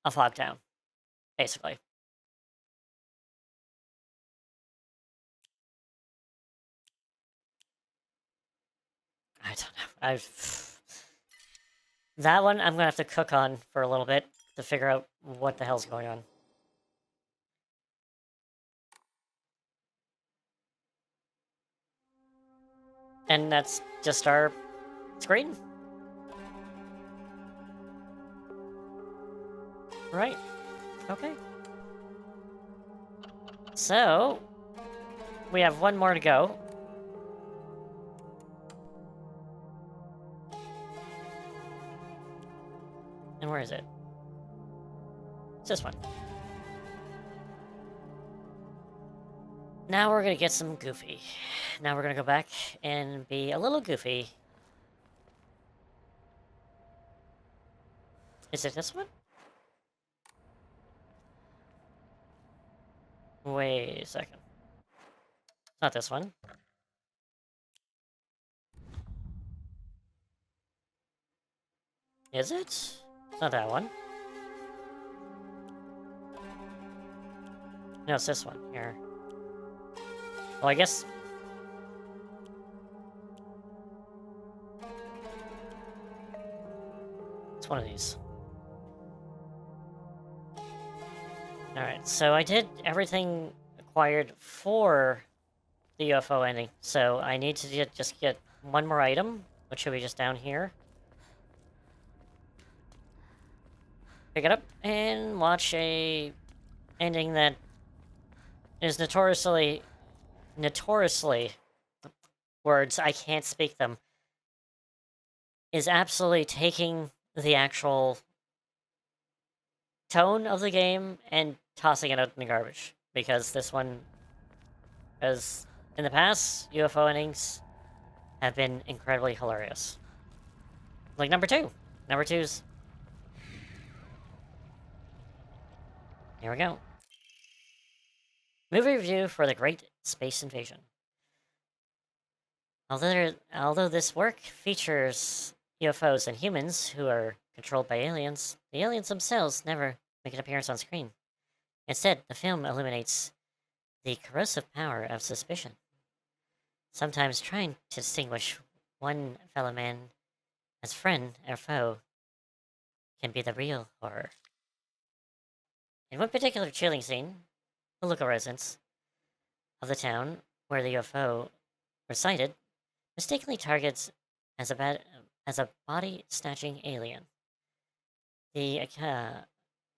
a fog town, basically. I don't know. That one I'm gonna have to cook on for a little bit to figure out what the hell's going on. And that's just our screen. Right. Okay. So, we have one more to go. And where is it? It's this one. Now we're gonna get some goofy. Now we're gonna go back and be a little goofy. Is it this one? Wait a second. It's not this one. Is it? It's not that one. No, it's this one. Here. Well, I guess... It's one of these. Alright, so I did everything acquired for the UFO ending. So I need to just get one more item, which should be just down here. Pick it up and watch a ending that is notoriously, words, I can't speak them, is absolutely taking the actual tone of the game and tossing it out in the garbage. Because this one, as in the past, UFO endings have been incredibly hilarious. Like number 2. Number 2's... Here we go. Movie review for The Great Space Invasion. Although this work features UFOs and humans who are controlled by aliens, the aliens themselves never make an appearance on screen. Instead, the film illuminates the corrosive power of suspicion sometimes trying to distinguish one fellow man as friend or foe can be the real horror. In one particular chilling scene, the local residents of the town where the UFO were sighted mistakenly targets as a body-snatching alien. The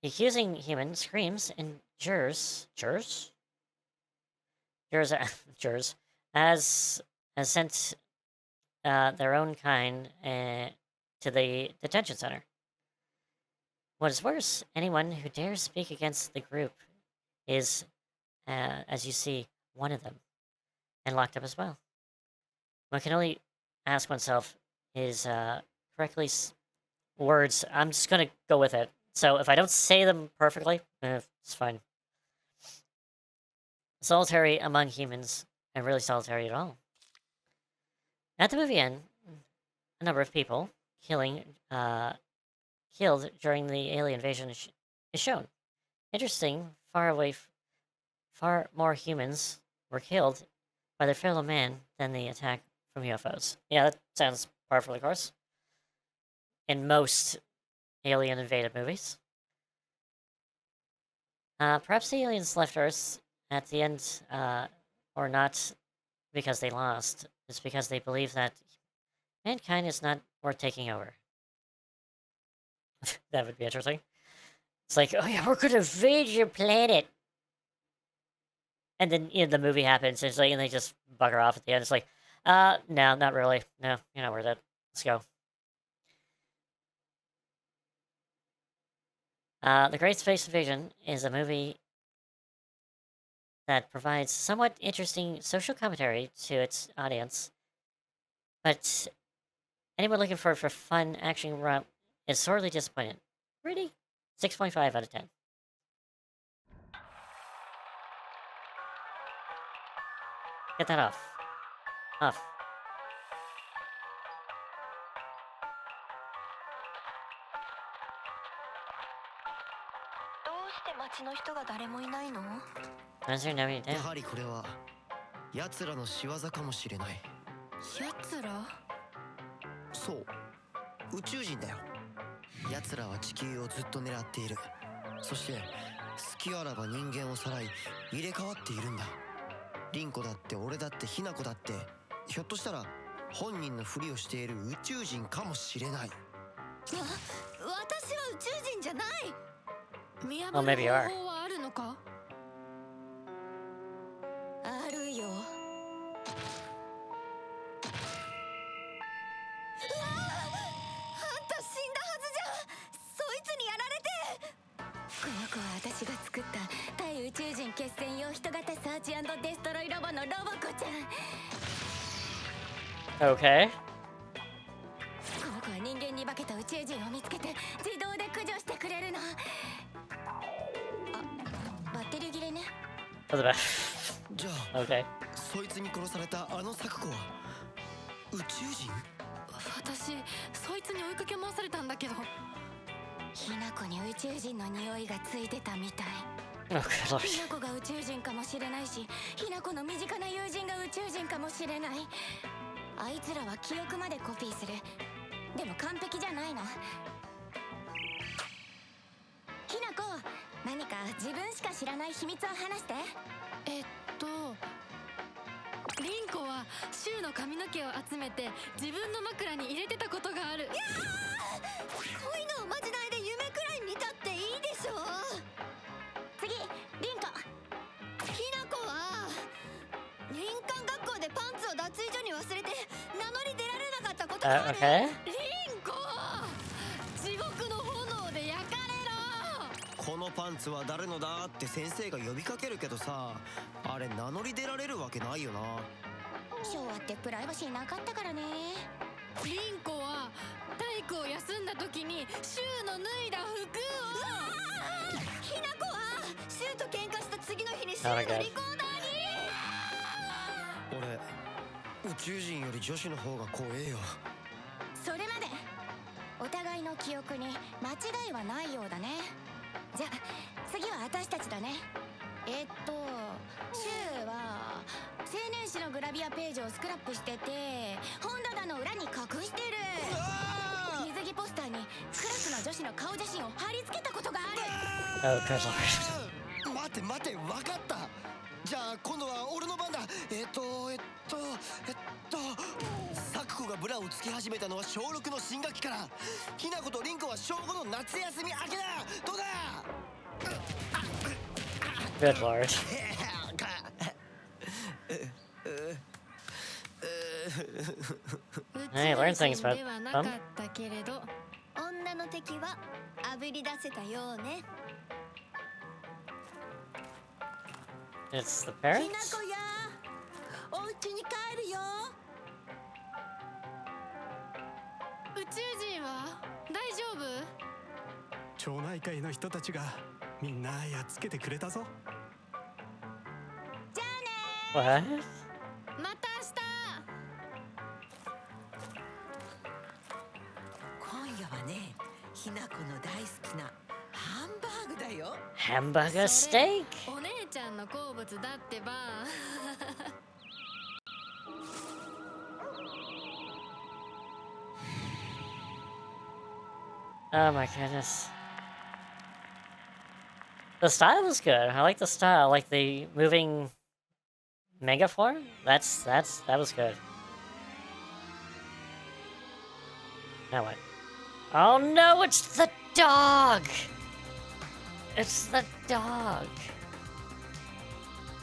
accusing human screams and jurors as sent their own kind to the detention center. What is worse, anyone who dares speak against the group is, as you see, one of them, and locked up as well. One can only ask oneself is words. I'm just gonna go with it. So if I don't say them perfectly, it's fine. Solitary among humans, and really solitary at all. At the movie end, a number of people killed during the alien invasion is shown. Interesting, far more humans were killed by their fellow man than the attack from UFOs. Yeah, that sounds par for the course. In most alien invaded movies. Perhaps the aliens left Earth at the end, or not because they lost. It's because they believe that mankind is not worth taking over. That would be interesting. It's like, oh yeah, we're gonna invade your planet. And then, the movie happens, and, and they just bugger off at the end. It's like, no, not really. No, you're not worth it. Let's go. The Great Space Invasion is a movie that provides somewhat interesting social commentary to its audience, but anyone looking for fun action romp is sorely disappointed. Really? 6.5 out of 10. Get that off. Off. どうして町の人が誰もいないの？ Why is there nobody や down? はりこれは奴らの仕業かもしれない。奴ら？そう、宇宙人だよ。奴らは地球をずっと狙っている。そして隙あらば人間をさらい入れ替わっているんだ。凛子だって俺だってひな子だって、ひょっとしたら本人のふりをしている宇宙人かもしれない。私は宇宙人じゃない。見破 Well, maybe you る are. 方法はあるのか？あるよ。うわあんた死んだはずじゃん。そいつにやられて。この子は私が作った対宇宙人決戦用人型サーチ&デストロイロボのロボ子ちゃん。 Okay. この子は人間に化けた宇宙人を見つけて自動で駆除してくれるの。あ、バッテリー切れね。 What's about? じゃあ Okay. そいつに殺されたあの作子は宇宙人？私そいつに追いかけ回されたんだけど。ひな子に宇宙人の匂いがついてたみたい。 Oh, good lord. ひな子が宇宙人かもしれないし、ひな子の身近な友人が宇宙人かもしれない。あいつらは記憶までコピーする。でも完璧じゃないの。ひな子、何か自分しか知らない秘密を話して。リンコはシュウの髪の毛を集めて自分の枕に入れてたことがある。いやー、こういうのおまじないで夢くらい見たっていいでしょ。次、リンコ。ひな子は林間学校でパンツを脱衣所に忘れて名乗り出られなかったことがある。Okay. リンコ、地獄の炎で焼かれろ。このパンツは誰のだって先生が呼びかけるけどさ、あれ名乗り出られるわけないよな。昭和ってプライバシーなかったからね。リンコは体育を休んだ時にシュウの脱いだ服を。ひな子はシュウと喧嘩した次の日にシュウ Oh の my リ god. コーダーに。俺宇宙人より女子の方が怖えよ。それまでお互いの記憶に間違いはないようだね。じゃあ次は私たちだね。シュウは青年誌のグララビアページをスクラップしてて本棚の裏に隠してる。水着ポスターにクラスの女子の顔写真を貼り付けたことがある。 Oh, good lord. 待て待て、分かった。じゃあ今度は俺の番だ。サクコがブラをつけ始めたのは小6の新学期から。ひなことリンコは小5の夏休み明けだ。どうだ。 Good lord. Hey, learn things about ではな them. かったけれど、女の敵はあぶり出せたようね。 It's the ひな parents? こやお家に帰るよ。宇宙人は大丈夫？町内会の人たちがみんなやっつけてくれたぞ。じゃあね。 What? また今夜はね、ひなこの大好きなハンバーグだよ。 Hamburger steak? 明日。お姉ちゃんの好物だってば。Oh my goodness. The style is good. I like the style, like the moving megaform. That was good. Now what? Oh no, it's the dog! It's the dog.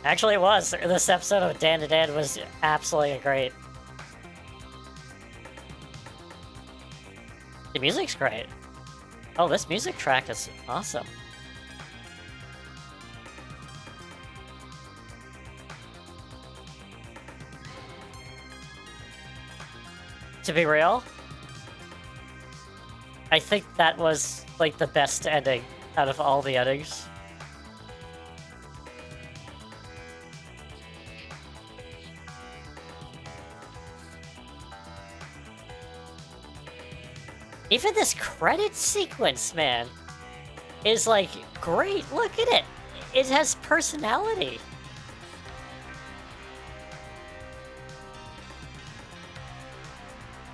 Actually, it was. This episode of Dan to Dan was absolutely great. The music's great. Oh, this music track is awesome. To be real, I think that was, like, the best ending out of all the endings. Even this credit sequence, man, is, like, great. Look at it. It has personality.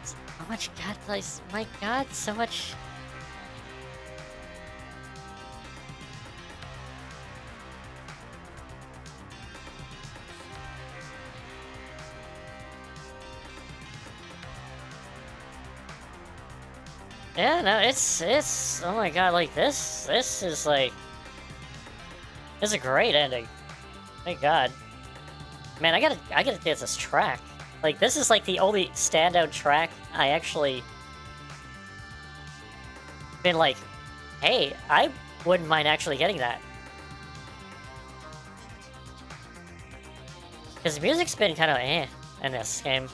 So much god place. My god, so much. Yeah, no, it's oh my god, like this is like, it's a great ending. Thank god. Man, I gotta dance this track. Like, this is like the only standout track I actually been like, hey, I wouldn't mind actually getting that. Because the music's been kind of in this game.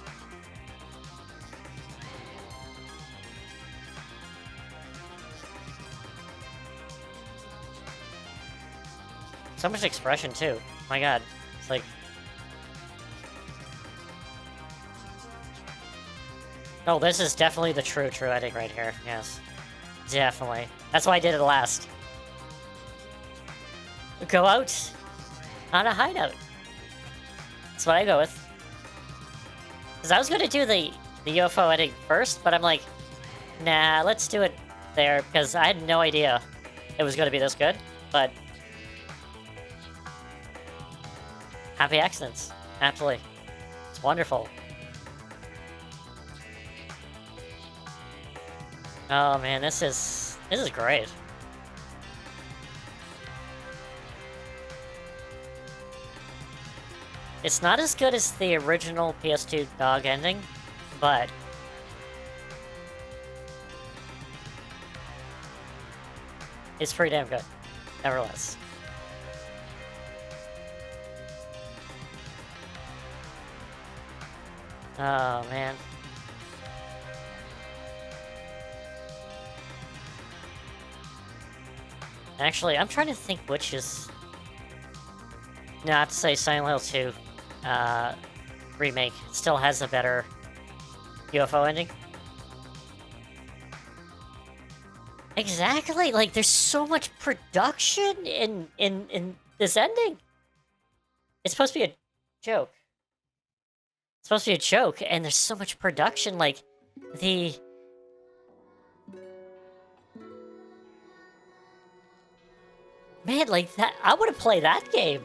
So much expression too. My god. It's like... Oh, this is definitely the true ending right here. Yes. Definitely. That's why I did it last. Go out on a hideout. That's what I go with. Because I was going to do the UFO ending first, but I'm like, nah, let's do it there, because I had no idea it was going to be this good, but... Happy accidents. Absolutely. It's wonderful. Oh man, this is great. It's not as good as the original PS2 dog ending, but it's pretty damn good, nevertheless. Oh man. Actually, I'm trying to think which is... No, I have to say Silent Hill 2 remake still has a better UFO ending. Exactly! Like, there's so much production in this ending! It's supposed to be a joke. supposed to be a joke, and there's so much production, like, the... Man, like, that, I want to play that game.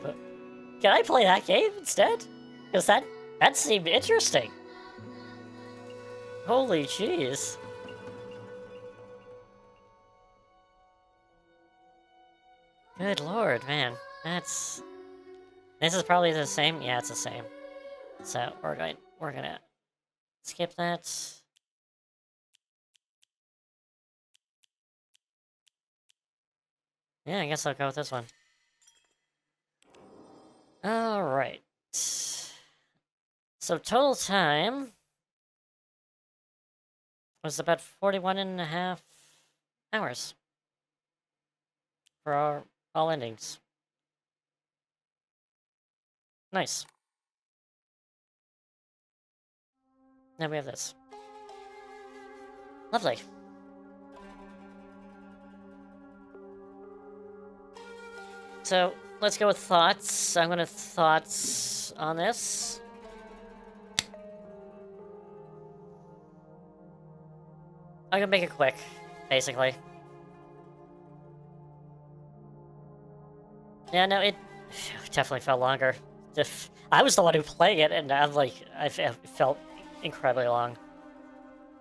Can I play that game instead? Because that seemed interesting. Holy jeez. Good lord, man. This is probably the same? Yeah, it's the same. So, we're gonna skip that. Yeah, I guess I'll go with this one. Alright. So total time was about 41.5 hours for all endings. Nice. Now we have this. Lovely. So, let's go with thoughts. I'm gonna thoughts on this. I'm gonna make it quick, basically. Yeah, no, it definitely felt longer. I was the one who played it, and I'm like, it felt incredibly long.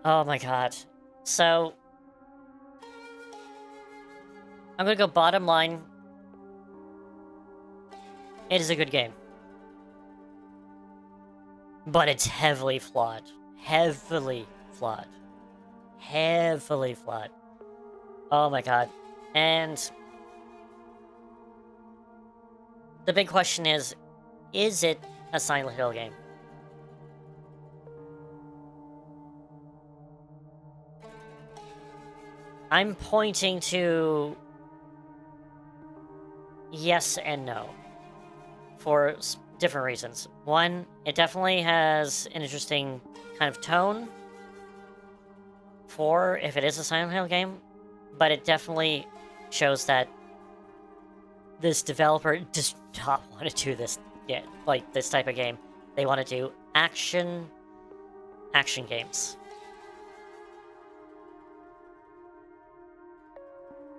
Oh my god. So, I'm gonna go bottom line. It is a good game. But it's heavily flawed. Heavily flawed. Heavily flawed. Oh my god. And the big question is it a Silent Hill game? I'm pointing to yes and no. For different reasons. One, it definitely has an interesting kind of tone for if it is a Silent Hill game, but it definitely shows that this developer does not want to do this yet, like this type of game. They want to do action games.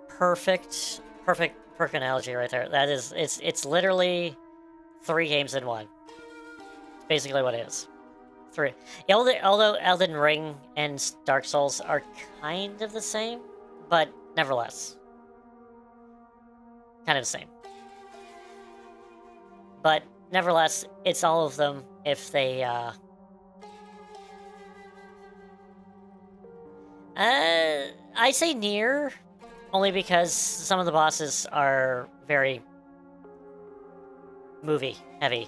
Perfect analogy right there. That is, it's literally 3 games in one. It's basically what it is. 3. Although Elden Ring and Dark Souls are kind of the same, but nevertheless. Kind of the same. But nevertheless, it's all of them if they, I say near, only because some of the bosses are very movie heavy.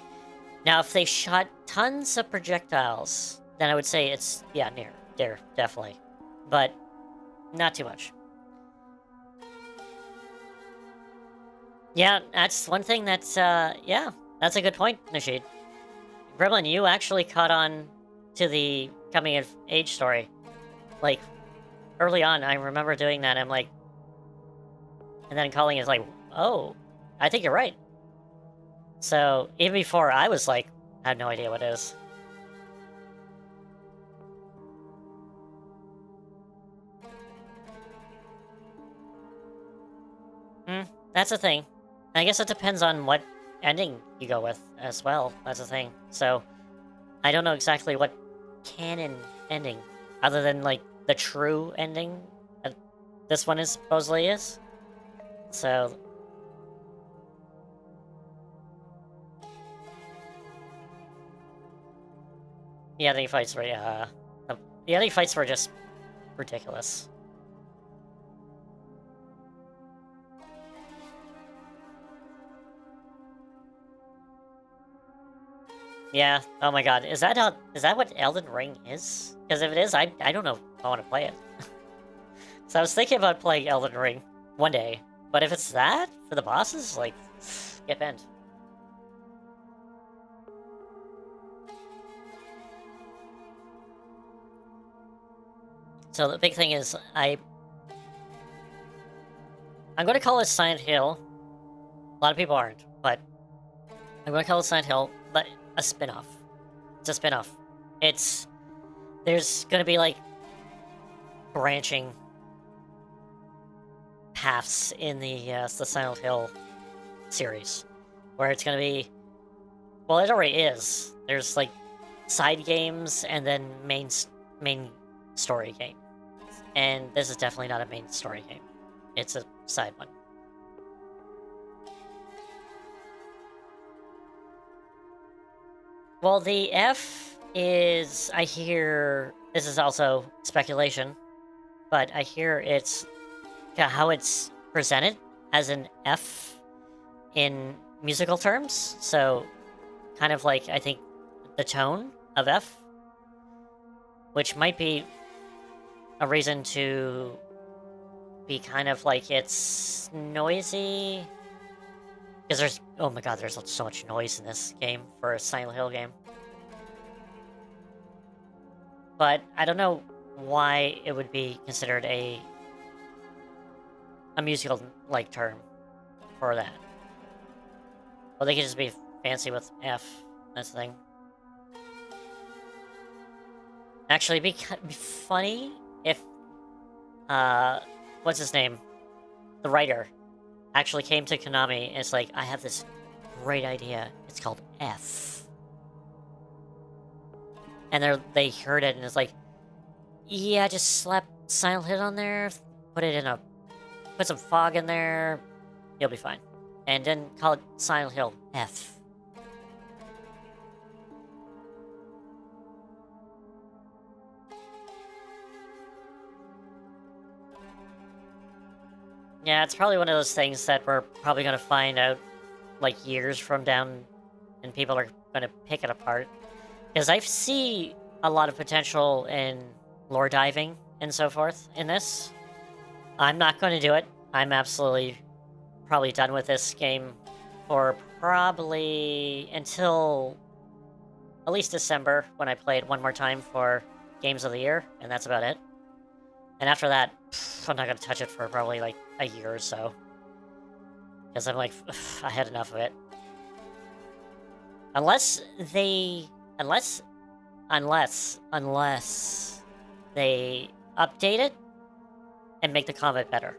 Now, if they shot tons of projectiles, then I would say it's, yeah, near, there, definitely. But not too much. Yeah, that's one thing that's, yeah, that's a good point, Nashid. Gremlin, you actually caught on to the coming of age story. Like, early on, I remember doing that, I'm like, and then calling is like, oh, I think you're right. So, even before, I was like, I have no idea what it is. That's the thing. I guess it depends on what ending you go with as well. That's the thing. So, I don't know exactly what canon ending, other than, like, the true ending that this one is supposedly is. So... the ending fights were, the ending fights were just ridiculous. Yeah, oh my god, is that what Elden Ring is? Because if it is, I don't know if I want to play it. So I was thinking about playing Elden Ring one day, but if it's that, for the bosses, like, skip end. So the big thing is, I'm going to call it Silent Hill. A lot of people aren't, but I'm going to call it Silent Hill, but a spin-off. It's a spin-off there's gonna be like branching paths in the Silent Hill series, where it's gonna be, well, it already is. There's like side games and then main story game, and this is definitely not a main story game. It's a side one. Well, the F is, I hear, this is also speculation, but I hear it's how it's presented as an F in musical terms. So, kind of like, I think, the tone of F, which might be a reason to be kind of like it's noisy. Because there's, oh my god, there's so much noise in this game for a Silent Hill game. But I don't know why it would be considered a musical like term for that. Well, they could just be fancy with F. That's the thing. Actually, it'd be funny if what's his name, the writer, actually came to Konami and it's like, I have this great idea. It's called F. And they heard it and it's like, yeah, just slap Silent Hill on there, put some fog in there, you'll be fine. And then call it Silent Hill F. Yeah, it's probably one of those things that we're probably going to find out, like, years from down, and people are going to pick it apart. Because I see a lot of potential in lore diving and so forth in this. I'm not going to do it. I'm absolutely probably done with this game for probably until at least December, when I play it one more time for Games of the Year, and that's about it. And after that, I'm not going to touch it for probably like a year or so. Because I'm like, I had enough of it. Unless they update it and make the combat better.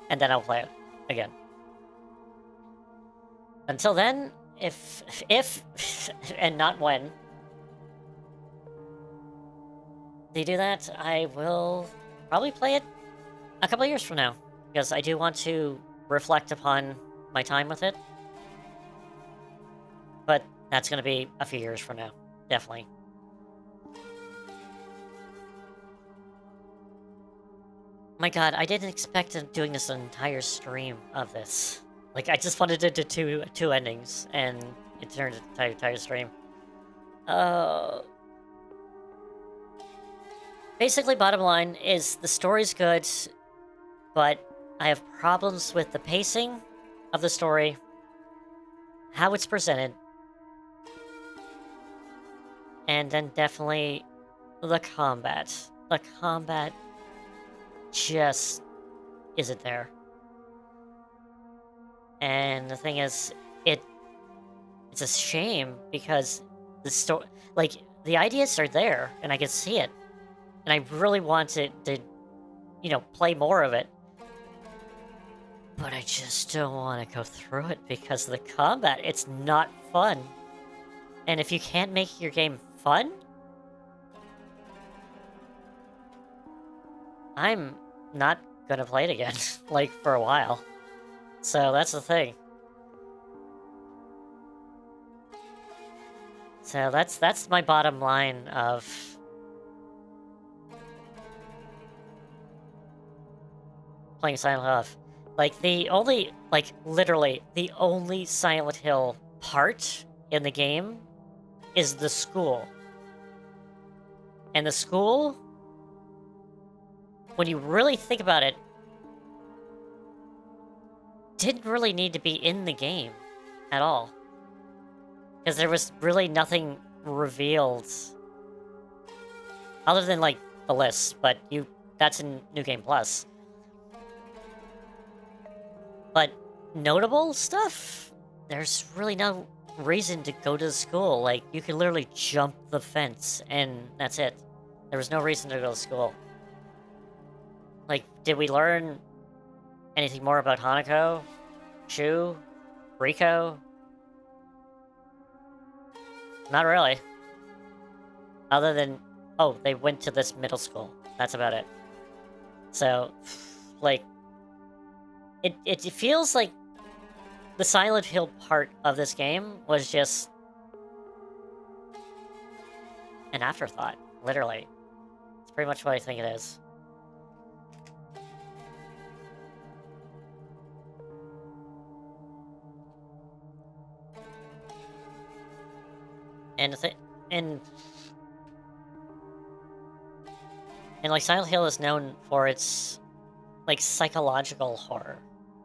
And then I'll play it again. Until then, if and not when they do that, I will probably play it a couple of years from now, because I do want to reflect upon my time with it. But that's going to be a few years from now, definitely. My god, I didn't expect doing this an entire stream of this. Like, I just wanted to do two endings, and it turned into an entire stream. Basically, bottom line is the story's good, but I have problems with the pacing of the story, how it's presented, and then definitely the combat. The combat just isn't there. And the thing is, it's a shame because the story, like, the ideas are there, and I can see it. And I really want to, play more of it. But I just don't want to go through it because of the combat. It's not fun. And if you can't make your game fun, I'm not gonna play it again, like, for a while. So that's the thing. So that's my bottom line of playing Silent Hill. Like, literally, the only Silent Hill part in the game is the school. And the school, when you really think about it, didn't really need to be in the game at all. Because there was really nothing revealed other than, like, the list, but that's in New Game Plus. But notable stuff, there's really no reason to go to school. Like, you could literally jump the fence, and that's it. There was no reason to go to school. Like, did we learn anything more about Hanako? Shu? Riko? Not really. Other than, oh, they went to this middle school. That's about it. So, like, it feels like the Silent Hill part of this game was just an afterthought, literally. It's pretty much what I think it is. And and like Silent Hill is known for its like psychological horror.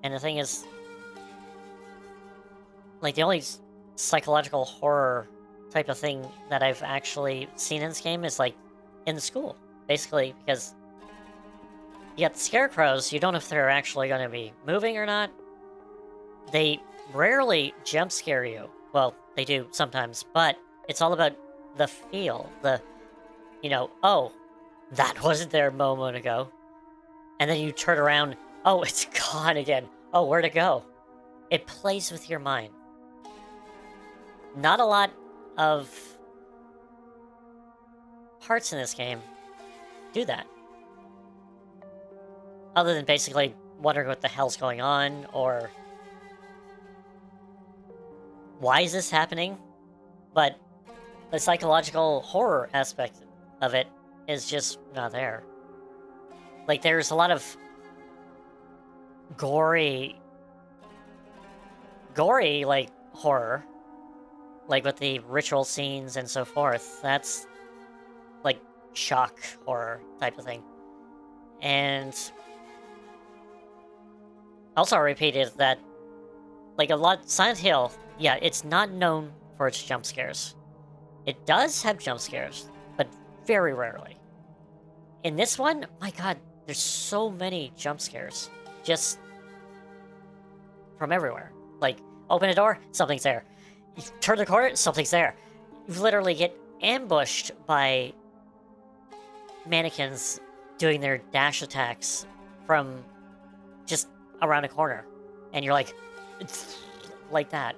And the thing is, like, the only psychological horror type of thing that I've actually seen in this game is like in the school, basically, because you got the scarecrows, you don't know if they're actually going to be moving or not. They rarely jump scare you. Well, they do sometimes, but it's all about the feel, you know, oh, that wasn't there a moment ago. And then you turn around, oh, it's gone again. Oh, where'd it go? It plays with your mind. Not a lot of parts in this game do that. Other than basically wondering what the hell's going on, or why is this happening? But the psychological horror aspect of it is just not there. Like, there's a lot of gory, like, horror. Like, with the ritual scenes and so forth. That's, like, shock horror type of thing. And also I repeated that, like, Silent Hill, yeah, it's not known for its jump scares. It does have jump scares, but very rarely. In this one, my god, there's so many jump scares. Just from everywhere. Like, open a door, something's there. You turn the corner, something's there. You literally get ambushed by mannequins doing their dash attacks from just around a corner. And you're like, it's like that.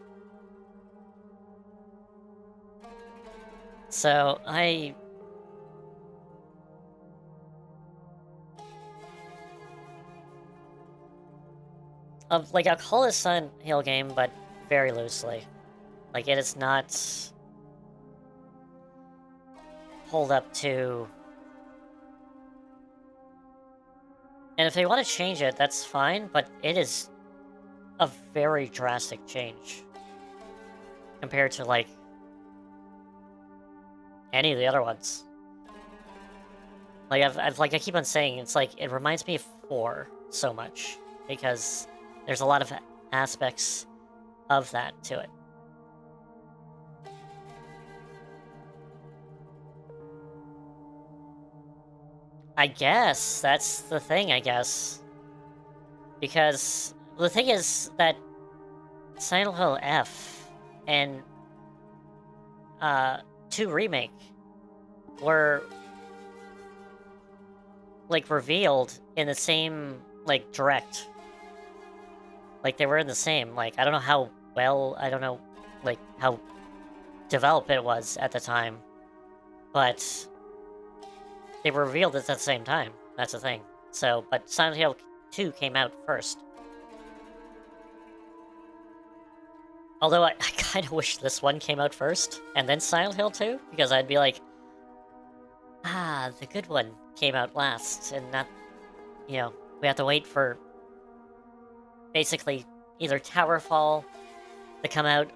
So, like, I'll call this Silent Hill game, but very loosely. Like, it is not hold up to... And if they want to change it, that's fine, but it is a very drastic change compared to, like, any of the other ones. Like, I keep on saying, it's like, it reminds me of 4 so much, because there's a lot of aspects of that to it. I guess, that's the thing, I guess. Because the thing is that Silent Hill F and 2 Remake were, like, revealed in the same, like, direct. Like, they were in the same, like, I don't know how well, I don't know, like, how developed it was at the time, but they were revealed at the same time. That's the thing. So, but Silent Hill 2 came out first. Although I kind of wish this one came out first, and then Silent Hill 2, because I'd be like, ah, the good one came out last, and not, you know, we have to wait for basically either Towerfall to come out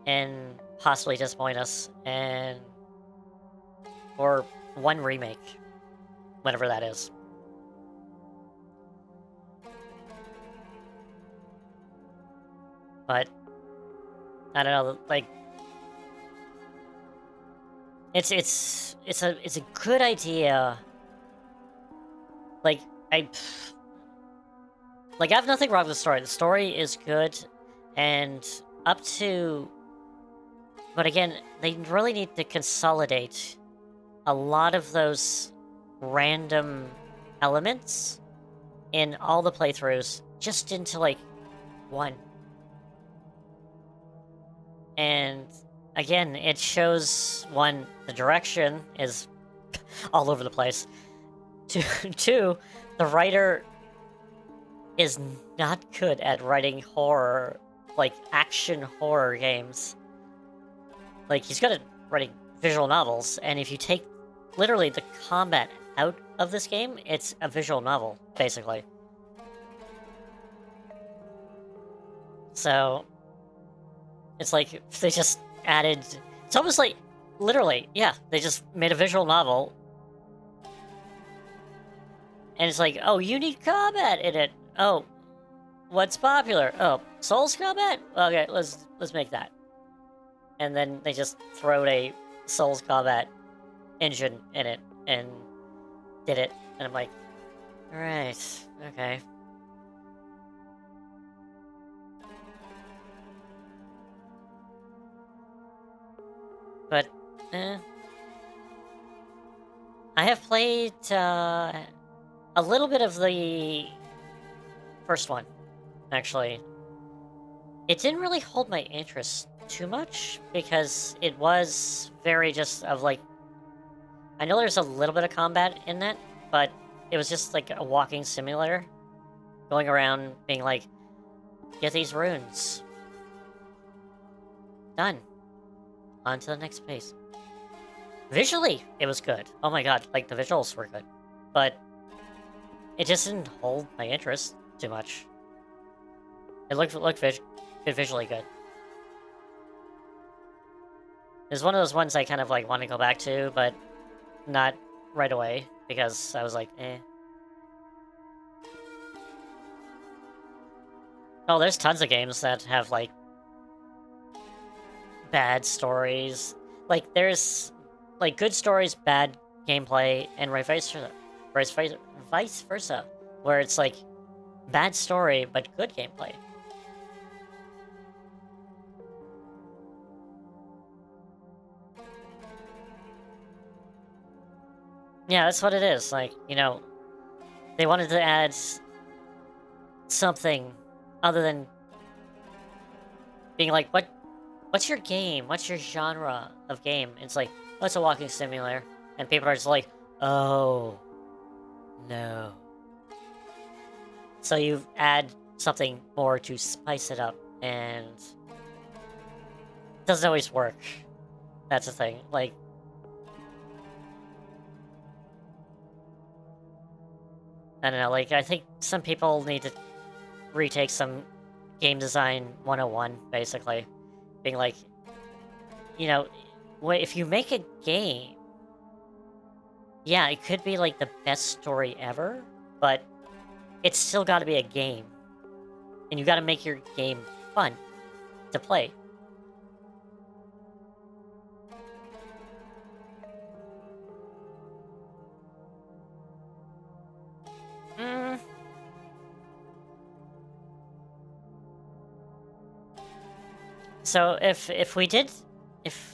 and possibly disappoint us, and or one remake, whenever that is. But I don't know, like, it's a good idea. Like, I have nothing wrong with the story. The story is good, and up to But again, they really need to consolidate a lot of those random elements in all the playthroughs just into, like, one. And again, it shows, one, the direction is all over the place. Two, the writer is not good at writing horror, like action horror games. Like, he's good at writing visual novels, and if you take literally the combat out of this game, it's a visual novel, basically. So, it's like they just added... It's almost like, literally, yeah, they just made a visual novel. And it's like, oh, you need combat in it. Oh, what's popular? Oh, Souls combat? Okay, let's make that. And then they just throw a Souls combat engine in it and did it. And I'm like, alright, okay. But, I have played, a little bit of the first one, actually. It didn't really hold my interest too much, because it was very just of, like... I know there's a little bit of combat in that, but it was just like a walking simulator. Going around being like, get these runes. Done. On to the next phase. Visually, it was good. Oh my god, like, the visuals were good. But it just didn't hold my interest too much. It looked visually good. It's one of those ones I kind of, like, want to go back to, but not right away, because I was like, eh. Oh, there's tons of games that have, like, bad stories. Like, there's, like, good stories, bad gameplay, and vice versa, where it's, like, bad story, but good gameplay. Yeah, that's what it is. Like, you know, they wanted to add something other than being like, what's your game? What's your genre of game? It's like, oh, it's a walking simulator. And people are just like, oh, no. So you add something more to spice it up, and it doesn't always work. That's the thing. Like, I don't know, like, I think some people need to retake some game design 101, basically. Being like, you know, if you make a game, yeah, it could be, like, the best story ever, but it's still gotta be a game. And you gotta make your game fun to play. So if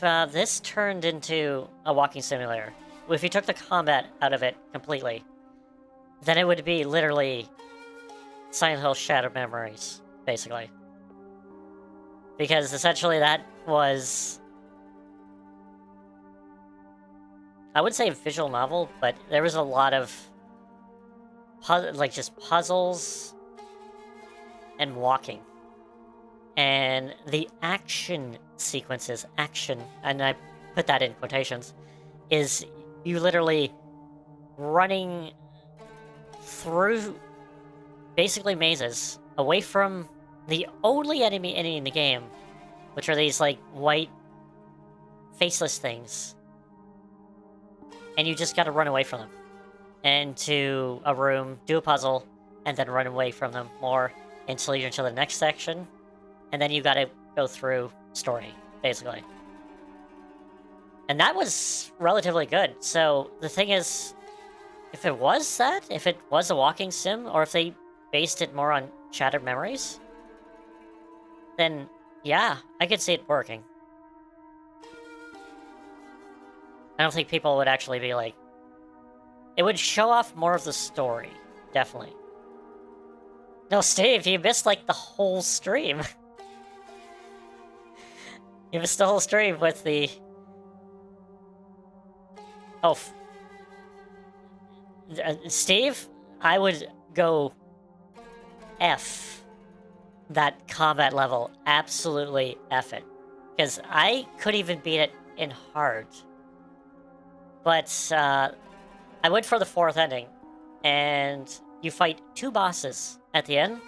this turned into a walking simulator, if you took the combat out of it completely, then it would be literally Silent Hill Shattered Memories, basically. Because essentially that was... I would say a visual novel, but there was a lot of... just puzzles and walking. And the action sequences, and I put that in quotations, is you literally running through basically mazes away from the only enemy in the game, which are these, like, white faceless things. And you just gotta run away from them. And to a room, do a puzzle, and then run away from them more until you're into the next section. And then you gotta go through story, basically. And that was relatively good. So the thing is, if it was that, if it was a walking sim, or if they based it more on Shattered Memories, then yeah, I could see it working. I don't think people would actually be like... It would show off more of the story, definitely. No, Steve, you missed, like, the whole stream. You missed the whole stream with the... Oh. Steve, I would go F that combat level. Absolutely F it. Because I could even beat it in hard. But, I went for the 4th ending. And you fight 2 bosses at the end.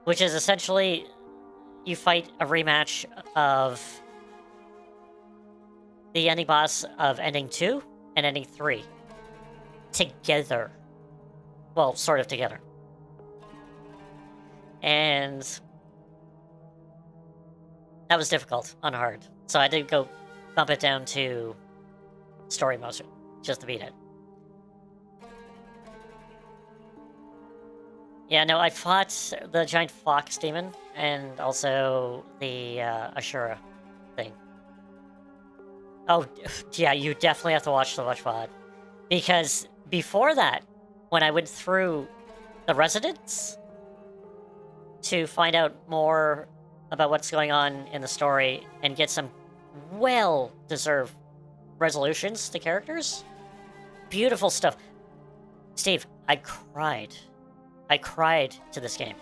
Which is essentially... You fight a rematch of... the ending boss of Ending 2 and Ending 3. Together. Well, sort of together. And... that was difficult on hard. So I did go bump it down to story motion, just to beat it. Yeah, no, I fought the giant fox demon, and also the Ashura thing. Oh, yeah, you definitely have to watch the VOD. Because before that, when I went through the residents to find out more about what's going on in the story and get some well-deserved resolutions to characters, beautiful stuff. Steve, I cried. I cried to this game.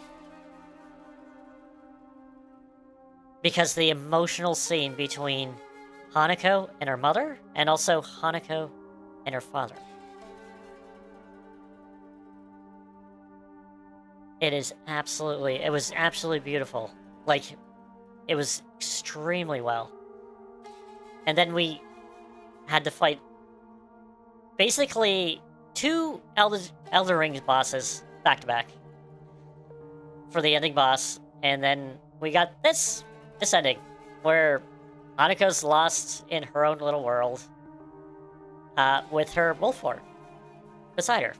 Because the emotional scene between Hanako and her mother, and also Hanako and her father. It was absolutely beautiful. Like, it was extremely well. And then we had to fight basically 2 Elder Ring bosses back to back for the ending boss, and then we got this ending where Hanako's lost in her own little world with her wolf lord beside her.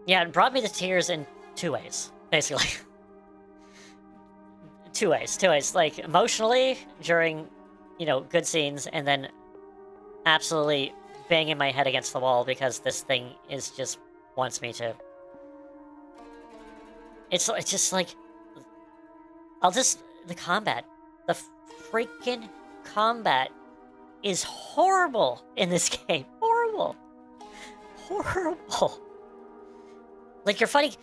Yeah, it brought me to tears in 2 ways, basically. Two ways. Like, emotionally, during, you know, good scenes, and then absolutely banging my head against the wall because this thing is just wants me to... It's just like... The combat. The freaking combat is horrible in this game. Horrible. Horrible. Like, you're fighting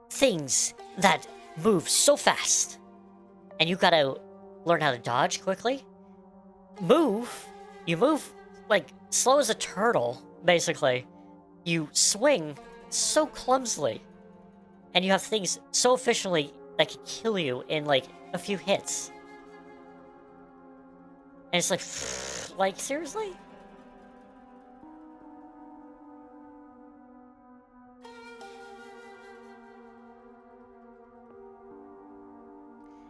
things that move so fast, and you gotta learn how to dodge quickly. You move like slow as a turtle, basically. You swing so clumsily, and you have things so efficiently that can kill you in like a few hits. And it's like seriously?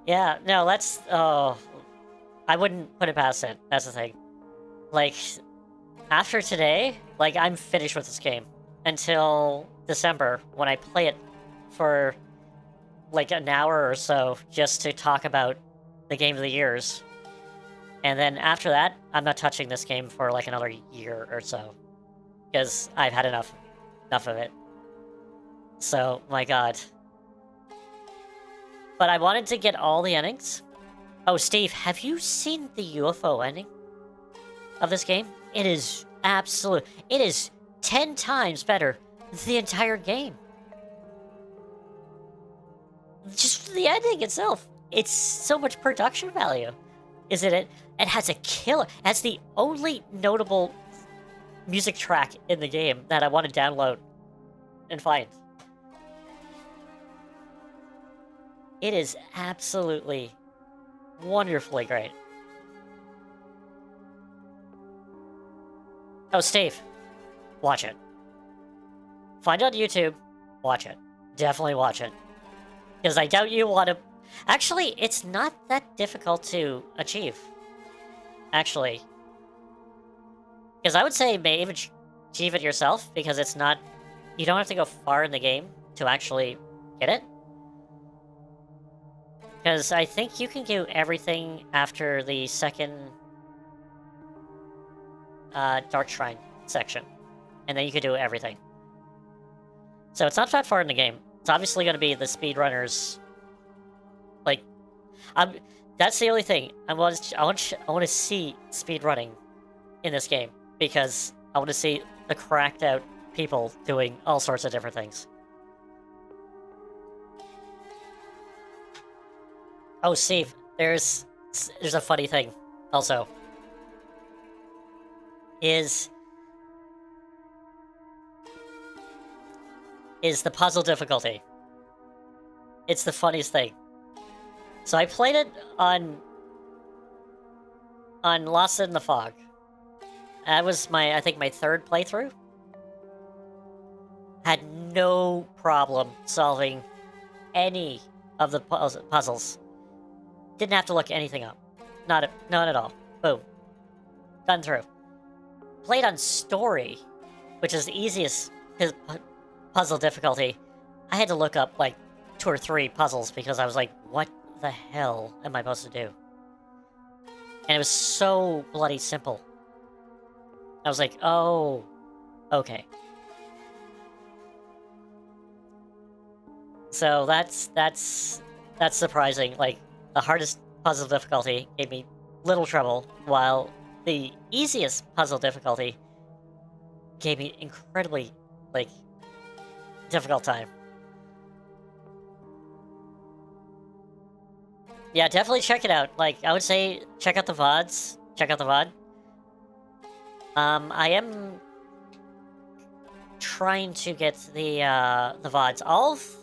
Yeah, no, that's... Oh, I wouldn't put it past it. That's the thing. Like, after today, like, I'm finished with this game. Until December, when I play it for, like, an hour or so, just to talk about the Game of the Years. And then after that, I'm not touching this game for, like, another year or so. Because I've had enough of it. So, my god. But I wanted to get all the endings. Oh, Steve, have you seen the UFO ending of this game? It is it is 10 times better than the entire game. Just the ending itself. It's so much production value. Isn't it? It has a killer. It has the only notable music track in the game that I want to download and find. It is absolutely wonderfully great. Oh, Steve, watch it. Find it on YouTube, watch it. Definitely watch it. Because I doubt you want to... Actually, it's not that difficult to achieve. Actually. Because I would say maybe achieve it yourself, because it's not... You don't have to go far in the game to actually get it. Because I think you can do everything after the second Dark Shrine section. And then you can do everything. So it's not that far in the game. It's obviously going to be the speedrunners. Like, that's the only thing. I want to see speedrunning in this game. Because I want to see the cracked out people doing all sorts of different things. Oh, Steve, there's a funny thing also. Is the puzzle difficulty. It's the funniest thing. So I played it on Lost in the Fog. That was I think my third playthrough. Had no problem solving any of the puzzles. Didn't have to look anything up. Not at all. Boom. Done through. Played on Story, which is the easiest puzzle difficulty. I had to look up like 2 or 3 puzzles because I was like, what the hell am I supposed to do? And it was so bloody simple. I was like, oh, okay. So that's surprising. Like, the hardest puzzle difficulty gave me little trouble, while the easiest puzzle difficulty gave me incredibly, like, difficult time. Yeah, definitely check it out. Like, I would say check out the VODs. Check out the VOD. I am trying to get the VODs.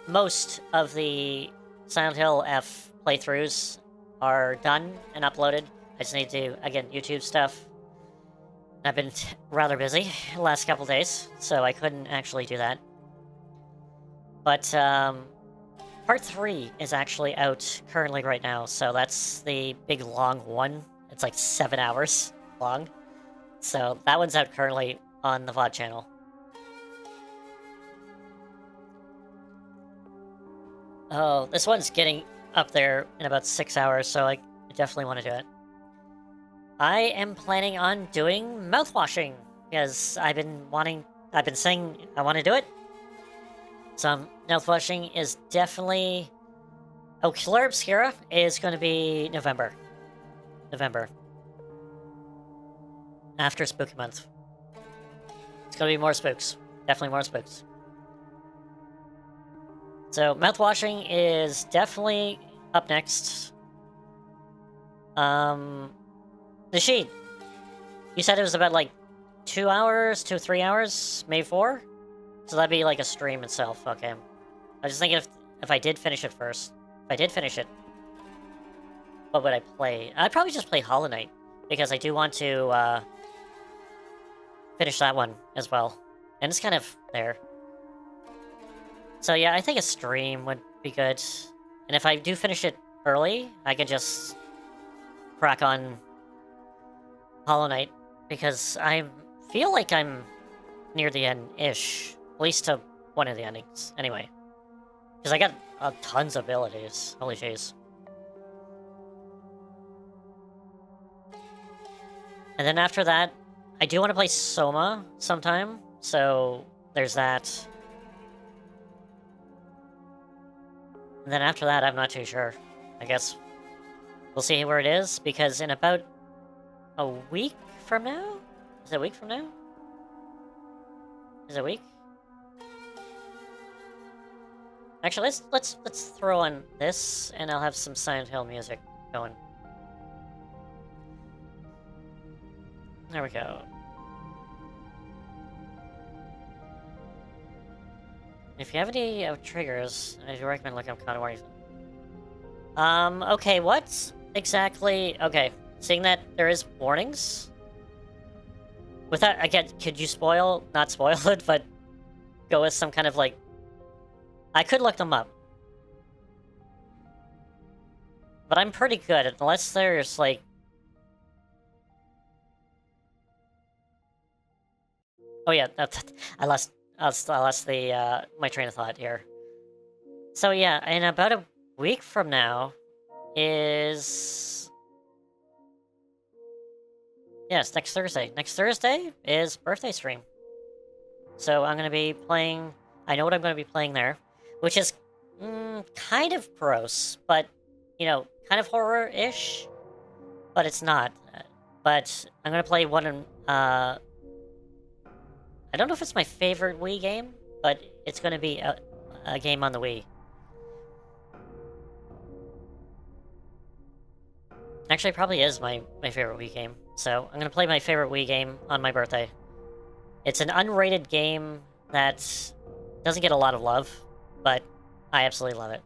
Most of the Silent Hill F playthroughs are done and uploaded. I just need to, again, YouTube stuff. I've been rather busy the last couple days, so I couldn't actually do that. But, Part 3 is actually out currently right now, so that's the big long one. It's like 7 hours long. So that one's out currently on the VOD channel. Oh, this one's getting up there in about 6 hours, so I definitely want to do it. I am planning on doing mouthwashing, because I've been saying I want to do it. So mouthwashing is definitely... Oh, Killer Obscura is going to be November. After Spooky Month. It's going to be more spooks. Definitely more spooks. So, mouthwashing is definitely up next. Nishid, you said it was about like 2 hours, 3 hours, maybe 4? So that'd be like a stream itself, okay. I was just thinking if I did finish it first. If I did finish it, what would I play? I'd probably just play Hollow Knight, because I do want to, finish that one as well. And it's kind of there. So yeah, I think a stream would be good. And if I do finish it early, I can just crack on Hollow Knight, because I feel like I'm near the end-ish. At least to one of the endings, anyway. Because I got tons of abilities. Holy jeez. And then after that, I do want to play Soma sometime, so there's that. And then after that, I'm not too sure. I guess we'll see where it is, because in about a week from now? Is it a week from now? Is it a week? Actually, let's throw on this, and I'll have some Silent Hill music going. There we go. If you have any triggers, I do recommend looking up Counter Warnings. Okay, what exactly... Okay, seeing that there is warnings? With that, again, could you not spoil it, but go with some kind of, like... I could look them up. But I'm pretty good, unless there's, like... Oh yeah, I lost lost the my train of thought here. So yeah, in about a week from now is yes, next Thursday. Next Thursday is birthday stream. So I'm gonna be playing. I know what I'm gonna be playing there, which is kind of gross, but you know, kind of horror-ish. But it's not. But I'm gonna play one in. I don't know if it's my favorite Wii game, but it's gonna be a game on the Wii. Actually, it probably is my favorite Wii game. So I'm gonna play my favorite Wii game on my birthday. It's an unrated game that doesn't get a lot of love, but I absolutely love it.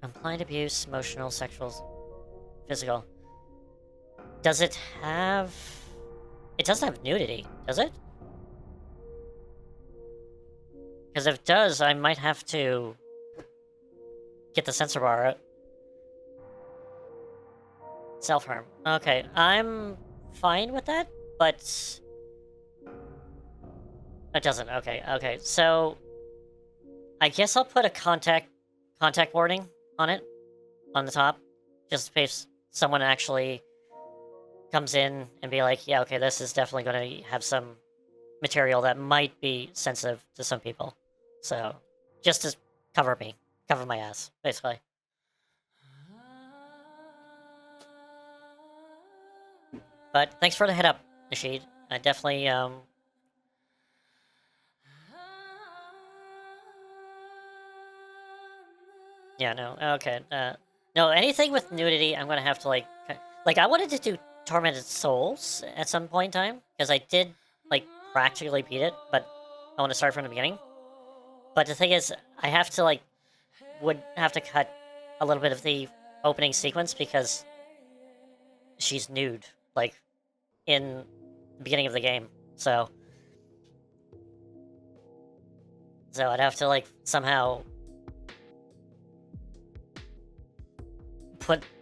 Implied abuse, emotional, sexual, physical. Does it have... It doesn't have nudity, does it? Because if it does, I might have to get the censor bar out. Self-harm. Okay, I'm fine with that, but... It doesn't, okay. So... I guess I'll put a contact warning on it, on the top, just in case someone actually comes in and be like, yeah, okay, this is definitely going to have some material that might be sensitive to some people. So, just to cover my ass, basically. But thanks for the head up, Nashid. I definitely, yeah, no, okay, no, anything with nudity, I'm gonna have to, like, I wanted to do Tormented Souls at some point in time, because I did, like, practically beat it, but I want to start from the beginning. But the thing is, I have to, like, would have to cut a little bit of the opening sequence, because she's nude, like, in the beginning of the game, so I'd have to, like, somehow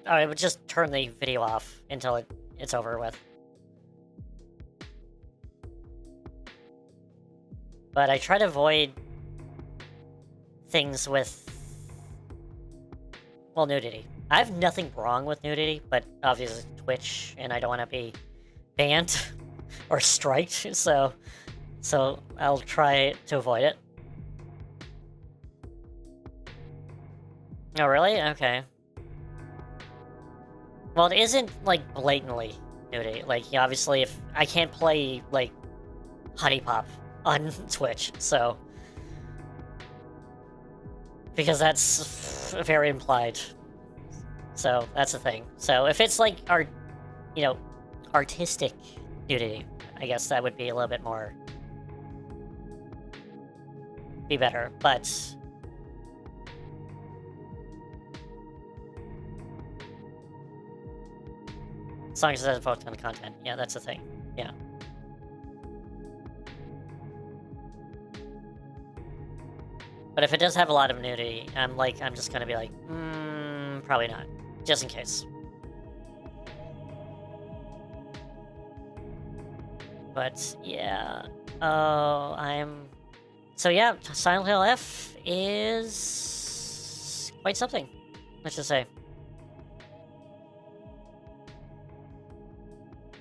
I would just turn the video off until it's over with. But I try to avoid things with, well, nudity. I have nothing wrong with nudity, but obviously Twitch, and I don't want to be banned or striked, so I'll try to avoid it. Oh, really? Okay. Well, it isn't, like, blatantly nudity. Like, you know, obviously, if I can't play, like, Honey Pop on Twitch, so... Because that's very implied. So, that's the thing. So, if it's, like, artistic nudity, I guess that would be a little bit more... be better, but... As long as it doesn't focus on the content. Yeah, that's the thing. Yeah. But if it does have a lot of nudity, I'm just gonna be like, probably not. Just in case. But, yeah. Oh, So yeah, Silent Hill F is... quite something, let's just say.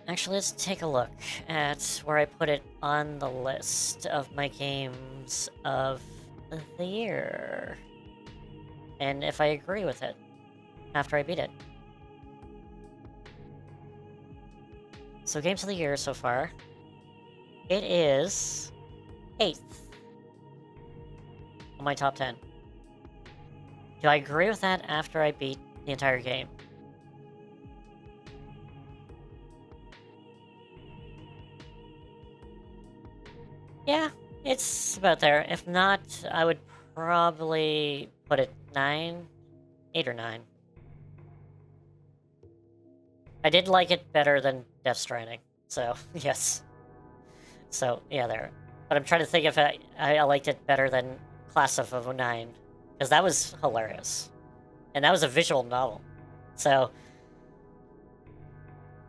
Actually, let's take a look at where I put it on the list of my games of the year. And if I agree with it after I beat it. So games of the year so far. It is 8th on my top 10. Do I agree with that after I beat the entire game? Yeah, it's about there. If not, I would probably put it 9, 8 or 9. I did like it better than Death Stranding, so yes. So, yeah, there. But I'm trying to think if I liked it better than Class of 09, because that was hilarious. And that was a visual novel. So,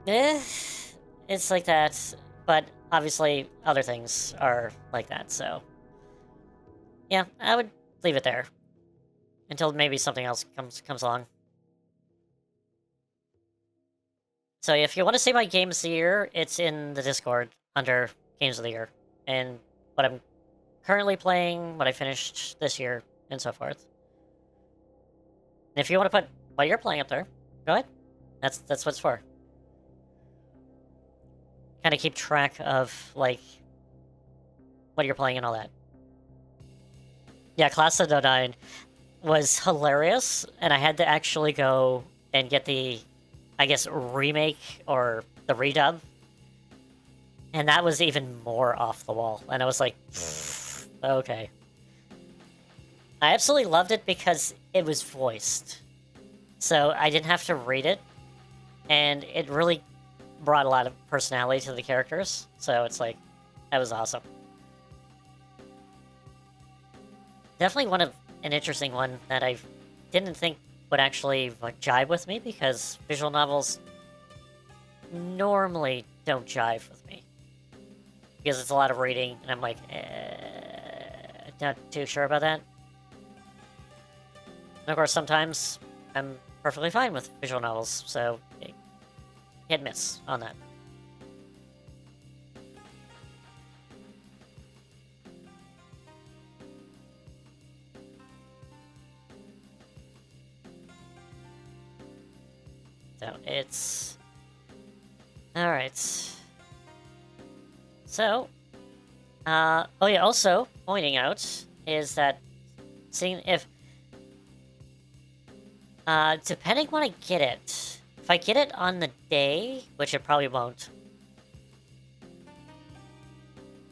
it's like that. But obviously other things are like that, so yeah, I would leave it there until maybe something else comes along. So if you want to see my games of the year, it's in the Discord under games of the year, and what I'm currently playing, what I finished this year, and so forth. And if you want to put what you're playing up there, go ahead. That's what it's for. Kind of keep track of, like, what you're playing and all that. Yeah, Class of '09 was hilarious, and I had to actually go and get the, I guess, remake or the redub. And that was even more off the wall. And I was like, okay. I absolutely loved it because it was voiced. So I didn't have to read it. And it really brought a lot of personality to the characters. So it's like, that was awesome. Definitely an interesting one that I didn't think would actually jive with me, because visual novels normally don't jive with me. Because it's a lot of reading, and I'm like, not too sure about that. And of course, sometimes I'm perfectly fine with visual novels, so hit and miss on that. So it's alright. So, oh yeah, also pointing out is that seeing if, depending when I get it, if I get it on the day, which it probably won't.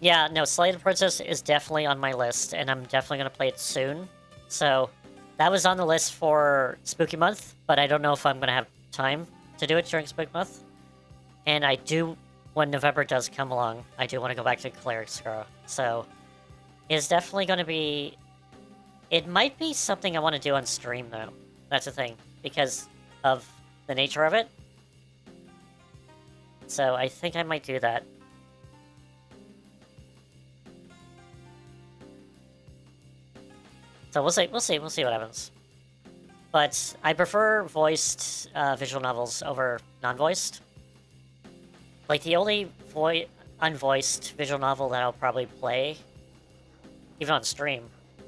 Yeah, no, Slay the Princess is definitely on my list, and I'm definitely gonna play it soon. So, that was on the list for Spooky Month, but I don't know if I'm gonna have time to do it during Spooky Month. And I do, when November does come along, I do want to go back to Cleric's Girl. So, it's definitely going to be... It might be something I want to do on stream, though. That's the thing, because of the nature of it. So, I think I might do that. So, we'll see what happens. But I prefer voiced visual novels over non-voiced. Like, the only unvoiced visual novel that I'll probably play, even on stream,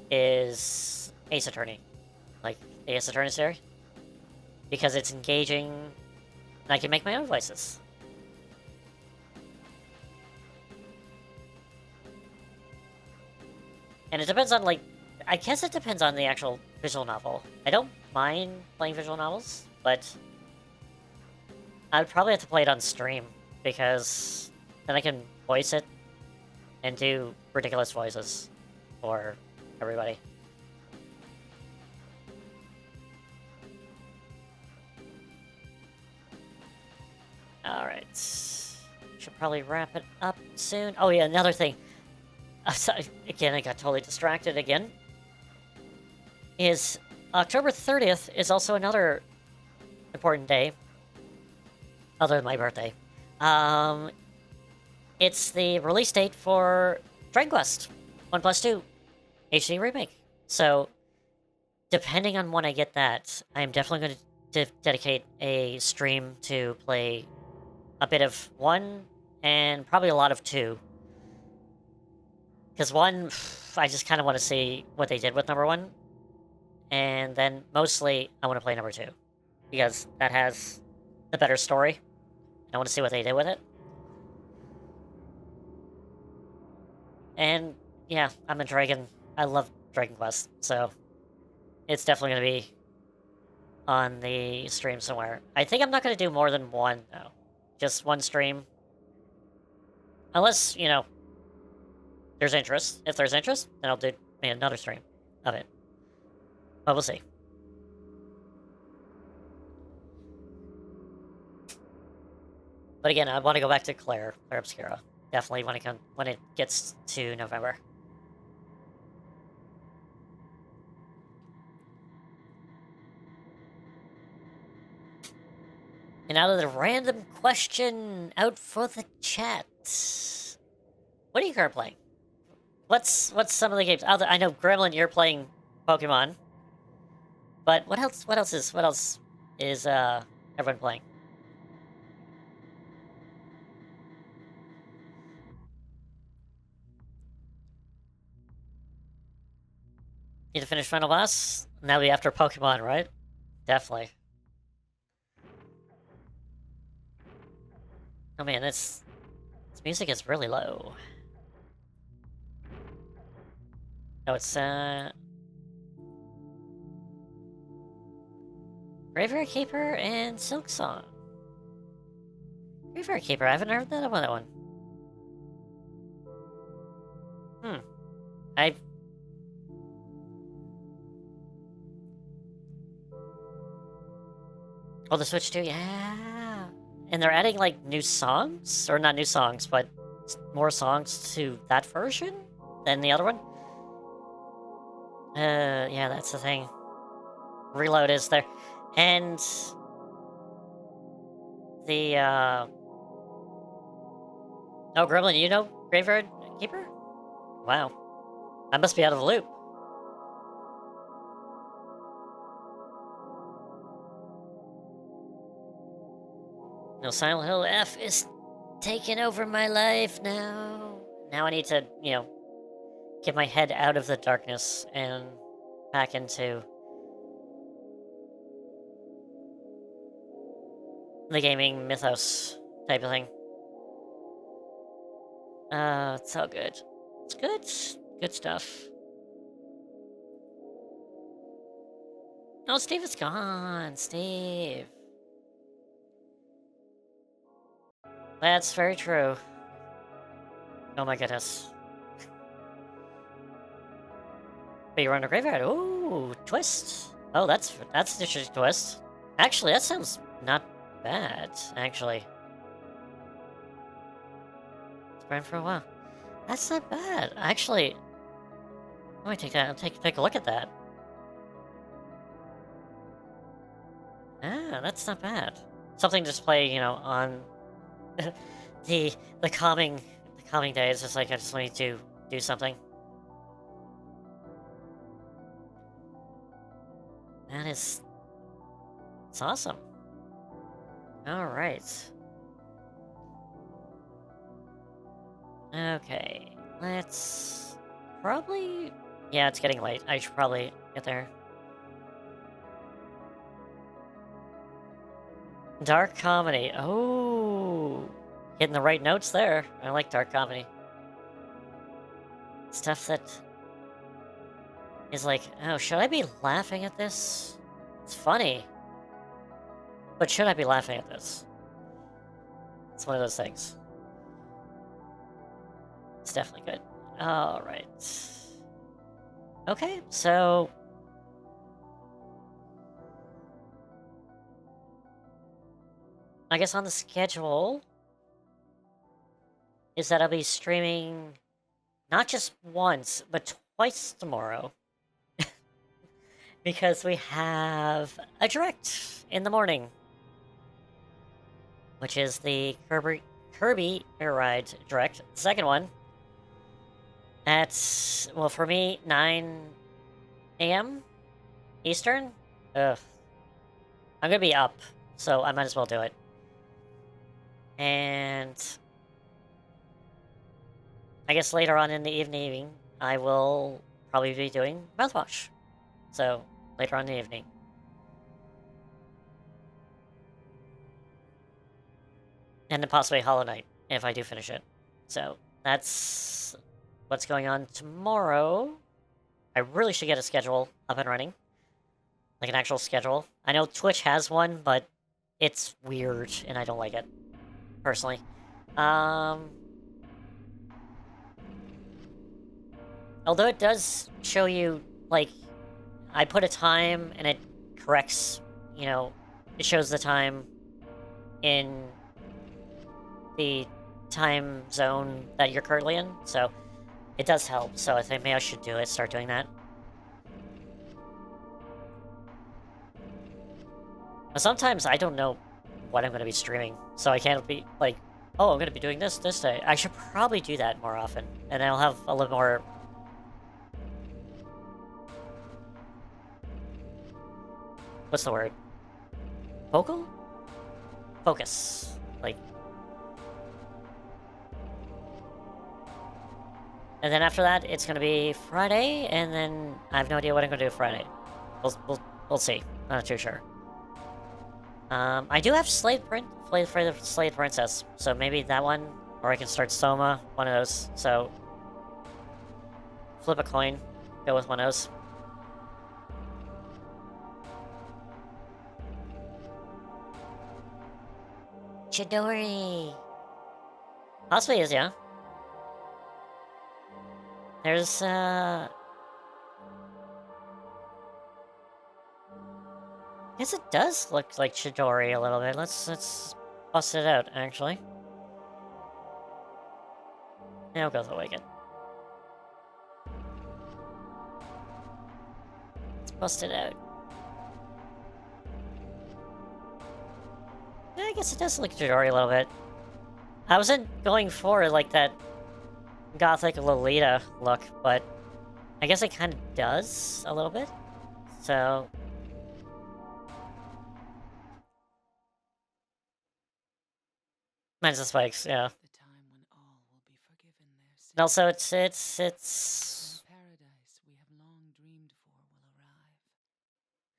is Ace Attorney. Like, the Ace Attorney series. Because it's engaging, and I can make my own voices. And it depends on, like, I guess it depends on the actual visual novel. I don't mind playing visual novels, but I would probably have to play it on stream, because then I can voice it and do ridiculous voices for everybody. Alright. Should probably wrap it up soon. Oh yeah, another thing. Again, I got totally distracted again. Is October 30th is also another important day. Other than my birthday. It's the release date for Dragon Quest 1+2 HD Remake. So, depending on when I get that, I'm definitely going to dedicate a stream to play a bit of 1 and probably a lot of 2. Because 1, I just kind of want to see what they did with number 1. And then, mostly, I want to play number 2. Because that has the better story. I want to see what they did with it. And, yeah, I'm a Dragon. I love Dragon Quest, so it's definitely going to be on the stream somewhere. I think I'm not going to do more than 1, though. Just 1 stream. Unless, you know, there's interest. If there's interest, then I'll do another stream of it. But we'll see. But again, I want to go back to Claire Obscura. Definitely when it gets to November. And out of the random question out for the chat, What are you currently playing? What's some of the games? Other, I know Gremlin, you're playing Pokemon. But what else is everyone playing? Need to finish Final Boss? Now we after Pokemon, right? Definitely. Oh man, this music is really low. No, it's Graveyard Keeper and Silk Song. Graveyard Keeper, I haven't heard that one. I... Oh, the Switch too? Yeah! And they're adding, like, new songs? Or not new songs, but more songs to that version than the other one? Yeah, that's the thing. Reload is there. And... the, Oh, Gremlin, you know Graveyard Keeper? Wow. I must be out of the loop. No, Silent Hill F is taking over my life now. Now I need to, you know, get my head out of the darkness and back into the gaming mythos type of thing. It's all good. It's good. Good stuff. Oh, Steve is gone. Steve. That's very true. Oh my goodness. But you're on a graveyard. Ooh, twist. Oh, that's an interesting twist. Actually, that sounds not bad, actually. It's been for a while. That's not bad. Actually, let me take a look at that. Ah, that's not bad. Something to just play, you know, on the calming days. Just like I just need to do something. It's awesome. All right. Okay, let's probably... Yeah, it's getting late. I should probably get there. Dark comedy. Oh, hitting the right notes there. I like dark comedy. Stuff that is like, oh, should I be laughing at this? It's funny. But should I be laughing at this? It's one of those things. It's definitely good. Alright. Okay, so... I guess on the schedule is that I'll be streaming not just once, but twice tomorrow. Because we have a direct in the morning. Which is the Kirby Air Ride direct. The second one. At, well, for me, 9 a.m. Eastern? Ugh. I'm gonna be up, so I might as well do it. And I guess later on in the evening, I will probably be doing mouthwash. So, later on in the evening. And then possibly Hollow Knight, if I do finish it. So, that's what's going on tomorrow. I really should get a schedule up and running. Like an actual schedule. I know Twitch has one, but it's weird, and I don't like it. Personally. Although it does show you, like, I put a time, and it corrects, you know, it shows the time in the time zone that you're currently in, so it does help. So I think maybe I should do it, start doing that. But sometimes I don't know what I'm going to be streaming, so I can't be, like, oh, I'm gonna be doing this day. I should probably do that more often, and I'll have a little more. What's the word? Vocal? Focus. Like. And then after that, it's gonna be Friday, and then I have no idea what I'm gonna do Friday. We'll see. Not too sure. I do have Slade Princess, so maybe that one, or I can start Soma, one of those. So flip a coin, go with one of those. Chidori. Possibly is, yeah. There's, I guess it does look like Chidori a little bit. Let's bust it out, actually. Now go the Awaken. Let's bust it out. Yeah, I guess it does look like Chidori a little bit. I wasn't going for, like, that gothic Lolita look, but I guess it kind of does a little bit. So minus the spikes, yeah. And also, it's a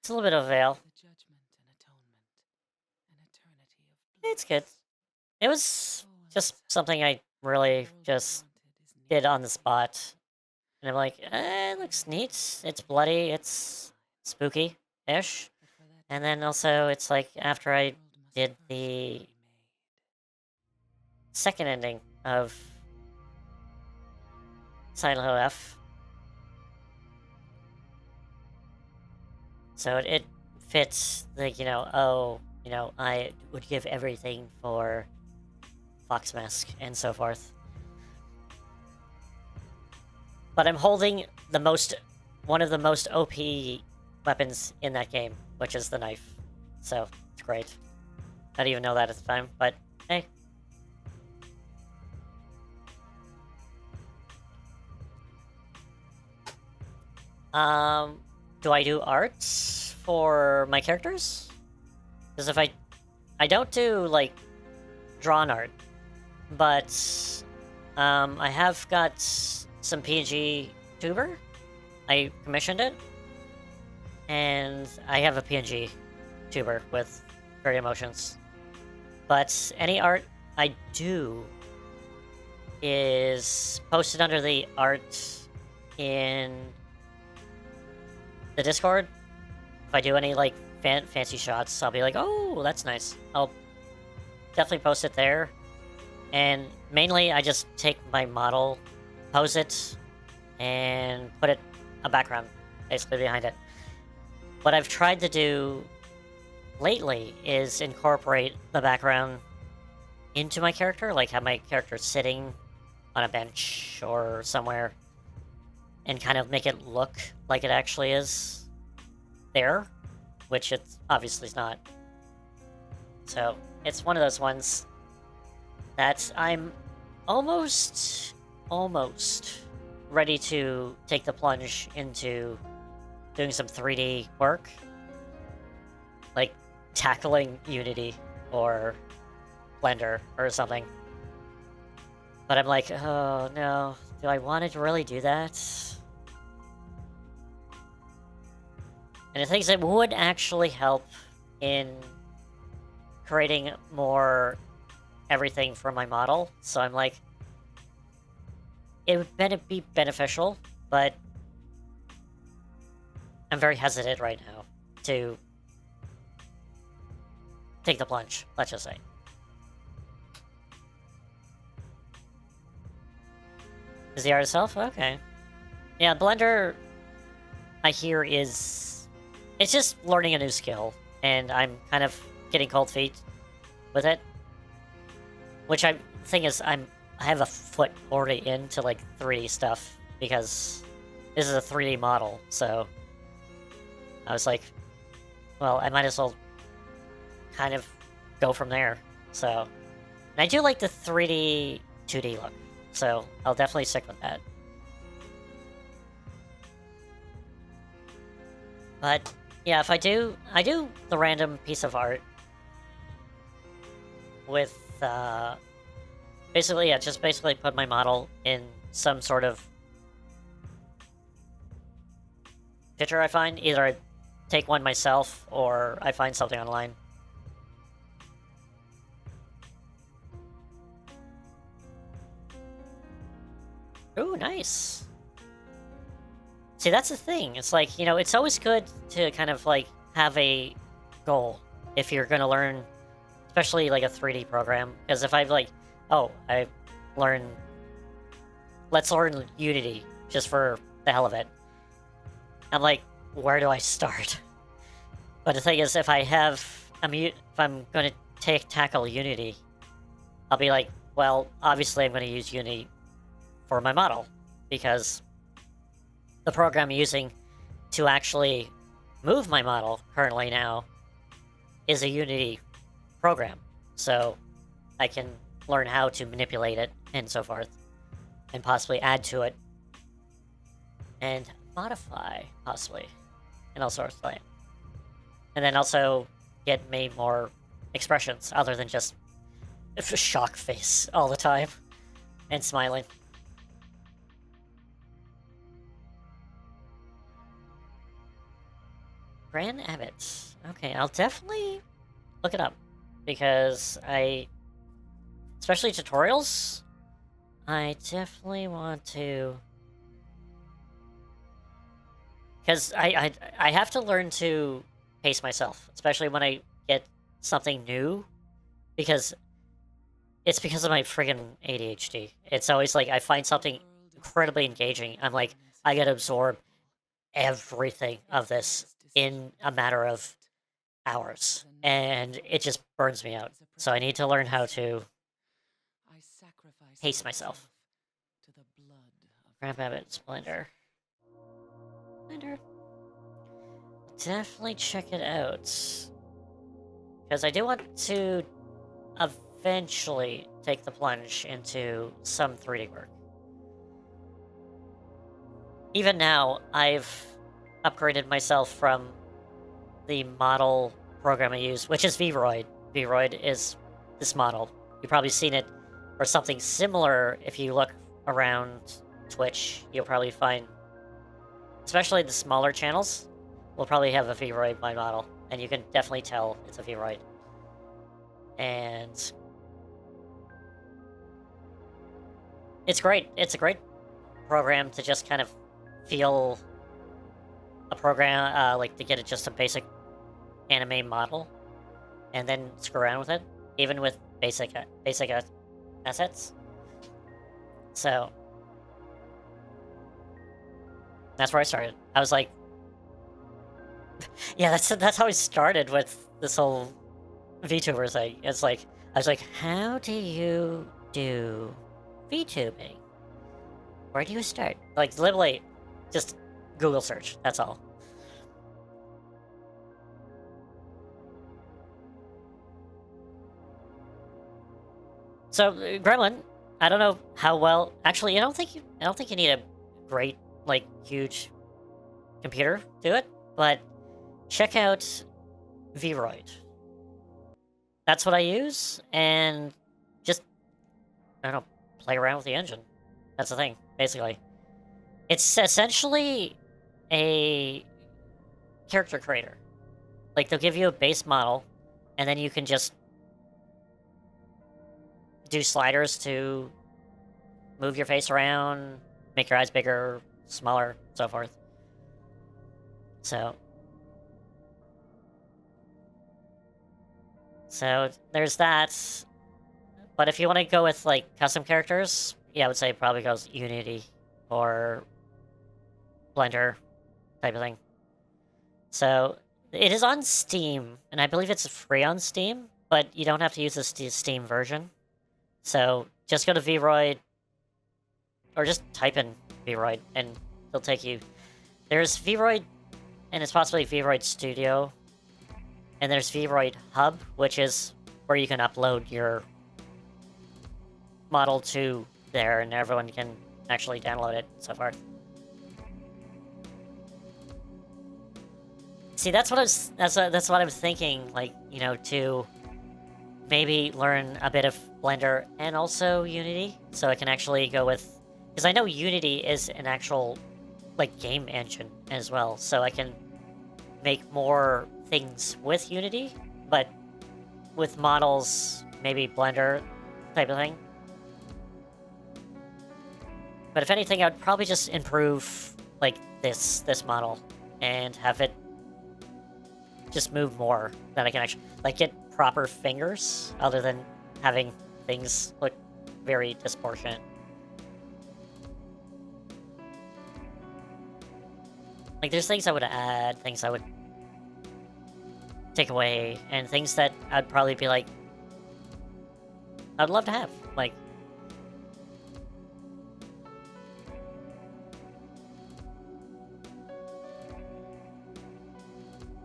little bit of a veil. It's good. It was just something I really just did on the spot. And I'm like, it looks neat. It's bloody. It's spooky-ish. And then also, it's like, after I did the second ending of Silent Hill F. So it fits the, I would give everything for Fox Mask and so forth. But I'm holding one of the most OP weapons in that game, which is the knife. So, it's great. I didn't even know that at the time, but hey. Do I do arts for my characters? Because if I don't do, like, drawn art, but, I have got some PNG tuber. I commissioned it, and I have a PNG tuber with great emotions. But any art I do is posted under the art in the Discord. If I do any, like, fancy shots, I'll be like, oh, that's nice. I'll definitely post it there. And mainly, I just take my model, pose it, and put a background, basically, behind it. What I've tried to do lately is incorporate the background into my character, like have my character sitting on a bench or somewhere, and kind of make it look like it actually is there, which it obviously is not. So, it's one of those ones that I'm almost ready to take the plunge into doing some 3D work. Like, tackling Unity or Blender or something. But I'm like, oh no, do I want to really do that? And the things that would actually help in creating more everything for my model. So I'm like, it would be beneficial, but I'm very hesitant right now to take the plunge, let's just say. Is the art itself? Okay. Yeah, Blender, I hear, it's just learning a new skill, and I'm kind of getting cold feet with it. Which thing is, I have a foot already into, like, 3D stuff, because this is a 3D model, so I was like, well, I might as well kind of go from there, so And I do like the 3D, 2D look, so I'll definitely stick with that. But yeah, if I do the random piece of art with basically, yeah, just basically put my model in some sort of picture I find. Either I take one myself or I find something online. Ooh, nice. See, that's the thing. It's like, you know, it's always good to kind of like have a goal if you're going to learn, especially like a 3D program. Because if I've like, oh, I learn, let's learn Unity just for the hell of it. I'm like, where do I start? But the thing is, if if I'm going to tackle Unity, I'll be like, well, obviously I'm going to use Unity for my model, because the program I'm using to actually move my model currently now is a Unity program. So I can learn how to manipulate it and so forth, and possibly add to it, and modify, possibly, and all sorts of things. And then also get made more expressions other than just a shock face all the time and smiling. Grand Abbott. Okay, I'll definitely look it up, because especially tutorials, I definitely want to, because I have to learn to pace myself, especially when I get something new, because it's because of my friggin' ADHD. It's always like I find something incredibly engaging. I'm like, I gotta absorb everything of this in a matter of hours, and it just burns me out. So I need to learn how to pace myself. Grab Abbott Splendor. Definitely check it out, because I do want to eventually take the plunge into some 3D work. Even now, I've upgraded myself from the model program I use, which is VRoid. VRoid is this model. You've probably seen it or something similar if you look around Twitch. You'll probably find, especially the smaller channels, will probably have a VRoid my model, and you can definitely tell it's a VRoid. And it's great. It's a great program to just kind of feel a program, like to get it just a basic anime model, and then screw around with it, even with basic assets. So that's where I started. I was like, yeah, that's how I started with this whole VTuber thing. It's like, I was like, how do you do VTubing? Where do you start? Like, literally, just Google search, that's all. So, Gremlin, I don't know how well. Actually, I don't think you need a great, like, huge computer to do it. But check out VRoid. That's what I use, and just, I don't know, play around with the engine. That's the thing, basically. It's essentially a character creator. Like, they'll give you a base model, and then you can just do sliders to move your face around, make your eyes bigger, smaller, so forth. So there's that. But if you want to go with, like, custom characters, yeah, I would say probably goes Unity or Blender type of thing. So it is on Steam, and I believe it's free on Steam, but you don't have to use the Steam version. So just go to VRoid, or just type in VRoid, and it'll take you. There's VRoid, and it's possibly VRoid Studio, and there's VRoid Hub, which is where you can upload your model to there, and everyone can actually download it and so forth. See, that's what I was thinking, like, you know, to maybe learn a bit of Blender and also Unity, so I can actually go with... Because I know Unity is an actual, like, game engine as well, so I can make more things with Unity, but with models, maybe Blender type of thing. But if anything, I would probably just improve, like, this model, and have it just move more, that I can actually, like, get proper fingers, other than having things look very disproportionate. Like, there's things I would add, things I would take away, and things that I'd probably be like, I'd love to have, like...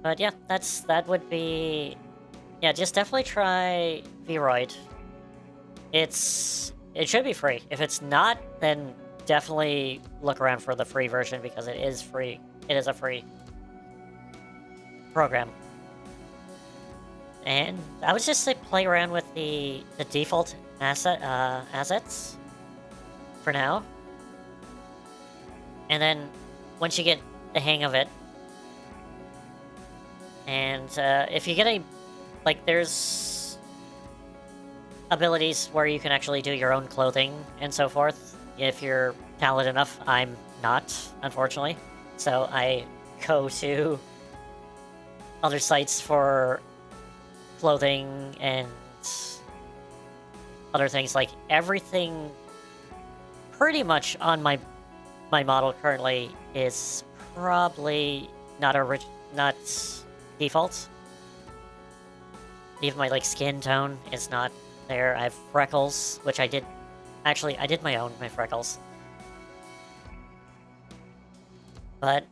But yeah, that would be... Yeah, just definitely try VOD. It should be free. If it's not, then definitely look around for the free version, because it is free. It is a free program. And I would just say play around with the default assets for now. And then once you get the hang of it, and if you get any, like, there's abilities where you can actually do your own clothing and so forth, if you're talented enough. I'm not, unfortunately. So I go to other sites for clothing and other things. Like, everything pretty much on my model currently is probably not default. Even my, like, skin tone is not there. I have freckles, which I did my freckles. But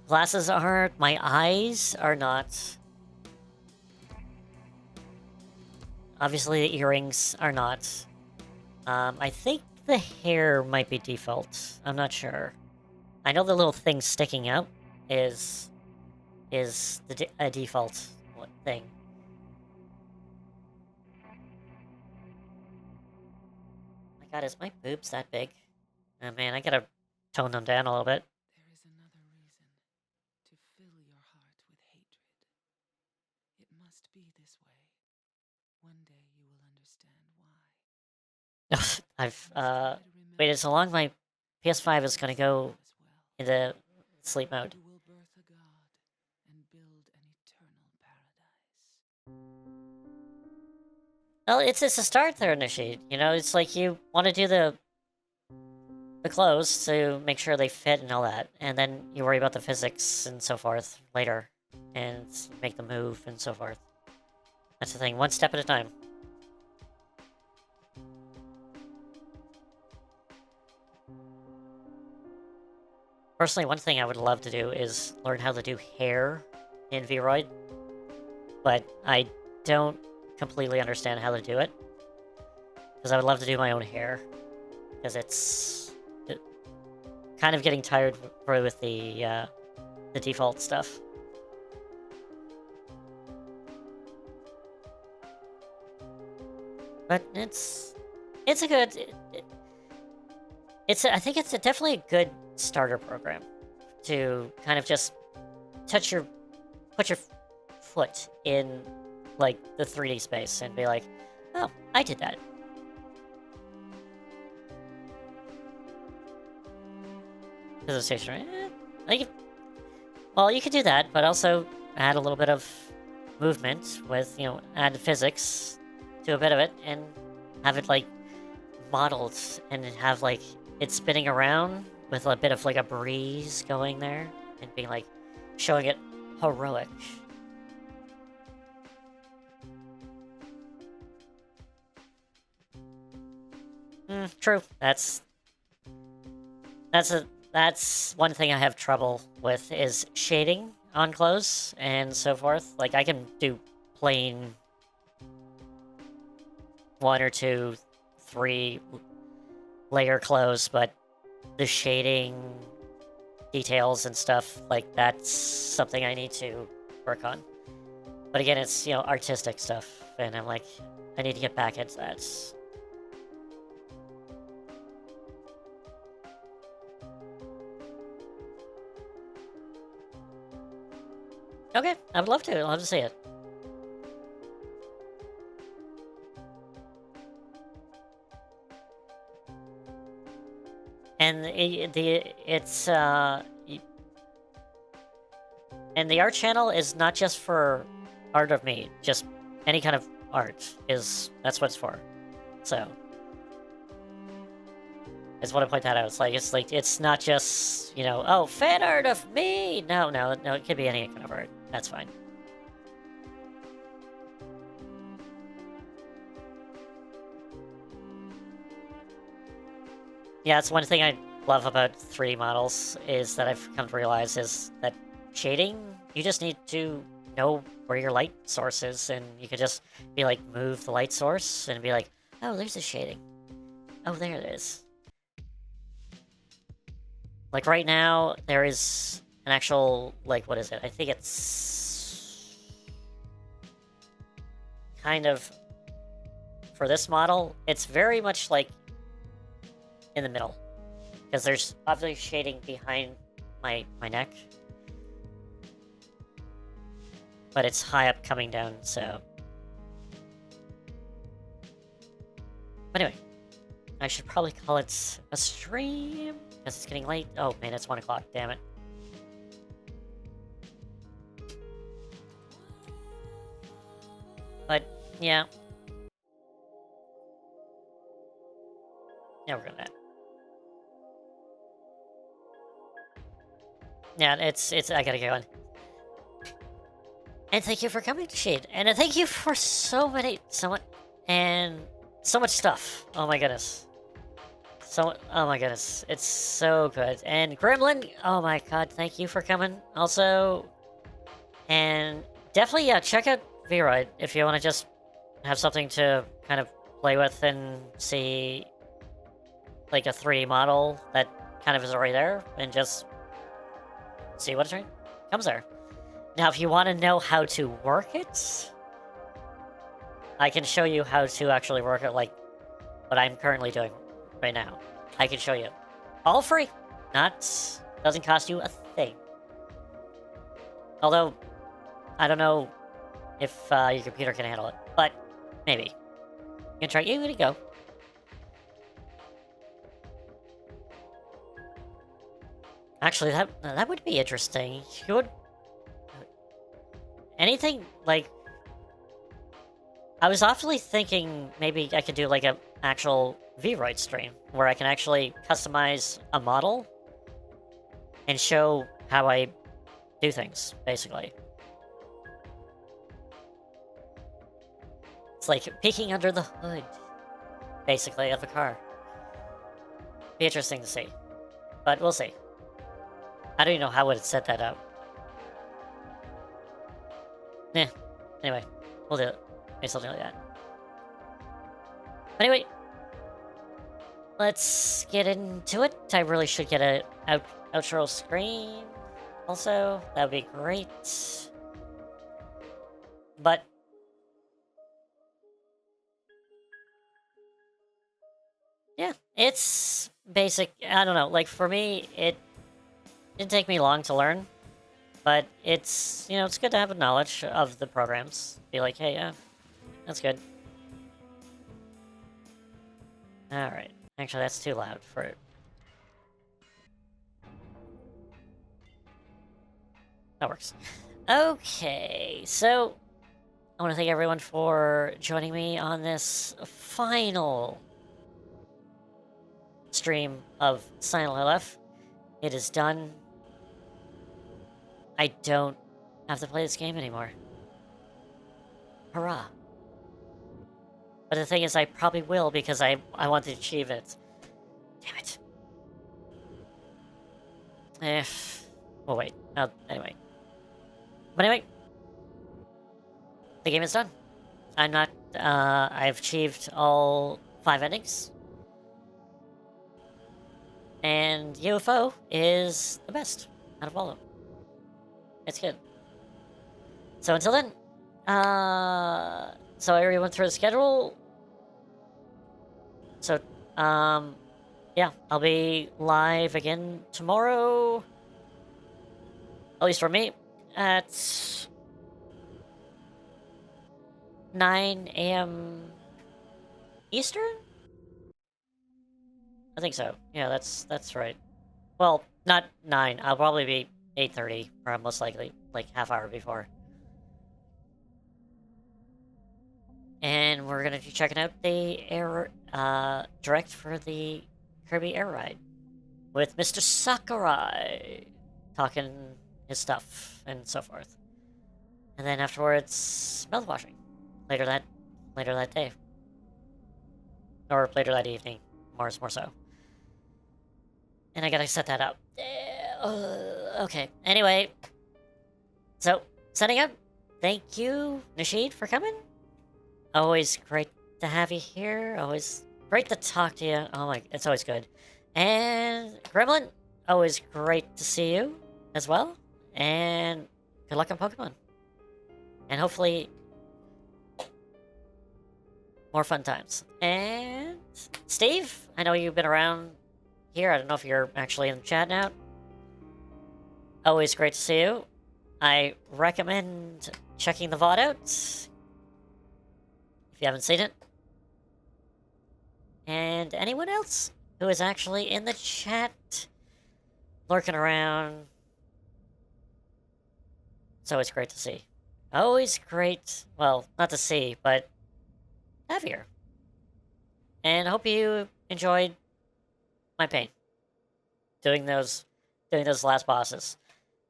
glasses aren't, my eyes are not. Obviously the earrings are not. I think the hair might be default. I'm not sure. I know the little thing sticking out is a default thing. My god, is my boobs that big? Oh man, I gotta tone them down a little bit. There is another reason to fill your heart with hatred. It must be this way. One day you will understand why. I've waited so long, my PS5 is gonna go into sleep mode. You will birth a god and build an eternal paradise. Well, it's a start there, Nishi. You know, it's like you want to do the clothes to make sure they fit and all that, and then you worry about the physics and so forth later, and make them move and so forth. That's the thing, one step at a time. Personally, one thing I would love to do is learn how to do hair in VOD, but I don't completely understand how to do it, because I would love to do my own hair, because it's kind of getting tired with the default stuff. But it's a good... I think it's definitely a good starter program to kind of just put your foot in, like, the 3D space and be like, oh, I did that. Because of stationary, well, you could do that, but also add a little bit of movement with, you know, add physics to a bit of it, and have it, like, modeled, and have, like, it spinning around with a bit of, like, a breeze going there, and being, like, showing it heroic. True. That's one thing I have trouble with, is shading on clothes and so forth. Like, I can do plain 1 or 2 3-layer clothes, but the shading details and stuff, like, that's something I need to work on. But again, it's, you know, artistic stuff, and I'm like, I need to get back into that. Okay, I would love to. I'd love to see it. And and the art channel is not just for art of me, just any kind of art that's what it's for. So I just want to point that out. It's not just, you know, oh, fan art of me. No, it could be any kind of art. That's fine. Yeah, that's one thing I love about 3D models is that I've come to realize is that shading, you just need to know where your light source is, and you could just be like, move the light source, and be like, oh, there's the shading. Oh, there it is. Like right now, there is an actual, like, what is it? I think it's kind of, for this model, it's very much like in the middle. Because there's obviously shading behind my neck. But it's high up coming down, so. But anyway, I should probably call it a stream, because it's getting late. Oh man, it's 1 o'clock, damn it. But, yeah. Yeah, we're gonna. Yeah, it's, I gotta go on. And thank you for coming to Shade. And thank you for so much stuff. Oh my goodness. Oh my goodness. It's so good. And Gremlin, oh my god, thank you for coming also. And definitely, yeah, check out VOD if you want to just have something to kind of play with and see, like, a 3D model that kind of is already there, and just see what comes there. Now, if you want to know how to work it, I can show you how to actually work it, like what I'm currently doing right now. I can show you. All free. Doesn't cost you a thing. Although, I don't know if your computer can handle it, but maybe. You can try. Give it a go. Actually, that would be interesting. You would... Anything, like... I was awfully thinking maybe I could do, like, an actual VOD stream, where I can actually customize a model and show how I do things, basically. It's like peeking under the hood, basically, of a car. Be interesting to see. But we'll see. I don't even know how would it set that up. Anyway, we'll do it. Maybe something like that. But anyway, let's get into it. I really should get a outro screen also. That would be great. But yeah, it's basic. I don't know. Like, for me, it didn't take me long to learn. But it's, you know, it's good to have a knowledge of the programs. Be like, hey, yeah, that's good. Alright. Actually, that's too loud for it. That works. Okay, so I want to thank everyone for joining me on this final stream of Silent LF. It is done. I don't have to play this game anymore. Hurrah. But the thing is, I probably will, because I want to achieve it. Damn it. Well, wait. Anyway. But anyway. The game is done. I'm not... I've achieved all 5 endings. And UFO is the best out of all of them. It's good. So until then, so I already went through the schedule. So, yeah, I'll be live again tomorrow. At least for me, at 9 a.m. Eastern? I think so. Yeah, that's right. Well, not 9. I'll probably be 8:30, or most likely, like, half hour before. And we're gonna be checking out the air, direct for the Kirby Air Ride. With Mr. Sakurai. Talking his stuff, and so forth. And then afterwards, mouthwashing. Later that day. Or later that evening. More so. And I gotta set that up. Okay. Anyway. So, setting up. Thank you, Nashid, for coming. Always great to have you here. Always great to talk to you. Oh my, it's always good. And Gremlin, always great to see you as well. And good luck on Pokemon. And hopefully more fun times. And Steve, I know you've been around here. I don't know if you're actually in the chat now. Always great to see you. I recommend checking the VOD out if you haven't seen it. And anyone else who is actually in the chat, lurking around. It's always great to see. Always great, well, not to see, but have here. And I hope you enjoyed my pain. Doing those last bosses.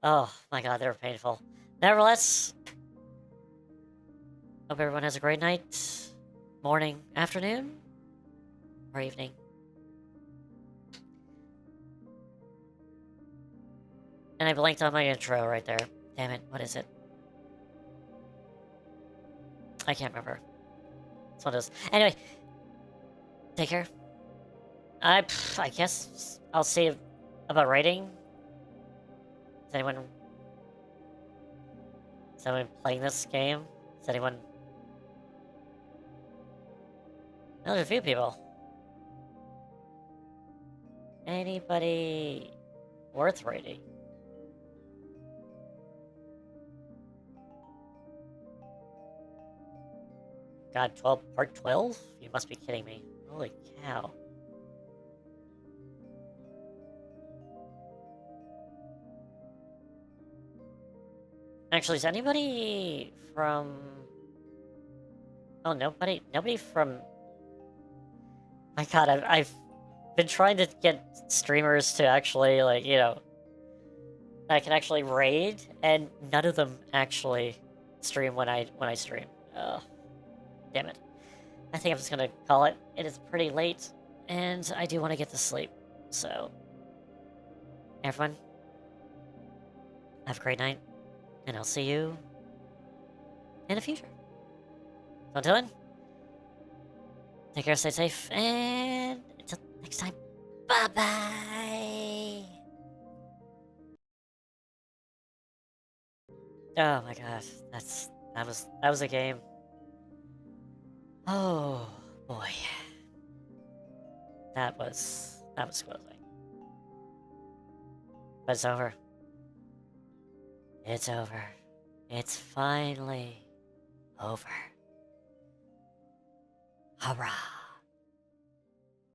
Oh my god, they were painful. Nevertheless, hope everyone has a great night, morning, afternoon, or evening. And I blanked on my intro right there. Damn it, what is it? I can't remember. That's what it is. Anyway, take care. I guess I'll see about writing. Is anyone playing this game? Is anyone... Well, there's a few people. Anybody worth rating? God, part 12? You must be kidding me. Holy cow. Actually, is anybody from... Oh, nobody from... My god, I've been trying to get streamers to actually, like, you know... that can actually raid, and none of them actually stream when I stream. Ugh. Damn it. I think I'm just gonna call it. It is pretty late, and I do want to get to sleep. So, everyone, have a great night, and I'll see you in the future. So until then, take care, stay safe, and until next time, bye-bye! Oh my gosh, that was a game. Oh boy. That was closing. But it's over. It's over. It's finally over. Hurrah.